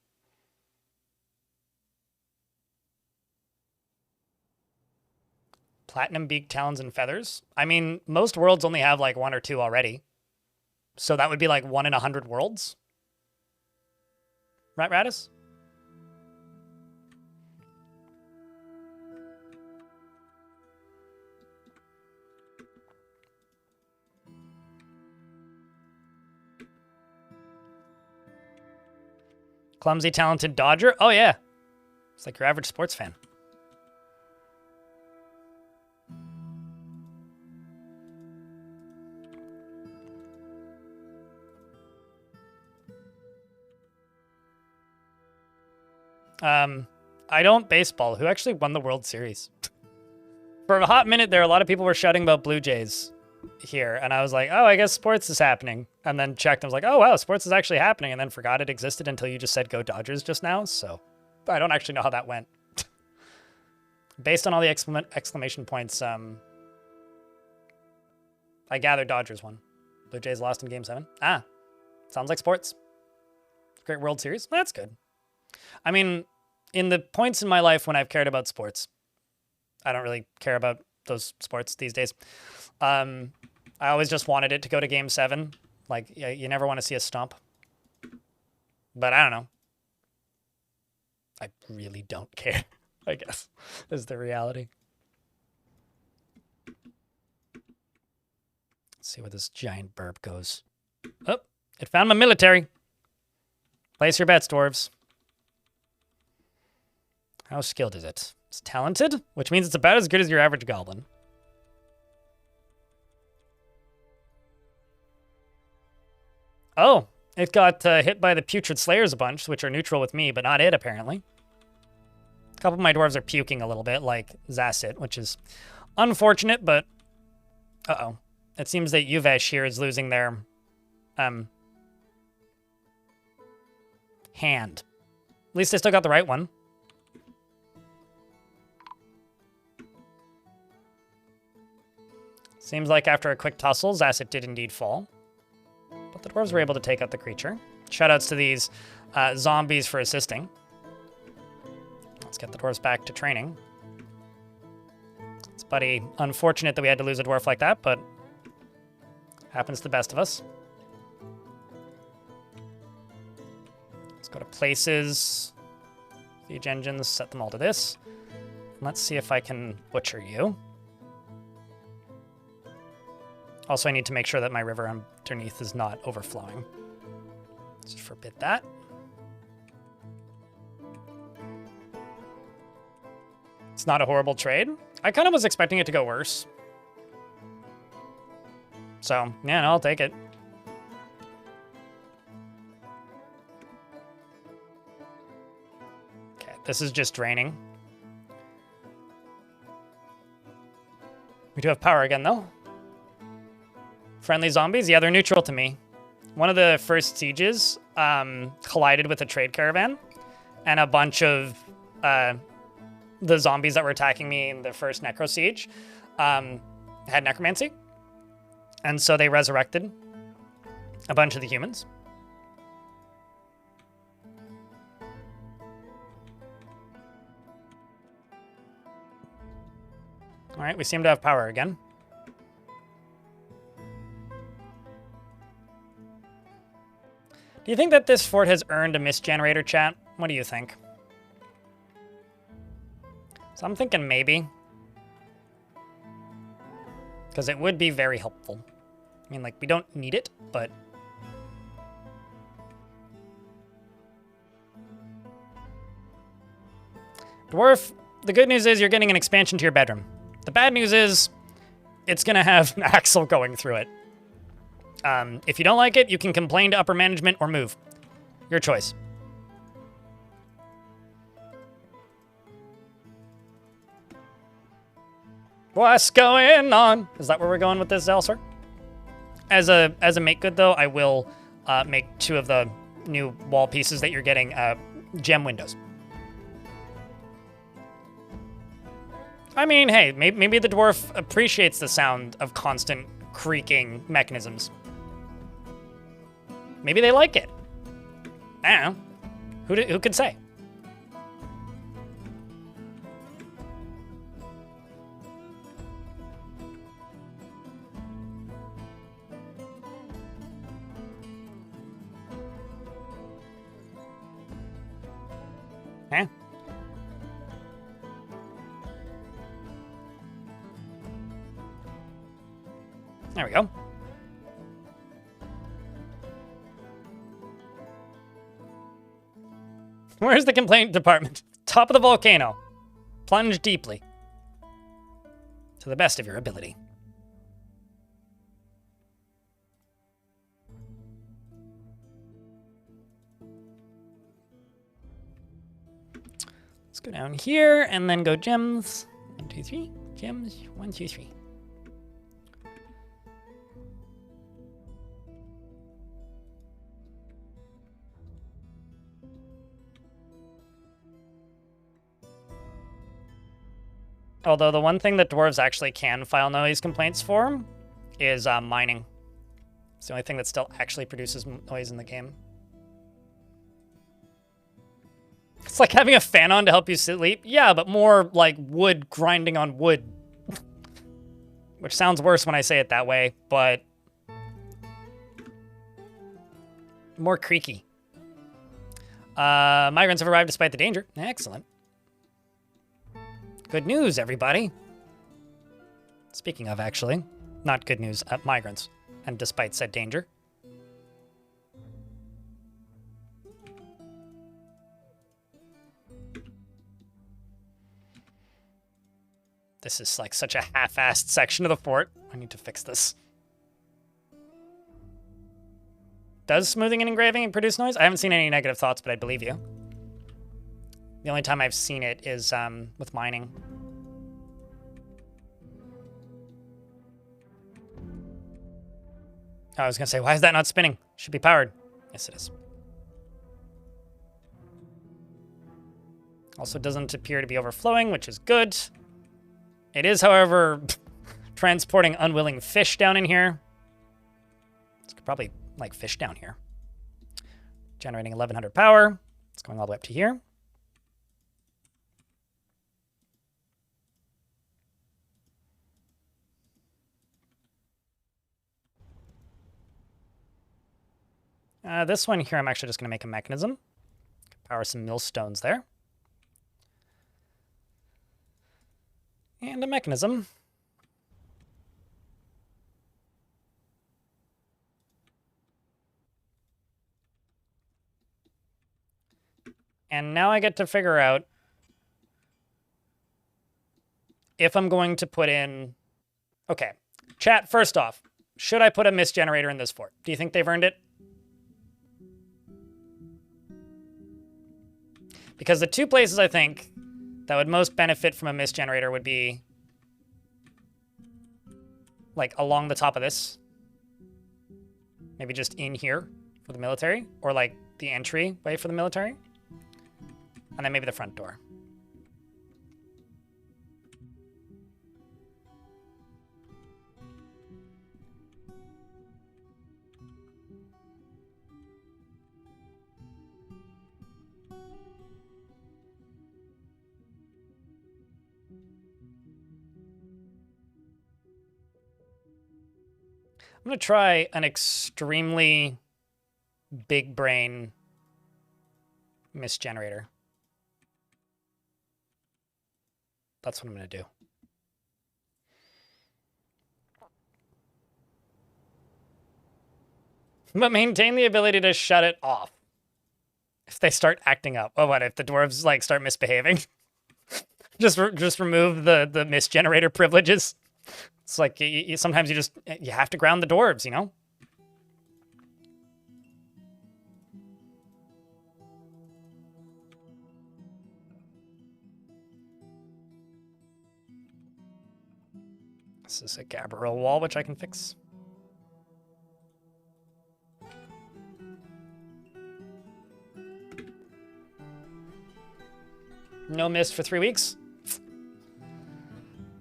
Platinum beak, talons, and feathers. I mean, most worlds only have like 1 or 2 already. So that would be like 1 in 100 worlds. Right, Radis? Clumsy, talented dodger? Oh, yeah. It's like your average sports fan. I don't baseball. Who actually won the World Series? For a hot minute there, a lot of people were shouting about Blue Jays here, and I was like, oh, I guess sports is happening. And then checked, and was like, oh, wow, sports is actually happening, and then forgot it existed until you just said go Dodgers just now, so I don't actually know how that went. Based on all the exclamation points, I gather Dodgers won. Blue Jays lost in Game 7. Ah, sounds like sports. Great World Series. That's good. I mean, in the points in my life when I've cared about sports, I don't really care about those sports these days. I always just wanted it to go to Game 7. Like, you never want to see a stomp. But I don't know. I really don't care, I guess, is the reality. Let's see where this giant burp goes. Oh, it found my military. Place your bets, dwarves. How skilled is it? It's talented, which means it's about as good as your average goblin. Oh, it got hit by the Putrid Slayers a bunch, which are neutral with me, but not it, apparently. A couple of my dwarves are puking a little bit, like Zassit, which is unfortunate, but... Uh-oh. It seems that Yuvesh here is losing their... hand. At least they still got the right one. Seems like after a quick tussle, Zassit did indeed fall. But the dwarves were able to take out the creature. Shoutouts to these zombies for assisting. Let's get the dwarves back to training. It's bloody unfortunate that we had to lose a dwarf like that, but happens to the best of us. Let's go to places. Siege engines, set them all to this. Let's see if I can butcher you. Also, I need to make sure that my river underneath is not overflowing. Let's forbid that. It's not a horrible trade. I kind of was expecting it to go worse. So, yeah, no, I'll take it. Okay, this is just draining. We do have power again, though. Friendly zombies? Yeah, they're neutral to me. One of the first sieges collided with a trade caravan, and a bunch of the zombies that were attacking me in the first necro siege had necromancy. And so they resurrected a bunch of the humans. All right, we seem to have power again. Do you think that this fort has earned a mist generator, chat? What do you think? So I'm thinking maybe. Because it would be very helpful. I mean, like, we don't need it, but... Dwarf, the good news is you're getting an expansion to your bedroom. The bad news is it's going to have an axle going through it. If you don't like it, you can complain to upper management or move. Your choice. What's going on? Is that where we're going with this, Zelsor? As a make good, though, I will make 2 of the new wall pieces that you're getting gem windows. I mean, hey, maybe the dwarf appreciates the sound of constant creaking mechanisms. Maybe they like it. I don't know. Who could say? Huh? There we go. Where's the complaint department? Top of the volcano. Plunge deeply. To the best of your ability. Let's go down here and then go gems. 1, 2, 3. Gems. 1, 2, 3. Although the one thing that dwarves actually can file noise complaints for is mining. It's the only thing that still actually produces noise in the game. It's like having a fan on to help you sleep. Yeah, but more like wood grinding on wood. Which sounds worse when I say it that way, but more creaky. Migrants have arrived despite the danger. Excellent. Good news, everybody. Speaking of, actually, not good news, migrants, and despite said danger. this is like such a half-assed section of the fort. I need to fix this. Does smoothing and engraving produce noise? I haven't seen any negative thoughts, but I believe you. The only time I've seen it is with mining. I was gonna say, why is that not spinning? Should be powered. Yes, it is. Also doesn't appear to be overflowing, which is good. It is, however, transporting unwilling fish down in here. It's probably like fish down here. Generating 1100 power. It's going all the way up to here. This one here, I'm actually just going to make a mechanism. Power some millstones there. And a mechanism. And now I get to figure out if I'm going to put in... Okay, chat, first off, should I put a mist generator in this fort? Do you think they've earned it? Because the two places I think that would most benefit from a mist generator would be like along the top of this. Maybe just in here for the military, or like the entryway for the military. And then maybe the front door. I'm going to try an extremely big brain mist generator. That's what I'm going to do. But maintain the ability to shut it off if they start acting up. Oh, what if the dwarves like start misbehaving? just remove the mist generator privileges. It's like sometimes you have to ground the dwarves, you know? This is a Gabriel wall, which I can fix. No mist for 3 weeks?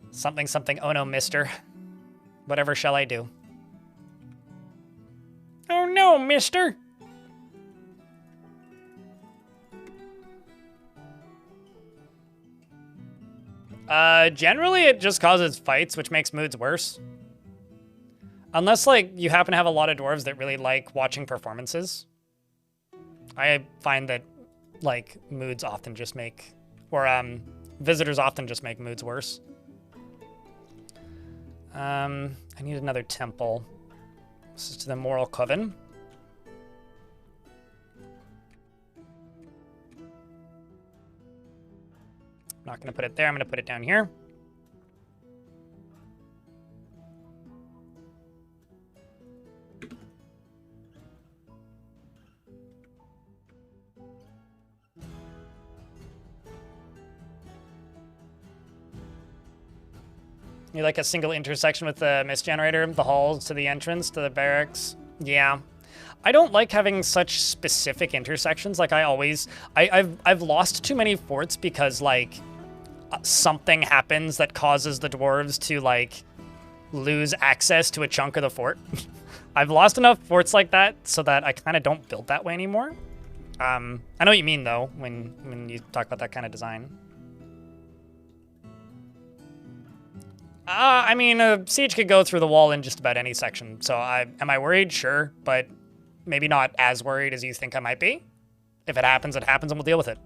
Something, something, oh no, mister. Whatever shall I do? Oh no, mister! Generally it just causes fights, which makes moods worse. Unless, like, you happen to have a lot of dwarves that really like watching performances. I find that, like, moods often just make... Or, visitors often just make moods worse. I need another temple. This is to the Moral Coven. I'm not going to put it there. I'm going to put it down here. You like a single intersection with the mist generator, the halls to the entrance to the barracks? Yeah. I don't like having such specific intersections. Like I've lost too many forts because like something happens that causes the dwarves to like lose access to a chunk of the fort. I've lost enough forts like that so that I kind of don't build that way anymore. I know what you mean though when you talk about that kind of design. I mean, a siege could go through the wall in just about any section. So am I worried? Sure, but maybe not as worried as you think I might be. If it happens, and we'll deal with it.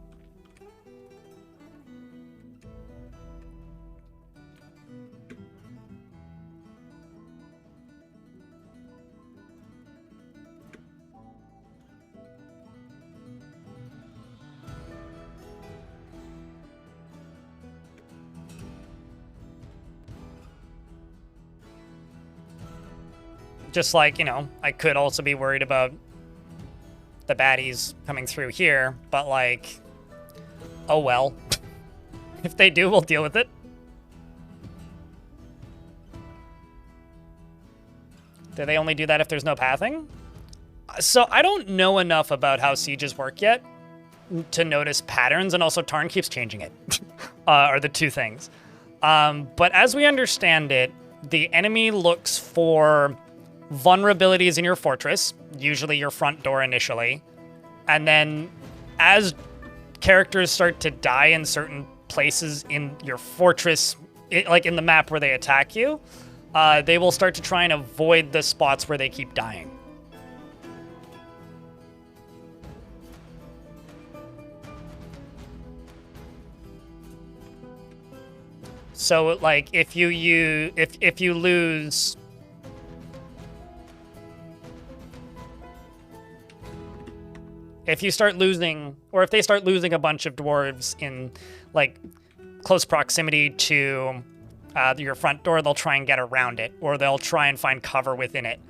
Just like, you know, I could also be worried about the baddies coming through here, but like, oh well. If they do, we'll deal with it. Do they only do that if there's no pathing? So I don't know enough about how sieges work yet to notice patterns, and also Tarn keeps changing it, are the two things. But as we understand it, the enemy looks for vulnerabilities in your fortress, usually your front door initially, and then as characters start to die in certain places in your fortress, like in the map where they attack you, they will start to try and avoid the spots where they keep dying. So, like, if you lose, if you start losing, or if they start losing a bunch of dwarves in, like, close proximity to your front door, they'll try and get around it, or they'll try and find cover within it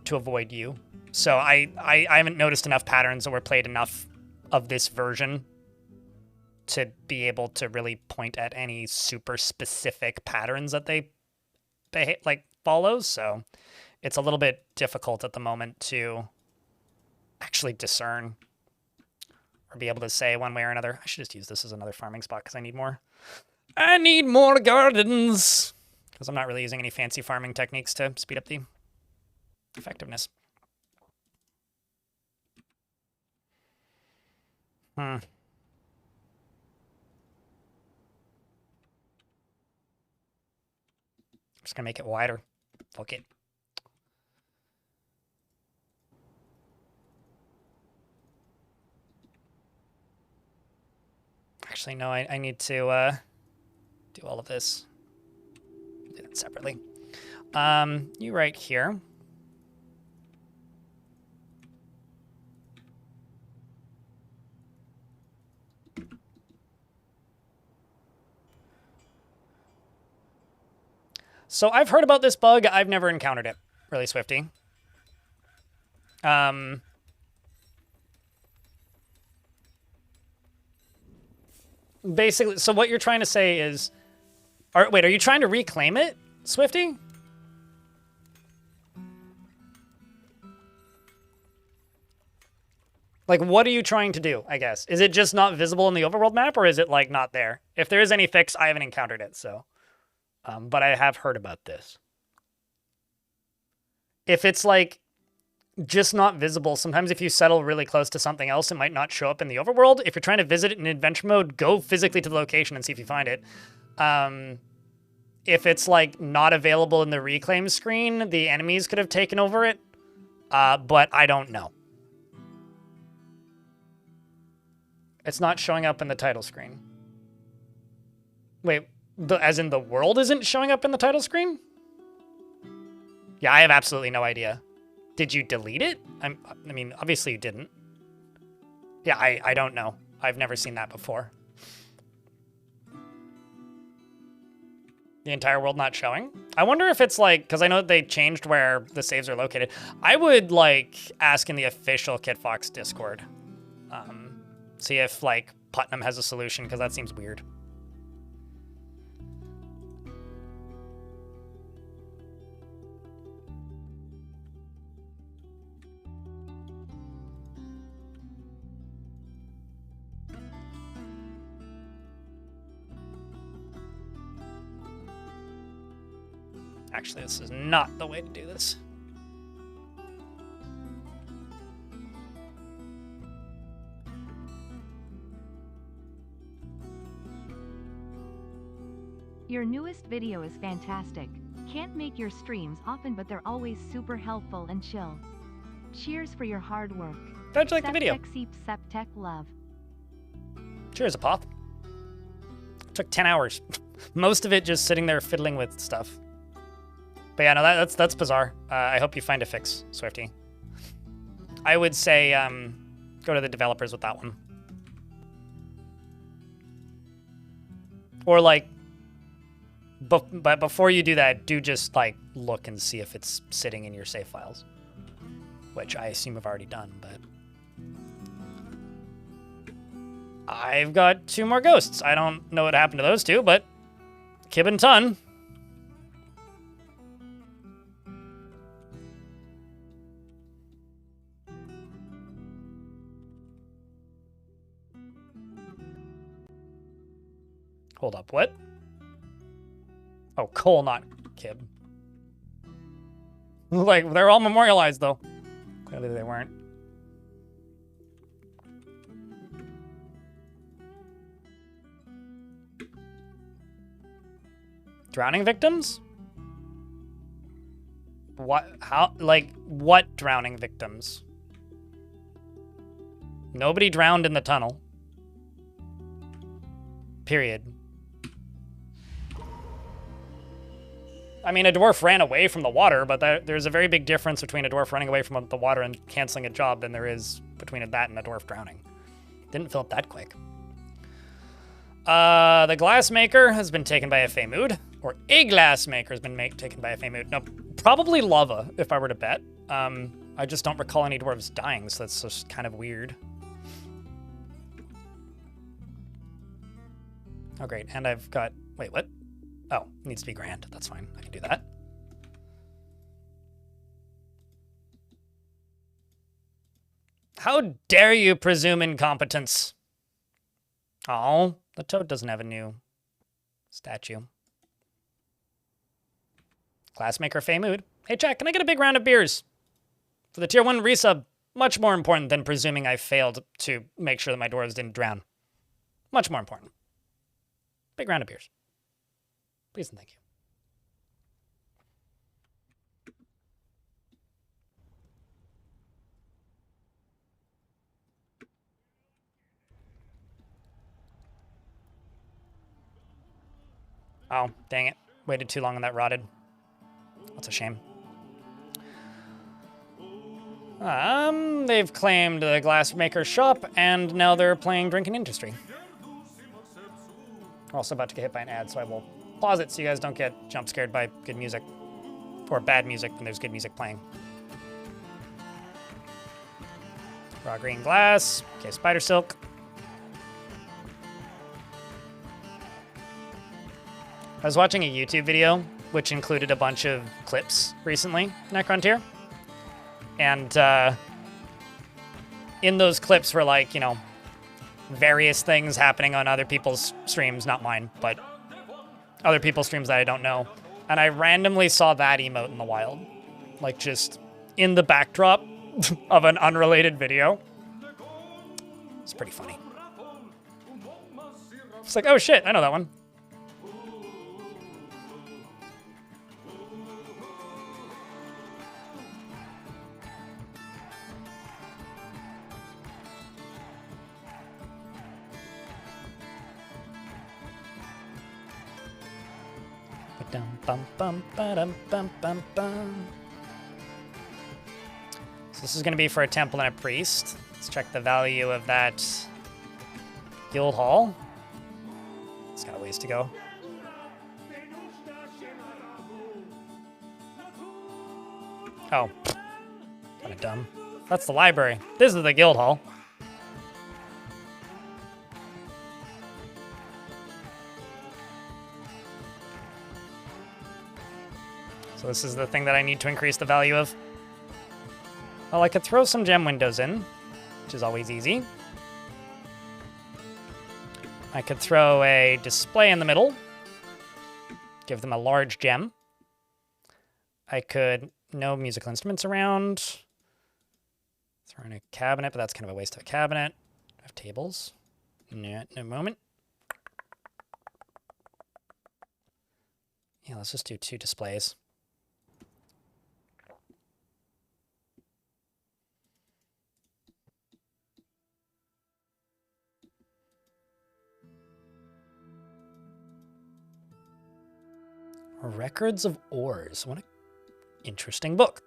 to avoid you. So I haven't noticed enough patterns or played enough of this version to be able to really point at any super specific patterns that they like follow. So it's a little bit difficult at the moment to actually discern or be able to say one way or another. I should just use this as another farming spot because I need more. I need more gardens because I'm not really using any fancy farming techniques to speed up the effectiveness. Just gonna make it wider. Fuck it. Actually, no, I need to do all of this. Do that separately. You right here. So I've heard about this bug. I've never encountered it, really, Swifty. Basically, so what you're trying to say is, wait, are you trying to reclaim it, Swifty? Like, what are you trying to do, I guess? Is it just not visible in the overworld map, or is it, like, not there? If there is any fix, I haven't encountered it, so... but I have heard about this. If it's, like, just not visible, sometimes if you settle really close to something else, it might not show up in the overworld. If you're trying to visit it in adventure mode, go physically to the location and see if you find it. If it's, like, not available in the reclaim screen, the enemies could have taken over it, but I don't know. It's not showing up in the title screen. Wait, as in the world isn't showing up in the title screen? Yeah, I have absolutely no idea. Did you delete it? I mean, obviously you didn't. Yeah, I don't know. I've never seen that before. The entire world not showing? I wonder if it's like, because I know they changed where the saves are located. I would like ask in the official KitFox Discord. See if like Putnam has a solution, because that seems weird. Actually, this is not the way to do this. Your newest video is fantastic. Can't make your streams often, but they're always super helpful and chill. Cheers for your hard work. How'd you like the video? Septech love. Cheers, Apoth. It took 10 hours. Most of it just sitting there fiddling with stuff. But yeah, no, that's bizarre. I hope you find a fix, Swifty. I would say go to the developers with that one. Or like, But before you do that, do just, like, look and see if it's sitting in your save files. Which I assume I've already done, but... I've got 2 more ghosts. I don't know what happened to those 2, but... Kib and Tun. Hold up, what? Oh, Cole, not Kib. Like, they're all memorialized, though. Clearly they weren't. Drowning victims? What? How? Like, what drowning victims? Nobody drowned in the tunnel. Period. I mean, a dwarf ran away from the water, but there's a very big difference between a dwarf running away from the water and canceling a job than there is between that and a dwarf drowning. Didn't fill up that quick. The glassmaker has been taken by a Fey Mood, or a glassmaker has been taken by a Fey Mood. No, probably lava, if I were to bet. I just don't recall any dwarves dying, so that's just kind of weird. Oh, great. And I've got... Wait, what? Oh, needs to be grand. That's fine. I can do that. How dare you presume incompetence? Oh, the toad doesn't have a new statue. Glassmaker Fey Mood. Hey, Jack, can I get a big round of beers? For the tier 1 resub, much more important than presuming I failed to make sure that my dwarves didn't drown. Much more important. Big round of beers. Please and thank you. Oh, dang it. Waited too long on that rotted. That's a shame. They've claimed the glassmaker's shop, and now they're playing Drinking Industry. We're also about to get hit by an ad, so I will pause it so you guys don't get jump scared by good music. Or bad music when there's good music playing. Raw green glass. Okay, spider silk. I was watching a YouTube video, which included a bunch of clips recently, Necrontier. And in those clips were like, you know, various things happening on other people's streams, not mine, but other people's streams that I don't know. And I randomly saw that emote in the wild. Like, just in the backdrop of an unrelated video. It's pretty funny. It's like, oh shit, I know that one. So this is going to be for a temple and a priest. Let's check the value of that guild hall. It's got a ways to go. Oh, kind of dumb. That's the library. This is the guild hall. So this is the thing that I need to increase the value of. Well, I could throw some gem windows in, which is always easy. I could throw a display in the middle, give them a large gem. I could, no musical instruments around. Throw in a cabinet, but that's kind of a waste of a cabinet. I have tables. No moment. Yeah, let's just do 2 displays. Records of Ores. What an interesting book.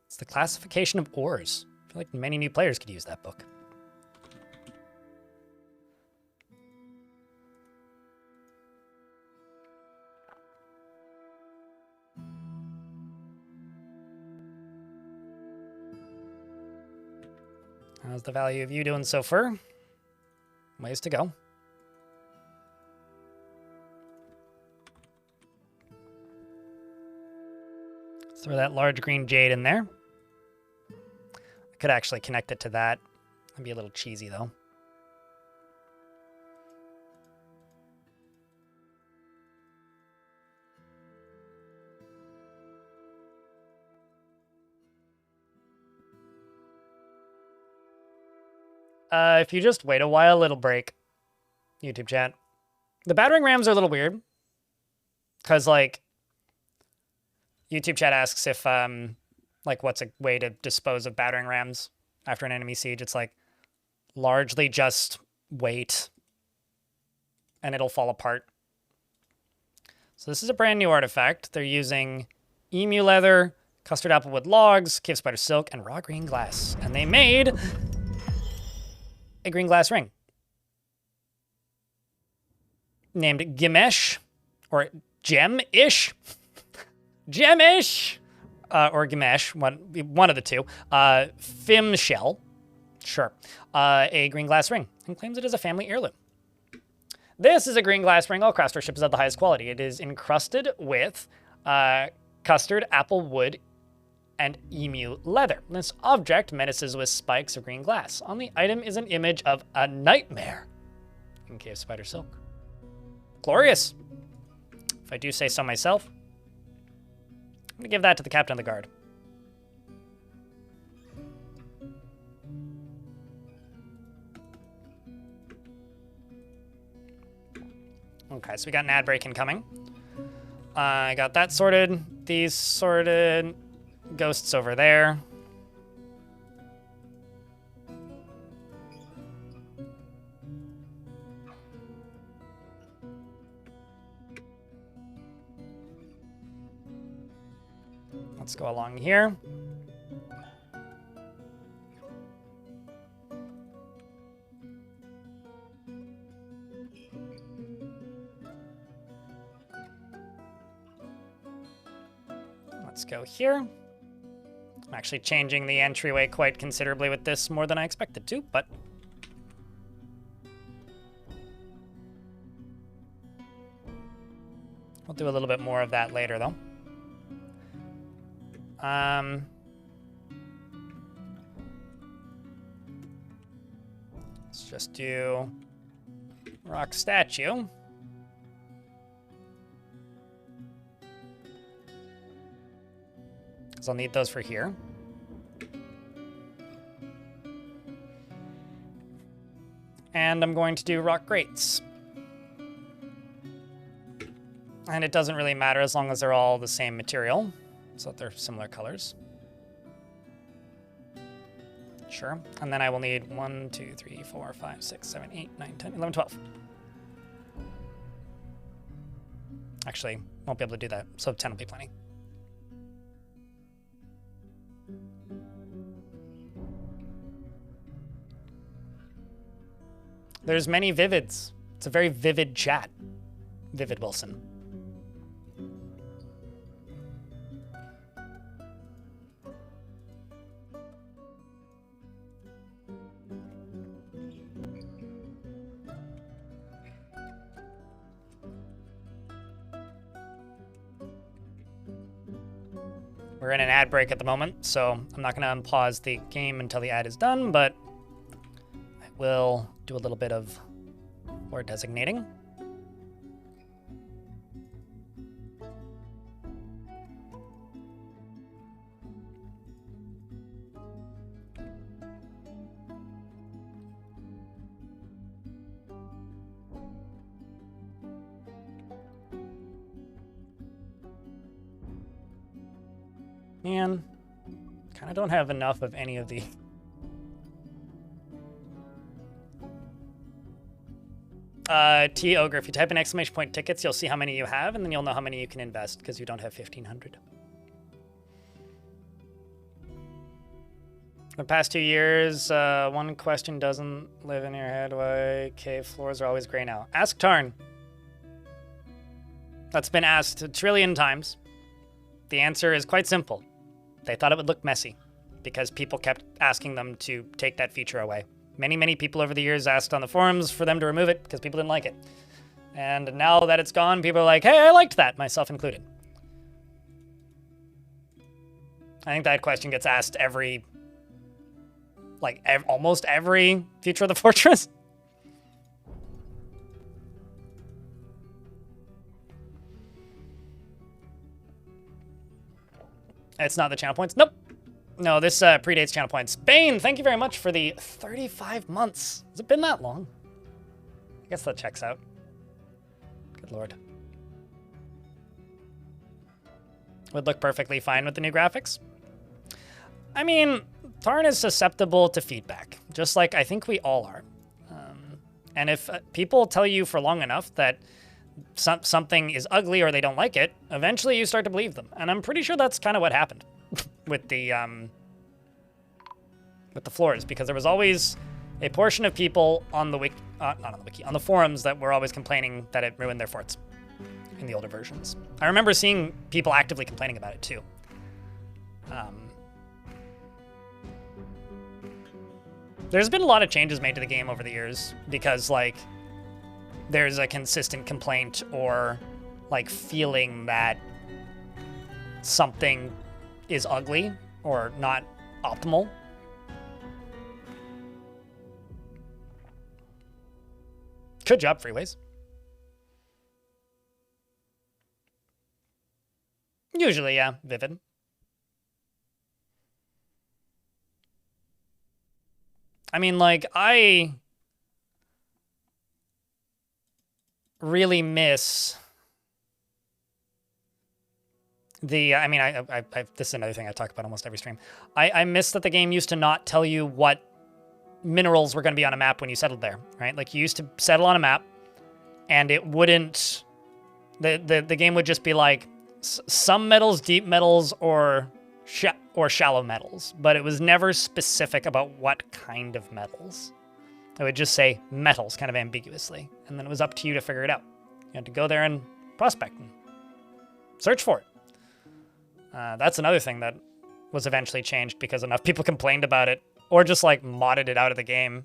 It's the classification of ores. I feel like many new players could use that book. How's the value of you doing so far? Ways to go. Let's throw that large green jade in there. I could actually connect it to that. That'd be a little cheesy, though. If you just wait a while, it'll break. YouTube chat. The battering rams are a little weird. Because, like, YouTube chat asks if, like, what's a way to dispose of battering rams after an enemy siege? It's, like, largely just wait. And it'll fall apart. So this is a brand new artifact. They're using emu leather, custard applewood logs, cave spider silk, and raw green glass. And they made a green glass ring named Gimesh, or Gem-ish, Gem-ish, or Gimesh, one of the two. Fim shell, sure, a green glass ring, and claims it is a family heirloom. This is a green glass ring. All craftsmanship is of the highest quality. It is encrusted with custard, apple wood, and emu leather. This object menaces with spikes of green glass. On the item is an image of a nightmare in cave spider silk. Glorious, if I do say so myself. I'm gonna give that to the captain of the guard. Okay, so we got an ad break incoming. I got that sorted. These sorted. Ghosts over there. Let's go along here. Let's go here. I'm actually changing the entryway quite considerably with this, more than I expected to, but we'll do a little bit more of that later, though. Let's just do rock statue. I'll need those for here. And I'm going to do rock grates. And it doesn't really matter as long as they're all the same material, so that they're similar colors. Sure. And then I will need 1, 2, 3, 4, 5, 6, 7, 8, 9, 10, 11, 12. Actually, won't be able to do that, so 10 will be plenty. There's many Vivids. It's a very vivid chat. Vivid Wilson. We're in an ad break at the moment, so I'm not going to unpause the game until the ad is done, but I will do a little bit of word designating. Man, kind of don't have enough of any of the... T-Ogre, if you type in exclamation point tickets, you'll see how many you have, and then you'll know how many you can invest, because you don't have 1,500. The past 2 years, one question doesn't live in your head. Why cave floors are always gray now? Ask Tarn. That's been asked 1 trillion times. The answer is quite simple. They thought it would look messy. because people kept asking them to take that feature away. Many, many people over the years asked on the forums for them to remove it because people didn't like it. And now that it's gone, people are like, hey, I liked that, myself included. I think that question gets asked every, almost every feature of the Fortress. It's not the channel points. Nope. No, this predates channel points. Bane, thank you very much for the 35 months. Has it been that long? I guess that checks out. Good lord. Would look perfectly fine with the new graphics. I mean, Tarn is susceptible to feedback, just like I think we all are. And if people tell you for long enough that something is ugly or they don't like it, eventually you start to believe them. And I'm pretty sure that's kind of what happened with the floors, because there was always a portion of people on the wiki, not on the wiki, on the forums that were always complaining that it ruined their forts in the older versions. I remember seeing people actively complaining about it too. There's been a lot of changes made to the game over the years because, like, there's a consistent complaint or, like, feeling that something is ugly or not optimal. Good job, Freeways. Usually, yeah, Vivid. I mean, like, I really miss the, I mean, this is another thing I talk about almost every stream. I miss that the game used to not tell you what minerals were going to be on a map when you settled there, right? Like, you used to settle on a map, and it wouldn't, the game would just be like, some metals, deep metals, or shallow metals, but it was never specific about what kind of metals. It would just say metals kind of ambiguously, and then it was up to you to figure it out. You had to go there and prospect and search for it. That's another thing that was eventually changed because enough people complained about it, or just like modded it out of the game.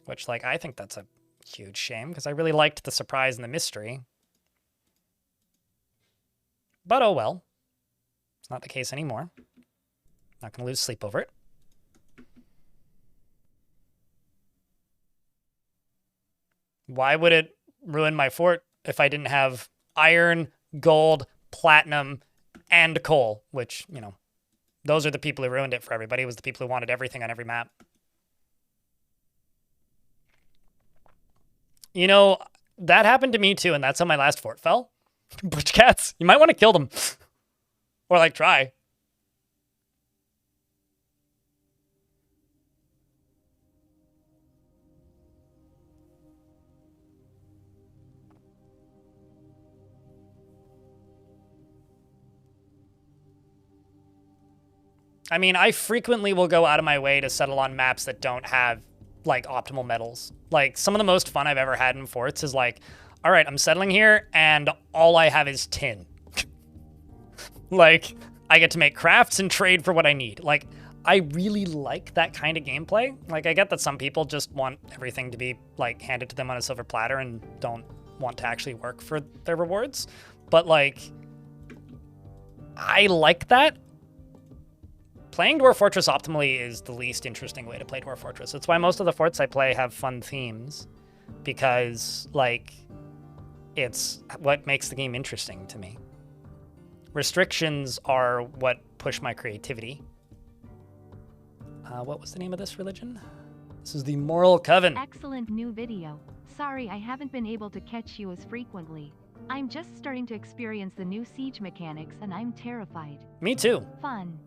Which, like, I think that's a huge shame because I really liked the surprise and the mystery. But oh well. It's not the case anymore. Not going to lose sleep over it. Why would it ruin my fort if I didn't have iron, gold, platinum, and coal? Which, you know, those are the people who ruined it for everybody. It was the people who wanted everything on every map. You know, that happened to me too, and that's how my last fort fell. Butch cats. You might want to kill them. Or, like, try. I mean, I frequently will go out of my way to settle on maps that don't have, like, optimal metals. Like, some of the most fun I've ever had in forts is like, all right, I'm settling here, and all I have is tin. Like, I get to make crafts and trade for what I need. Like, I really like that kind of gameplay. Like, I get that some people just want everything to be, like, handed to them on a silver platter and don't want to actually work for their rewards. But, like, I like that. Playing Dwarf Fortress optimally is the least interesting way to play Dwarf Fortress. That's why most of the forts I play have fun themes. Because, like, it's what makes the game interesting to me. Restrictions are what push my creativity. What was the name of this religion? This is the Moral Coven. Excellent new video. Sorry I haven't been able to catch you as frequently. I'm just starting to experience the new siege mechanics and I'm terrified. Me too. Fun.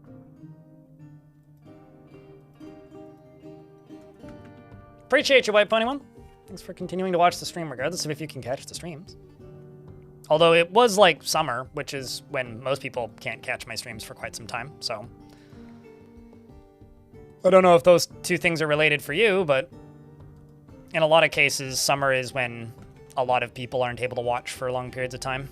Appreciate you, White Pony One. Thanks for continuing to watch the stream regardless of if you can catch the streams. Although it was like summer, which is when most people can't catch my streams for quite some time, so. I don't know if those two things are related for you, but in a lot of cases, summer is when a lot of people aren't able to watch for long periods of time.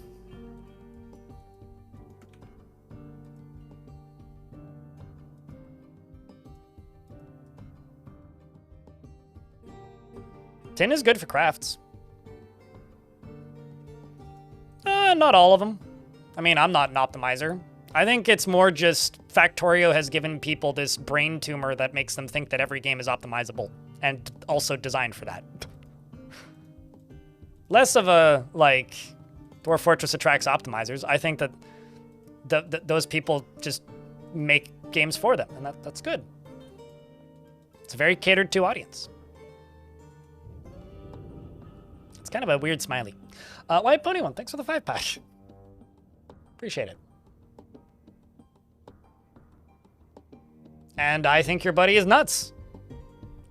Tin is good for crafts. Not all of them. I mean, I'm not an optimizer. I think it's more just Factorio has given people this brain tumor that makes them think that every game is optimizable and also designed for that. Less of a, like, Dwarf Fortress attracts optimizers. I think that those people just make games for them, and that's good. It's a very catered to audience. It's kind of a weird smiley. White Pony One, thanks for the 5-pack. Appreciate it. And I think your buddy is nuts,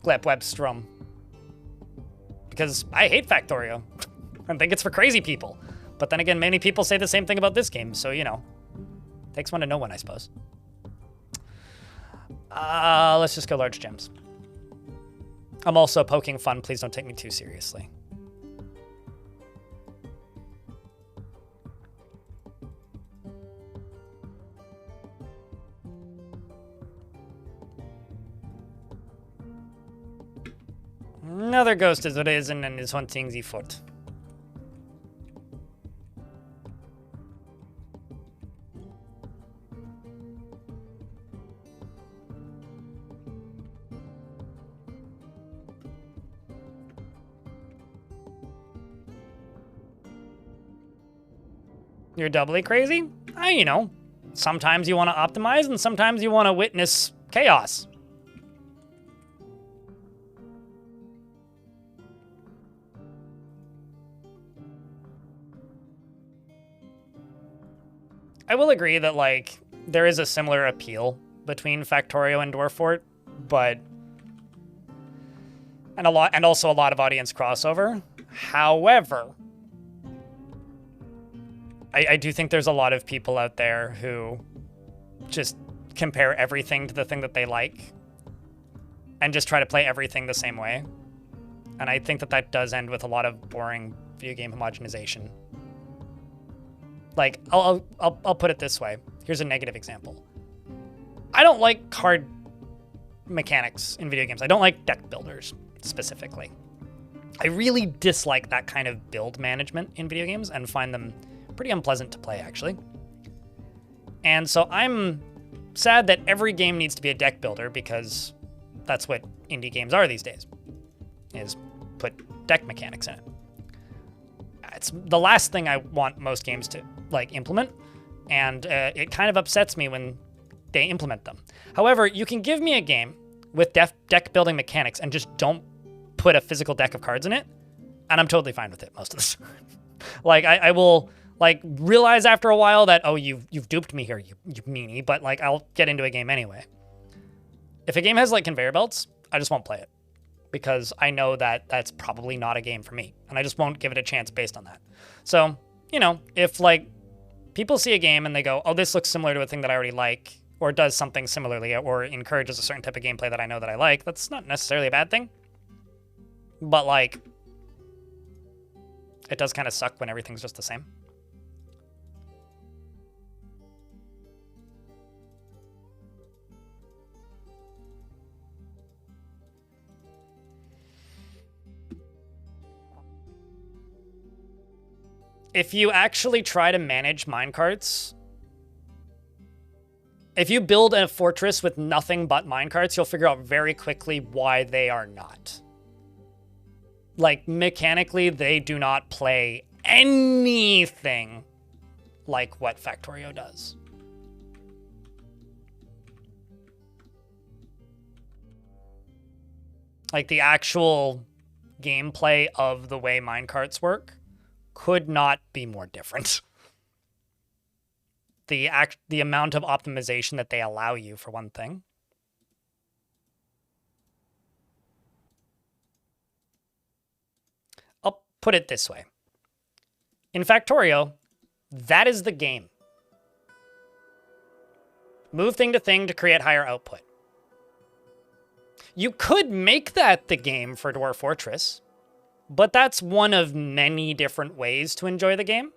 Glep Webstrom. Because I hate Factorio. I think it's for crazy people. But then again, many people say the same thing about this game, so, you know. Takes one to know one, I suppose. Let's just go large gems. I'm also poking fun. Please don't take me too seriously. Another ghost is risen and is hunting the fort. You're doubly crazy? You know, sometimes you want to optimize and sometimes you want to witness chaos. I will agree that, like, there is a similar appeal between Factorio and Dwarf Fort, but and also a lot of audience crossover. However, I do think there's a lot of people out there who just compare everything to the thing that they like and just try to play everything the same way. And I think that does end with a lot of boring video game homogenization. Like, I'll put it this way. Here's a negative example. I don't like card mechanics in video games. I don't like deck builders, specifically. I really dislike that kind of build management in video games and find them pretty unpleasant to play, actually. And so I'm sad that every game needs to be a deck builder because that's what indie games are these days, is put deck mechanics in it. It's the last thing I want most games to, like, implement, and it kind of upsets me when they implement them. However, you can give me a game with deck building mechanics and just don't put a physical deck of cards in it, and I'm totally fine with it most of the time. Like, I will, like, realize after a while that, oh, you've duped me here, you meanie, but, like, I'll get into a game anyway. If a game has, like, conveyor belts, I just won't play it, because I know that that's probably not a game for me, and I just won't give it a chance based on that. So, you know, if, like, people see a game and they go, oh, this looks similar to a thing that I already like, or does something similarly, or encourages a certain type of gameplay that I know that I like, that's not necessarily a bad thing. But, like, it does kind of suck when everything's just the same. If you actually try to manage minecarts, if you build a fortress with nothing but minecarts, you'll figure out very quickly why they are not. Like, mechanically, they do not play anything like what Factorio does. Like, the actual gameplay of the way minecarts work could not be more different. The amount of optimization that they allow you, for one thing. I'll put it this way. In Factorio, that is the game. Move thing to create higher output. You could make that the game for Dwarf Fortress, but that's one of many different ways to enjoy the game.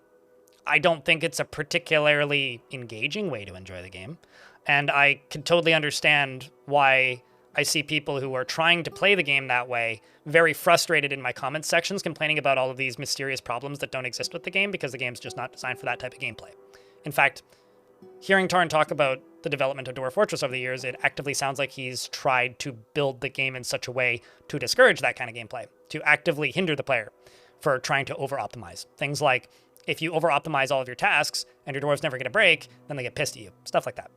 I don't think it's a particularly engaging way to enjoy the game. And I can totally understand why I see people who are trying to play the game that way very frustrated in my comments sections, complaining about all of these mysterious problems that don't exist with the game because the game's just not designed for that type of gameplay. In fact, hearing Tarn talk about the development of Dwarf Fortress over the years, it actively sounds like he's tried to build the game in such a way to discourage that kind of gameplay, to actively hinder the player for trying to over-optimize. Things like, if you over-optimize all of your tasks and your dwarves never get a break, then they get pissed at you. Stuff like that.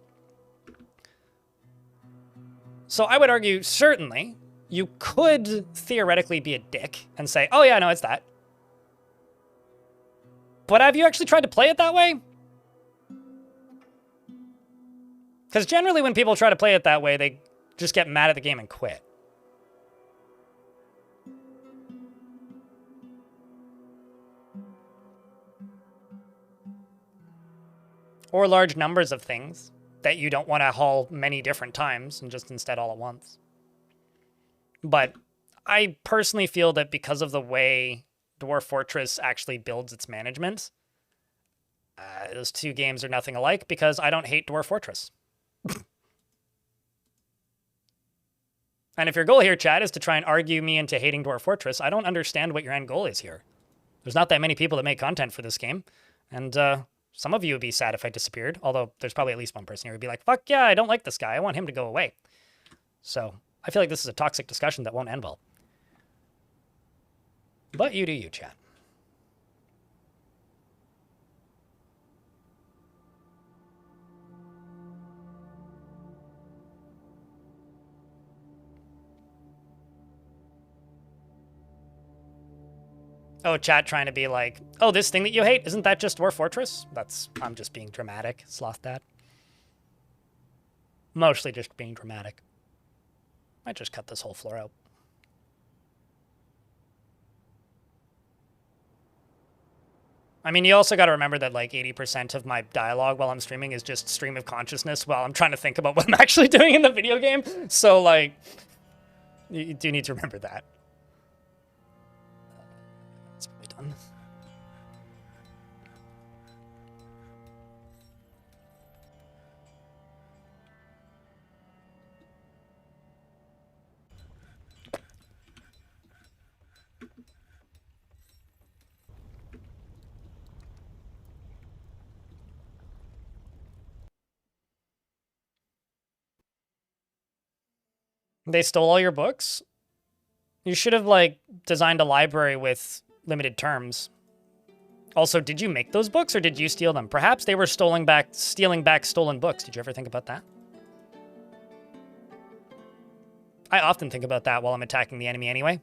So I would argue, certainly, you could theoretically be a dick and say, oh yeah, no, it's that. But have you actually tried to play it that way? Because generally when people try to play it that way, they just get mad at the game and quit. Or large numbers of things that you don't want to haul many different times and just instead all at once. But I personally feel that because of the way Dwarf Fortress actually builds its management, those two games are nothing alike because I don't hate Dwarf Fortress. And if your goal here, Chad, is to try and argue me into hating Dwarf Fortress, I don't understand what your end goal is here. There's not that many people that make content for this game, and some of you would be sad if I disappeared, although there's probably at least one person here who would be like, fuck yeah, I don't like this guy, I want him to go away. So I feel like this is a toxic discussion that won't end well. But you do you, Chad. Oh, chat trying to be like, oh, this thing that you hate, isn't that just Dwarf Fortress? I'm just being dramatic, Sloth Dad. Mostly just being dramatic. Might just cut this whole floor out. I mean, you also got to remember that like 80% of my dialogue while I'm streaming is just stream of consciousness while I'm trying to think about what I'm actually doing in the video game. So like, you do need to remember that. Done. They stole all your books? You should have, like, designed a library with limited terms. Also, did you make those books or did you steal them? Perhaps they were stealing back stolen books. Did you ever think about that? I often think about that while I'm attacking the enemy anyway.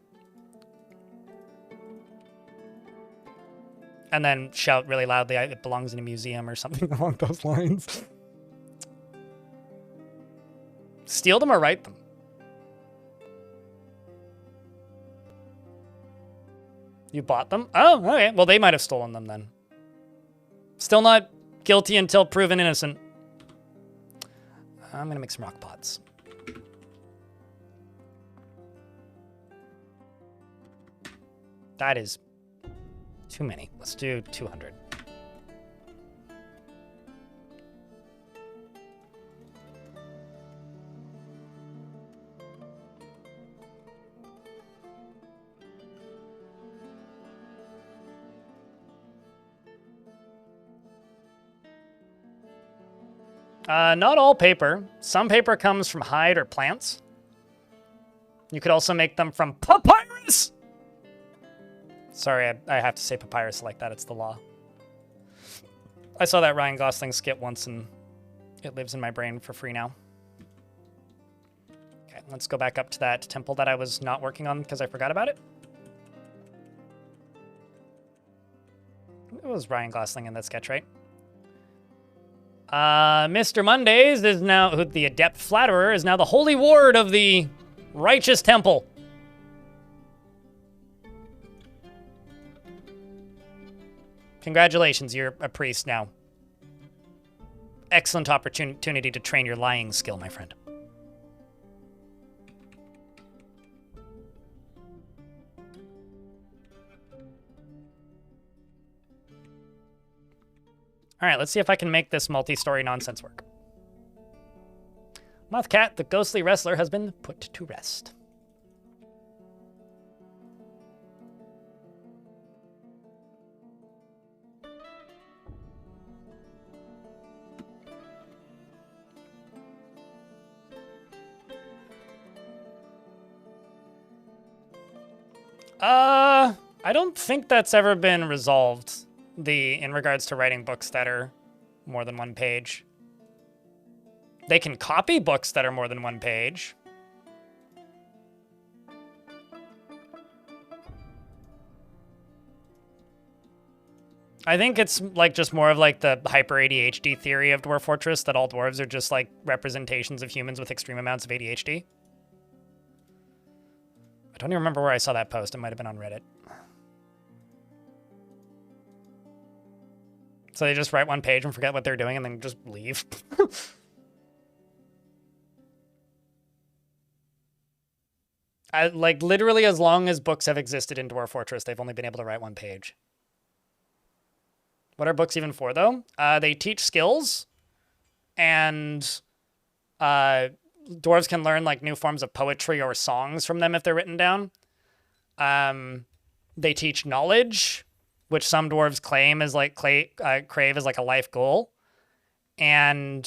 And then shout really loudly, it belongs in a museum or something along those lines. Steal them or write them? You bought them? Oh, okay. Well, they might have stolen them then. Still not guilty until proven innocent. I'm going to make some rock pots. That is too many. Let's do 200. Not all paper. Some paper comes from hide or plants. You could also make them from papyrus! Sorry, I have to say papyrus like that. It's the law. I saw that Ryan Gosling skit once, and it lives in my brain for free now. Okay, let's go back up to that temple that I was not working on because I forgot about it. It was Ryan Gosling in that sketch, right? Mr. Mondays is now, who the adept flatterer, is now the holy ward of the righteous temple. Congratulations, you're a priest now. Excellent opportunity to train your lying skill, my friend. All right, let's see if I can make this multi-story nonsense work. Mothcat, the ghostly wrestler, has been put to rest. I don't think that's ever been resolved, in regards to writing books that are more than one page. They can copy books that are more than one page. I think it's like just more of like the hyper ADHD theory of Dwarf Fortress, that all dwarves are just like representations of humans with extreme amounts of ADHD. I don't even remember where I saw that post. It might have been on Reddit. So they just write one page and forget what they're doing and then just leave. Like, literally, as long as books have existed in Dwarf Fortress, they've only been able to write one page. What are books even for, though? They teach skills, and dwarves can learn, like, new forms of poetry or songs from them if they're written down. They teach knowledge, which some dwarves claim is, like, crave as, like, a life goal. And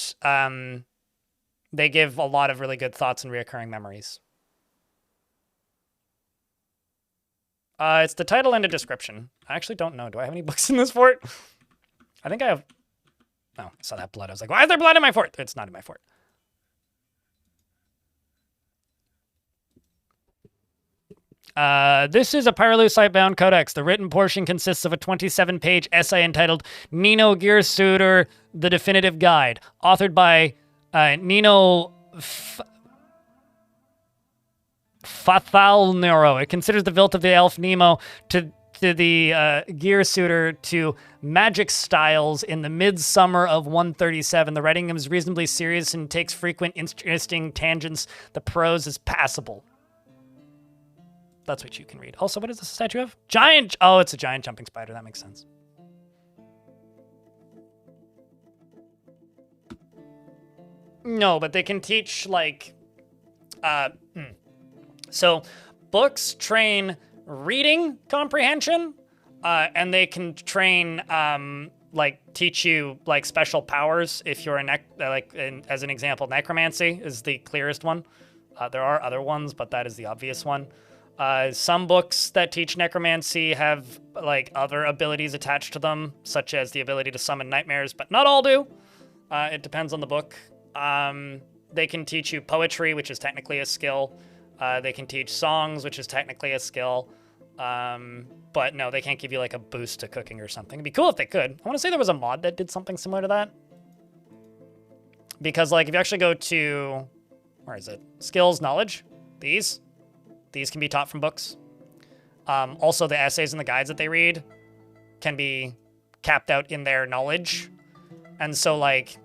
they give a lot of really good thoughts and reoccurring memories. It's the title and a description. I actually don't know. Do I have any books in this fort? I think I have... Oh, I saw that blood. I was like, why is there blood in my fort? It's not in my fort. This is a Pyrolusite-bound codex. The written portion consists of a 27-page essay entitled Nino Gearsuiter, The Definitive Guide, authored by Nino Fathalnero. It considers the Vilt of the Elf Nemo to the Gearsuiter to magic styles in the midsummer of 137. The writing is reasonably serious and takes frequent interesting tangents. The prose is passable. That's what you can read. Also, what is this a statue of? Giant! Oh, it's a giant jumping spider. That makes sense. No, but they can teach, like... So, books train reading comprehension, and they can train, like, teach you, like, special powers if you're as an example, necromancy is the clearest one. There are other ones, but that is the obvious one. Some books that teach necromancy have, like, other abilities attached to them, such as the ability to summon nightmares, but not all do. It depends on the book. They can teach you poetry, which is technically a skill. They can teach songs, which is technically a skill. But no, they can't give you, like, a boost to cooking or something. It'd be cool if they could. I want to say there was a mod that did something similar to that. Because, like, if you actually go to... Where is it? Skills, knowledge. These can be taught from books. Also, the essays and the guides that they read can be capped out in their knowledge. And so, like,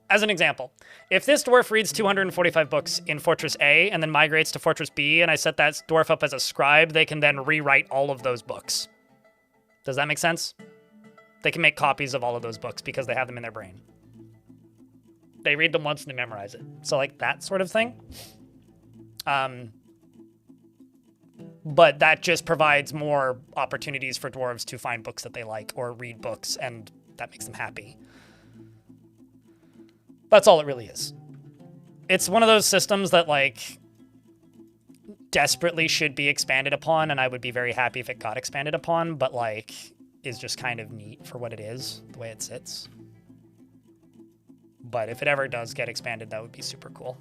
as an example, if this dwarf reads 245 books in Fortress A and then migrates to Fortress B, and I set that dwarf up as a scribe, they can then rewrite all of those books. Does that make sense? They can make copies of all of those books because they have them in their brain. They read them once and they memorize it. So, like, that sort of thing. But that just provides more opportunities for dwarves to find books that they like or read books, and that makes them happy. That's all it really is. It's one of those systems that, like, desperately should be expanded upon, and I would be very happy if it got expanded upon, but, like, is just kind of neat for what it is, the way it sits. But if it ever does get expanded, that would be super cool.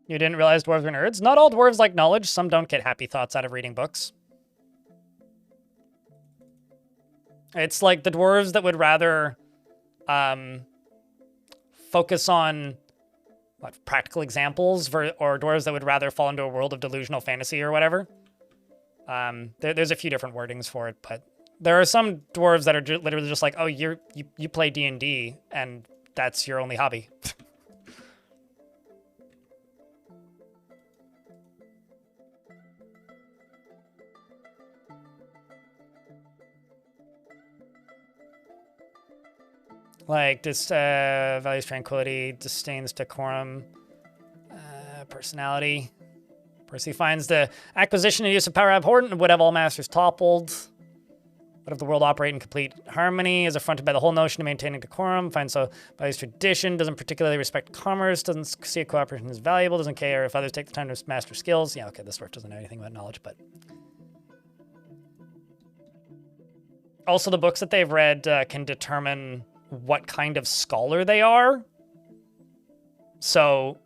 You didn't realize dwarves were nerds? Not all dwarves like knowledge. Some don't get happy thoughts out of reading books. It's like the dwarves that would rather focus on practical examples or dwarves that would rather fall into a world of delusional fantasy or whatever. There's a few different wordings for it, but There are some dwarves that are literally just like, oh, you play D&D, and that's your only hobby. Like, this values tranquility, disdains decorum, personality. Percy finds the acquisition and use of power abhorrent and would have all masters toppled. What if the world operate in complete harmony? Is affronted by the whole notion of maintaining decorum. Finds so values tradition. Doesn't particularly respect commerce. Doesn't see cooperation as valuable. Doesn't care if others take the time to master skills. Yeah, okay, this dwarf doesn't know anything about knowledge, but... Also, the books that they've read can determine what kind of scholar they are. So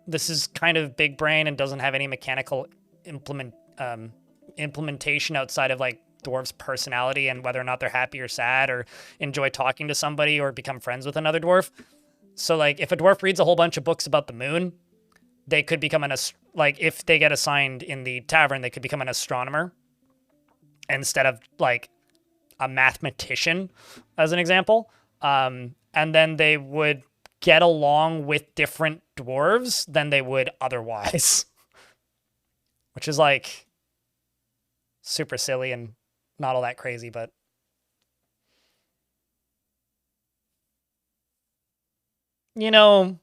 this is kind of big brain and doesn't have any mechanical implementation outside of like dwarves' personality and whether or not they're happy or sad or enjoy talking to somebody or become friends with another dwarf. So like if a dwarf reads a whole bunch of books about the moon, they could become like if they get assigned in the tavern, they could become an astronomer instead of like a mathematician, as an example. And then they would get along with different dwarves than they would otherwise. Which is like super silly and not all that crazy, but you know,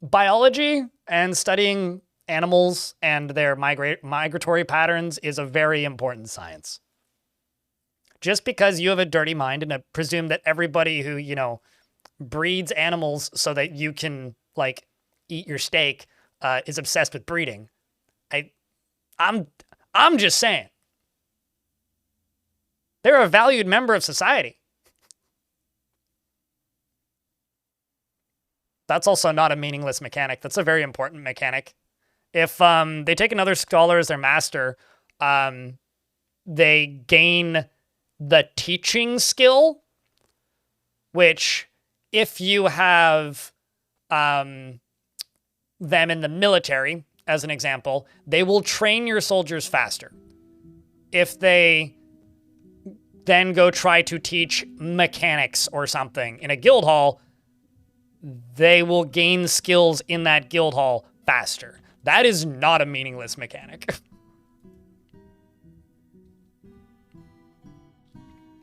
biology and studying animals and their migratory patterns is a very important science. Just because you have a dirty mind and I presume that everybody who, you know, breeds animals so that you can, like, eat your steak is obsessed with breeding. I'm just saying. They're a valued member of society. That's also not a meaningless mechanic. That's a very important mechanic. If they take another scholar as their master, they gain the teaching skill, which if you have them in the military, as an example, they will train your soldiers faster. If they then go try to teach mechanics or something in a guild hall, they will gain skills in that guild hall faster. That is not a meaningless mechanic.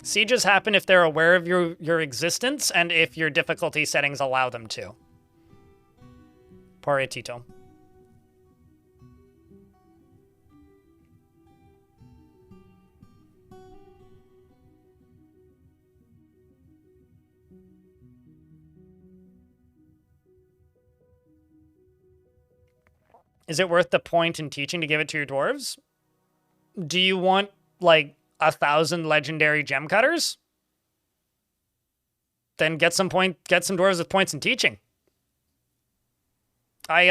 Sieges happen if they're aware of your existence and if your difficulty settings allow them to. Pare Tito. Is it worth the point in teaching to give it to your dwarves? Do you want, like, 1,000 legendary gem cutters? Then get some dwarves with points in teaching. I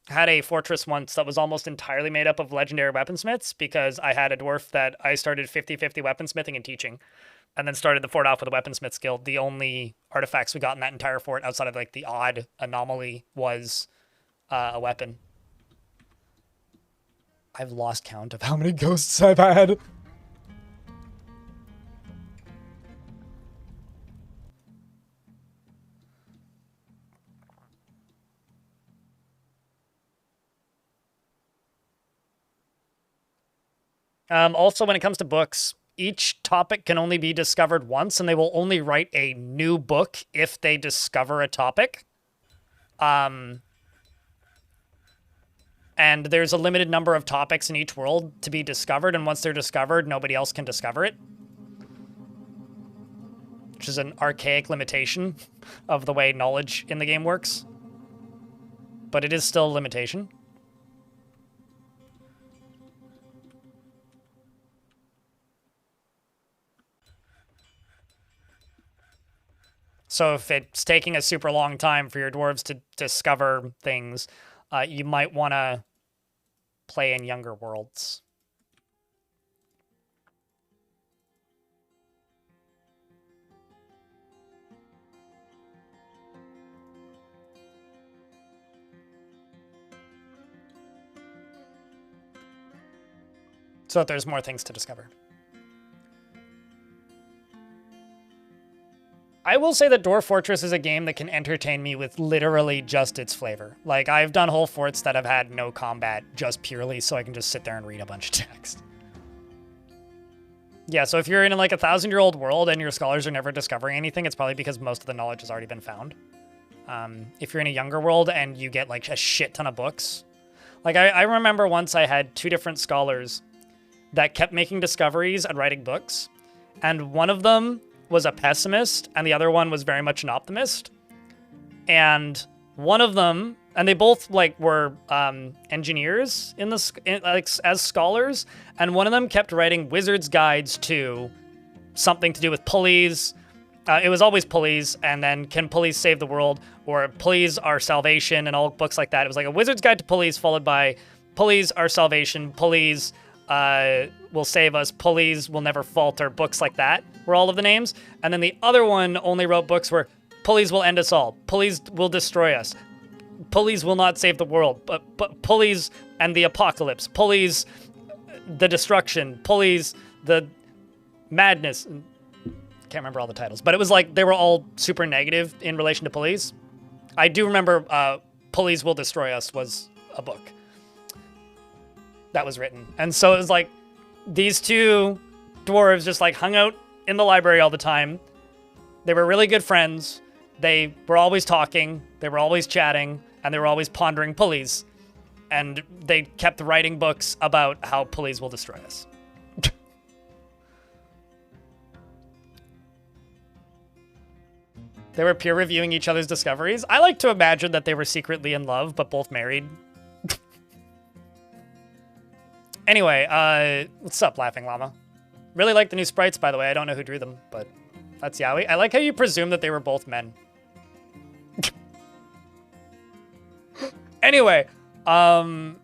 had a fortress once that was almost entirely made up of legendary weaponsmiths because I had a dwarf that I started 50-50 weaponsmithing and teaching, and then started the fort off with a weaponsmith's guild. The only artifacts we got in that entire fort outside of like the odd anomaly was a weapon. I've lost count of how many ghosts I've had. Also, when it comes to books, each topic can only be discovered once, and they will only write a new book if they discover a topic. And there's a limited number of topics in each world to be discovered, and once they're discovered, nobody else can discover it. Which is an archaic limitation of the way knowledge in the game works. But it is still a limitation. So if it's taking a super long time for your dwarves to discover things, you might want to play in younger worlds. So that there's more things to discover. I will say that Dwarf Fortress is a game that can entertain me with literally just its flavor. Like, I've done whole forts that have had no combat just purely so I can just sit there and read a bunch of text. Yeah, so if you're in like a 1,000-year-old world and your scholars are never discovering anything, it's probably because most of the knowledge has already been found. If you're in a younger world and you get like a shit ton of books. Like, I remember once I had 2 different scholars that kept making discoveries and writing books, and one of them was a pessimist, and the other one was very much an optimist. And one of them, and they both like were engineers as scholars, and one of them kept writing wizard's guides to something to do with pulleys. It was always pulleys, and then can pulleys save the world, or pulleys are salvation, and all books like that. It was like a wizard's guide to pulleys followed by pulleys are salvation, pulleys will save us, pulleys will never falter, books like that were all of the names. And then the other one only wrote books where pulleys will end us all, pulleys will destroy us, pulleys will not save the world, but pulleys and the apocalypse, pulleys the destruction, pulleys the madness. Can't remember all the titles, but it was like they were all super negative in relation to pulleys. I do remember Pulleys Will Destroy Us was a book that was written. And so it was like these 2 dwarves just like hung out in the library all the time. They were really good friends. They were always talking. They were always chatting, and they were always pondering pulleys. And they kept writing books about how pulleys will destroy us. They were peer reviewing each other's discoveries. I like to imagine that they were secretly in love, but both married. Anyway, what's up, Laughing Llama? Really like the new sprites, by the way. I don't know who drew them, but that's Yowie. I like how you presume that they were both men. Anyway, a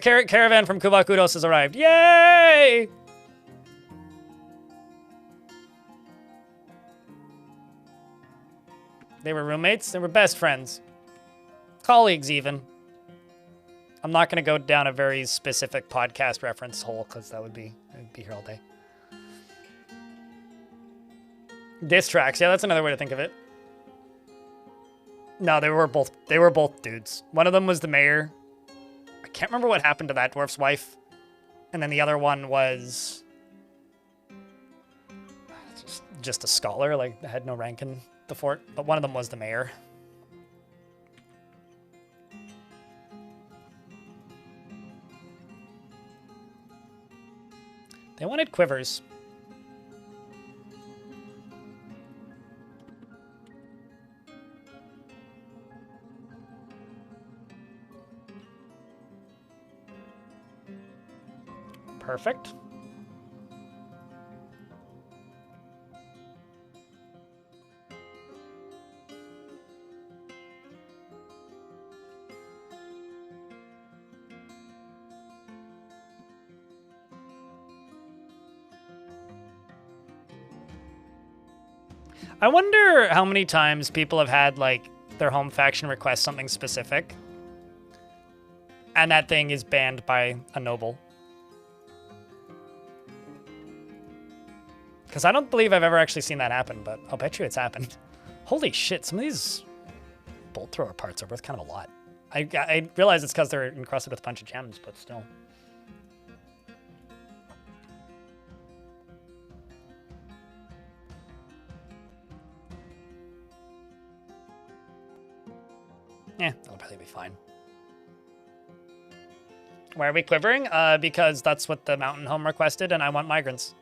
caravan from Kubakudos has arrived. Yay! They were roommates. They were best friends. Colleagues, even. I'm not going to go down a very specific podcast reference hole, because I'd be here all day. Diss tracks. Yeah, that's another way to think of it. No, they were both dudes. One of them was the mayor. I can't remember what happened to that dwarf's wife. And then the other one was just a scholar, like had no rank in the fort, but one of them was the mayor. They wanted quivers. Perfect. I wonder how many times people have had, like, their home faction request something specific, and that thing is banned by a noble. Because I don't believe I've ever actually seen that happen, but I'll bet you it's happened. Holy shit, some of these bolt thrower parts are worth kind of a lot. I realize it's because they're encrusted with a bunch of gems, but still. Yeah, that'll probably be fine. Why are we quivering? Because that's what the mountain home requested, and I want migrants.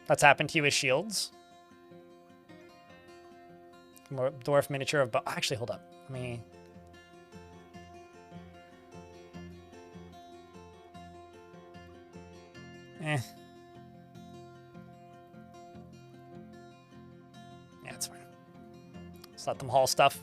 That's happened to you with shields. More dwarf miniature of... Actually, hold up. Let me... Yeah, it's fine. Just let them haul stuff.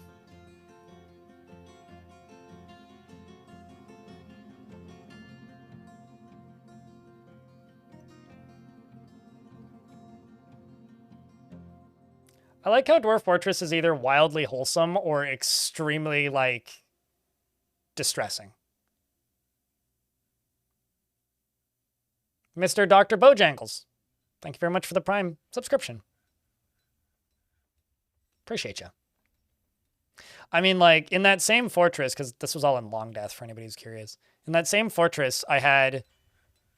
I like how Dwarf Fortress is either wildly wholesome or extremely, like, distressing. Mr. Dr. Bojangles, thank you very much for the Prime subscription. Appreciate you. I mean, like, in that same fortress, because this was all in Long Death for anybody who's curious. In that same fortress, I had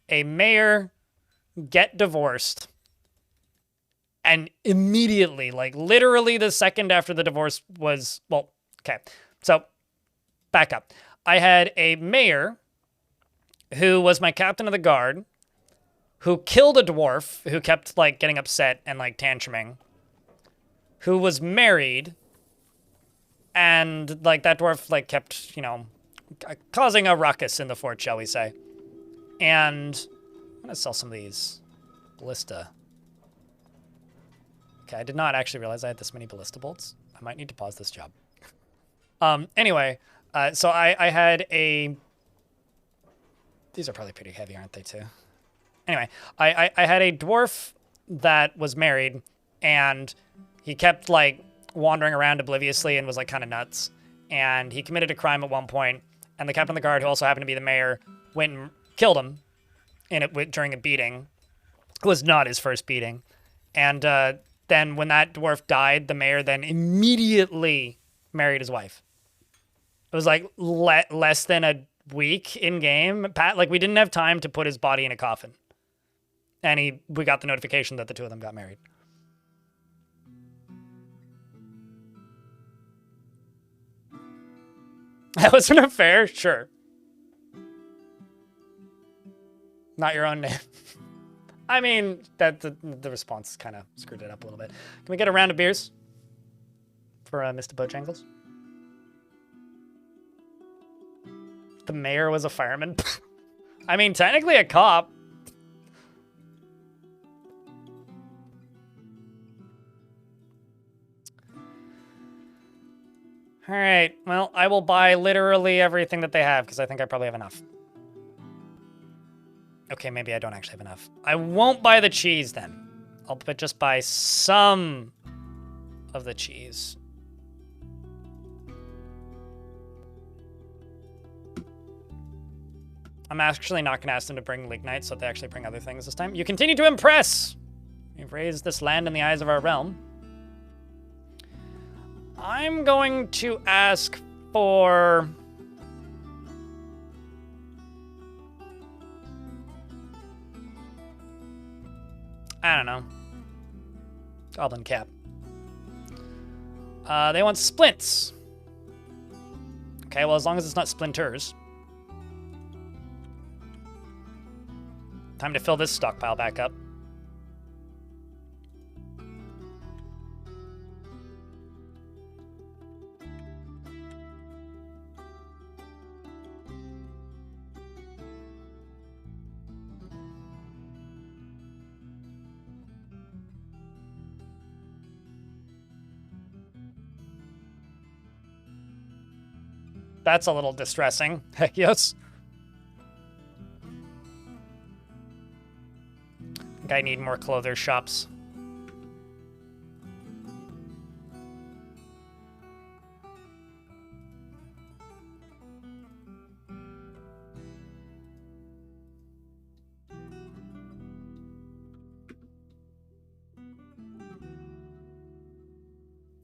a mayor get divorced. And immediately, like, literally the second after the divorce was, well, okay. So, back up. I had a mayor who was my captain of the guard, who killed a dwarf who kept, like, getting upset and, like, tantruming, who was married, and, like, that dwarf, like, kept, you know, causing a ruckus in the fort, shall we say. And I'm gonna sell some of these ballista. Okay, I did not actually realize I had this many ballista bolts. I might need to pause this job. Anyway, so I had a... These are probably pretty heavy, aren't they, too? Anyway, I had a dwarf that was married, and he kept, like, wandering around obliviously and was, like, kind of nuts. And he committed a crime at one point, and the captain of the guard, who also happened to be the mayor, went and killed him during a beating. It was not his first beating. And then when that dwarf died, the mayor then immediately married his wife. It was, like, less than a week in game. Like, we didn't have time to put his body in a coffin. And we got the notification that the two of them got married. That was an affair? Sure. Not your own name. I mean, that the response kind of screwed it up a little bit. Can we get a round of beers for Mr. Bojangles? The mayor was a fireman. I mean, technically a cop. All right, well, I will buy literally everything that they have because I think I probably have enough. Okay, maybe I don't actually have enough. I won't buy the cheese then. I'll just buy some of the cheese. I'm actually not going to ask them to bring lignite, so they actually bring other things this time. You continue to impress! We've raised this land in the eyes of our realm. I'm going to ask for... I don't know. Goblin cap. They want splints. Okay, well, as long as it's not splinters. Time to fill this stockpile back up. That's a little distressing. Heck yes. I think I need more clothes shops.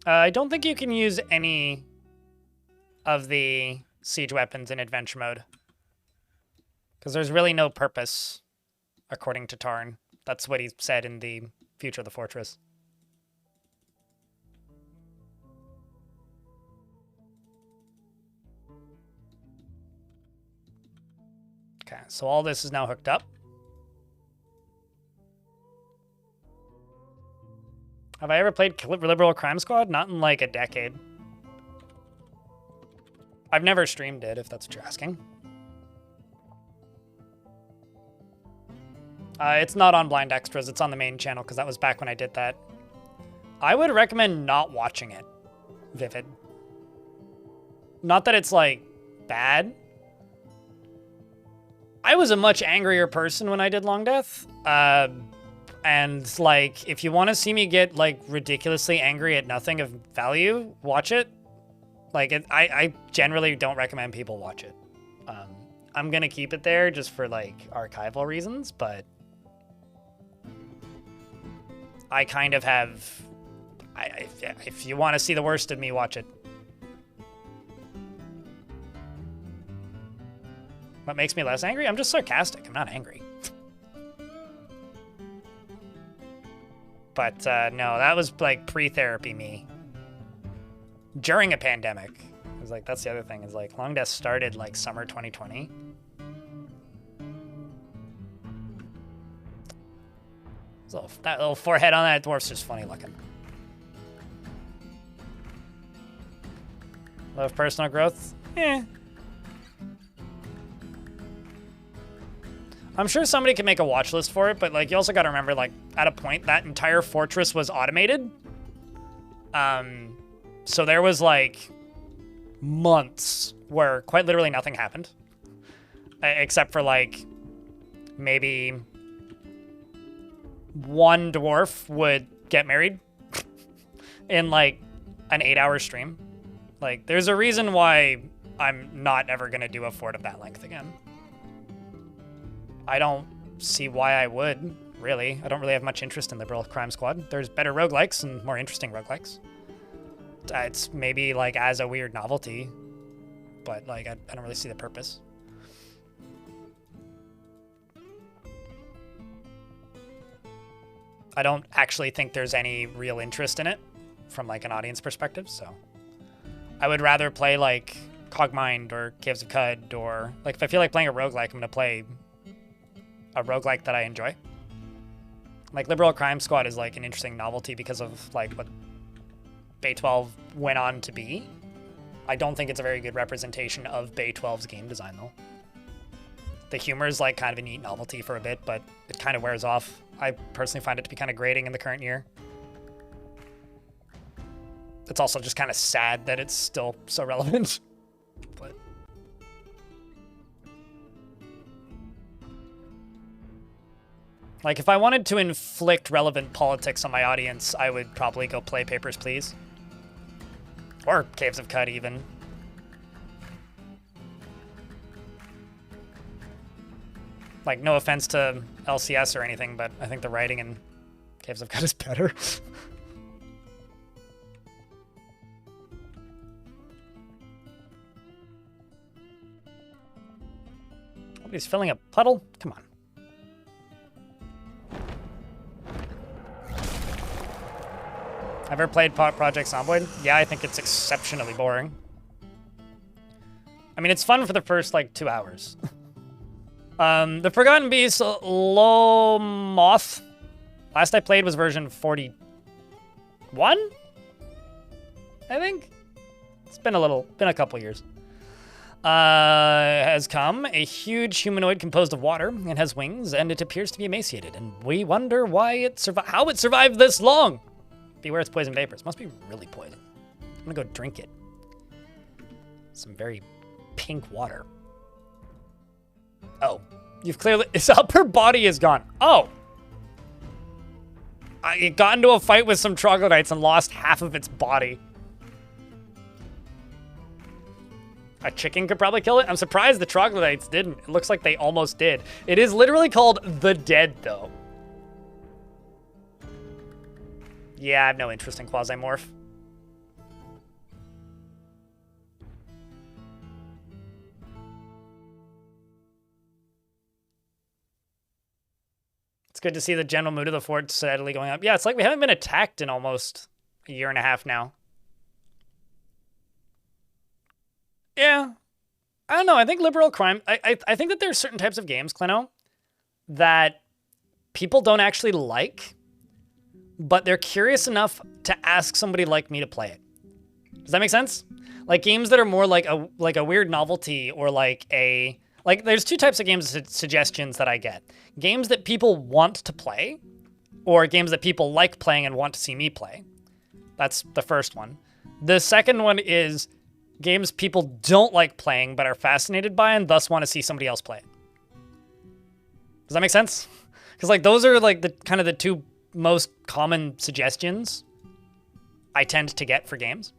I don't think you can use any of the siege weapons in adventure mode. Because there's really no purpose, according to Tarn. That's what he said in the Future of the Fortress. Okay, so all this is now hooked up. Have I ever played Liberal Crime Squad? Not in like a decade. I've never streamed it, if that's what you're asking. It's not on Blind Extras, it's on the main channel, because that was back when I did that. I would recommend not watching it, Vivid. Not that it's, like, bad. I was a much angrier person when I did Long Death. And, like, if you want to see me get, like, ridiculously angry at nothing of value, watch it. Like, I generally don't recommend people watch it. I'm going to keep it there just for, like, archival reasons, but I kind of have If you want to see the worst of me, watch it. What makes me less angry? I'm just sarcastic. I'm not angry. But no, that was like pre-therapy me. During a pandemic. It was like, that's the other thing, is like Long Death started like summer 2020. So that little forehead on that dwarf's just funny looking. Love personal growth? Eh. I'm sure somebody could make a watch list for it, but like you also got to remember, like at a point that entire fortress was automated. So there was like months where quite literally nothing happened, except for like maybe one dwarf would get married in like an 8-hour stream. Like there's a reason why I'm not ever gonna do a fort of that length again. I don't see why I would, really. I don't really have much interest in Liberal Crime Squad. There's better roguelikes and more interesting roguelikes. It's maybe like as a weird novelty, but like I don't really see the purpose. I don't actually think there's any real interest in it from like an audience perspective, so I would rather play like Cogmind or Caves of Cud, or like if I feel like playing a roguelike, I'm gonna play a roguelike that I enjoy. Like Liberal Crime Squad is like an interesting novelty because of like what Bay 12 went on to be. I don't think it's a very good representation of Bay 12's game design though. The humor is like kind of a neat novelty for a bit, but it kind of wears off. I personally find it to be kind of grating in the current year. It's also just kind of sad that it's still so relevant. But like if I wanted to inflict relevant politics on my audience, I would probably go play Papers, Please. Or Caves of Cud even. Like, no offense to LCS or anything, but I think the writing in Caves of Cud is better. Nobody's filling a puddle? Come on. Ever played Project Zomboid? Yeah, I think it's exceptionally boring. I mean, it's fun for the first, like, 2 hours. The Forgotten Beast, Low Moth. Last I played was version 41? I think? It's been a couple years. Has come. A huge humanoid composed of water. It has wings, and it appears to be emaciated. And we wonder why how it survived this long. Beware its poison vapors. Must be really poison. I'm gonna go drink it. Some very pink water. Oh, you've clearly... Its upper body is gone. Oh! It got into a fight with some troglodytes and lost half of its body. A chicken could probably kill it. I'm surprised the troglodytes didn't. It looks like they almost did. It is literally called The Dead, though. Yeah, I have no interest in Quasimorph. It's good to see the general mood of the fort steadily going up. Yeah, it's like we haven't been attacked in almost a year and a half now. Yeah. I don't know. I think liberal crime... I think that there's certain types of games, Clino, that people don't actually like, but they're curious enough to ask somebody like me to play it. Does that make sense? Like games that are more like a weird novelty, or like there's two types of games suggestions that I get. Games that people want to play, or games that people like playing and want to see me play. That's the first one. The second one is games people don't like playing but are fascinated by and thus want to see somebody else play it. Does that make sense? Because like those are like the kind of the two most common suggestions I tend to get for games.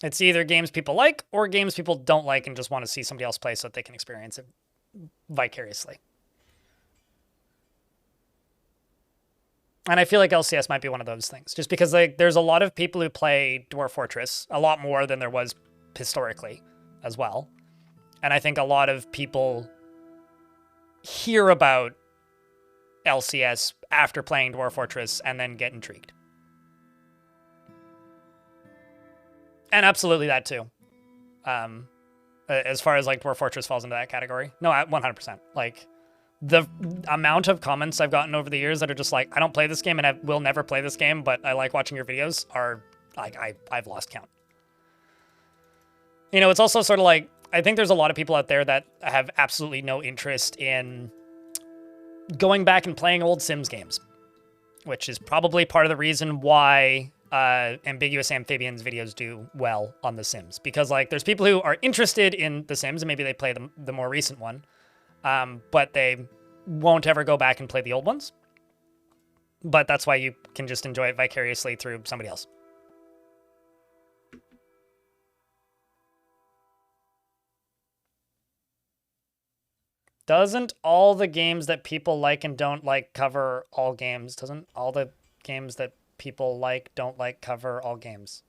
It's either games people like or games people don't like and just want to see somebody else play so that they can experience it vicariously. And I feel like LCS might be one of those things, just because like there's a lot of people who play Dwarf Fortress, a lot more than there was historically as well. And I think a lot of people hear about LCS after playing Dwarf Fortress and then get intrigued. And absolutely that too. As far as like Dwarf Fortress falls into that category. No, 100%. Like the amount of comments I've gotten over the years that are just like, I don't play this game and I will never play this game, but I like watching your videos are like, I've lost count. You know, it's also sort of like, I think there's a lot of people out there that have absolutely no interest in going back and playing old Sims games, which is probably part of the reason why Ambiguous Amphibian's videos do well on The Sims. Because like there's people who are interested in The Sims and maybe they play the more recent one, but they won't ever go back and play the old ones. But that's why you can just enjoy it vicariously through somebody else. Doesn't all the games that people like and don't like cover all games? Doesn't all the games that people like, don't like, cover all games?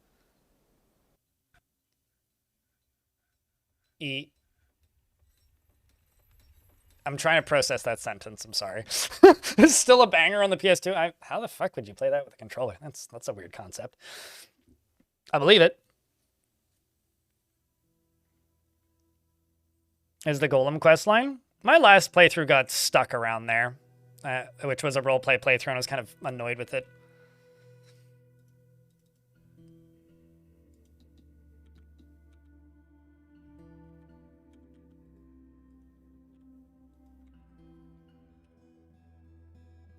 I'm trying to process that sentence. I'm sorry. It's still a banger on the PS2. How the fuck would you play that with a controller? That's a weird concept. I believe it. Is the Golem questline? My last playthrough got stuck around there, which was a roleplay playthrough, and I was kind of annoyed with it.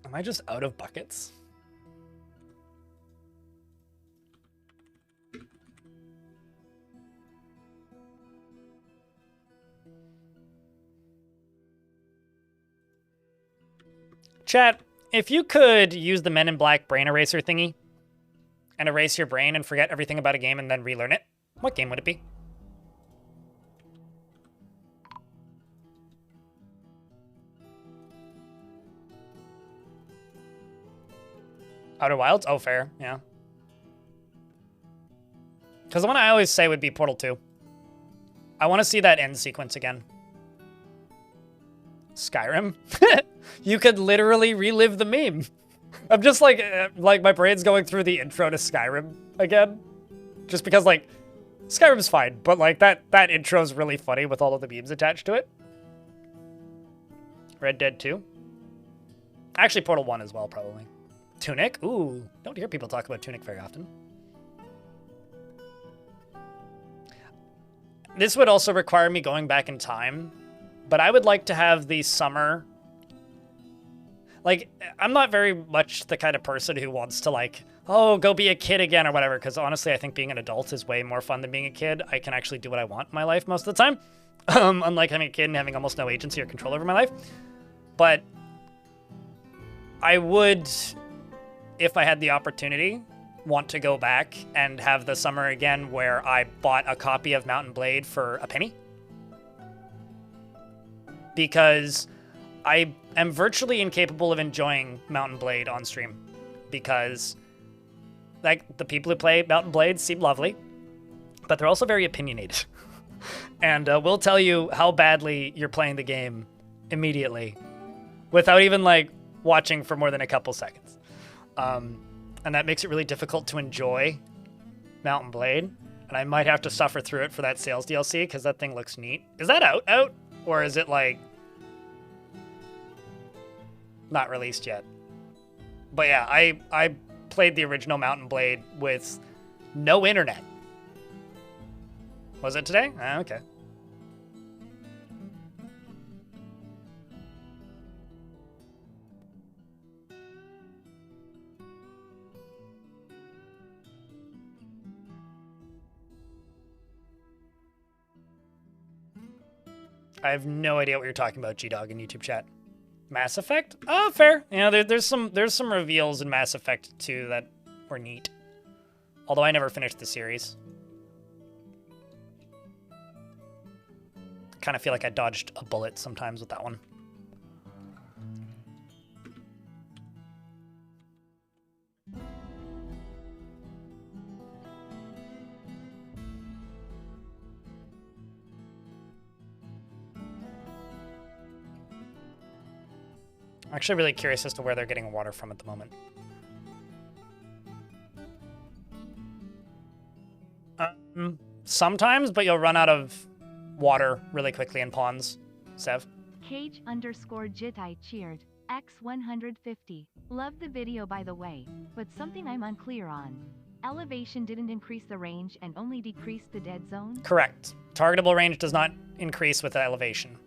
Am I just out of buckets? Chat, if you could use the Men in Black brain eraser thingy and erase your brain and forget everything about a game and then relearn it, what game would it be? Outer Wilds? Oh, fair, yeah. Because the one I always say would be Portal 2. I want to see that end sequence again. Skyrim? You could literally relive the meme. I'm just like my brain's going through the intro to Skyrim again. Just because, like, Skyrim's fine, but, like, that intro's really funny with all of the memes attached to it. Red Dead 2? Actually, Portal 1 as well, probably. Tunic? Ooh, don't hear people talk about Tunic very often. This would also require me going back in time, but I would like to have the summer... Like, I'm not very much the kind of person who wants to, like, oh, go be a kid again or whatever, because honestly, I think being an adult is way more fun than being a kid. I can actually do what I want in my life most of the time, unlike having a kid and having almost no agency or control over my life. But I would, if I had the opportunity, want to go back and have the summer again where I bought a copy of Mount & Blade for a penny. Because I am virtually incapable of enjoying Mount & Blade on stream. Because, like, the people who play Mount & Blade seem lovely, but they're also very opinionated. And will tell you how badly you're playing the game immediately without even, like, watching for more than a couple seconds. And that makes it really difficult to enjoy Mount & Blade. And I might have to suffer through it for that sales DLC, because that thing looks neat. Is that out? Or is it, like, not released yet? But yeah, I played the original Mount & Blade with no internet. Was it today? Okay. I have no idea what you're talking about, G-Dog, in YouTube chat. Mass Effect? Oh, fair. You know, there's some reveals in Mass Effect 2 that were neat. Although I never finished the series. kind of feel like I dodged a bullet sometimes with that one. I'm actually really curious as to where they're getting water from at the moment. Sometimes, but you'll run out of water really quickly in ponds, Sev. Cage_Jitai cheered. X150. Love the video by the way, but something I'm unclear on. Elevation didn't increase the range and only decreased the dead zone? Correct. Targetable range does not increase with elevation.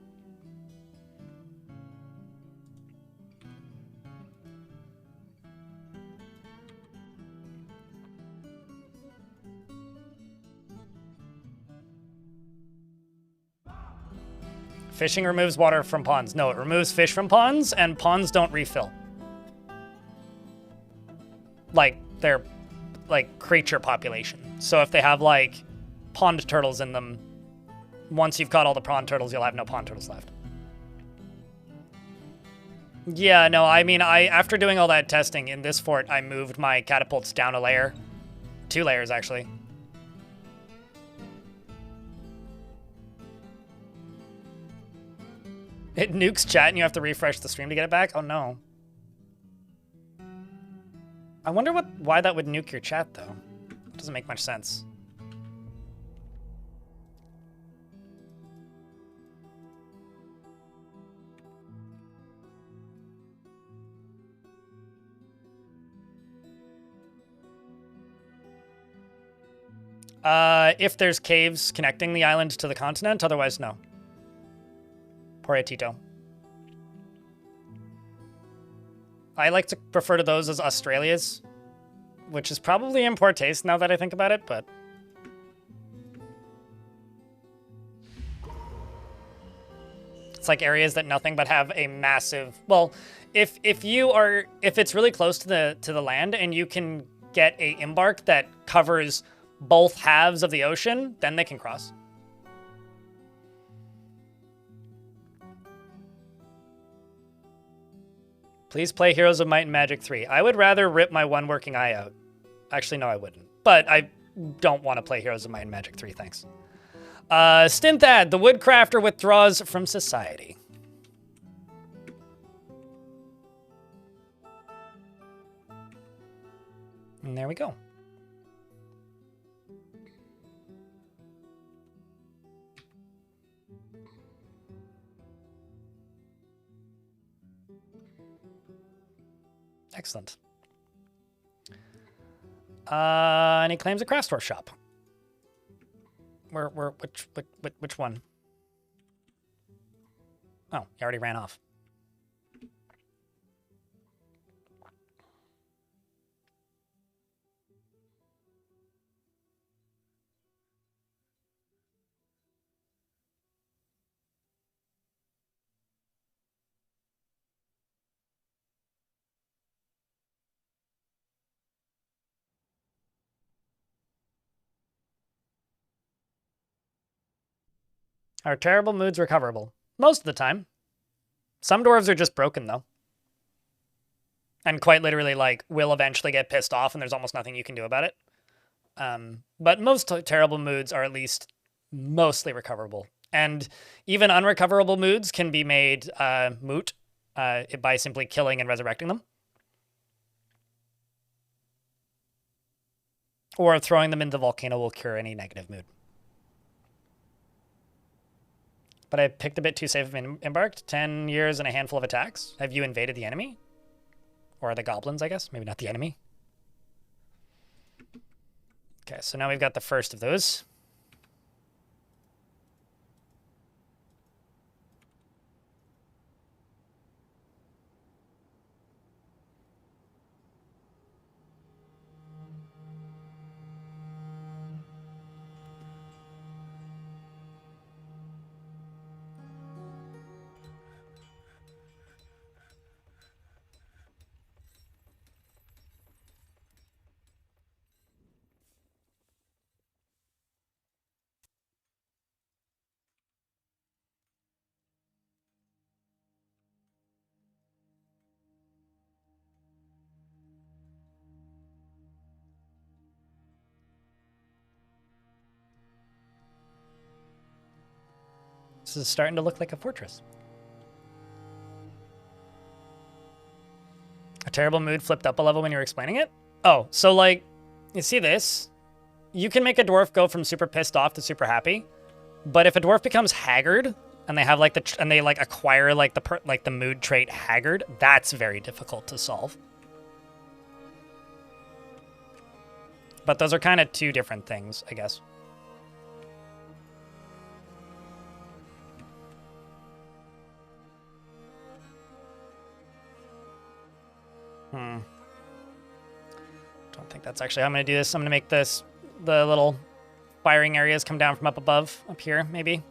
Fishing removes water from ponds. No, it removes fish from ponds, and ponds don't refill. Like, they're, like, creature population. So if they have, like, pond turtles in them, once you've caught all the pond turtles, you'll have no pond turtles left. Yeah, no, I mean, after doing all that testing in this fort, I moved my catapults down a layer. 2 layers, actually. It nukes chat and you have to refresh the stream to get it back? Oh no. I wonder why that would nuke your chat though. It doesn't make much sense. If there's caves connecting the island to the continent, otherwise no. Poor Tito. I like to prefer to those as Australias, which is probably in poor taste now that I think about it, but... It's like areas that nothing but have a massive... Well, if it's really close to the land and you can get a embark that covers both halves of the ocean, then they can cross. Please play Heroes of Might and Magic 3. I would rather rip my one working eye out. Actually, no, I wouldn't. But I don't want to play Heroes of Might and Magic 3, thanks. Stinthad, the woodcrafter withdraws from society. And there we go. Excellent. And he claims a craft store shop. Which one? Oh, he already ran off. Are terrible moods recoverable? Most of the time. Some dwarves are just broken, though. And quite literally, like, will eventually get pissed off and there's almost nothing you can do about it. But most terrible moods are at least mostly recoverable. And even unrecoverable moods can be made moot by simply killing and resurrecting them. Or throwing them in the volcano will cure any negative mood. But I picked a bit too safe and embarked. 10 years and a handful of attacks. Have you invaded the enemy? Or the goblins, I guess. Maybe not the enemy. Okay, so now we've got the first of those. is starting to look like a fortress. A terrible mood flipped up a level when you were explaining it? Oh, so like, you see this? You can make a dwarf go from super pissed off to super happy, but if a dwarf becomes haggard and they have like they acquire like the mood trait haggard, that's very difficult to solve. But those are kind of two different things, I guess. Don't think that's actually how I'm going to do this. I'm going to make the little firing areas come down from up above, up here, maybe.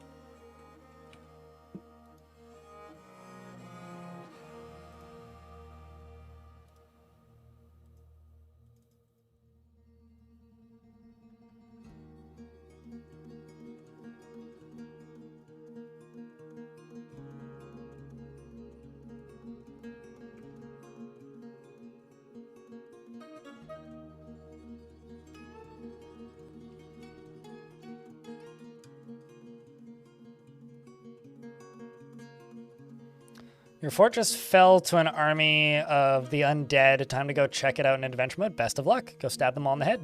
Your fortress fell to an army of the undead. Time to go check it out in adventure mode. Best of luck. Go stab them all in the head.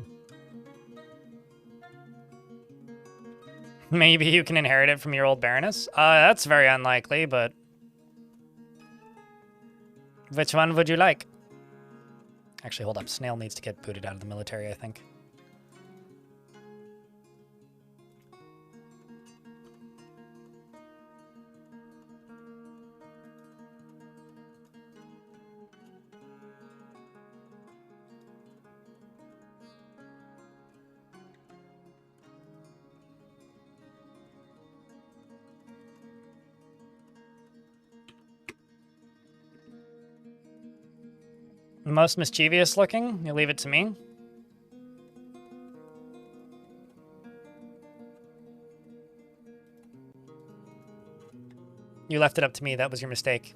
Maybe you can inherit it from your old baroness. That's very unlikely, but... Which one would you like? Actually, hold up. Snail needs to get booted out of the military, I think. Most mischievous looking? You leave it to me? You left it up to me. That was your mistake.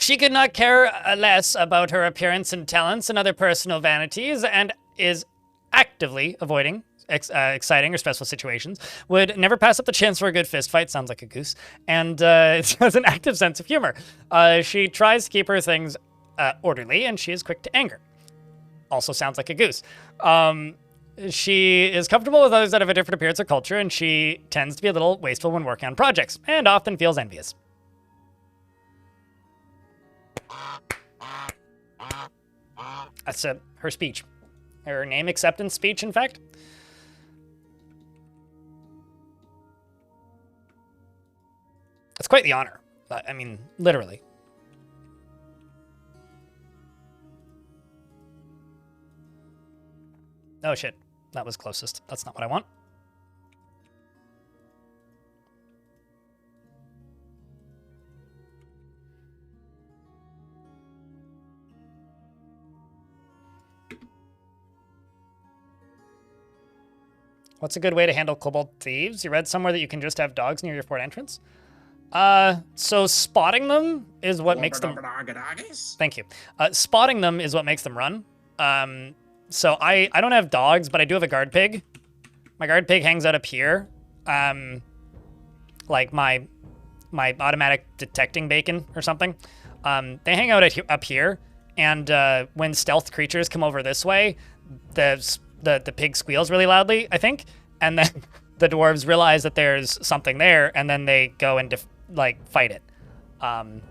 She could not care less about her appearance and talents and other personal vanities, and is actively avoiding exciting or stressful situations, would never pass up the chance for a good fist fight, sounds like a goose, and has an active sense of humor. She tries to keep her things orderly, and she is quick to anger. Also sounds like a goose. She is comfortable with others that have a different appearance or culture, and she tends to be a little wasteful when working on projects, and often feels envious. That's her speech. Her name acceptance speech, in fact. It's quite the honor. I mean, literally. Oh shit, that was closest. That's not what I want. What's a good way to handle kobold thieves? You read somewhere that you can just have dogs near your fort entrance? So spotting them is what makes them... Thank you. Spotting them is what makes them run. So I don't have dogs, but I do have a guard pig. My guard pig hangs out up here. Like my automatic detecting bacon or something. They hang out up here, and when stealth creatures come over this way, the pig squeals really loudly, I think, and then the dwarves realize that there's something there, and then they go and fight it.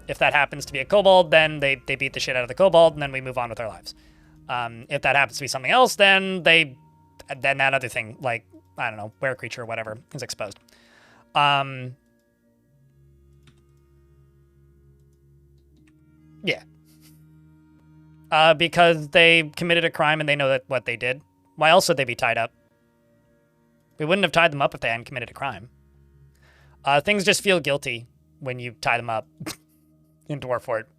If that happens to be a kobold, then they beat the shit out of the kobold, and then we move on with our lives. If that happens to be something else, then that other thing, like, I don't know, were creature or whatever, is exposed. Yeah. Because they committed a crime and they know what they did. Why else would they be tied up? We wouldn't have tied them up if they hadn't committed a crime. Things just feel guilty when you tie them up in Dwarf Fort.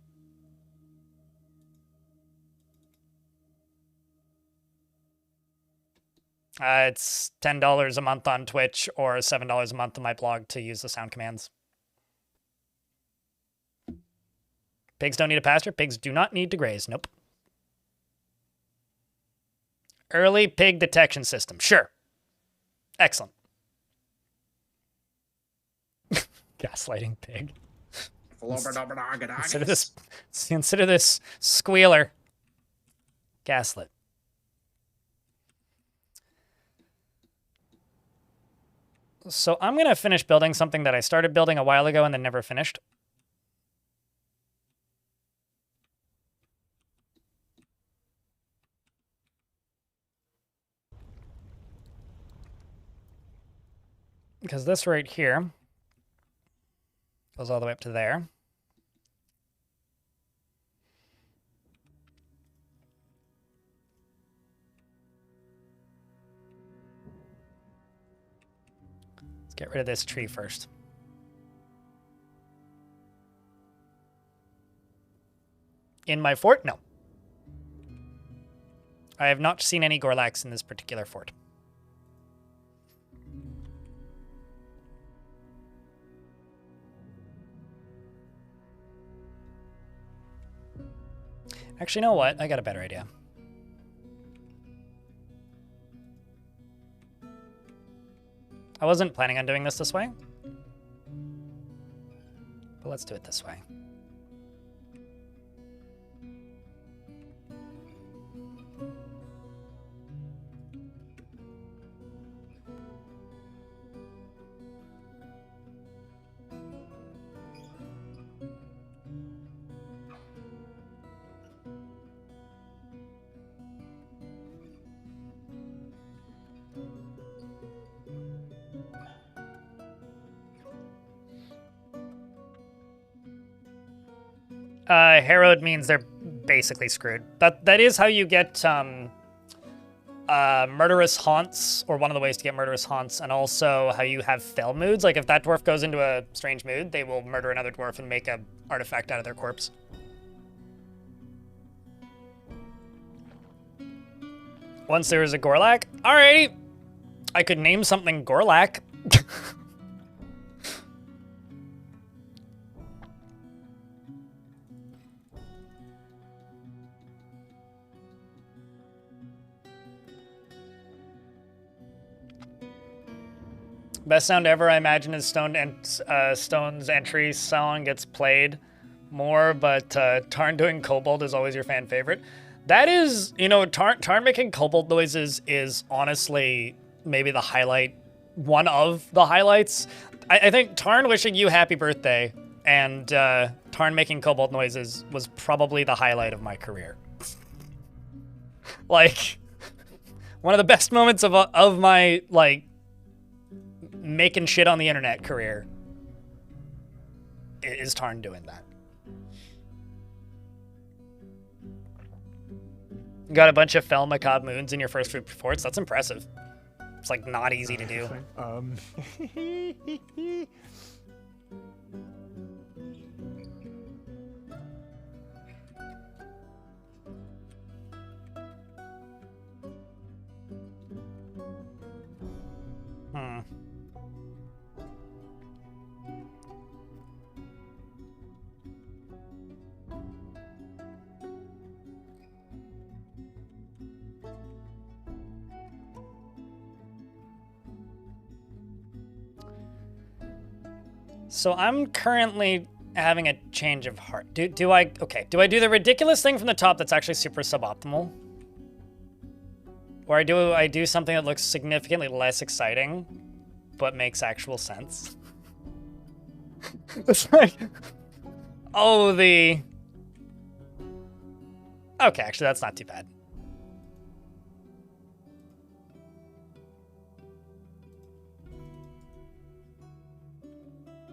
It's $10 a month on Twitch or $7 a month on my blog to use the sound commands. Pigs don't need a pasture. Pigs do not need to graze. Nope. Early pig detection system. Sure. Excellent. Gaslighting pig. Consider this squealer. Gaslit. So I'm going to finish building something that I started building a while ago and then never finished. Because this right here goes all the way up to there. Let's get rid of this tree first. In my fort? No. I have not seen any Gorlaks in this particular fort. Actually, you know what? I got a better idea. I wasn't planning on doing this way, but let's do it this way. Harrowed means they're basically screwed. That is how you get murderous haunts, or one of the ways to get murderous haunts, and also how you have fell moods. Like if that dwarf goes into a strange mood, they will murder another dwarf and make an artifact out of their corpse. Once there was a Gorlak. Alrighty. I could name something Gorlak. Best sound ever, I imagine, is Stone's entry song gets played more, but Tarn doing kobold is always your fan favorite. That is, you know, Tarn making kobold noises is honestly maybe the highlight, one of the highlights. I think Tarn wishing you happy birthday and Tarn making kobold noises was probably the highlight of my career. Like, one of the best moments of my, like, making shit on the internet career is Tarn doing that. You got a bunch of fell macabre moons in your first few forts. That's impressive. It's like not easy to do. So I'm currently having a change of heart. Do I do the ridiculous thing from the top that's actually super suboptimal? Or do I do something that looks significantly less exciting, but makes actual sense? It's like, oh, okay, actually that's not too bad.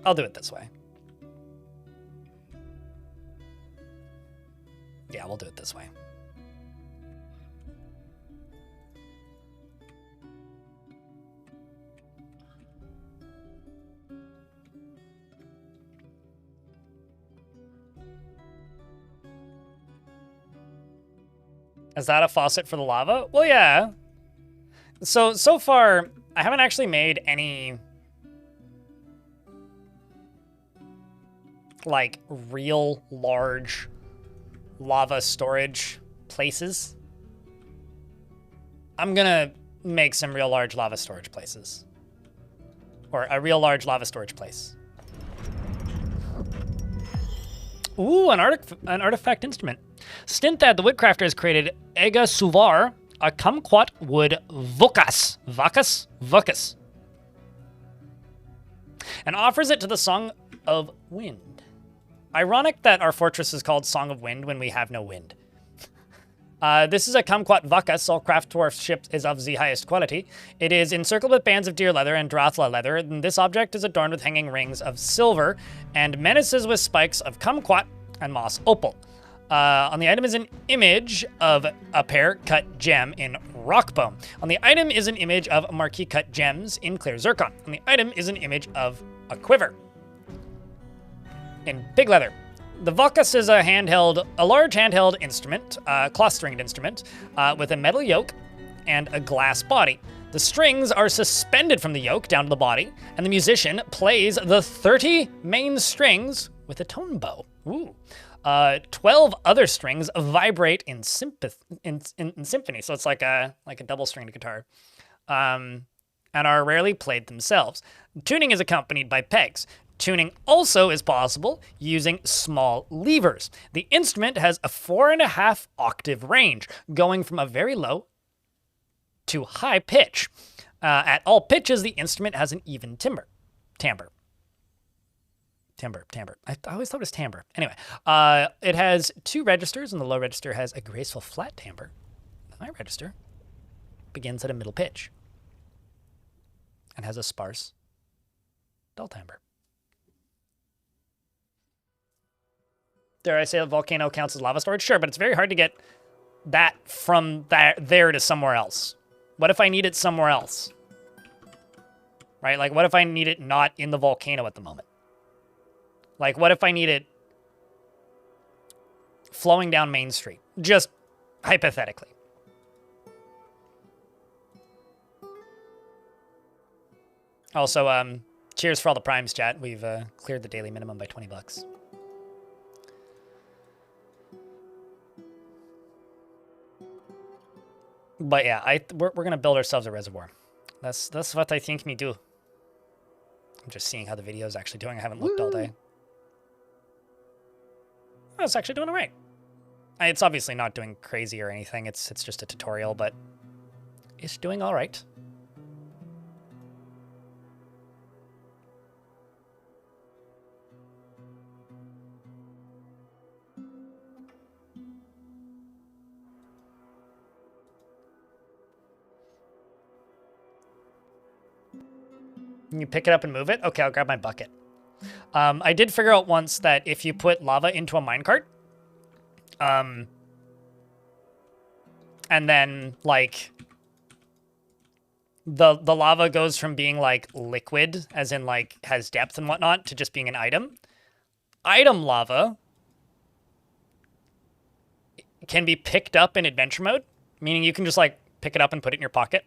I'll do it this way. Yeah, we'll do it this way. Is that a faucet for the lava? Well, yeah. So far, I haven't actually made any like real large lava storage places. I'm gonna make some real large lava storage places. Or a real large lava storage place. Ooh, an artifact instrument. Stinthad the Woodcrafter has created Ega Suvar, a kumquat wood vukas. Vukas. And offers it to the Song of Wind. Ironic that our fortress is called Song of Wind when we have no wind. This is a kumquat vakas. All craft dwarf ship is of the highest quality. It is encircled with bands of deer leather and drathla leather, and this object is adorned with hanging rings of silver and menaces with spikes of kumquat and moss opal. On the item is an image of a pear cut gem in rock bone. On the item is an image of marquee cut gems in clear zircon. On the item is an image of a quiver in pig leather. The Vakas is a large handheld instrument, cloth-stringed instrument, with a metal yoke and a glass body. The strings are suspended from the yoke down to the body, and the musician plays the 30 main strings with a tone bow. Ooh. 12 other strings vibrate in symphony, so it's like a double-stringed guitar, and are rarely played themselves. Tuning is accompanied by pegs. Tuning also is possible using small levers. The instrument has a 4.5 octave range, going from a very low to high pitch. At all pitches, the instrument has an even timbre. Timbre. I always thought it was timbre. Anyway, it has 2 registers, and the low register has a graceful flat timbre. The high register begins at a middle pitch and has a sparse dull timbre. Dare I say the volcano counts as lava storage? Sure, but it's very hard to get that from there to somewhere else. What if I need it somewhere else? Right? Like, what if I need it not in the volcano at the moment? Like, what if I need it flowing down Main Street? Just hypothetically. Also, cheers for all the primes, chat. We've cleared the daily minimum by $20. But yeah, we're gonna build ourselves a reservoir. That's what I think me do. I'm just seeing how the video is actually doing. I haven't looked all day. Oh, it's actually doing all right. It's obviously not doing crazy or anything. It's just a tutorial, but it's doing all right. You pick it up and move it? Okay, I'll grab my bucket. I did figure out once that if you put lava into a minecart, and then, like, the lava goes from being, like, liquid, as in, like, has depth and whatnot, to just being an item. Item lava can be picked up in adventure mode, meaning you can just, like, pick it up and put it in your pocket.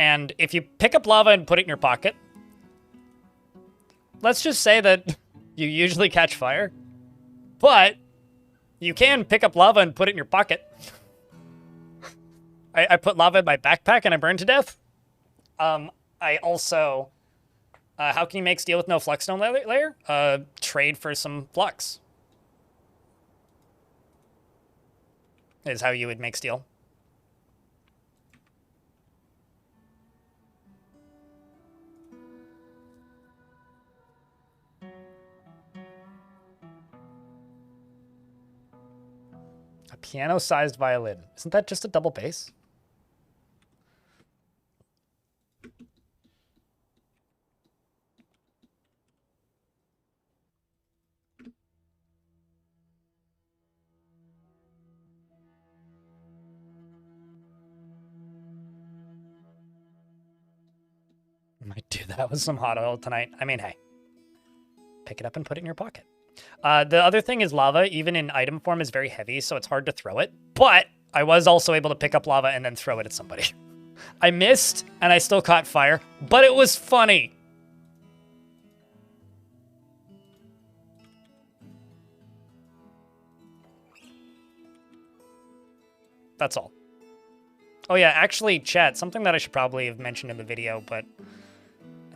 And if you pick up lava and put it in your pocket, let's just say that you usually catch fire, but you can pick up lava and put it in your pocket. I put lava in my backpack and I burned to death. I also, how can you make steel with no flexstone layer? Trade for some flux. Is how you would make steel. A piano-sized violin. Isn't that just a double bass? Might do that with some hot oil tonight. I mean, hey, pick it up and put it in your pocket. The other thing is lava, even in item form, is very heavy, so it's hard to throw it. But I was also able to pick up lava and then throw it at somebody. I missed, and I still caught fire, but it was funny. That's all. Oh yeah, actually, chat, something that I should probably have mentioned in the video, but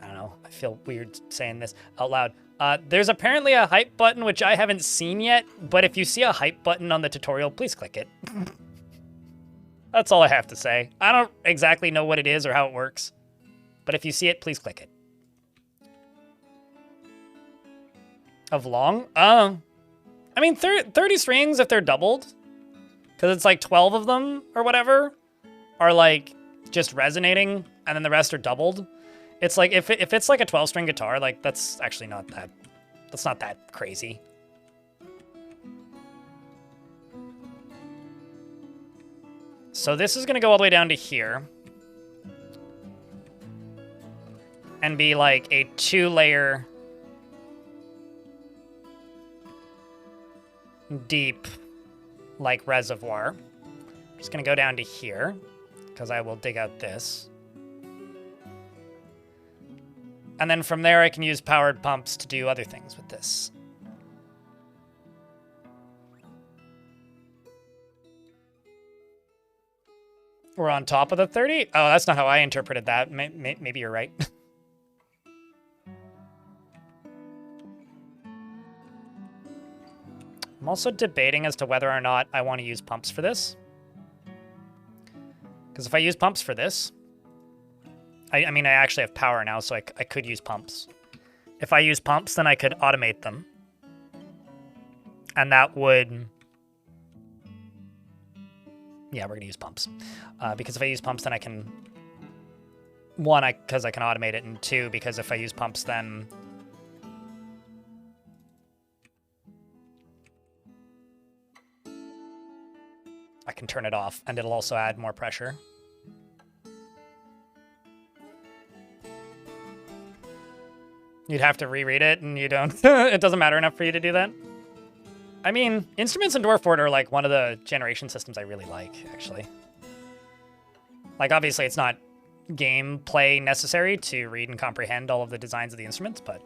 I don't know, I feel weird saying this out loud. There's apparently a hype button, which I haven't seen yet, but if you see a hype button on the tutorial, please click it. That's all I have to say. I don't exactly know what it is or how it works, but if you see it, please click it. Of long? I mean, 30 strings if they're doubled, because it's like 12 of them or whatever are like just resonating, and then the rest are doubled. It's like if it's like a 12-string guitar, like that's actually not that. That's not that crazy. So this is gonna go all the way down to here, and be like a 2-layer deep, like reservoir. I'm just gonna go down to here, because I will dig out this. And then from there I can use powered pumps to do other things with this. We're on top of the 30? Oh, that's not how I interpreted that. Maybe you're right. I'm also debating as to whether or not I want to use pumps for this. Because if I use pumps for this, I mean, I actually have power now, so I could use pumps. If I use pumps, then I could automate them. And that would... Yeah, we're going to use pumps. Because if I use pumps, then I can... One, because I can automate it, and two, because if I use pumps, then... I can turn it off, and it'll also add more pressure. You'd have to reread it, and you don't... It doesn't matter enough for you to do that? I mean, Instruments in Dwarf are like one of the generation systems I really like, actually. Like, obviously, it's not gameplay necessary to read and comprehend all of the designs of the instruments, but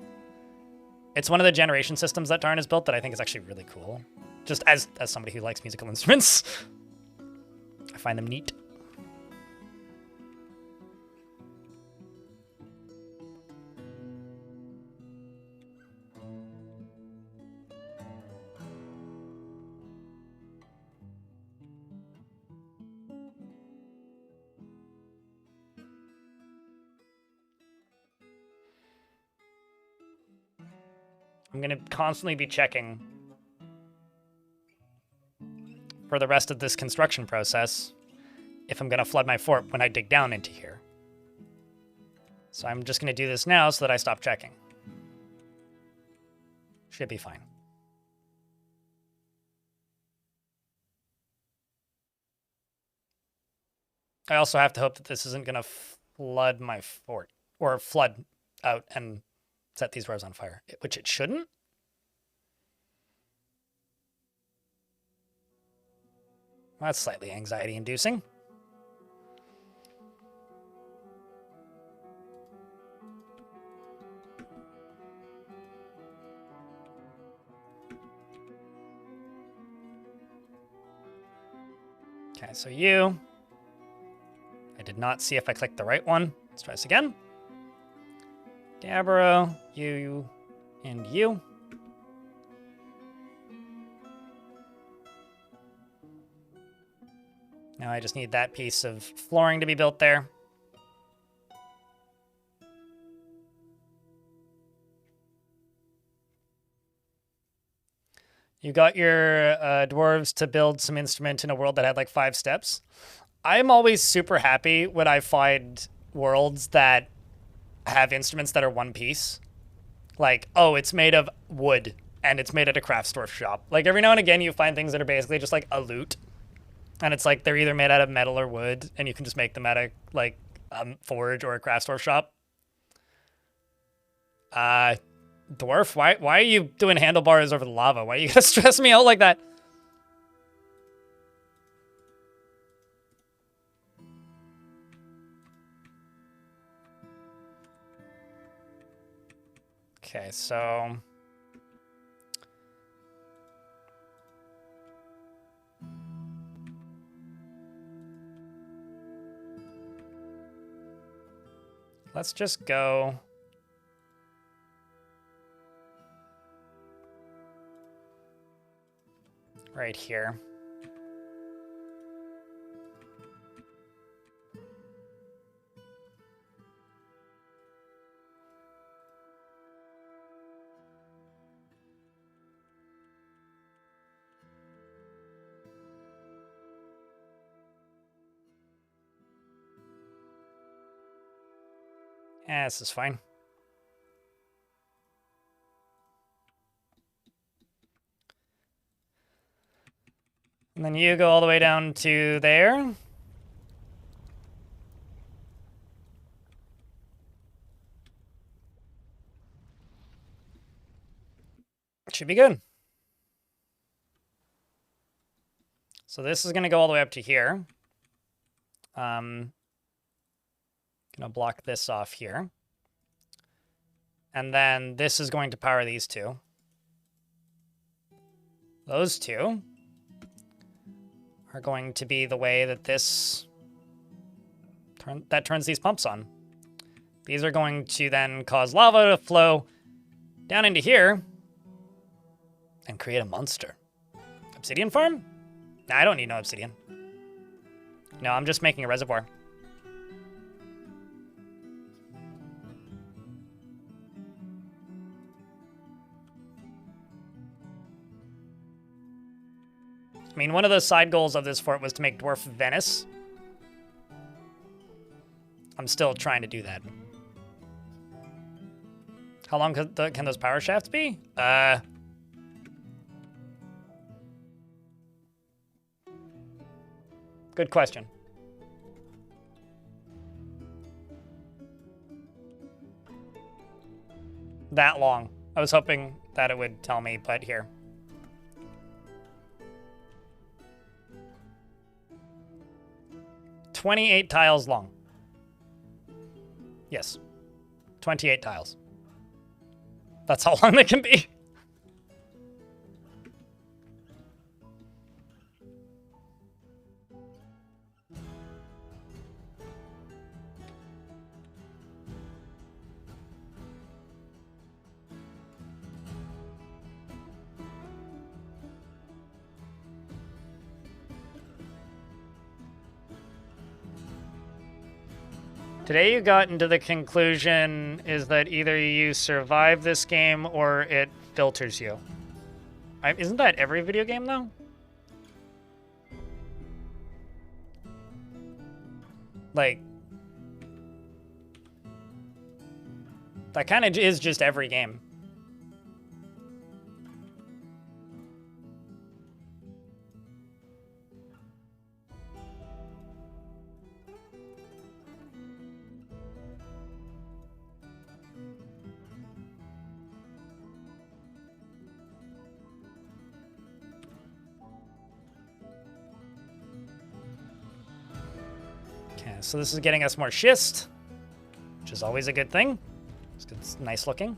it's one of the generation systems that Tarn has built that I think is actually really cool. Just as somebody who likes musical instruments. I find them neat. I'm going to constantly be checking for the rest of this construction process if I'm going to flood my fort when I dig down into here. So I'm just going to do this now so that I stop checking. Should be fine. I also have to hope that this isn't going to flood my fort, or flood out and set these rows on fire, which it shouldn't. That's slightly anxiety-inducing. Okay, so you. I did not see if I clicked the right one. Let's try this again. Gabbro, you, and you. Now I just need that piece of flooring to be built there. You got your dwarves to build some instrument in a world that had like 5 steps. I'm always super happy when I find worlds that have instruments that are one piece. Like, oh, it's made of wood and it's made at a craft store shop. Like every now and again you find things that are basically just like a lute. And it's like they're either made out of metal or wood, and you can just make them at a like forge or a craft store shop. Dwarf, why are you doing handlebars over the lava? Why are you gonna stress me out like that? Okay, so Let's just go... right here. Yeah, this is fine. And then you go all the way down to there. Should be good. So this is going to go all the way up to here. Gonna block this off here. And then this is going to power these two. Those two are going to be the way that this turns these pumps on. These are going to then cause lava to flow down into here and create a monster. Obsidian farm? Nah, I don't need no obsidian. No, I'm just making a reservoir. I mean, one of the side goals of this fort was to make Dwarf Venice. I'm still trying to do that. How long can those power shafts be? Good question. That long. I was hoping that it would tell me, but here. "28 tiles long." Yes. 28 tiles. That's how long they can be. Today you got into the conclusion is that either you survive this game or it filters you. Isn't that every video game, though? Like, that kind of is just every game. So this is getting us more schist, which is always a good thing. It's nice looking.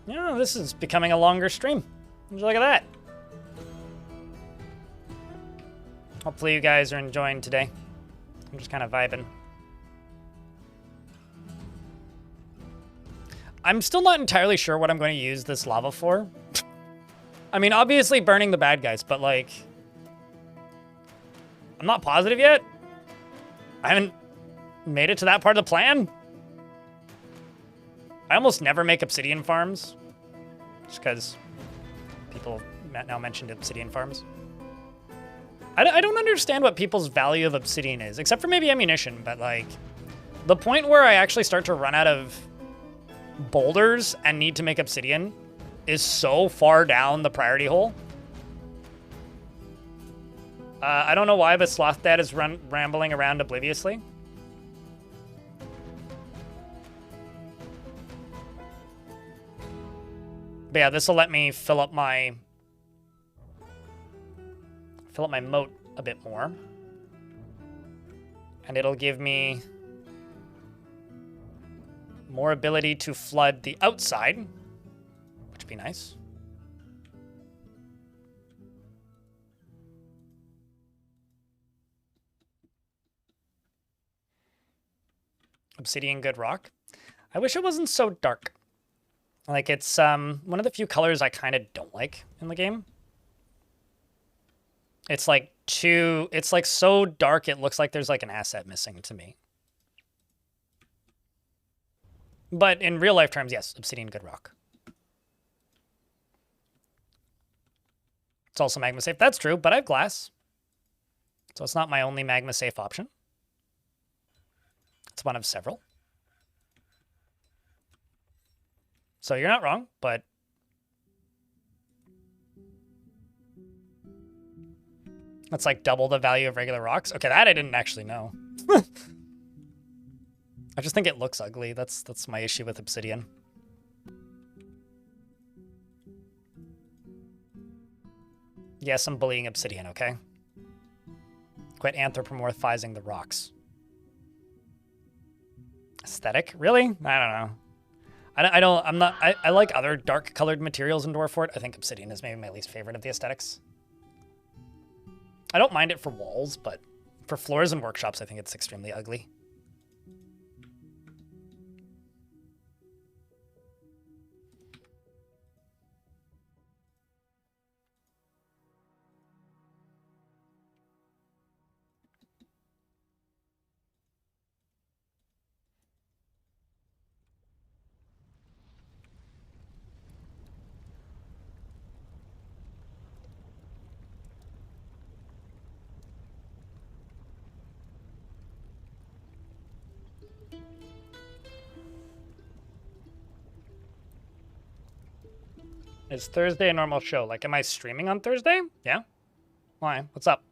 Yeah, this is becoming a longer stream. Look at that. Hopefully you guys are enjoying today. I'm just kind of vibing. I'm still not entirely sure what I'm going to use this lava for. I mean, obviously burning the bad guys, but like, I'm not positive yet. I haven't made it to that part of the plan. I almost never make obsidian farms, just because people now mentioned obsidian farms. I don't understand what people's value of obsidian is, except for maybe ammunition, but like, the point where I actually start to run out of boulders and need to make obsidian is so far down the priority hole. I don't know why, but Sloth Dad is rambling around obliviously. But yeah, this will let me fill up my moat a bit more. And it'll give me more ability to flood the outside, which would be nice. Obsidian good rock. I wish it wasn't so dark. Like, it's one of the few colors I kind of don't like in the game. It's like it's like so dark it looks like there's like an asset missing to me. But in real life terms, yes, obsidian good rock. It's also magma safe. That's true, but I have glass. So it's not my only magma safe option. It's one of several. So you're not wrong, but that's like double the value of regular rocks. Okay, that I didn't actually know. I just think it looks ugly. That's my issue with obsidian. Yes, I'm bullying obsidian, okay? Quit anthropomorphizing the rocks. Aesthetic? Really? I don't know. I like other dark colored materials in Dwarf Fort. I think obsidian is maybe my least favorite of the aesthetics. I don't mind it for walls, but for floors and workshops, I think it's extremely ugly. Is Thursday a normal show? Like, am I streaming on Thursday? Yeah? Why? What's up?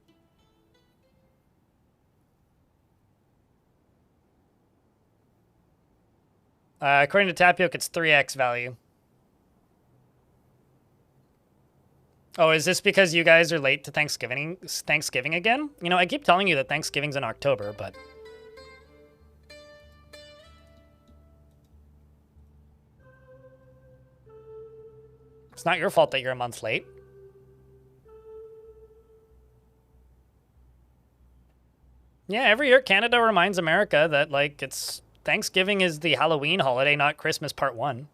According to Tapioca, it's 3x value. Oh, is this because you guys are late to Thanksgiving again? You know, I keep telling you that Thanksgiving's in October, but... It's not your fault that you're a month late. Yeah, every year Canada reminds America that, like, it's... Thanksgiving is the Halloween holiday, not Christmas Part 1.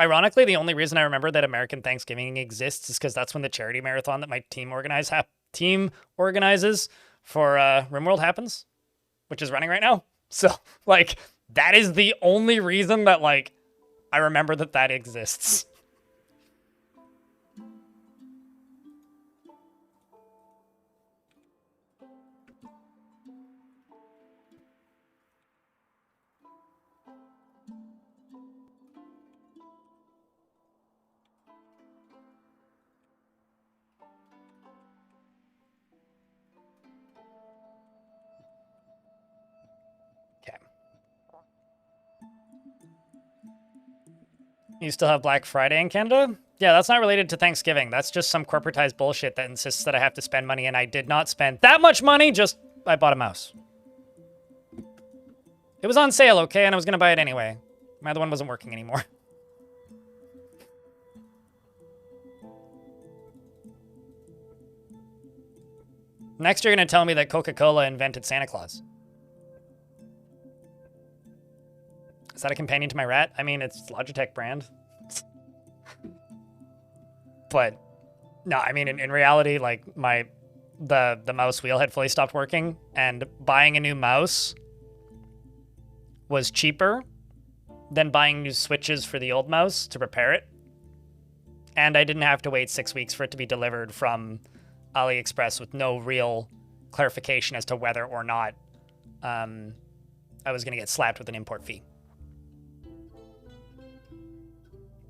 Ironically, the only reason I remember that American Thanksgiving exists is because that's when the charity marathon that my team organizes for RimWorld happens, which is running right now. So, like, that is the only reason that, like, I remember that exists. You still have Black Friday in Canada? Yeah, that's not related to Thanksgiving. That's just some corporatized bullshit that insists that I have to spend money, and I did not spend that much money, just I bought a mouse. It was on sale, okay, and I was going to buy it anyway. My other one wasn't working anymore. Next, you're going to tell me that Coca-Cola invented Santa Claus. Is that a companion to my rat? I mean, it's Logitech brand. But, no, I mean, in reality, like, the mouse wheel had fully stopped working, and buying a new mouse was cheaper than buying new switches for the old mouse to repair it. And I didn't have to wait 6 weeks for it to be delivered from AliExpress with no real clarification as to whether or not I was going to get slapped with an import fee.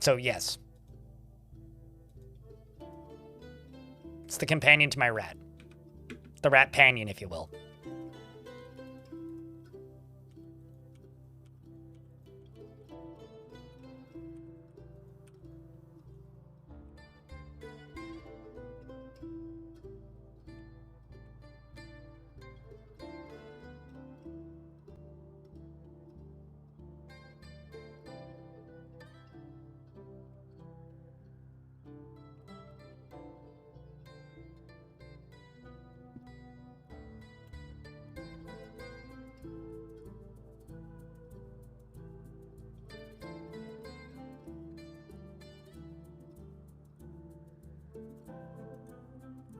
So, yes. It's the companion to my rat. The rat-panion, if you will.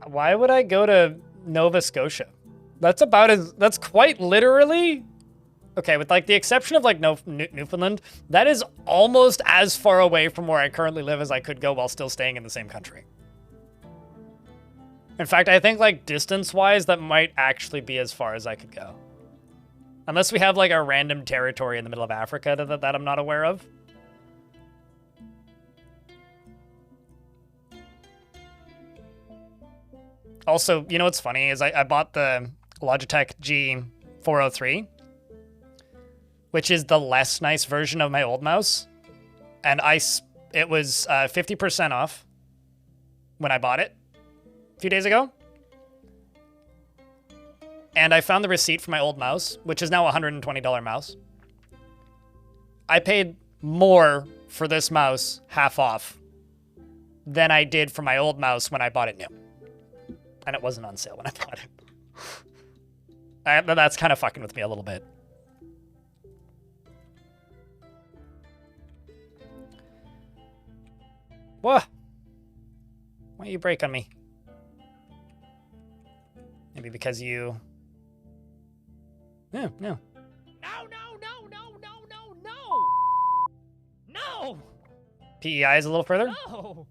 Why would I go to Nova Scotia? That's about as... That's quite literally... Okay, with like the exception of like Newfoundland, that is almost as far away from where I currently live as I could go while still staying in the same country. In fact, I think like distance-wise, that might actually be as far as I could go. Unless we have like a random territory in the middle of Africa that I'm not aware of. Also, you know what's funny is I bought the Logitech G403, which is the less nice version of my old mouse. And it was 50% off when I bought it a few days ago. And I found the receipt for my old mouse, which is now a $120 mouse. I paid more for this mouse, half off, than I did for my old mouse when I bought it new. And it wasn't on sale when I bought it. That's kind of fucking with me a little bit. Whoa. Why you break on me? Maybe because you... No. No! PEI is a little further? No!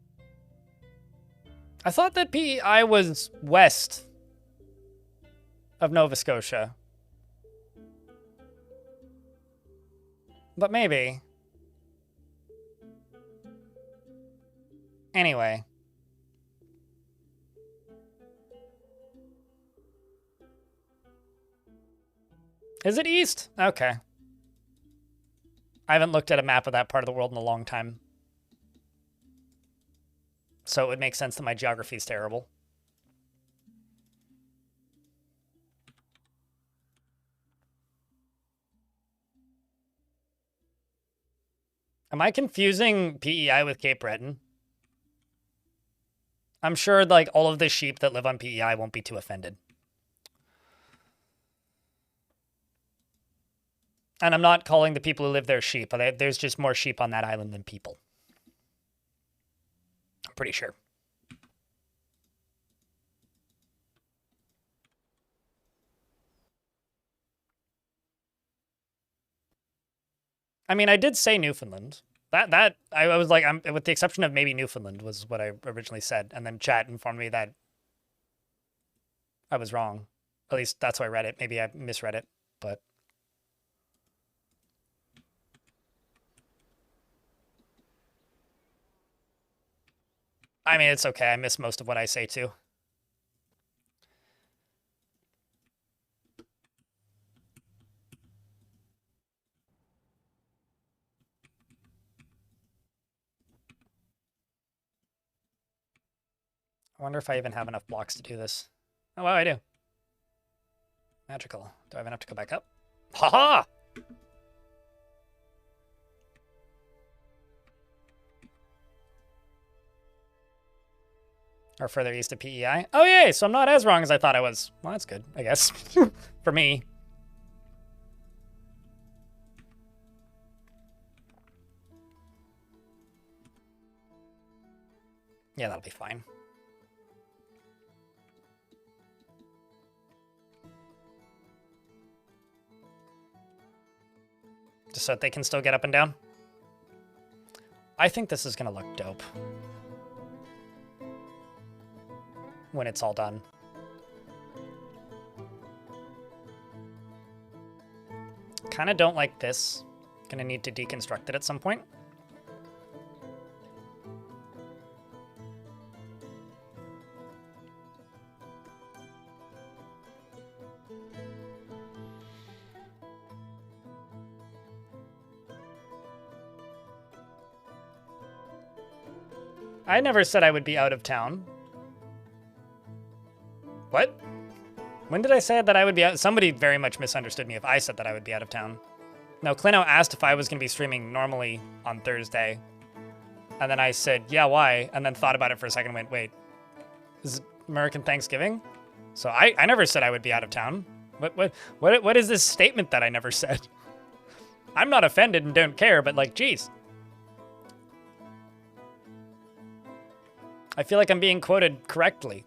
I thought that PEI was west of Nova Scotia. But maybe. Anyway. Is it east? Okay. I haven't looked at a map of that part of the world in a long time. So it would make sense that my geography is terrible. Am I confusing PEI with Cape Breton? I'm sure like all of the sheep that live on PEI won't be too offended. And I'm not calling the people who live there sheep. There's just more sheep on that island than people. I'm pretty sure. I mean, I did say Newfoundland. I was like, with the exception of maybe Newfoundland was what I originally said, and then chat informed me that I was wrong. At least that's how I read it. Maybe I misread it, but I mean, it's okay. I miss most of what I say too. I wonder if I even have enough blocks to do this. Oh, wow, I do. Magical. Do I have enough to go back up? Haha! Or further east of PEI. Oh, yay! So I'm not as wrong as I thought I was. Well, that's good, I guess. For me. Yeah, that'll be fine. Just so that they can still get up and down. I think this is gonna look dope when it's all done. Kinda don't like this. Gonna need to deconstruct it at some point. I never said I would be out of town. What? When did I say that I would be out? Somebody very much misunderstood me if I said that I would be out of town. No, Clino asked if I was going to be streaming normally on Thursday. And then I said, yeah, why? And then thought about it for a second and went, wait, is it American Thanksgiving? So I never said I would be out of town. What is this statement that I never said? I'm not offended and don't care, but like, geez. I feel like I'm being quoted correctly.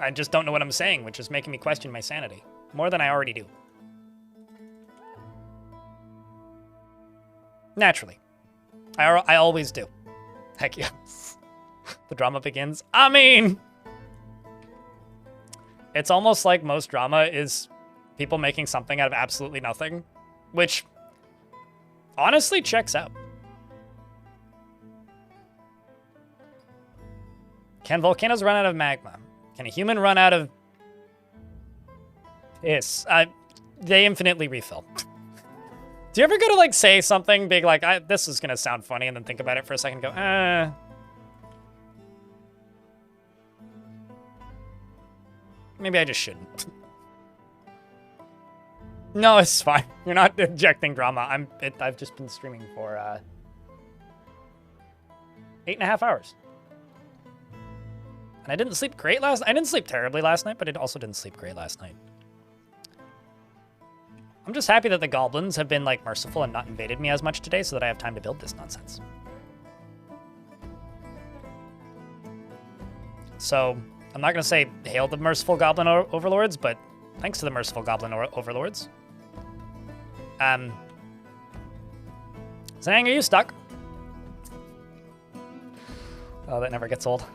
I just don't know what I'm saying, which is making me question my sanity. More than I already do. Naturally. I always do. Heck yes. The drama begins. I mean... It's almost like most drama is people making something out of absolutely nothing, which honestly checks out. Can volcanoes run out of magma? Can a human run out of piss? They infinitely refill. Do you ever go to like say something big like, this is gonna sound funny, and then think about it for a second and go, maybe I just shouldn't. No, it's fine. You're not injecting drama. I've just been streaming for 8.5 hours. And I didn't sleep great I didn't sleep terribly last night, but I also didn't sleep great last night. I'm just happy that the goblins have been like merciful and not invaded me as much today so that I have time to build this nonsense. So, I'm not going to say hail the merciful goblin overlords, but thanks to the merciful goblin overlords. Zang, are you stuck? Oh, that never gets old.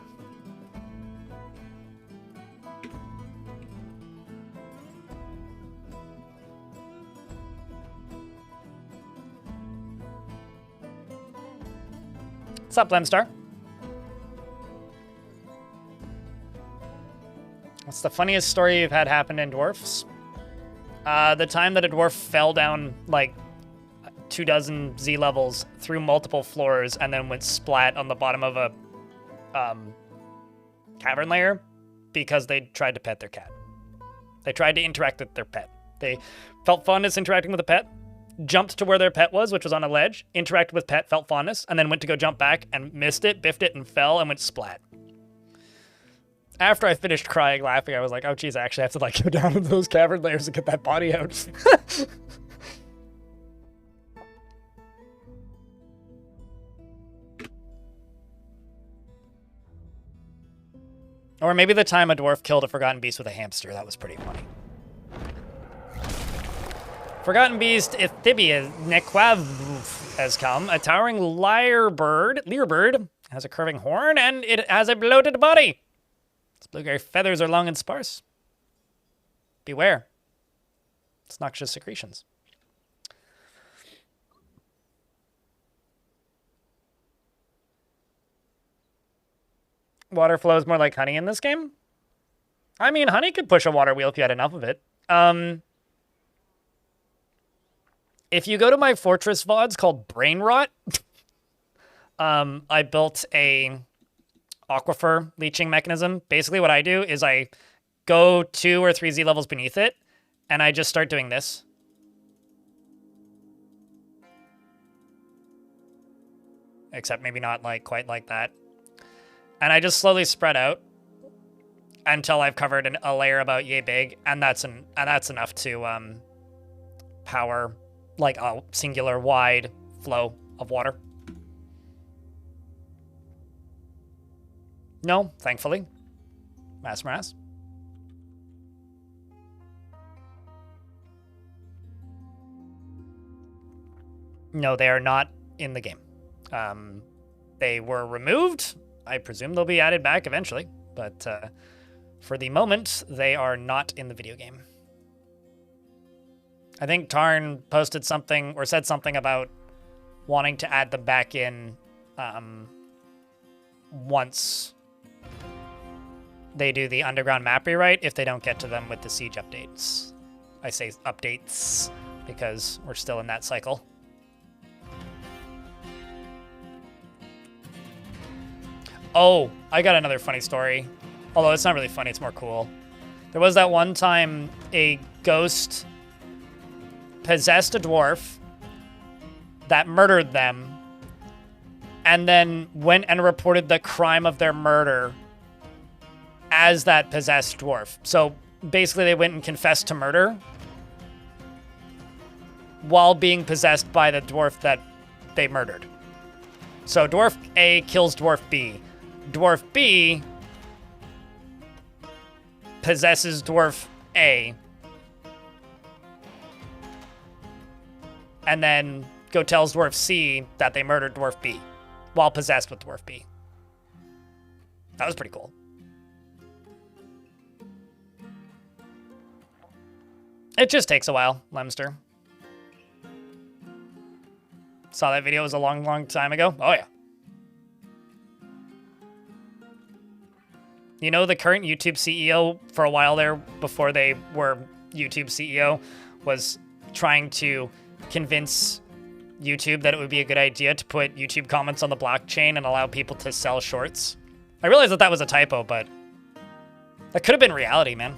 What's up, Lemstar? What's the funniest story you've had happen in Dwarfs? The time that a dwarf fell down like 24 Z levels through multiple floors and then went splat on the bottom of a cavern layer because they tried to pet their cat. They tried to interact with their pet. They felt fondness interacting with a pet, jumped to where their pet was, which was on a ledge, interacted with pet, felt fondness, and then went to go jump back and missed it, biffed it, and fell and went splat. After I finished crying, laughing, I was like, oh, geez, I actually have to, like, go down into those cavern layers and get that body out. Or maybe the time a dwarf killed a forgotten beast with a hamster. That was pretty funny. Forgotten beast Ithibia Nekwav has come. A towering lyrebird has a curving horn, and it has a bloated body. Its blue-gray feathers are long and sparse. Beware. It's noxious secretions. Water flows more like honey in this game? I mean, honey could push a water wheel if you had enough of it. If you go to my Fortress VODs called Brain Rot, I built a aquifer leaching mechanism. Basically what I do is I go 2 or 3 Z levels beneath it, and I just start doing this. Except maybe not like quite like that. And I just slowly spread out until I've covered a layer about yay big, and that's enough to power like a singular wide flow of water. No, thankfully. Mass. No, they are not in the game. They were removed. I presume they'll be added back eventually, but for the moment, they are not in the video game. I think Tarn posted something or said something about wanting to add them back in once they do the underground map rewrite if they don't get to them with the siege updates. I say updates because we're still in that cycle. Oh, I got another funny story. Although it's not really funny, it's more cool. There was that one time a ghost possessed a dwarf that murdered them and then went and reported the crime of their murder as that possessed dwarf. So basically they went and confessed to murder while being possessed by the dwarf that they murdered. So Dwarf A kills Dwarf B. Dwarf B possesses Dwarf A, and then go tells Dwarf C that they murdered Dwarf B while possessed with Dwarf B. That was pretty cool. It just takes a while, Lemster. Saw that video, it was a long, long time ago. Oh, yeah. You know, the current YouTube CEO for a while there, before they were YouTube CEO, was trying to convince YouTube that it would be a good idea to put YouTube comments on the blockchain and allow people to sell shorts. I realized that that was a typo, but that could have been reality, man.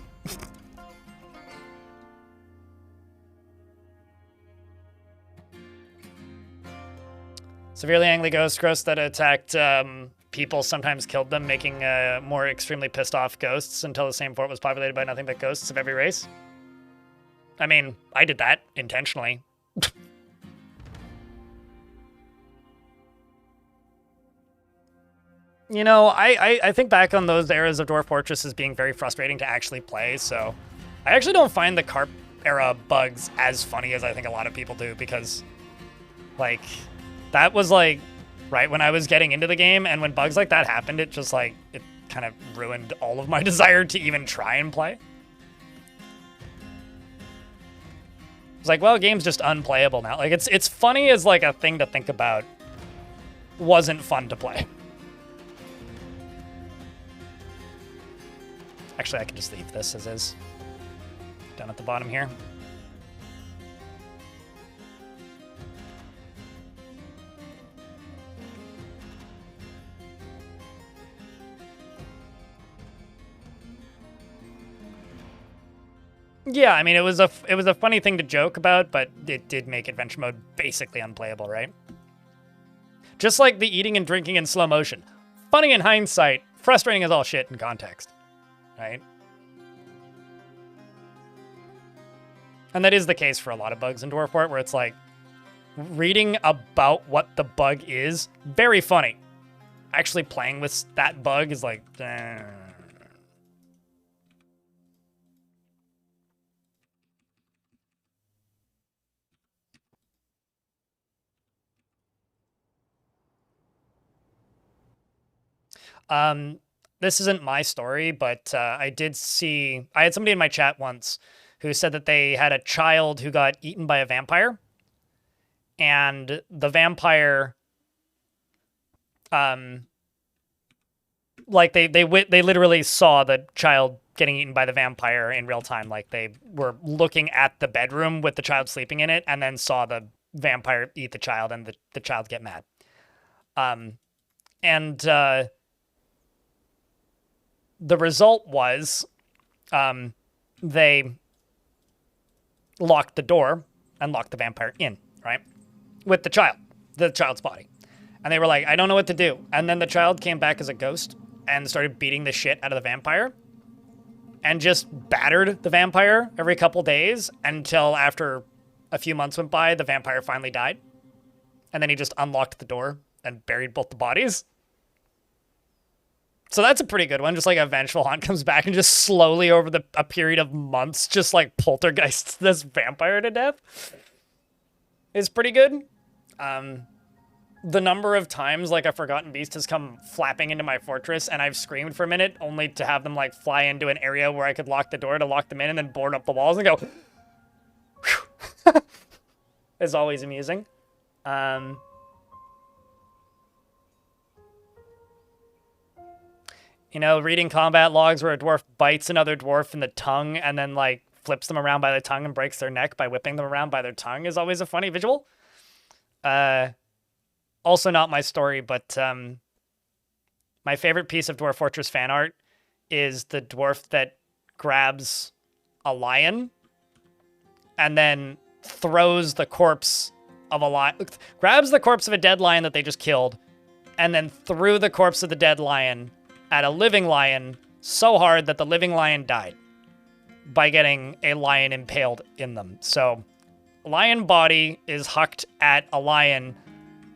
Severely angry ghost that attacked people sometimes killed them, making more extremely pissed off ghosts until the same fort was populated by nothing but ghosts of every race. I mean, I did that intentionally. You know, I think back on those eras of Dwarf Fortress as being very frustrating to actually play, so I actually don't find the Carp era bugs as funny as I think a lot of people do, because, like, that was, like, right when I was getting into the game, and when bugs like that happened, it just, like, it kind of ruined all of my desire to even try and play. It's like, well, game's just unplayable now. Like, it's funny as, like, a thing to think about. Wasn't fun to play. Actually, I can just leave this as is. Down at the bottom here. Yeah, I mean, it was a funny thing to joke about, but it did make adventure mode basically unplayable, right? Just like the eating and drinking in slow motion. Funny in hindsight, frustrating as all shit in context, right? And that is the case for a lot of bugs in Dwarf Fort, where it's like, reading about what the bug is, very funny. Actually playing with that bug is like, This isn't my story, but I had somebody in my chat once who said that they had a child who got eaten by a vampire, and the vampire, like they literally saw the child getting eaten by the vampire in real time. Like, they were looking at the bedroom with the child sleeping in it, and then saw the vampire eat the child, and the child get mad. The result was, they locked the door and locked the vampire in, right? With the child's body. And they were like, I don't know what to do. And then the child came back as a ghost and started beating the shit out of the vampire and just battered the vampire every couple days until after a few months went by, the vampire finally died. And then he just unlocked the door and buried both the bodies. So that's a pretty good one. Just like a vengeful haunt comes back and just slowly over a period of months, just like poltergeists this vampire to death. Is pretty good. The number of times like a forgotten beast has come flapping into my fortress and I've screamed for a minute only to have them like fly into an area where I could lock the door to lock them in and then board up the walls and go, is always amusing. You know, reading combat logs where a dwarf bites another dwarf in the tongue and then, like, flips them around by the tongue and breaks their neck by whipping them around by their tongue is always a funny visual. Also not my story, but my favorite piece of Dwarf Fortress fan art is the dwarf that grabs a lion and then throws the corpse of a lion, grabs the corpse of a dead lion that they just killed, and then threw the corpse of the dead lion at a living lion so hard that the living lion died by getting a lion impaled in them. So, lion body is hucked at a lion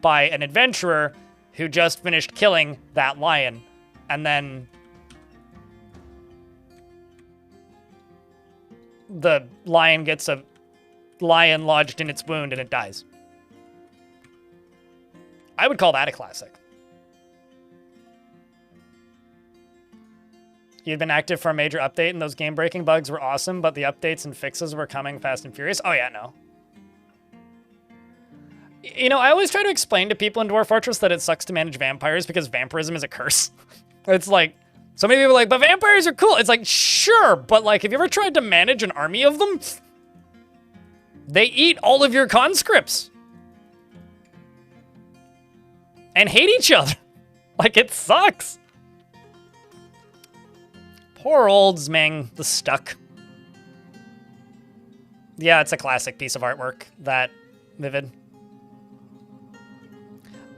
by an adventurer who just finished killing that lion. And then the lion gets a lion lodged in its wound and it dies. I would call that a classic. You'd been active for a major update and those game-breaking bugs were awesome, but the updates and fixes were coming fast and furious. Oh yeah, no. You know, I always try to explain to people in Dwarf Fortress that it sucks to manage vampires because vampirism is a curse. It's like, so many people are like, but vampires are cool. It's like, sure, but like, have you ever tried to manage an army of them? They eat all of your conscripts. And hate each other. Like, it sucks. Poor old Zmeng, the Stuck. Yeah, it's a classic piece of artwork, that Vivid.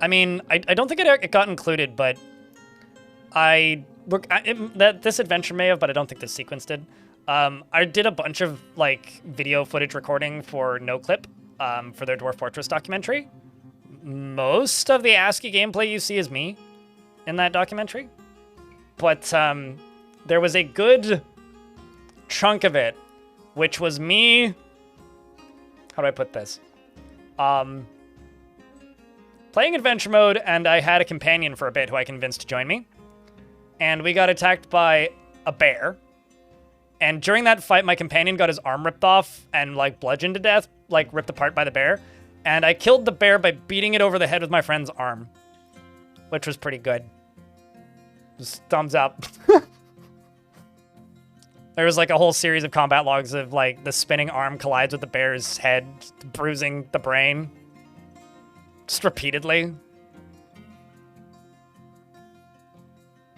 I mean, I don't think it got included, but this adventure may have, but I don't think this sequence did. I did a bunch of like video footage recording for NoClip for their Dwarf Fortress documentary. Most of the ASCII gameplay you see is me in that documentary, but there was a good chunk of it, which was me. How do I put this? Playing adventure mode, and I had a companion for a bit who I convinced to join me. And we got attacked by a bear. And during that fight, my companion got his arm ripped off and, like, bludgeoned to death, like, ripped apart by the bear. And I killed the bear by beating it over the head with my friend's arm, which was pretty good. Just thumbs up. There was, like, a whole series of combat logs of, like, the spinning arm collides with the bear's head, bruising the brain. Just repeatedly.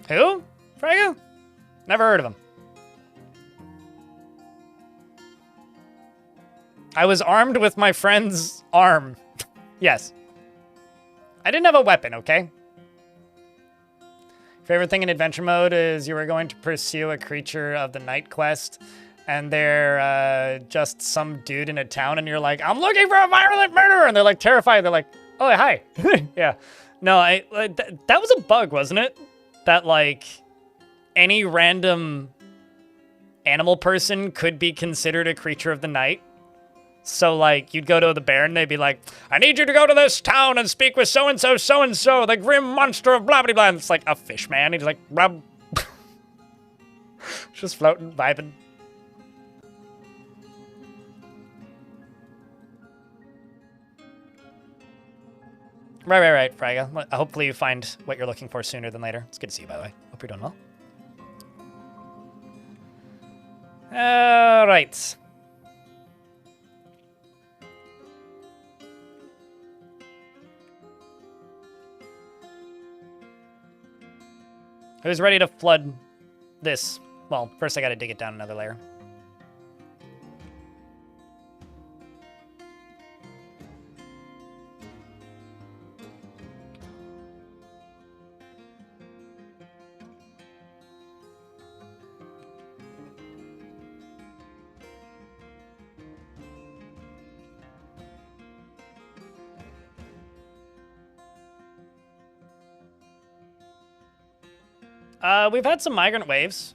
Who? Frega? Never heard of him. I was armed with my friend's arm. Yes. I didn't have a weapon, okay? Favorite thing in adventure mode is you were going to pursue a creature of the night quest, and they're just some dude in a town, and you're like, I'm looking for a violent murderer! And they're like terrified. They're like, oh, hi. Yeah. No, that was a bug, wasn't it? That, like, any random animal person could be considered a creature of the night. So, like, you'd go to the bear and they'd be like, I need you to go to this town and speak with so-and-so, so-and-so, the grim monster of blah, blah, blah. And it's like a fish man. He's like, rub. Just floating, vibing. Right, Fraga. Hopefully you find what you're looking for sooner than later. It's good to see you, by the way. Hope you're doing well. All right. Who's ready to flood this? Well, first I gotta dig it down another layer. We've had some migrant waves,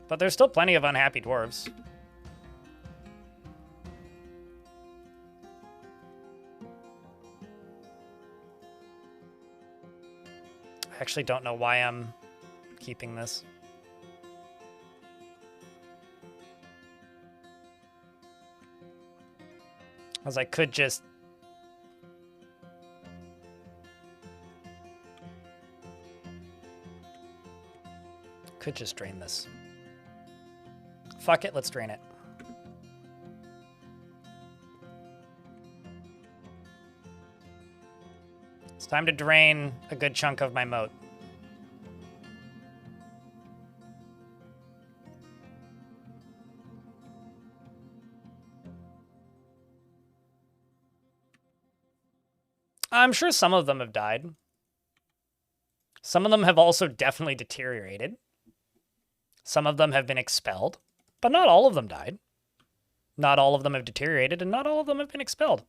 but there's still plenty of unhappy dwarves. I actually don't know why I'm keeping this. As I could just... Could just drain this. Fuck it, let's drain it. It's time to drain a good chunk of my moat. I'm sure some of them have died. Some of them have also definitely deteriorated. Some of them have been expelled, but not all of them died. Not all of them have deteriorated, and not all of them have been expelled.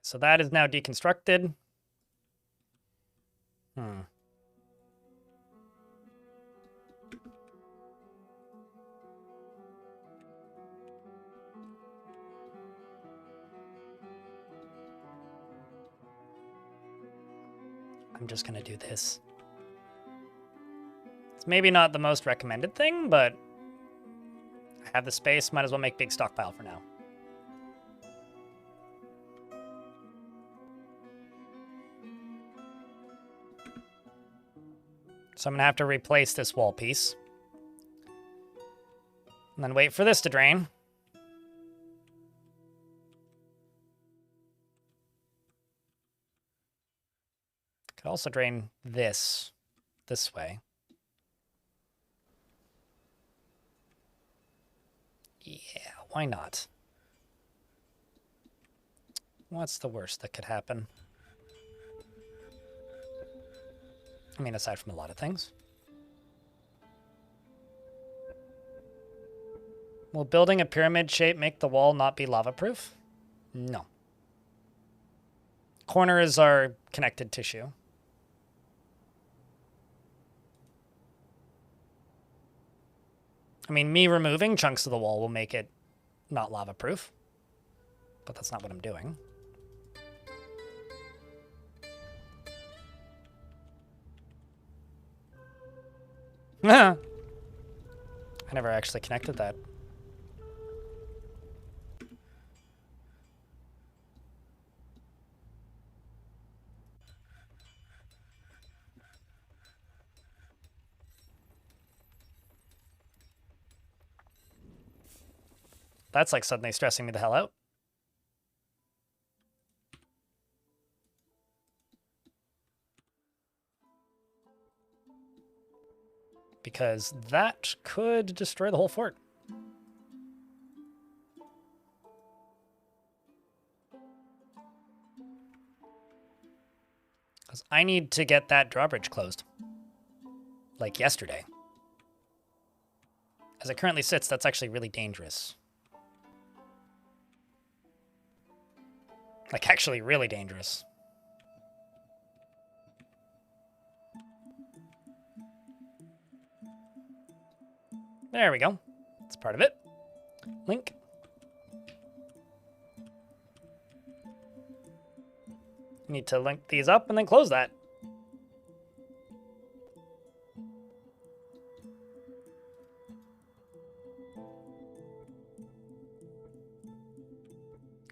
So that is now deconstructed. Hmm. I'm just gonna do this. It's maybe not the most recommended thing, but I have the space, might as well make big stockpile for now. So I'm gonna have to replace this wall piece. And then wait for this to drain. Could also drain this way. Yeah, why not? What's the worst that could happen? I mean, aside from a lot of things. Will building a pyramid shape make the wall not be lava-proof? No. Corners are connected tissue. I mean, me removing chunks of the wall will make it not lava-proof. But that's not what I'm doing. I never actually connected that. That's like suddenly stressing me the hell out. Because that could destroy the whole fort. Because I need to get that drawbridge closed. Like yesterday. As it currently sits, that's actually really dangerous. Like, actually really dangerous. There we go. That's part of it. Link. Need to link these up and then close that.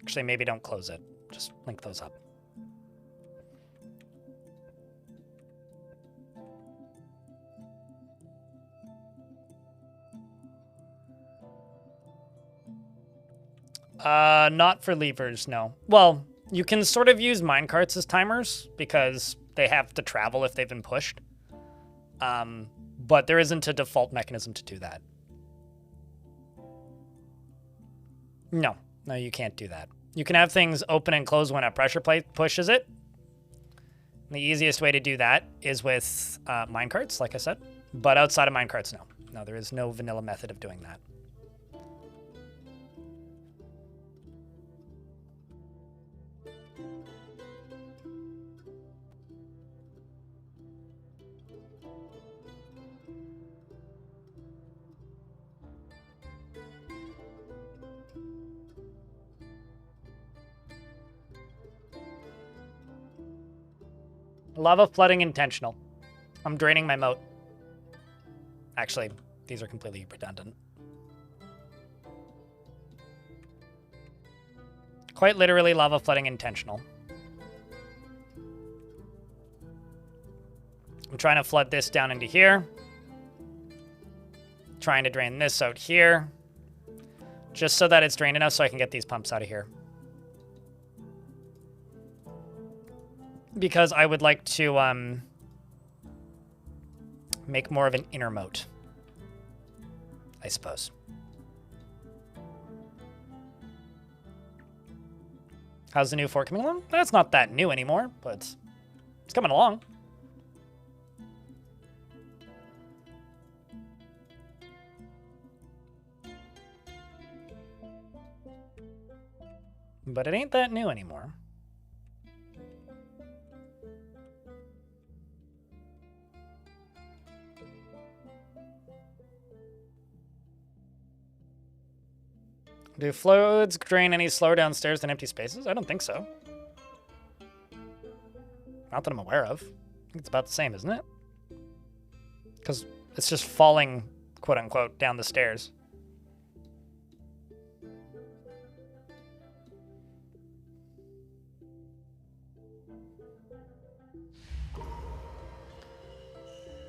Actually, maybe don't close it. Just link those up. Not for levers, no. Well, you can sort of use minecarts as timers because they have to travel if they've been pushed. But there isn't a default mechanism to do that. No, you can't do that. You can have things open and close when a pressure plate pushes it. The easiest way to do that is with minecarts, like I said. But outside of minecarts, no. No, there is no vanilla method of doing that. Lava flooding intentional. I'm draining my moat. Actually, these are completely redundant. Quite literally, lava flooding intentional. I'm trying to flood this down into here. Trying to drain this out here. Just so that it's drained enough so I can get these pumps out of here. Because I would like to make more of an inner moat, I suppose. How's the new fort coming along? That's not that new anymore, but it's coming along. But it ain't that new anymore. Do fluids drain any slower downstairs than empty spaces? I don't think so. Not that I'm aware of. I think it's about the same, isn't it? Because it's just falling, quote unquote, down the stairs.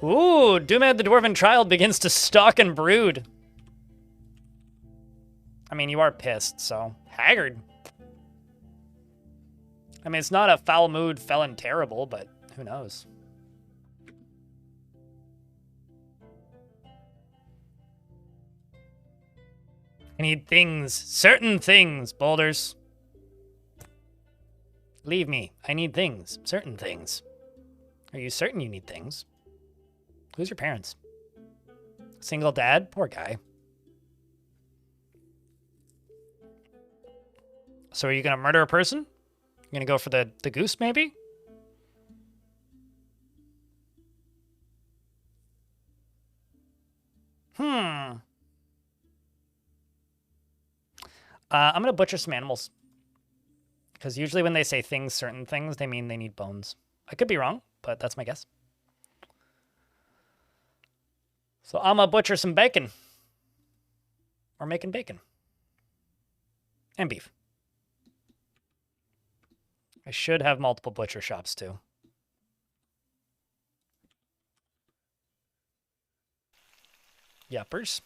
Ooh, Doomhead the Dwarven Child begins to stalk and brood. I mean, you are pissed, so... Haggard. I mean, it's not a foul mood, felon terrible, but who knows? I need things. Certain things, boulders. Leave me. I need things. Certain things. Are you certain you need things? Who's your parents? Single dad? Poor guy. So are you gonna murder a person? You gonna go for the goose, maybe? I'm gonna butcher some animals. Because usually when they say things, certain things, they mean they need bones. I could be wrong, but that's my guess. So I'm gonna butcher some bacon. Or making bacon. And beef. I should have multiple butcher shops too. Yuppers.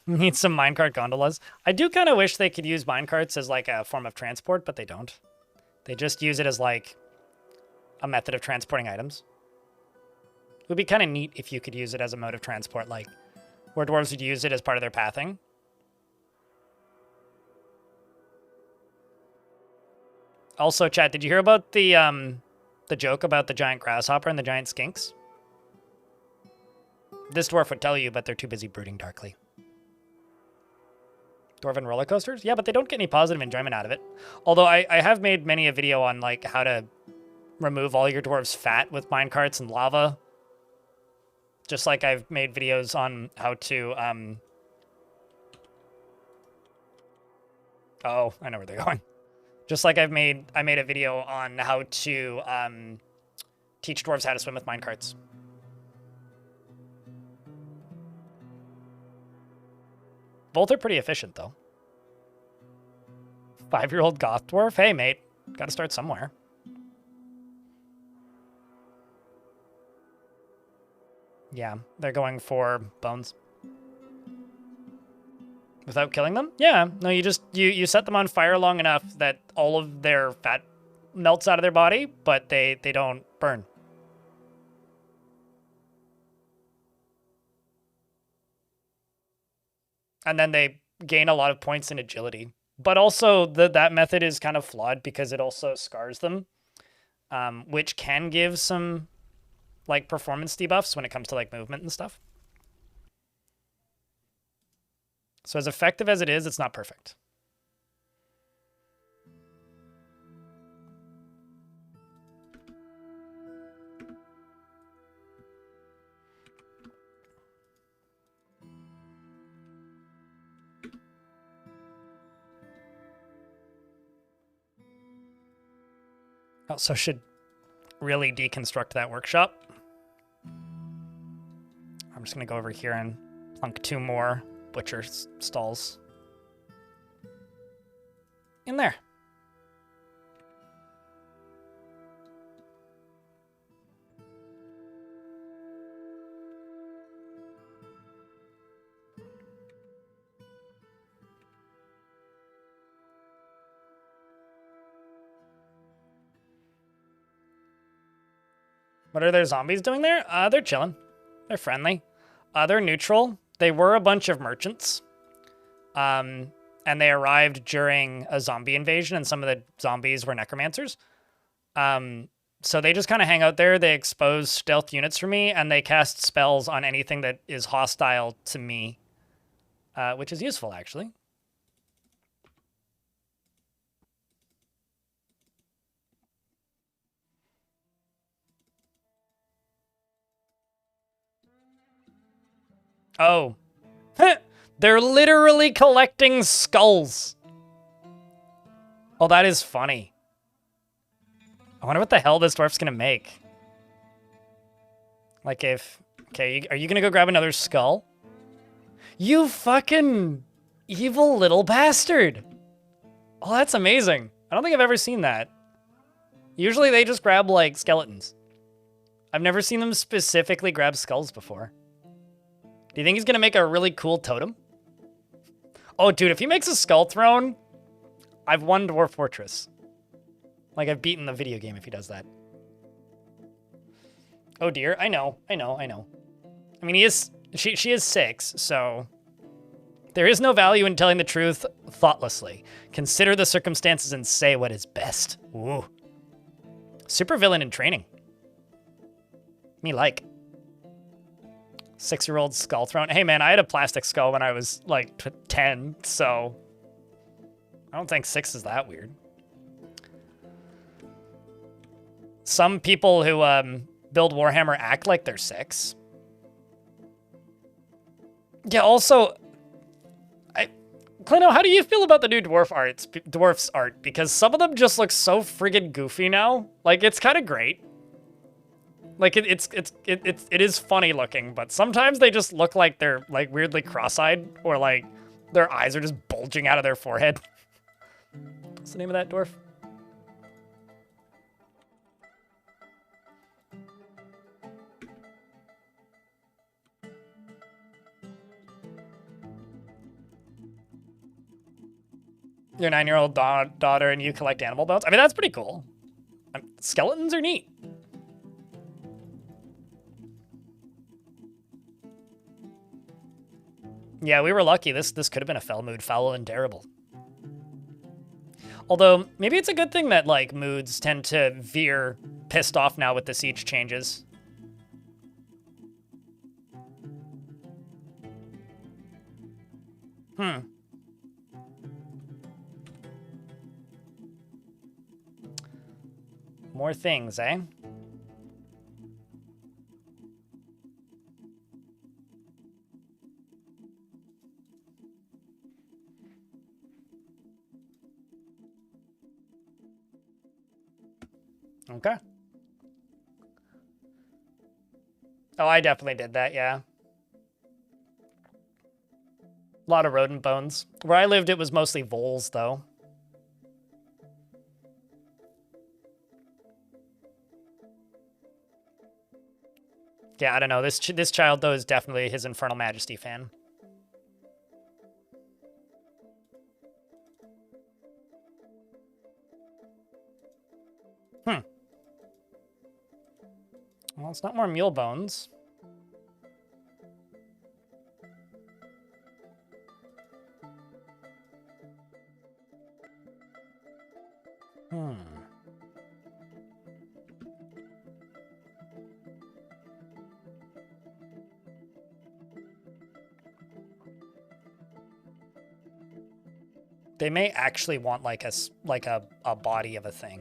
Need some minecart gondolas. I do kind of wish they could use minecarts as like a form of transport, but they don't. They just use it as like a method of transporting items. It would be kind of neat if you could use it as a mode of transport, like where dwarves would use it as part of their pathing. Also, chat, did you hear about the joke about the giant grasshopper and the giant skinks? This dwarf would tell you, but they're too busy brooding darkly. Dwarven roller coasters? Yeah, but they don't get any positive enjoyment out of it. Although I have made many a video on like how to remove all your dwarves' fat with minecarts and lava. Just like I've made videos on how to oh, I know where they're going. Just like I made a video on how to teach dwarves how to swim with minecarts. Both are pretty efficient, though. 5-year-old goth dwarf? Hey, mate. Gotta start somewhere. Yeah, they're going for bones. Without killing them? Yeah. No, you set them on fire long enough that all of their fat melts out of their body, but they don't burn. And then they gain a lot of points in agility. But also, that method is kind of flawed because it also scars them, which can give some like performance debuffs when it comes to like movement and stuff. So as effective as it is, it's not perfect. Also should really deconstruct that workshop. I'm just going to go over here and plunk 2 more butcher stalls in there. What are their zombies doing there? They're chilling. They're friendly. They're neutral. They were a bunch of merchants. And they arrived during a zombie invasion, and some of the zombies were necromancers. So they just kind of hang out there. They expose stealth units for me, and they cast spells on anything that is hostile to me, which is useful, actually. Oh. They're literally collecting skulls. Oh, that is funny. I wonder what the hell this dwarf's gonna make. Like if... Okay, are you gonna go grab another skull? You fucking evil little bastard. Oh, that's amazing. I don't think I've ever seen that. Usually they just grab, like, skeletons. I've never seen them specifically grab skulls before. Do you think he's gonna make a really cool totem? Oh, dude, if he makes a skull throne, I've won Dwarf Fortress. Like, I've beaten the video game if he does that. Oh dear, I know. I mean, she is 6, so... There is no value in telling the truth thoughtlessly. Consider the circumstances and say what is best. Ooh. Supervillain in training. Me like. 6-year-old skull throne. Hey man, I had a plastic skull when I was like 10, so... I don't think 6 is that weird. Some people who build Warhammer act like they're 6. Yeah, also... Clino, how do you feel about the new Dwarf's art? Because some of them just look so friggin' goofy now. Like, it's kind of great. Like, it is funny looking, but sometimes they just look like they're, like, weirdly cross-eyed, or, like, their eyes are just bulging out of their forehead. What's the name of that dwarf? Your 9-year-old daughter and you collect animal bones? I mean, that's pretty cool. Skeletons are neat. Yeah, we were lucky. This could have been a fell mood, foul and terrible. Although, maybe it's a good thing that, like, moods tend to veer pissed off now with the siege changes. More things, eh? Okay. Oh, I definitely did that, yeah. A lot of rodent bones. Where I lived, it was mostly voles, though. Yeah, I don't know. This child, though, is definitely his Infernal Majesty fan. Well, it's not more mule bones. They may actually want like a body of a thing.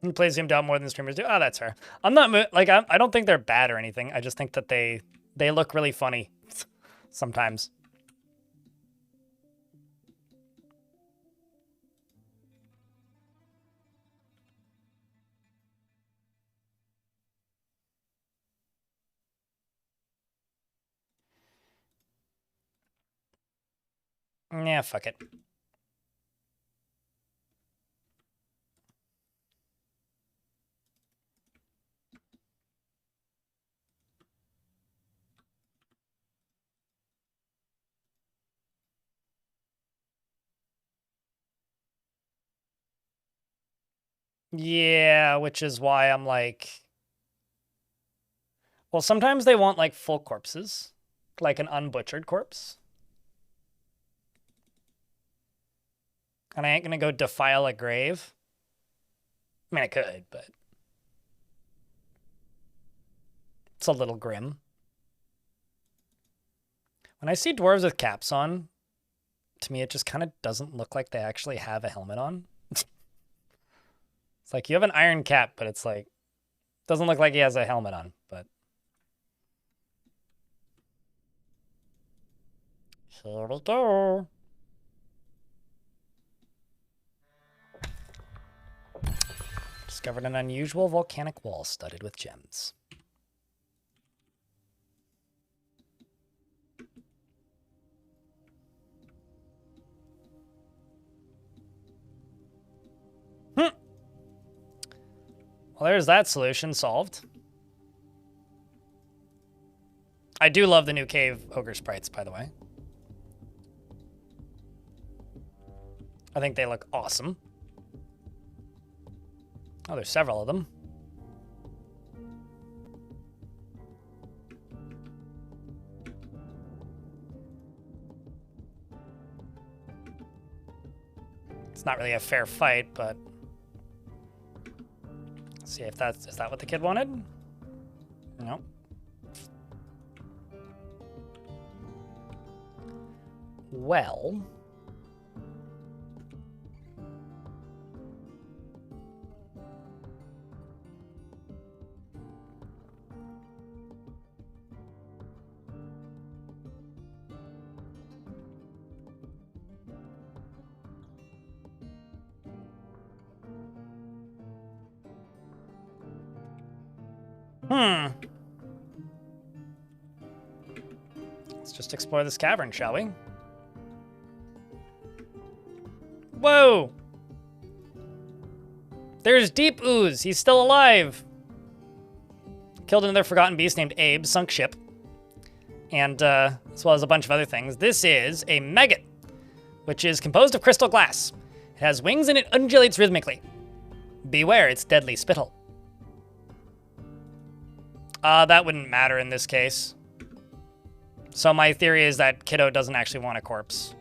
He plays him down more than streamers do. Oh, that's fair. I'm not like I don't think they're bad or anything. I just think that they look really funny sometimes. Yeah, fuck it. Yeah, which is why I'm like... Well, sometimes they want, like, full corpses. like an unbutchered corpse. And I ain't gonna go defile a grave. I mean, I could, but it's a little grim. When I see dwarves with caps on, to me, it just kind of doesn't look like they actually have a helmet on. It's like you have an iron cap, but it's like, doesn't look like he has a helmet on, but. Here we go. Discovered an unusual volcanic wall studded with gems. Well, there's that solution solved. I do love the new cave ogre sprites, by the way. I think they look awesome. Oh, there's several of them. It's not really a fair fight, but let's see if that's, is that what the kid wanted? No. Well, let's just explore this cavern, shall we? Whoa! There's Deep Ooze. He's still alive. Killed another forgotten beast named Abe, sunk ship. And as well as a bunch of other things. This is a maggot, which is composed of crystal glass. It has wings and it undulates rhythmically. Beware its deadly spittle. That wouldn't matter in this case. So my theory is that Kiddo doesn't actually want a corpse.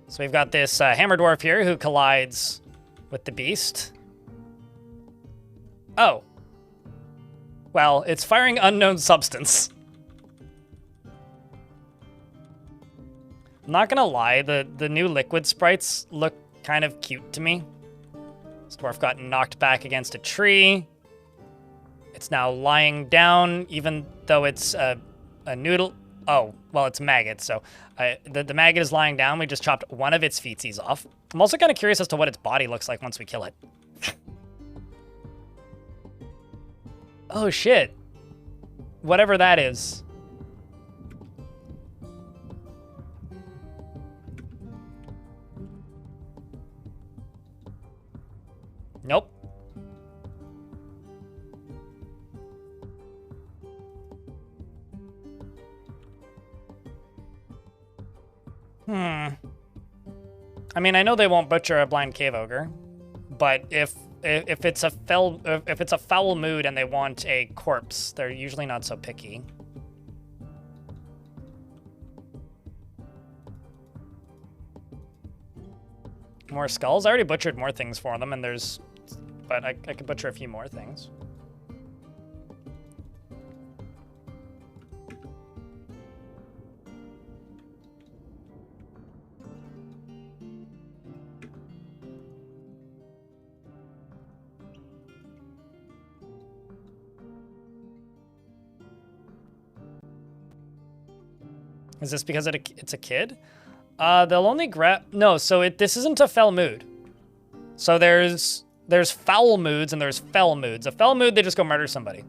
So we've got this hammer dwarf here who collides with the beast. Oh. Well, it's firing unknown substance. I'm not gonna lie, the new liquid sprites look kind of cute to me. This dwarf got knocked back against a tree. It's now lying down, even though it's a noodle. Oh, well, it's a maggot, so the maggot is lying down. We just chopped one of its feetsies off. I'm also kind of curious as to what its body looks like once we kill it. Oh, shit. Whatever that is. Nope. I mean, I know they won't butcher a blind cave ogre, but if it's a foul mood and they want a corpse, they're usually not so picky. More skulls? I already butchered more things for them, and but I could butcher a few more things. Is this because it's a kid? They'll only grab... No, so this isn't a fell mood. So there's foul moods and there's fell moods. A fell mood, they just go murder somebody.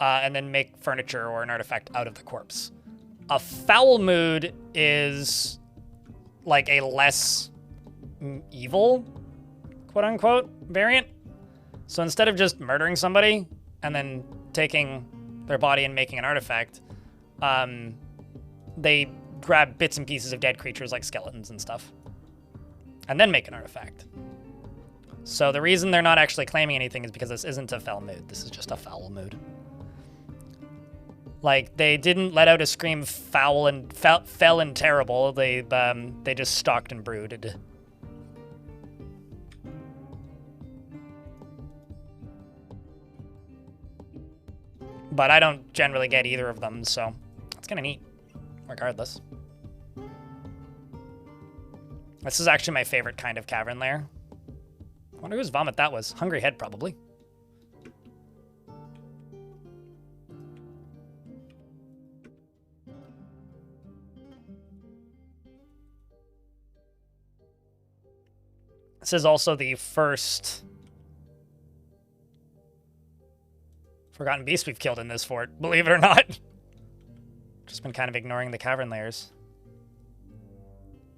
And then make furniture or an artifact out of the corpse. A foul mood is like a less evil, quote-unquote, variant. So instead of just murdering somebody and then taking their body and making an artifact, they grab bits and pieces of dead creatures like skeletons and stuff, and then make an artifact. So the reason they're not actually claiming anything is because this isn't a fell mood. This is just a foul mood. Like, they didn't let out a scream foul and fell and terrible. They just stalked and brooded. But I don't generally get either of them, so it's kind of neat, regardless. This is actually my favorite kind of cavern lair. I wonder whose vomit that was. Hungry Head, probably. This is also the first Forgotten Beast we've killed in this fort, believe it or not. Just been kind of ignoring the cavern layers.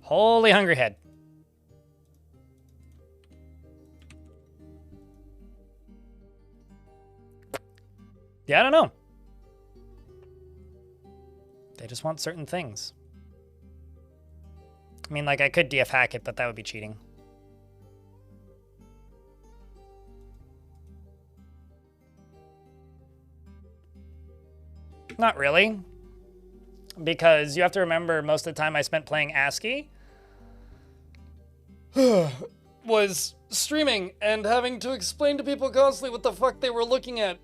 Holy Hungry Head. Yeah, I don't know. They just want certain things. I mean, like, I could DF hack it, but that would be cheating. Not really. Because you have to remember, most of the time I spent playing ASCII was streaming and having to explain to people constantly what the fuck they were looking at.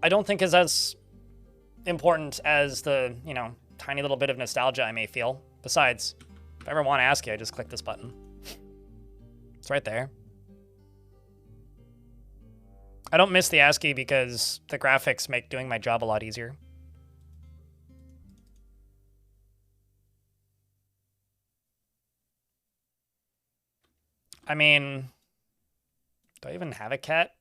I don't think is as important as the, you know, tiny little bit of nostalgia I may feel. Besides, if I ever want ASCII, I just click this button. It's right there. I don't miss the ASCII because the graphics make doing my job a lot easier. I mean, do I even have a cat?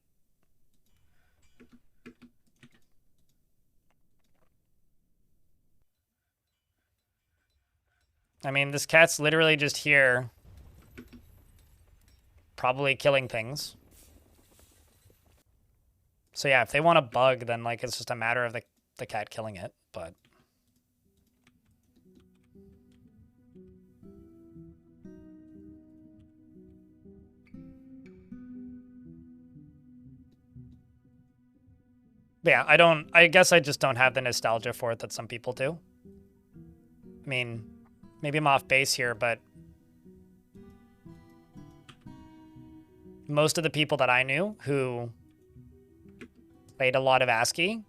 I mean, this cat's literally just here, probably killing things. So yeah, if they want a bug, then like it's just a matter of the cat killing it, but... But yeah, I guess I just don't have the nostalgia for it that some people do. I mean, maybe I'm off base here, but most of the people that I knew who played a lot of ASCII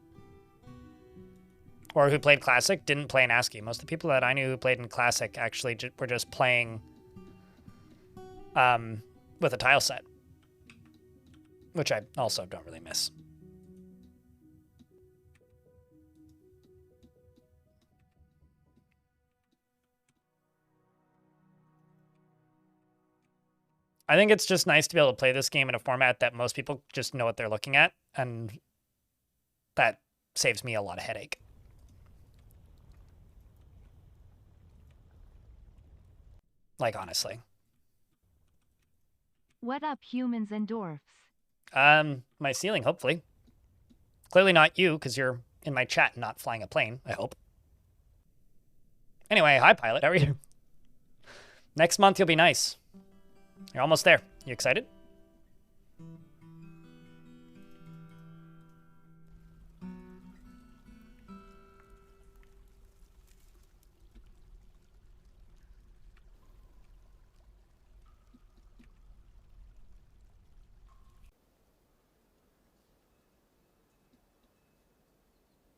or who played Classic didn't play in ASCII. Most of the people that I knew who played in Classic actually were just playing with a tile set, which I also don't really miss. I think it's just nice to be able to play this game in a format that most people just know what they're looking at, and that saves me a lot of headache. Like, honestly. What up, humans and dwarfs? My ceiling, hopefully. Clearly not you, because you're in my chat, not flying a plane, I hope. Anyway, hi, Pilot. How are you? Next month, you'll be nice. You're almost there. You excited?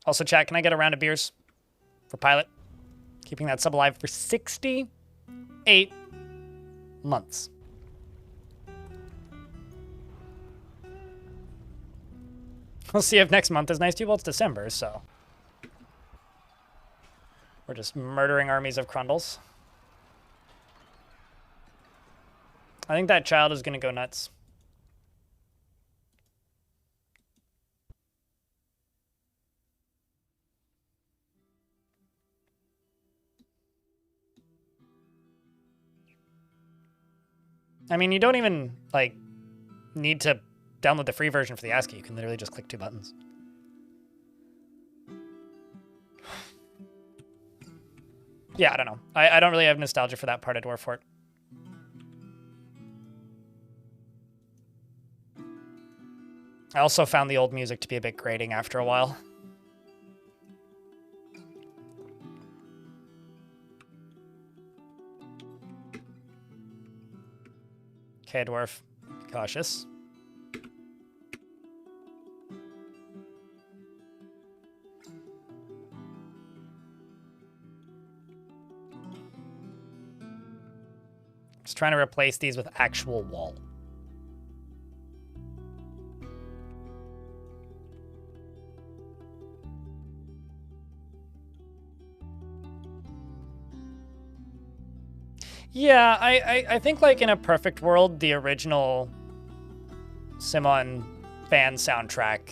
Also, chat, can I get a round of beers for Pilot? Keeping that sub alive for 68 months. We'll see if next month is nice too. Well, it's December, so we're just murdering armies of Crundles. I think that child is going to go nuts. I mean, you don't even, like, need to download the free version for the ASCII. You can literally just click 2 buttons. Yeah, I don't know. I don't really have nostalgia for that part of Dwarf Fort. I also found the old music to be a bit grating after a while. Okay, Dwarf. Be cautious. Just trying to replace these with actual wall. Yeah, I think like in a perfect world, the original Simon fan soundtrack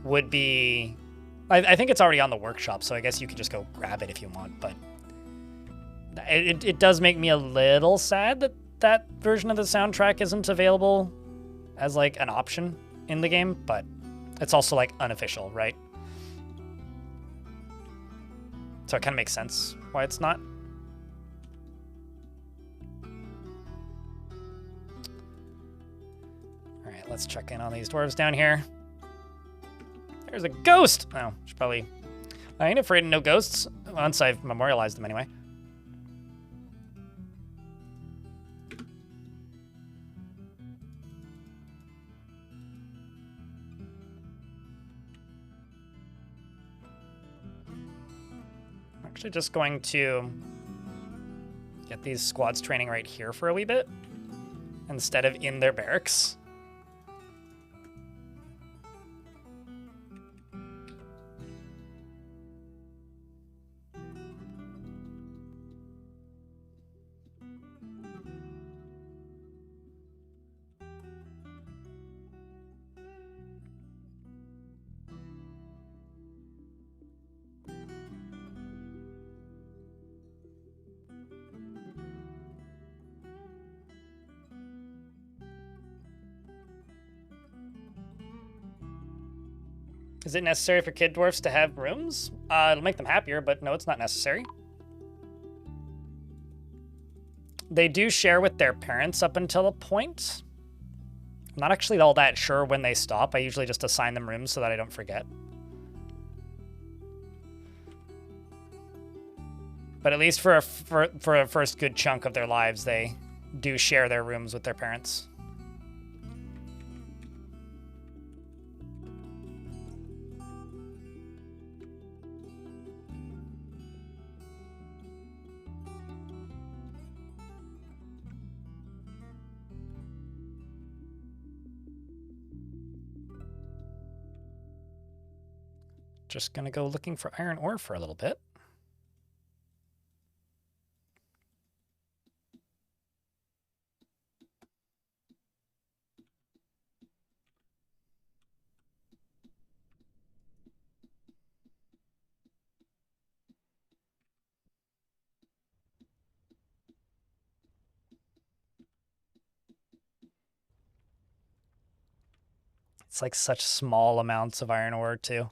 would be... I think it's already on the workshop, so I guess you could just go grab it if you want, but... It does make me a little sad that that version of the soundtrack isn't available as like an option in the game, but it's also like unofficial, right? So it kind of makes sense why it's not. All right, let's check in on these dwarves down here. There's a ghost! Oh, should probably... I ain't afraid of no ghosts, once I've memorialized them anyway. Actually just going to get these squads training right here for a wee bit instead of in their barracks. Is it necessary for kid dwarfs to have rooms? It'll make them happier, but no, it's not necessary. They do share with their parents up until a point. I'm not actually all that sure when they stop. I usually just assign them rooms so that I don't forget. But at least for a first good chunk of their lives, they do share their rooms with their parents. Just gonna go looking for iron ore for a little bit. It's like such small amounts of iron ore too.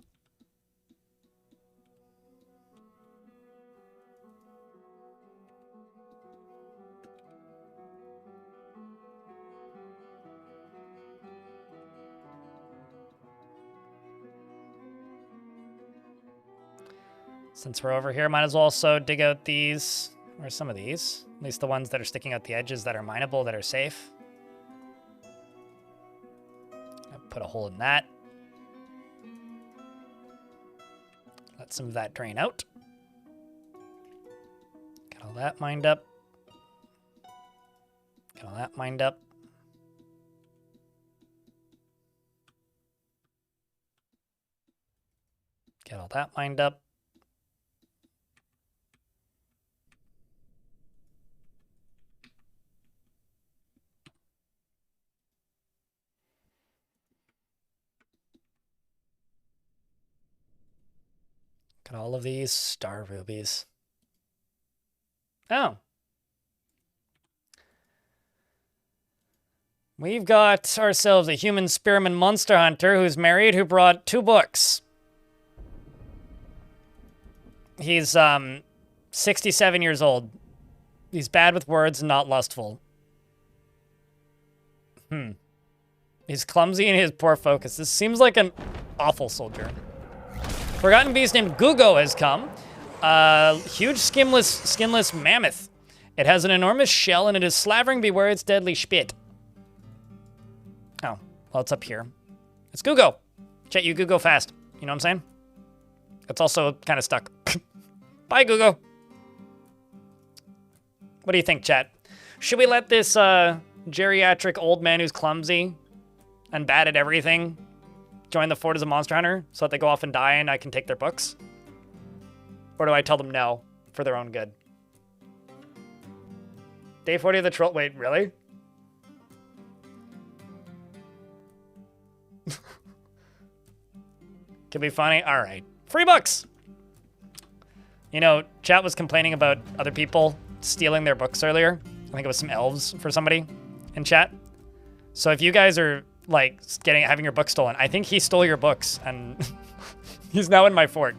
Since we're over here, might as well also dig out these, or some of these, at least the ones that are sticking out the edges that are mineable, that are safe. I'll put a hole in that. Let some of that drain out. Get all that mined up. Get all that mined up. Get all that mined up. Got all of these star rubies. Oh. We've got ourselves a human spearman monster hunter who's married, who brought 2 books. He's 67 years old. He's bad with words and not lustful. He's clumsy and he has poor focus. This seems like an awful soldier. Forgotten beast named Gugo has come. Huge skinless mammoth. It has an enormous shell and it is slavering. Beware its deadly spit. Oh, well, it's up here. It's Gugo. Chat, you Gugo fast. You know what I'm saying? It's also kind of stuck. Bye, Gugo. What do you think, chat? Should we let this geriatric old man who's clumsy and bad at everything join the fort as a monster hunter so that they go off and die and I can take their books? Or do I tell them no for their own good? Day 40 of the troll. Wait, really? Could be funny. All right. Free books. You know, chat was complaining about other people stealing their books earlier. I think it was some elves for somebody in chat. So if you guys are like having your book stolen, I think he stole your books and he's now in my fort.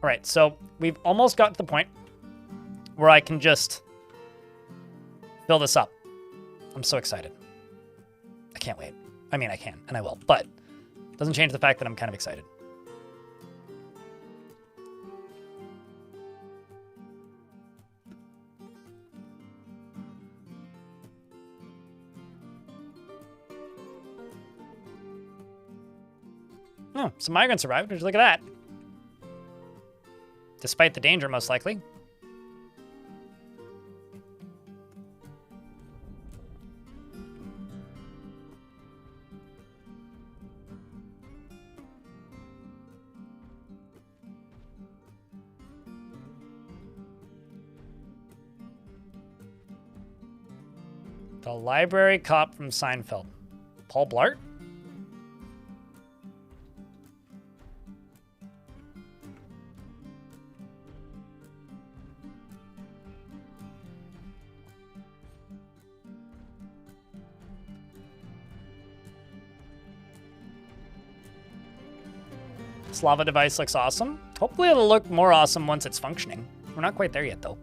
All right, so we've almost got to the point where I can just fill this up. I'm so excited. I can't wait. I mean, I can, and I will, but it doesn't change the fact that I'm kind of excited. Oh, some migrants survived. Would you look at that? Despite the danger, most likely. The library cop from Seinfeld. Paul Blart? This lava device looks awesome. Hopefully it'll look more awesome once it's functioning. We're not quite there yet, though.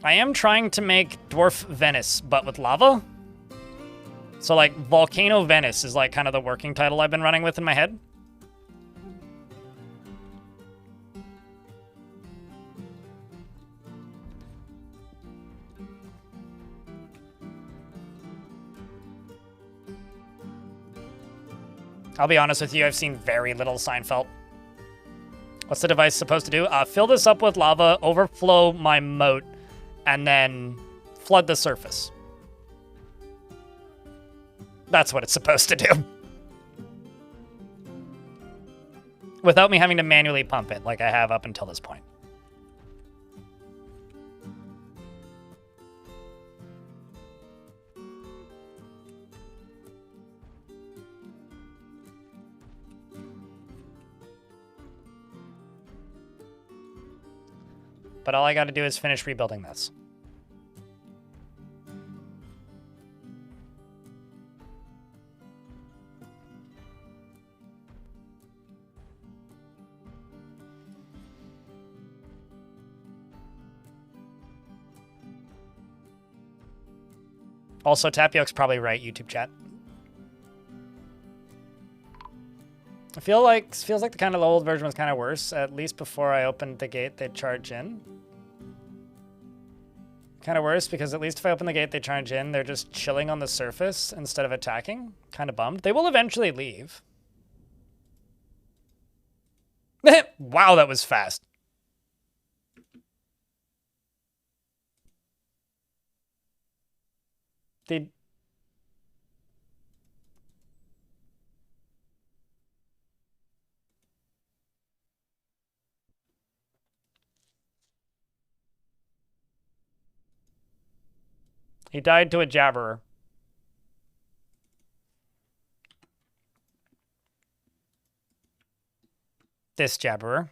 I am trying to make Dwarf Venice, but with lava. So, like, Volcano Venice is, like, kind of the working title I've been running with in my head. I'll be honest with you, I've seen very little Seinfeld. What's the device supposed to do? Fill this up with lava, overflow my moat, and then flood the surface. That's what it's supposed to do. Without me having to manually pump it like I have up until this point. But all I got to do is finish rebuilding this. Also, Tapioca's probably right, YouTube chat. It feels like the kind of the old version was kind of worse. At least before I opened the gate, they'd charge in. Kind of worse because at least if I open the gate, they charge in. They're just chilling on the surface instead of attacking. Kind of bummed. They will eventually leave. Wow, that was fast. He died to a jabberer. This jabberer.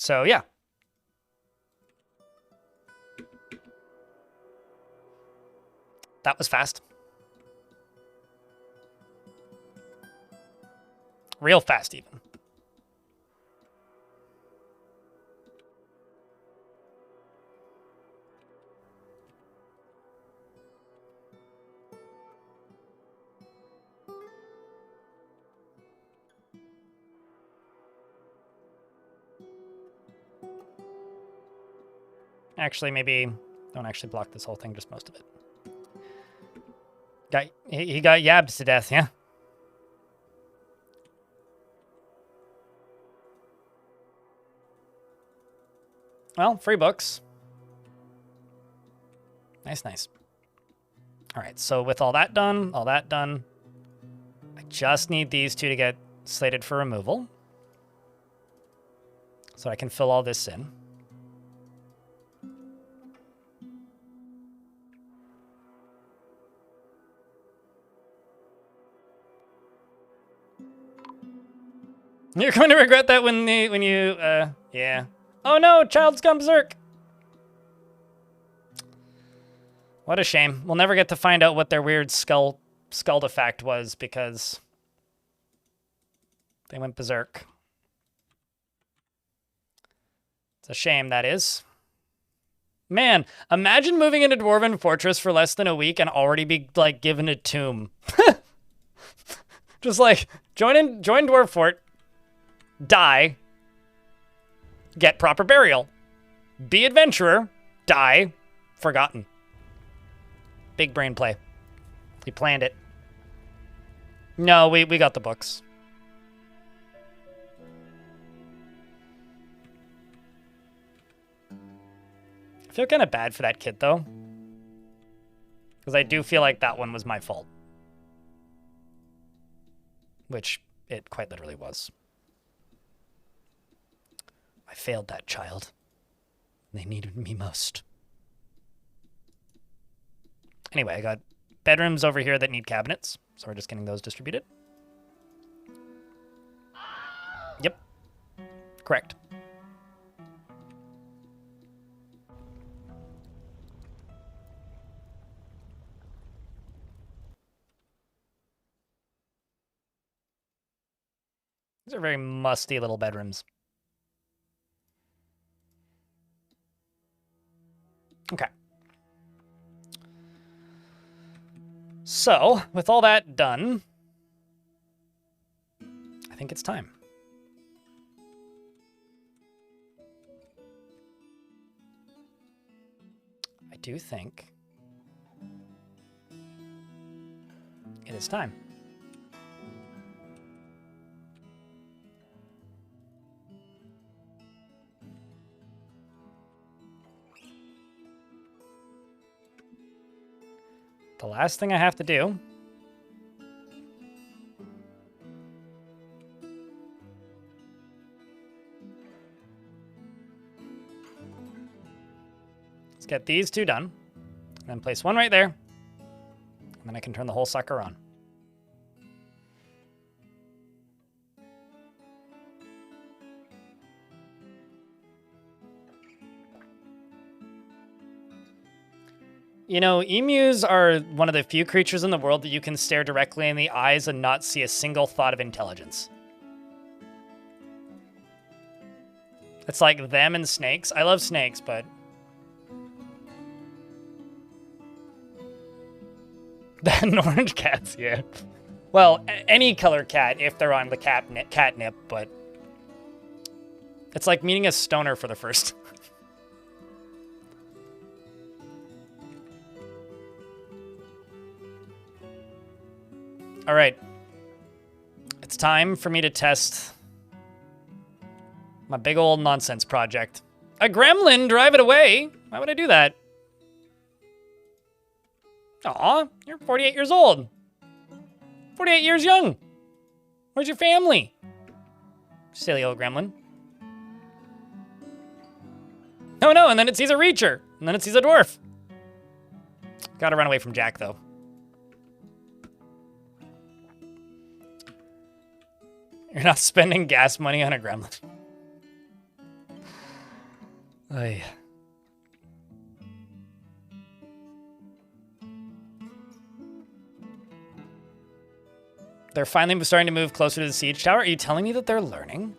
So, yeah. That was fast. Real fast, even. Actually, maybe don't actually block this whole thing, just most of it. He got yabbed to death, yeah? Well, free books. Nice, nice. All right, so with all that done, I just need these two to get slated for removal. So I can fill all this in. You're going to regret that when you, yeah. Oh no, child's gone berserk. What a shame. We'll never get to find out what their weird skull fact was because they went berserk. It's a shame, that is. Man, imagine moving into Dwarven Fortress for less than a week and already be, like, given a tomb. Just, like, join Dwarf Fort, die, get proper burial. Be adventurer, die, forgotten. Big brain play. We planned it. No, we got the books. I feel kind of bad for that kid, though. Because I do feel like that one was my fault. Which it quite literally was. I failed that child. They needed me most. Anyway, I got bedrooms over here that need cabinets, so we're just getting those distributed. Yep. Correct. These are very musty little bedrooms. Okay. So, with all that done, I think it's time. I do think it is time. The last thing I have to do is get these two done, and then place one right there, and then I can turn the whole sucker on. You know, emus are one of the few creatures in the world that you can stare directly in the eyes and not see a single thought of intelligence. It's like them and snakes. I love snakes, but... and orange cats, yeah. Well, any color cat if they're on the catnip, but... it's like meeting a stoner for the first. All right, it's time for me to test my big old nonsense project. A gremlin, drive it away. Why would I do that? Aw, you're 48 years old. 48 years young. Where's your family? Silly old gremlin. Oh no, and then it sees a reacher, and then it sees a dwarf. Gotta run away from Jack, though. You're not spending gas money on a gremlin. Ay. They're finally starting to move closer to the siege tower. Are you telling me that they're learning?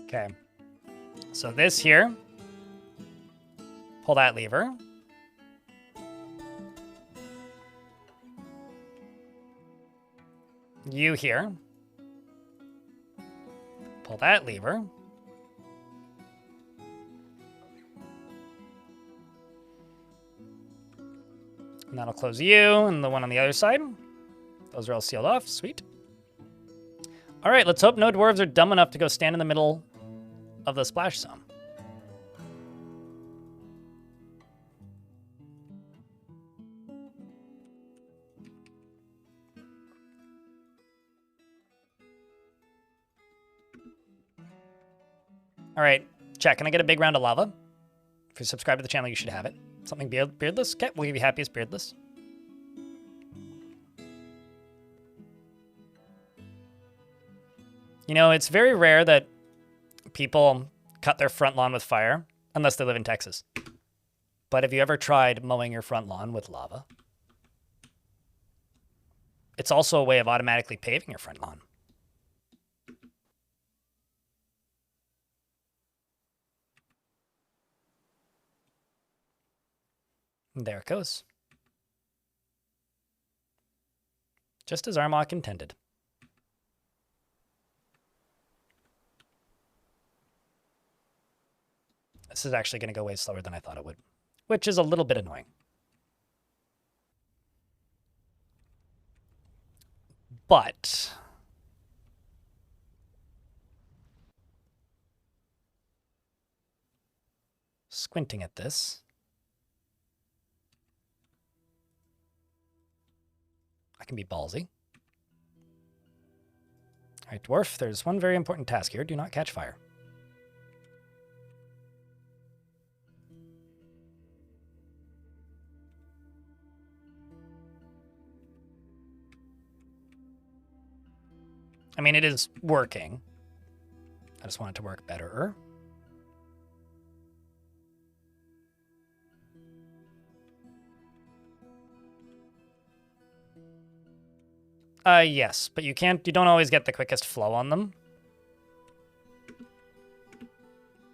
Okay. So this here. Pull that lever. You here. Pull that lever. And that'll close you and the one on the other side. Those are all sealed off. Sweet. All right, let's hope no dwarves are dumb enough to go stand in the middle of the splash zone. All right, chat, can I get a big round of lava? If you subscribe to the channel, you should have it. Something beardless? Okay, we'll give you happiest beardless. You know, it's very rare that people cut their front lawn with fire, unless they live in Texas. But have you ever tried mowing your front lawn with lava? It's also a way of automatically paving your front lawn. There it goes. Just as Armok intended. This is actually going to go way slower than I thought it would, which is a little bit annoying. But squinting at this, I can be ballsy. All right, Dwarf, there's one very important task here. Do not catch fire. I mean, it is working. I just want it to work better. Yes, but you don't always get the quickest flow on them.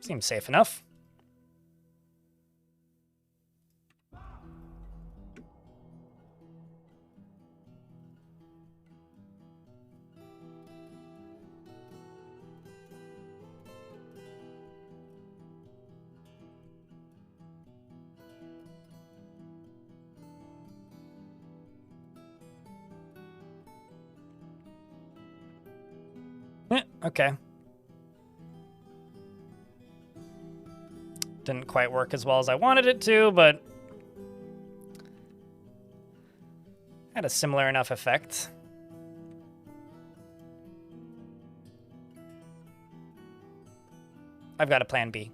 Seems safe enough. Okay. Didn't quite work as well as I wanted it to, but had a similar enough effect. I've got a plan B.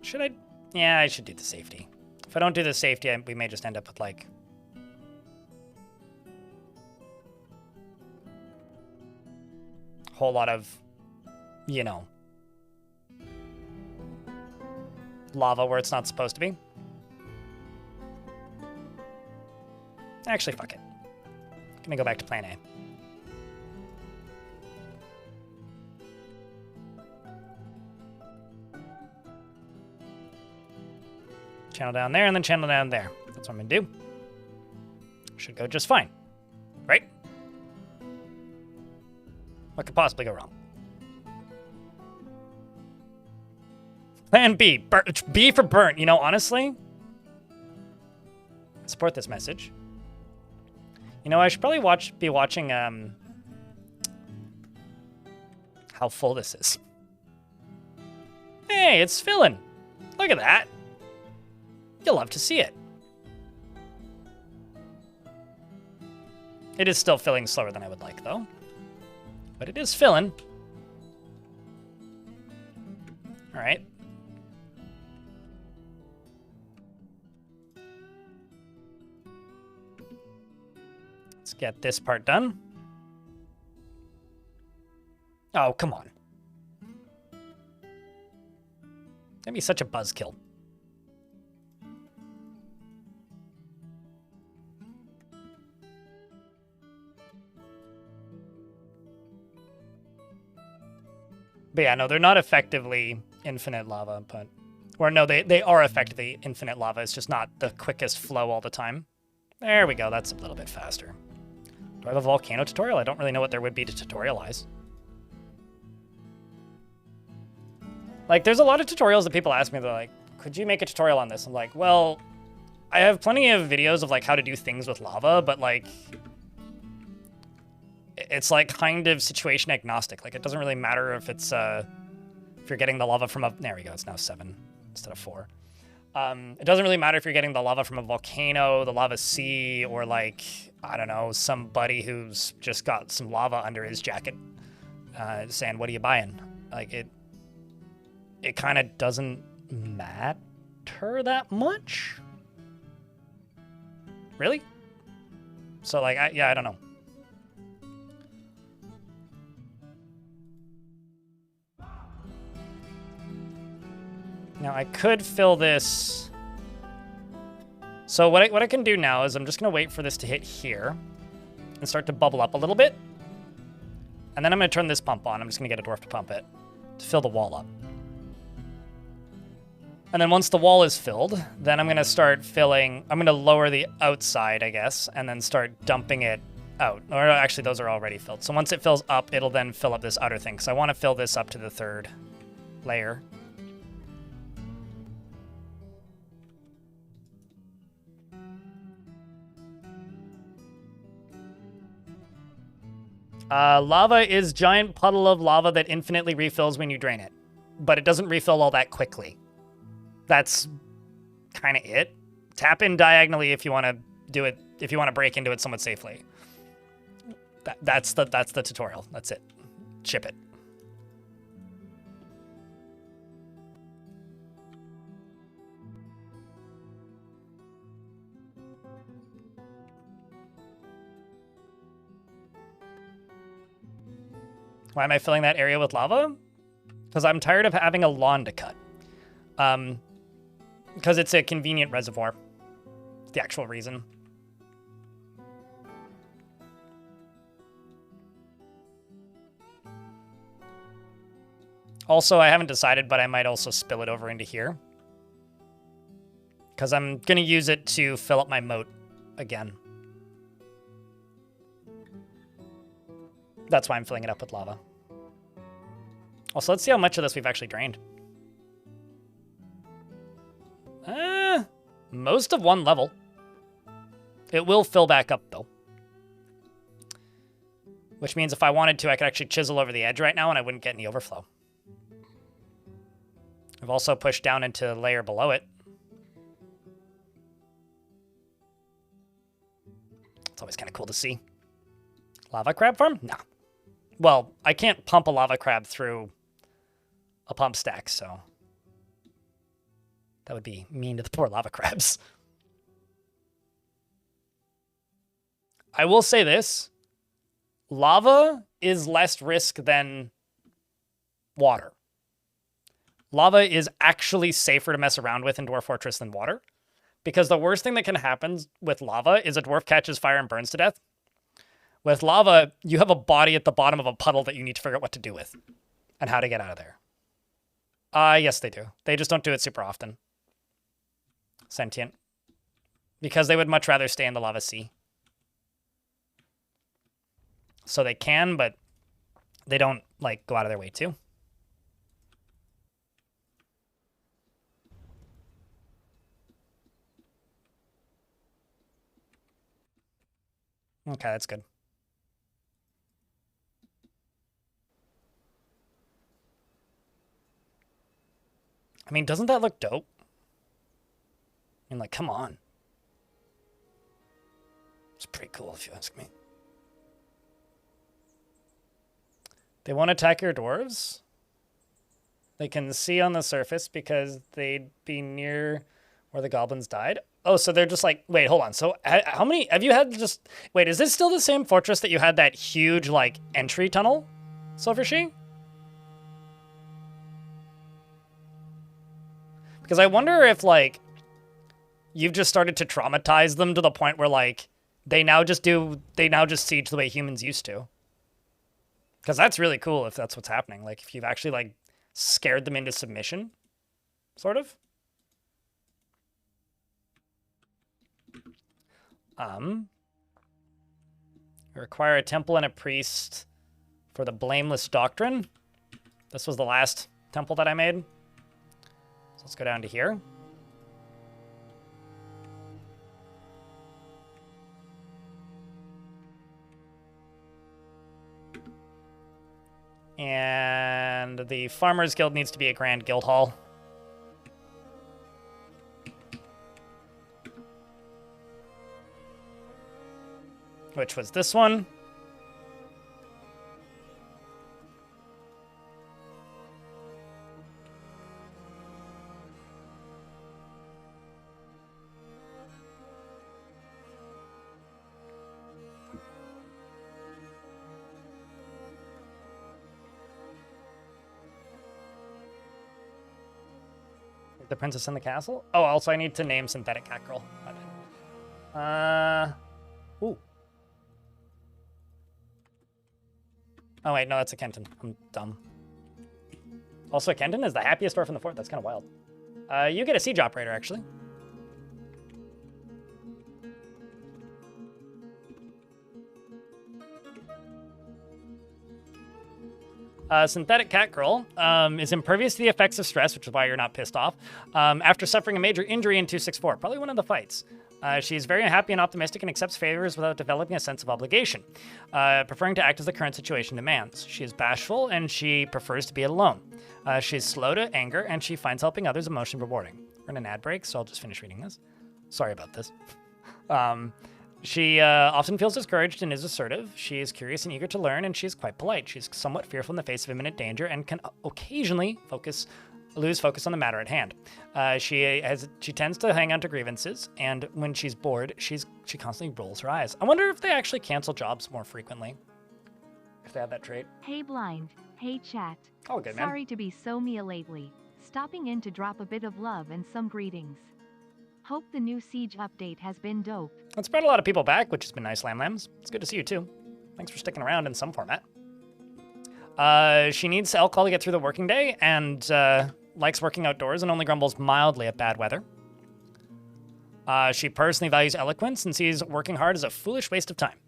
Should I? Yeah, I should do the safety. If I don't do the safety, we may just end up with, like, a whole lot of, you know, lava where it's not supposed to be. Actually, fuck it. Gonna go back to plan A. Channel down there, and then channel down there. That's what I'm gonna do. Should go just fine. Right? What could possibly go wrong? Plan B. B for burnt. You know, honestly, I support this message. You know, I should probably be watching how full this is. Hey, it's filling. Look at that. You'll love to see it. It is still filling slower than I would like, though. But it is filling. All right. Let's get this part done. Oh, come on. That'd be such a buzzkill. But yeah, no, they're not effectively infinite lava, but... Or no, they are effectively infinite lava. It's just not the quickest flow all the time. There we go. That's a little bit faster. Do I have a volcano tutorial? I don't really know what there would be to tutorialize. Like, there's a lot of tutorials that people ask me. They're like, could you make a tutorial on this? I'm like, well, I have plenty of videos of, like, how to do things with lava, but, like... It's, like, kind of situation agnostic. Like, it doesn't really matter if it's, if you're getting the lava from a... There we go, it's now 7 instead of 4. It doesn't really matter if you're getting the lava from a volcano, the lava sea, or, like, I don't know, somebody who's just got some lava under his jacket saying, what are you buying? Like, it kind of doesn't matter that much. Really? So, like, I don't know. Now, I could fill this... So what I can do now is I'm just going to wait for this to hit here and start to bubble up a little bit. And then I'm going to turn this pump on. I'm just going to get a dwarf to pump it to fill the wall up. And then once the wall is filled, then I'm going to start filling... I'm going to lower the outside, I guess, and then start dumping it out. Or actually, those are already filled. So once it fills up, it'll then fill up this outer thing. So I want to fill this up to the 3rd layer. Lava is giant puddle of lava that infinitely refills when you drain it. But it doesn't refill all that quickly. That's kind of it. Tap in diagonally if you want to do it, if you want to break into it somewhat safely. That's the tutorial. That's it. Ship it. Why am I filling that area with lava? Because I'm tired of having a lawn to cut. Because it's a convenient reservoir. The actual reason. Also, I haven't decided, but I might also spill it over into here. Because I'm going to use it to fill up my moat again. That's why I'm filling it up with lava. Also, let's see how much of this we've actually drained. Most of one level. It will fill back up, though. Which means if I wanted to, I could actually chisel over the edge right now and I wouldn't get any overflow. I've also pushed down into the layer below it. It's always kind of cool to see. Lava crab farm? Nah. Well, I can't pump a lava crab through a pump stack, so that would be mean to the poor lava crabs. I will say this. Lava is less risk than water. Lava is actually safer to mess around with in Dwarf Fortress than water, because the worst thing that can happen with lava is a dwarf catches fire and burns to death. With lava, you have a body at the bottom of a puddle that you need to figure out what to do with and how to get out of there. Yes, they do. They just don't do it super often. Sentient. Because they would much rather stay in the lava sea. So they can, but they don't, like, go out of their way to. Okay, that's good. I mean, doesn't that look dope? I mean, like, come on. It's pretty cool if you ask me. They won't attack your dwarves. They can see on the surface because they'd be near where the goblins died. Oh, so they're just like, wait, hold on. So how many, have you had just, wait, is this still the same fortress that you had that huge, like, entry tunnel, Silvershee? Because I wonder if, like, you've just started to traumatize them to the point where, like, they now just siege the way humans used to. Because that's really cool if that's what's happening. Like, if you've actually, like, scared them into submission, sort of. You require a temple and a priest for the blameless doctrine. This was the last temple that I made. So let's go down to here. And the Farmers Guild needs to be a grand guild hall. Which was this one. The princess in the castle? Oh, also I need to name synthetic cat girl. Ooh. Oh wait, no, that's a Kenton. I'm dumb. Also, a Kenton is the happiest dwarf in the fort. That's kind of wild. You get a siege operator, actually. Synthetic cat girl is impervious to the effects of stress, which is why you're not pissed off, after suffering a major injury in 264, probably one of the fights. She's very happy and optimistic and accepts favors without developing a sense of obligation, preferring to act as the current situation demands. She is bashful and she prefers to be alone. She's slow to anger and she finds helping others emotionally rewarding. We're in an ad break, so I'll just finish reading this. Sorry about this. She often feels discouraged and is assertive. She is curious and eager to learn, and she's quite polite. She's somewhat fearful in the face of imminent danger and can occasionally lose focus on the matter at hand. She tends to hang on to grievances, and when she's bored, she constantly rolls her eyes. I wonder if they actually cancel jobs more frequently, if they have that trait. Hey Blind, hey chat. Oh, good man. Sorry to be so Mia lately. Stopping in to drop a bit of love and some greetings. Hope the new Siege update has been dope. It's brought a lot of people back, which has been nice, Lam Lams. It's good to see you, too. Thanks for sticking around in some format. She needs alcohol to get through the working day, and likes working outdoors and only grumbles mildly at bad weather. She personally values eloquence and sees working hard as a foolish waste of time,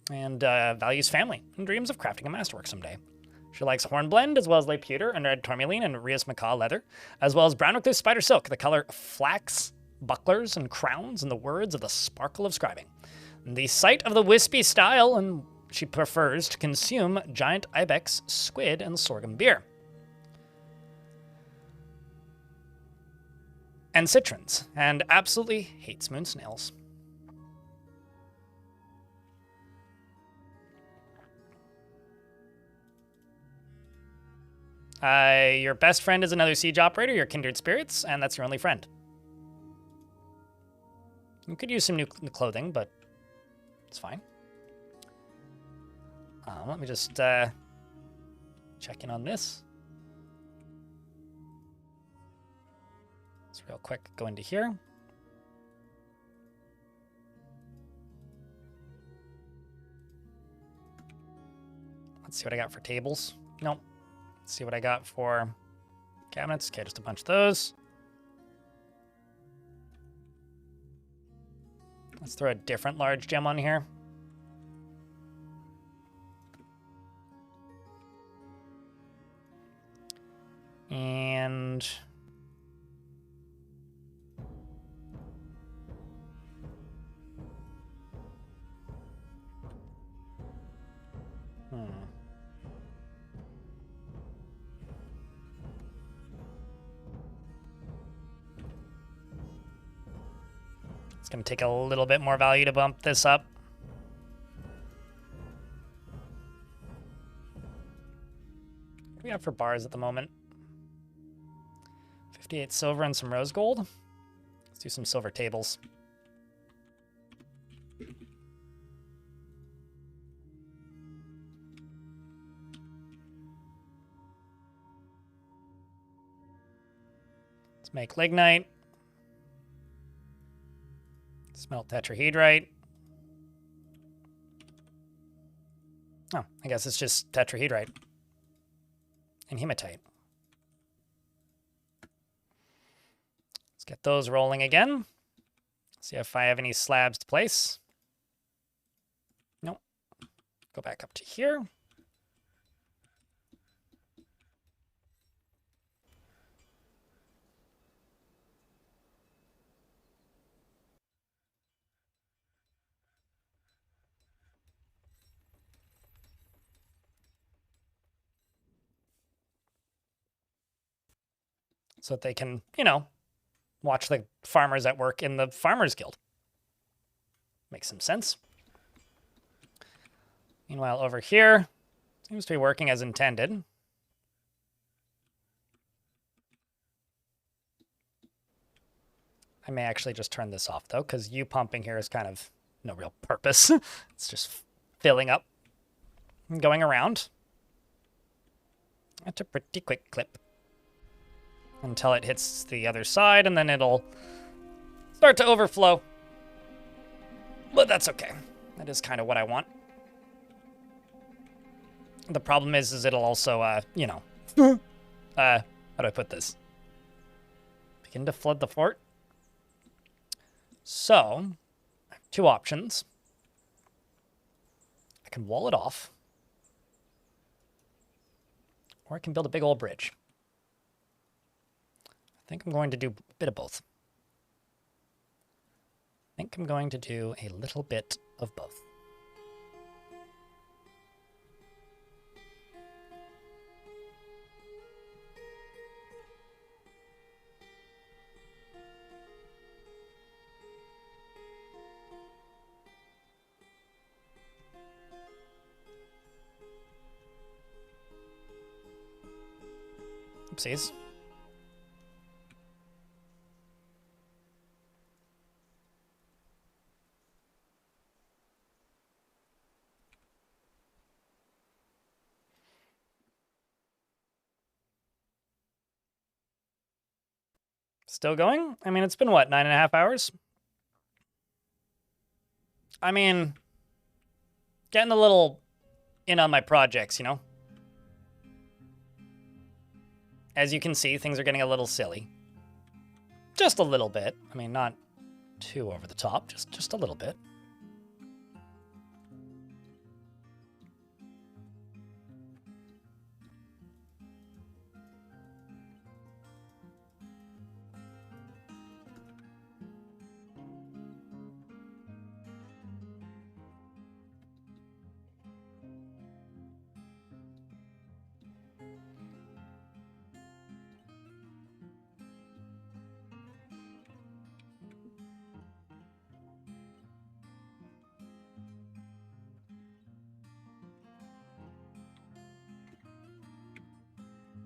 and values family and dreams of crafting a masterwork someday. She likes hornblende, as well as lay pewter and red tourmaline and Rias macaw leather, as well as brown recluse spider silk, the color flax, bucklers and crowns, and the words of the sparkle of scribing. The sight of the wispy style, and she prefers to consume giant ibex, squid, and sorghum beer. And citrons, and absolutely hates moon snails. Your best friend is another siege operator, your kindred spirits, and that's your only friend. You could use some new clothing, but it's fine. Let me just check in on this. Let's real quick go into here. Let's see what I got for tables. Nope. Let's see what I got for cabinets. Okay, just a bunch of those. Let's throw a different large gem on here. And it's going to take a little bit more value to bump this up. do we have for bars at the moment? 58 silver and some rose gold. Let's do some silver tables. Let's make lignite. Smelt tetrahedrite. Oh, I guess it's just tetrahedrite and hematite. Let's get those rolling again. See if I have any slabs to place. Nope. Go back up to here. So that they can, you know, watch the farmers at work in the Farmers Guild. Makes some sense. Meanwhile, over here, seems to be working as intended. I may actually just turn this off, though, because you pumping here is kind of no real purpose. It's just filling up and going around. That's a pretty quick clip. Until it hits the other side, and then it'll start to overflow. But that's okay. That is kind of what I want. The problem is it'll also, you know, how do I put this? Begin to flood the fort. So, I have two options. I can wall it off, or I can build a big old bridge. I think I'm going to do a bit of both. I think I'm going to do a little bit of both. Oopsies. Still going? I mean, it's been what, 9.5 hours? I mean, getting a little in on my projects, you know? As you can see, things are getting a little silly. Just a little bit. I mean, not too over the top, just a little bit.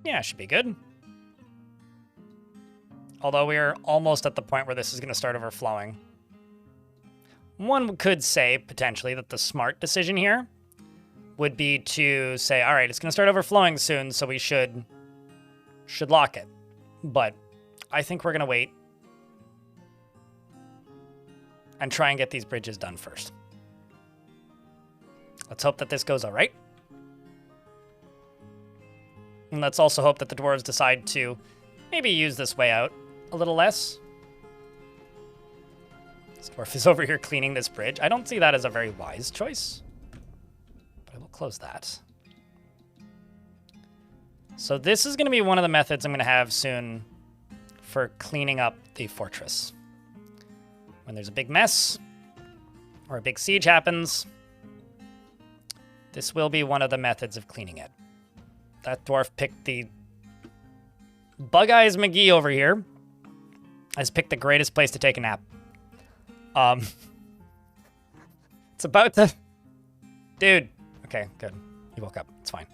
Yeah, should be good. Although we are almost at the point where this is going to start overflowing. One could say, potentially, that the smart decision here would be to say, all right, it's going to start overflowing soon, so we should lock it. But I think we're going to wait and try and get these bridges done first. Let's hope that this goes all right. And let's also hope that the dwarves decide to maybe use this way out a little less. This dwarf is over here cleaning this bridge. I don't see that as a very wise choice, but I will close that. So this is going to be one of the methods I'm going to have soon for cleaning up the fortress. When there's a big mess or a big siege happens, this will be one of the methods of cleaning it. That dwarf picked the... Bug Eyes McGee over here has picked the greatest place to take a nap. It's about to... Dude. Okay, good. He woke up. It's fine.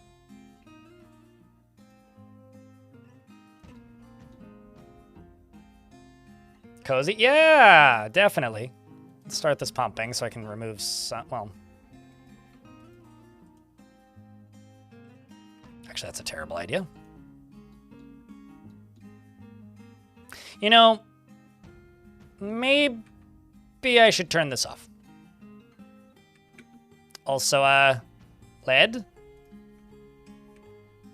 Cozy? Yeah, definitely. Let's start this pumping so I can remove some, well... Actually, that's a terrible idea. You know, maybe I should turn this off. Also, lead? I'm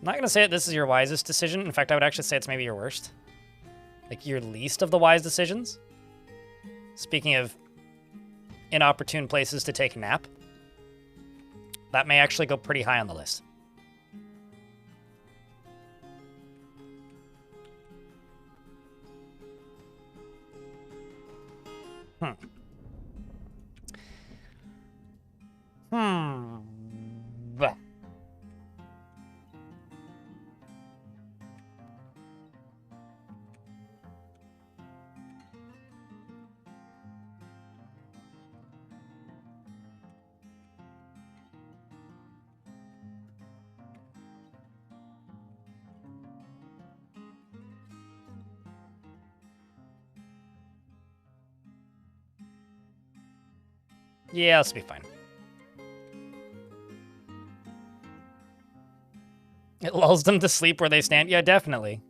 not going to say that this is your wisest decision. In fact, I would actually say it's maybe your worst. Like, your least of the wise decisions. Speaking of inopportune places to take a nap, that may actually go pretty high on the list. Bah. Yeah, this will be fine. It lulls them to sleep where they stand. Yeah, definitely.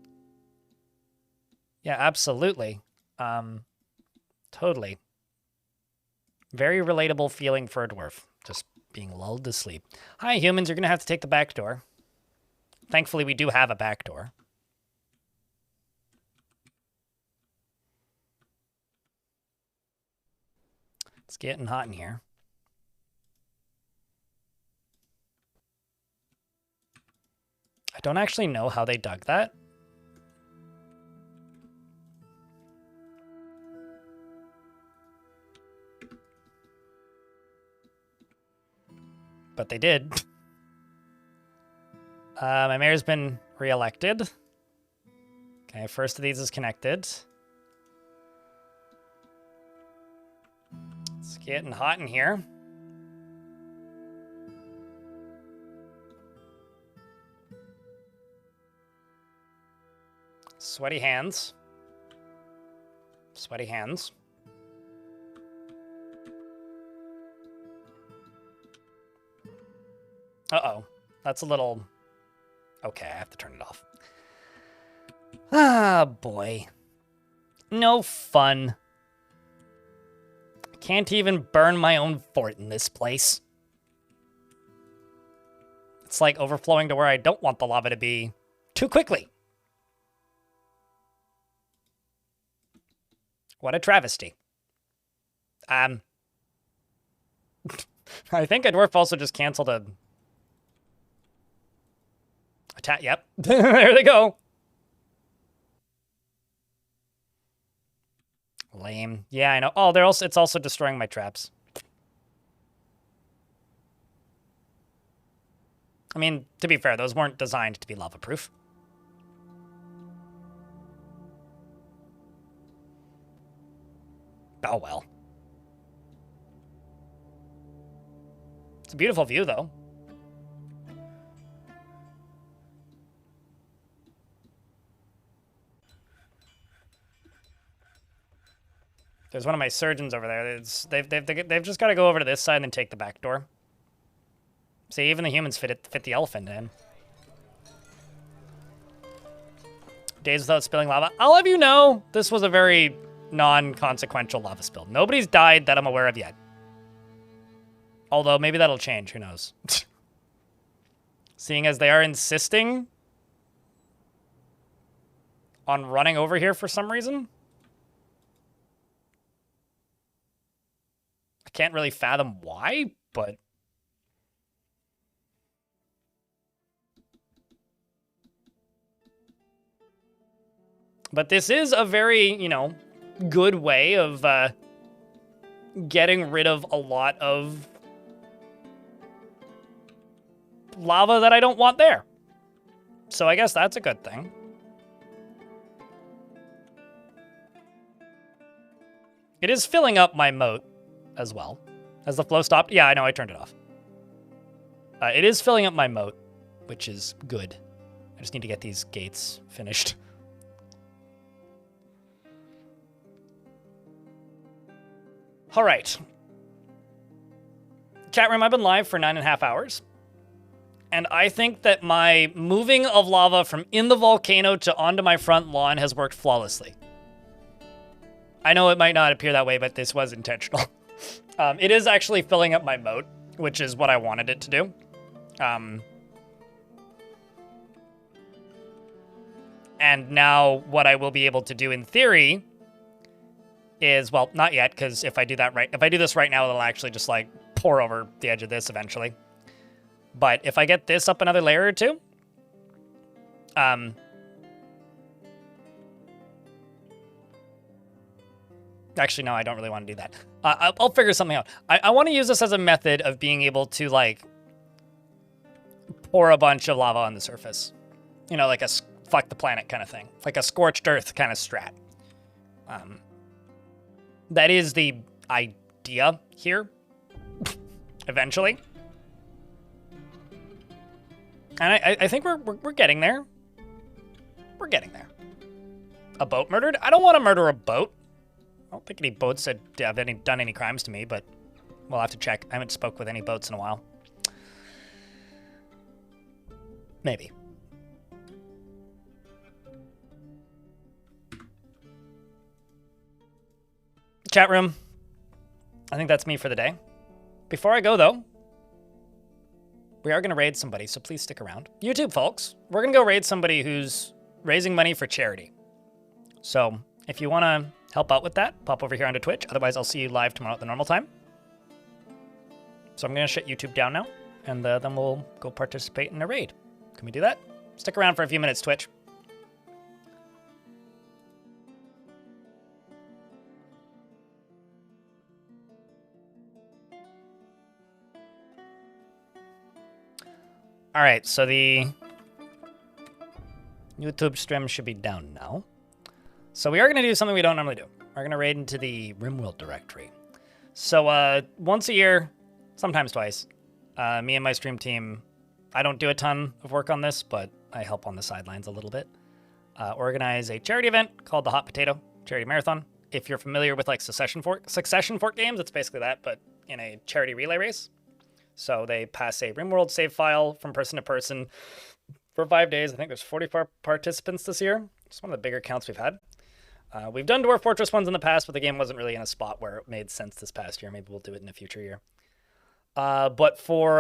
Yeah, absolutely. Totally. Very relatable feeling for a dwarf. Just being lulled to sleep. Hi, humans. You're going to have to take the back door. Thankfully, we do have a back door. It's getting hot in here. I don't actually know how they dug that. But they did. My mayor's been re-elected. Okay, first of these is connected. It's getting hot in here. Sweaty hands. Sweaty hands. Uh-oh. That's a little... Okay, I have to turn it off. Ah, boy. No fun. I can't even burn my own fort in this place. It's like overflowing to where I don't want the lava to be too quickly. What a travesty. I think a dwarf also just canceled a attack. Yep. There they go. Lame. Yeah, I know. Oh, they're also, it's also destroying my traps. I mean, to be fair, those weren't designed to be lava-proof. Oh, well. It's a beautiful view, though. There's one of my surgeons over there. They've just got to go over to this side and then take the back door. See, even the humans fit the elephant in. Days without spilling lava. I'll have you know, this was a very non-consequential lava spill. Nobody's died that I'm aware of yet. Although, maybe that'll change. Who knows? Seeing as they are insisting on running over here for some reason. I can't really fathom why, but... But this is a very, you know, good way of getting rid of a lot of lava that I don't want there. So I guess that's a good thing. It is filling up my moat as well. Has the flow stopped? Yeah, I know, I turned it off. It is filling up my moat, which is good. I just need to get these gates finished. All right. Chat room, I've been live for 9.5 hours. And I think that my moving of lava from in the volcano to onto my front lawn has worked flawlessly. I know it might not appear that way, but this was intentional. It is actually filling up my moat, which is what I wanted it to do. And now what I will be able to do in theory is, well, not yet, because if I do this right now, it'll actually just like pour over the edge of this eventually. But if I get this up another layer or two, actually, no, I don't really want to do that. I'll figure something out. I want to use this as a method of being able to, like, pour a bunch of lava on the surface. You know, like a fuck the planet kind of thing. Like a scorched earth kind of strat. That is the idea here, eventually. And I think we're getting there. We're getting there. A boat murdered? I don't want to murder a boat. I don't think any boats have done any crimes to me, but we'll have to check. I haven't spoke with any boats in a while. Maybe. Chat room. I think that's me for the day. Before I go, though, we are going to raid somebody, so please stick around. YouTube, folks, we're going to go raid somebody who's raising money for charity. So if you want to help out with that, pop over here onto Twitch. Otherwise, I'll see you live tomorrow at the normal time. So I'm going to shut YouTube down now, and then we'll go participate in a raid. Can we do that? Stick around for a few minutes, Twitch. All right, so the YouTube stream should be down now. So we are going to do something we don't normally do. We're going to raid into the RimWorld directory. So once a year, sometimes twice, me and my stream team, I don't do a ton of work on this, but I help on the sidelines a little bit, organize a charity event called the Hot Potato Charity Marathon. If you're familiar with like Succession Fork games, it's basically that, but in a charity relay race. So they pass a RimWorld save file from person to person for 5 days. I think there's 44 participants this year. It's one of the bigger counts we've had. We've done Dwarf Fortress ones in the past, but the game wasn't really in a spot where it made sense this past year. Maybe we'll do it in a future year. But for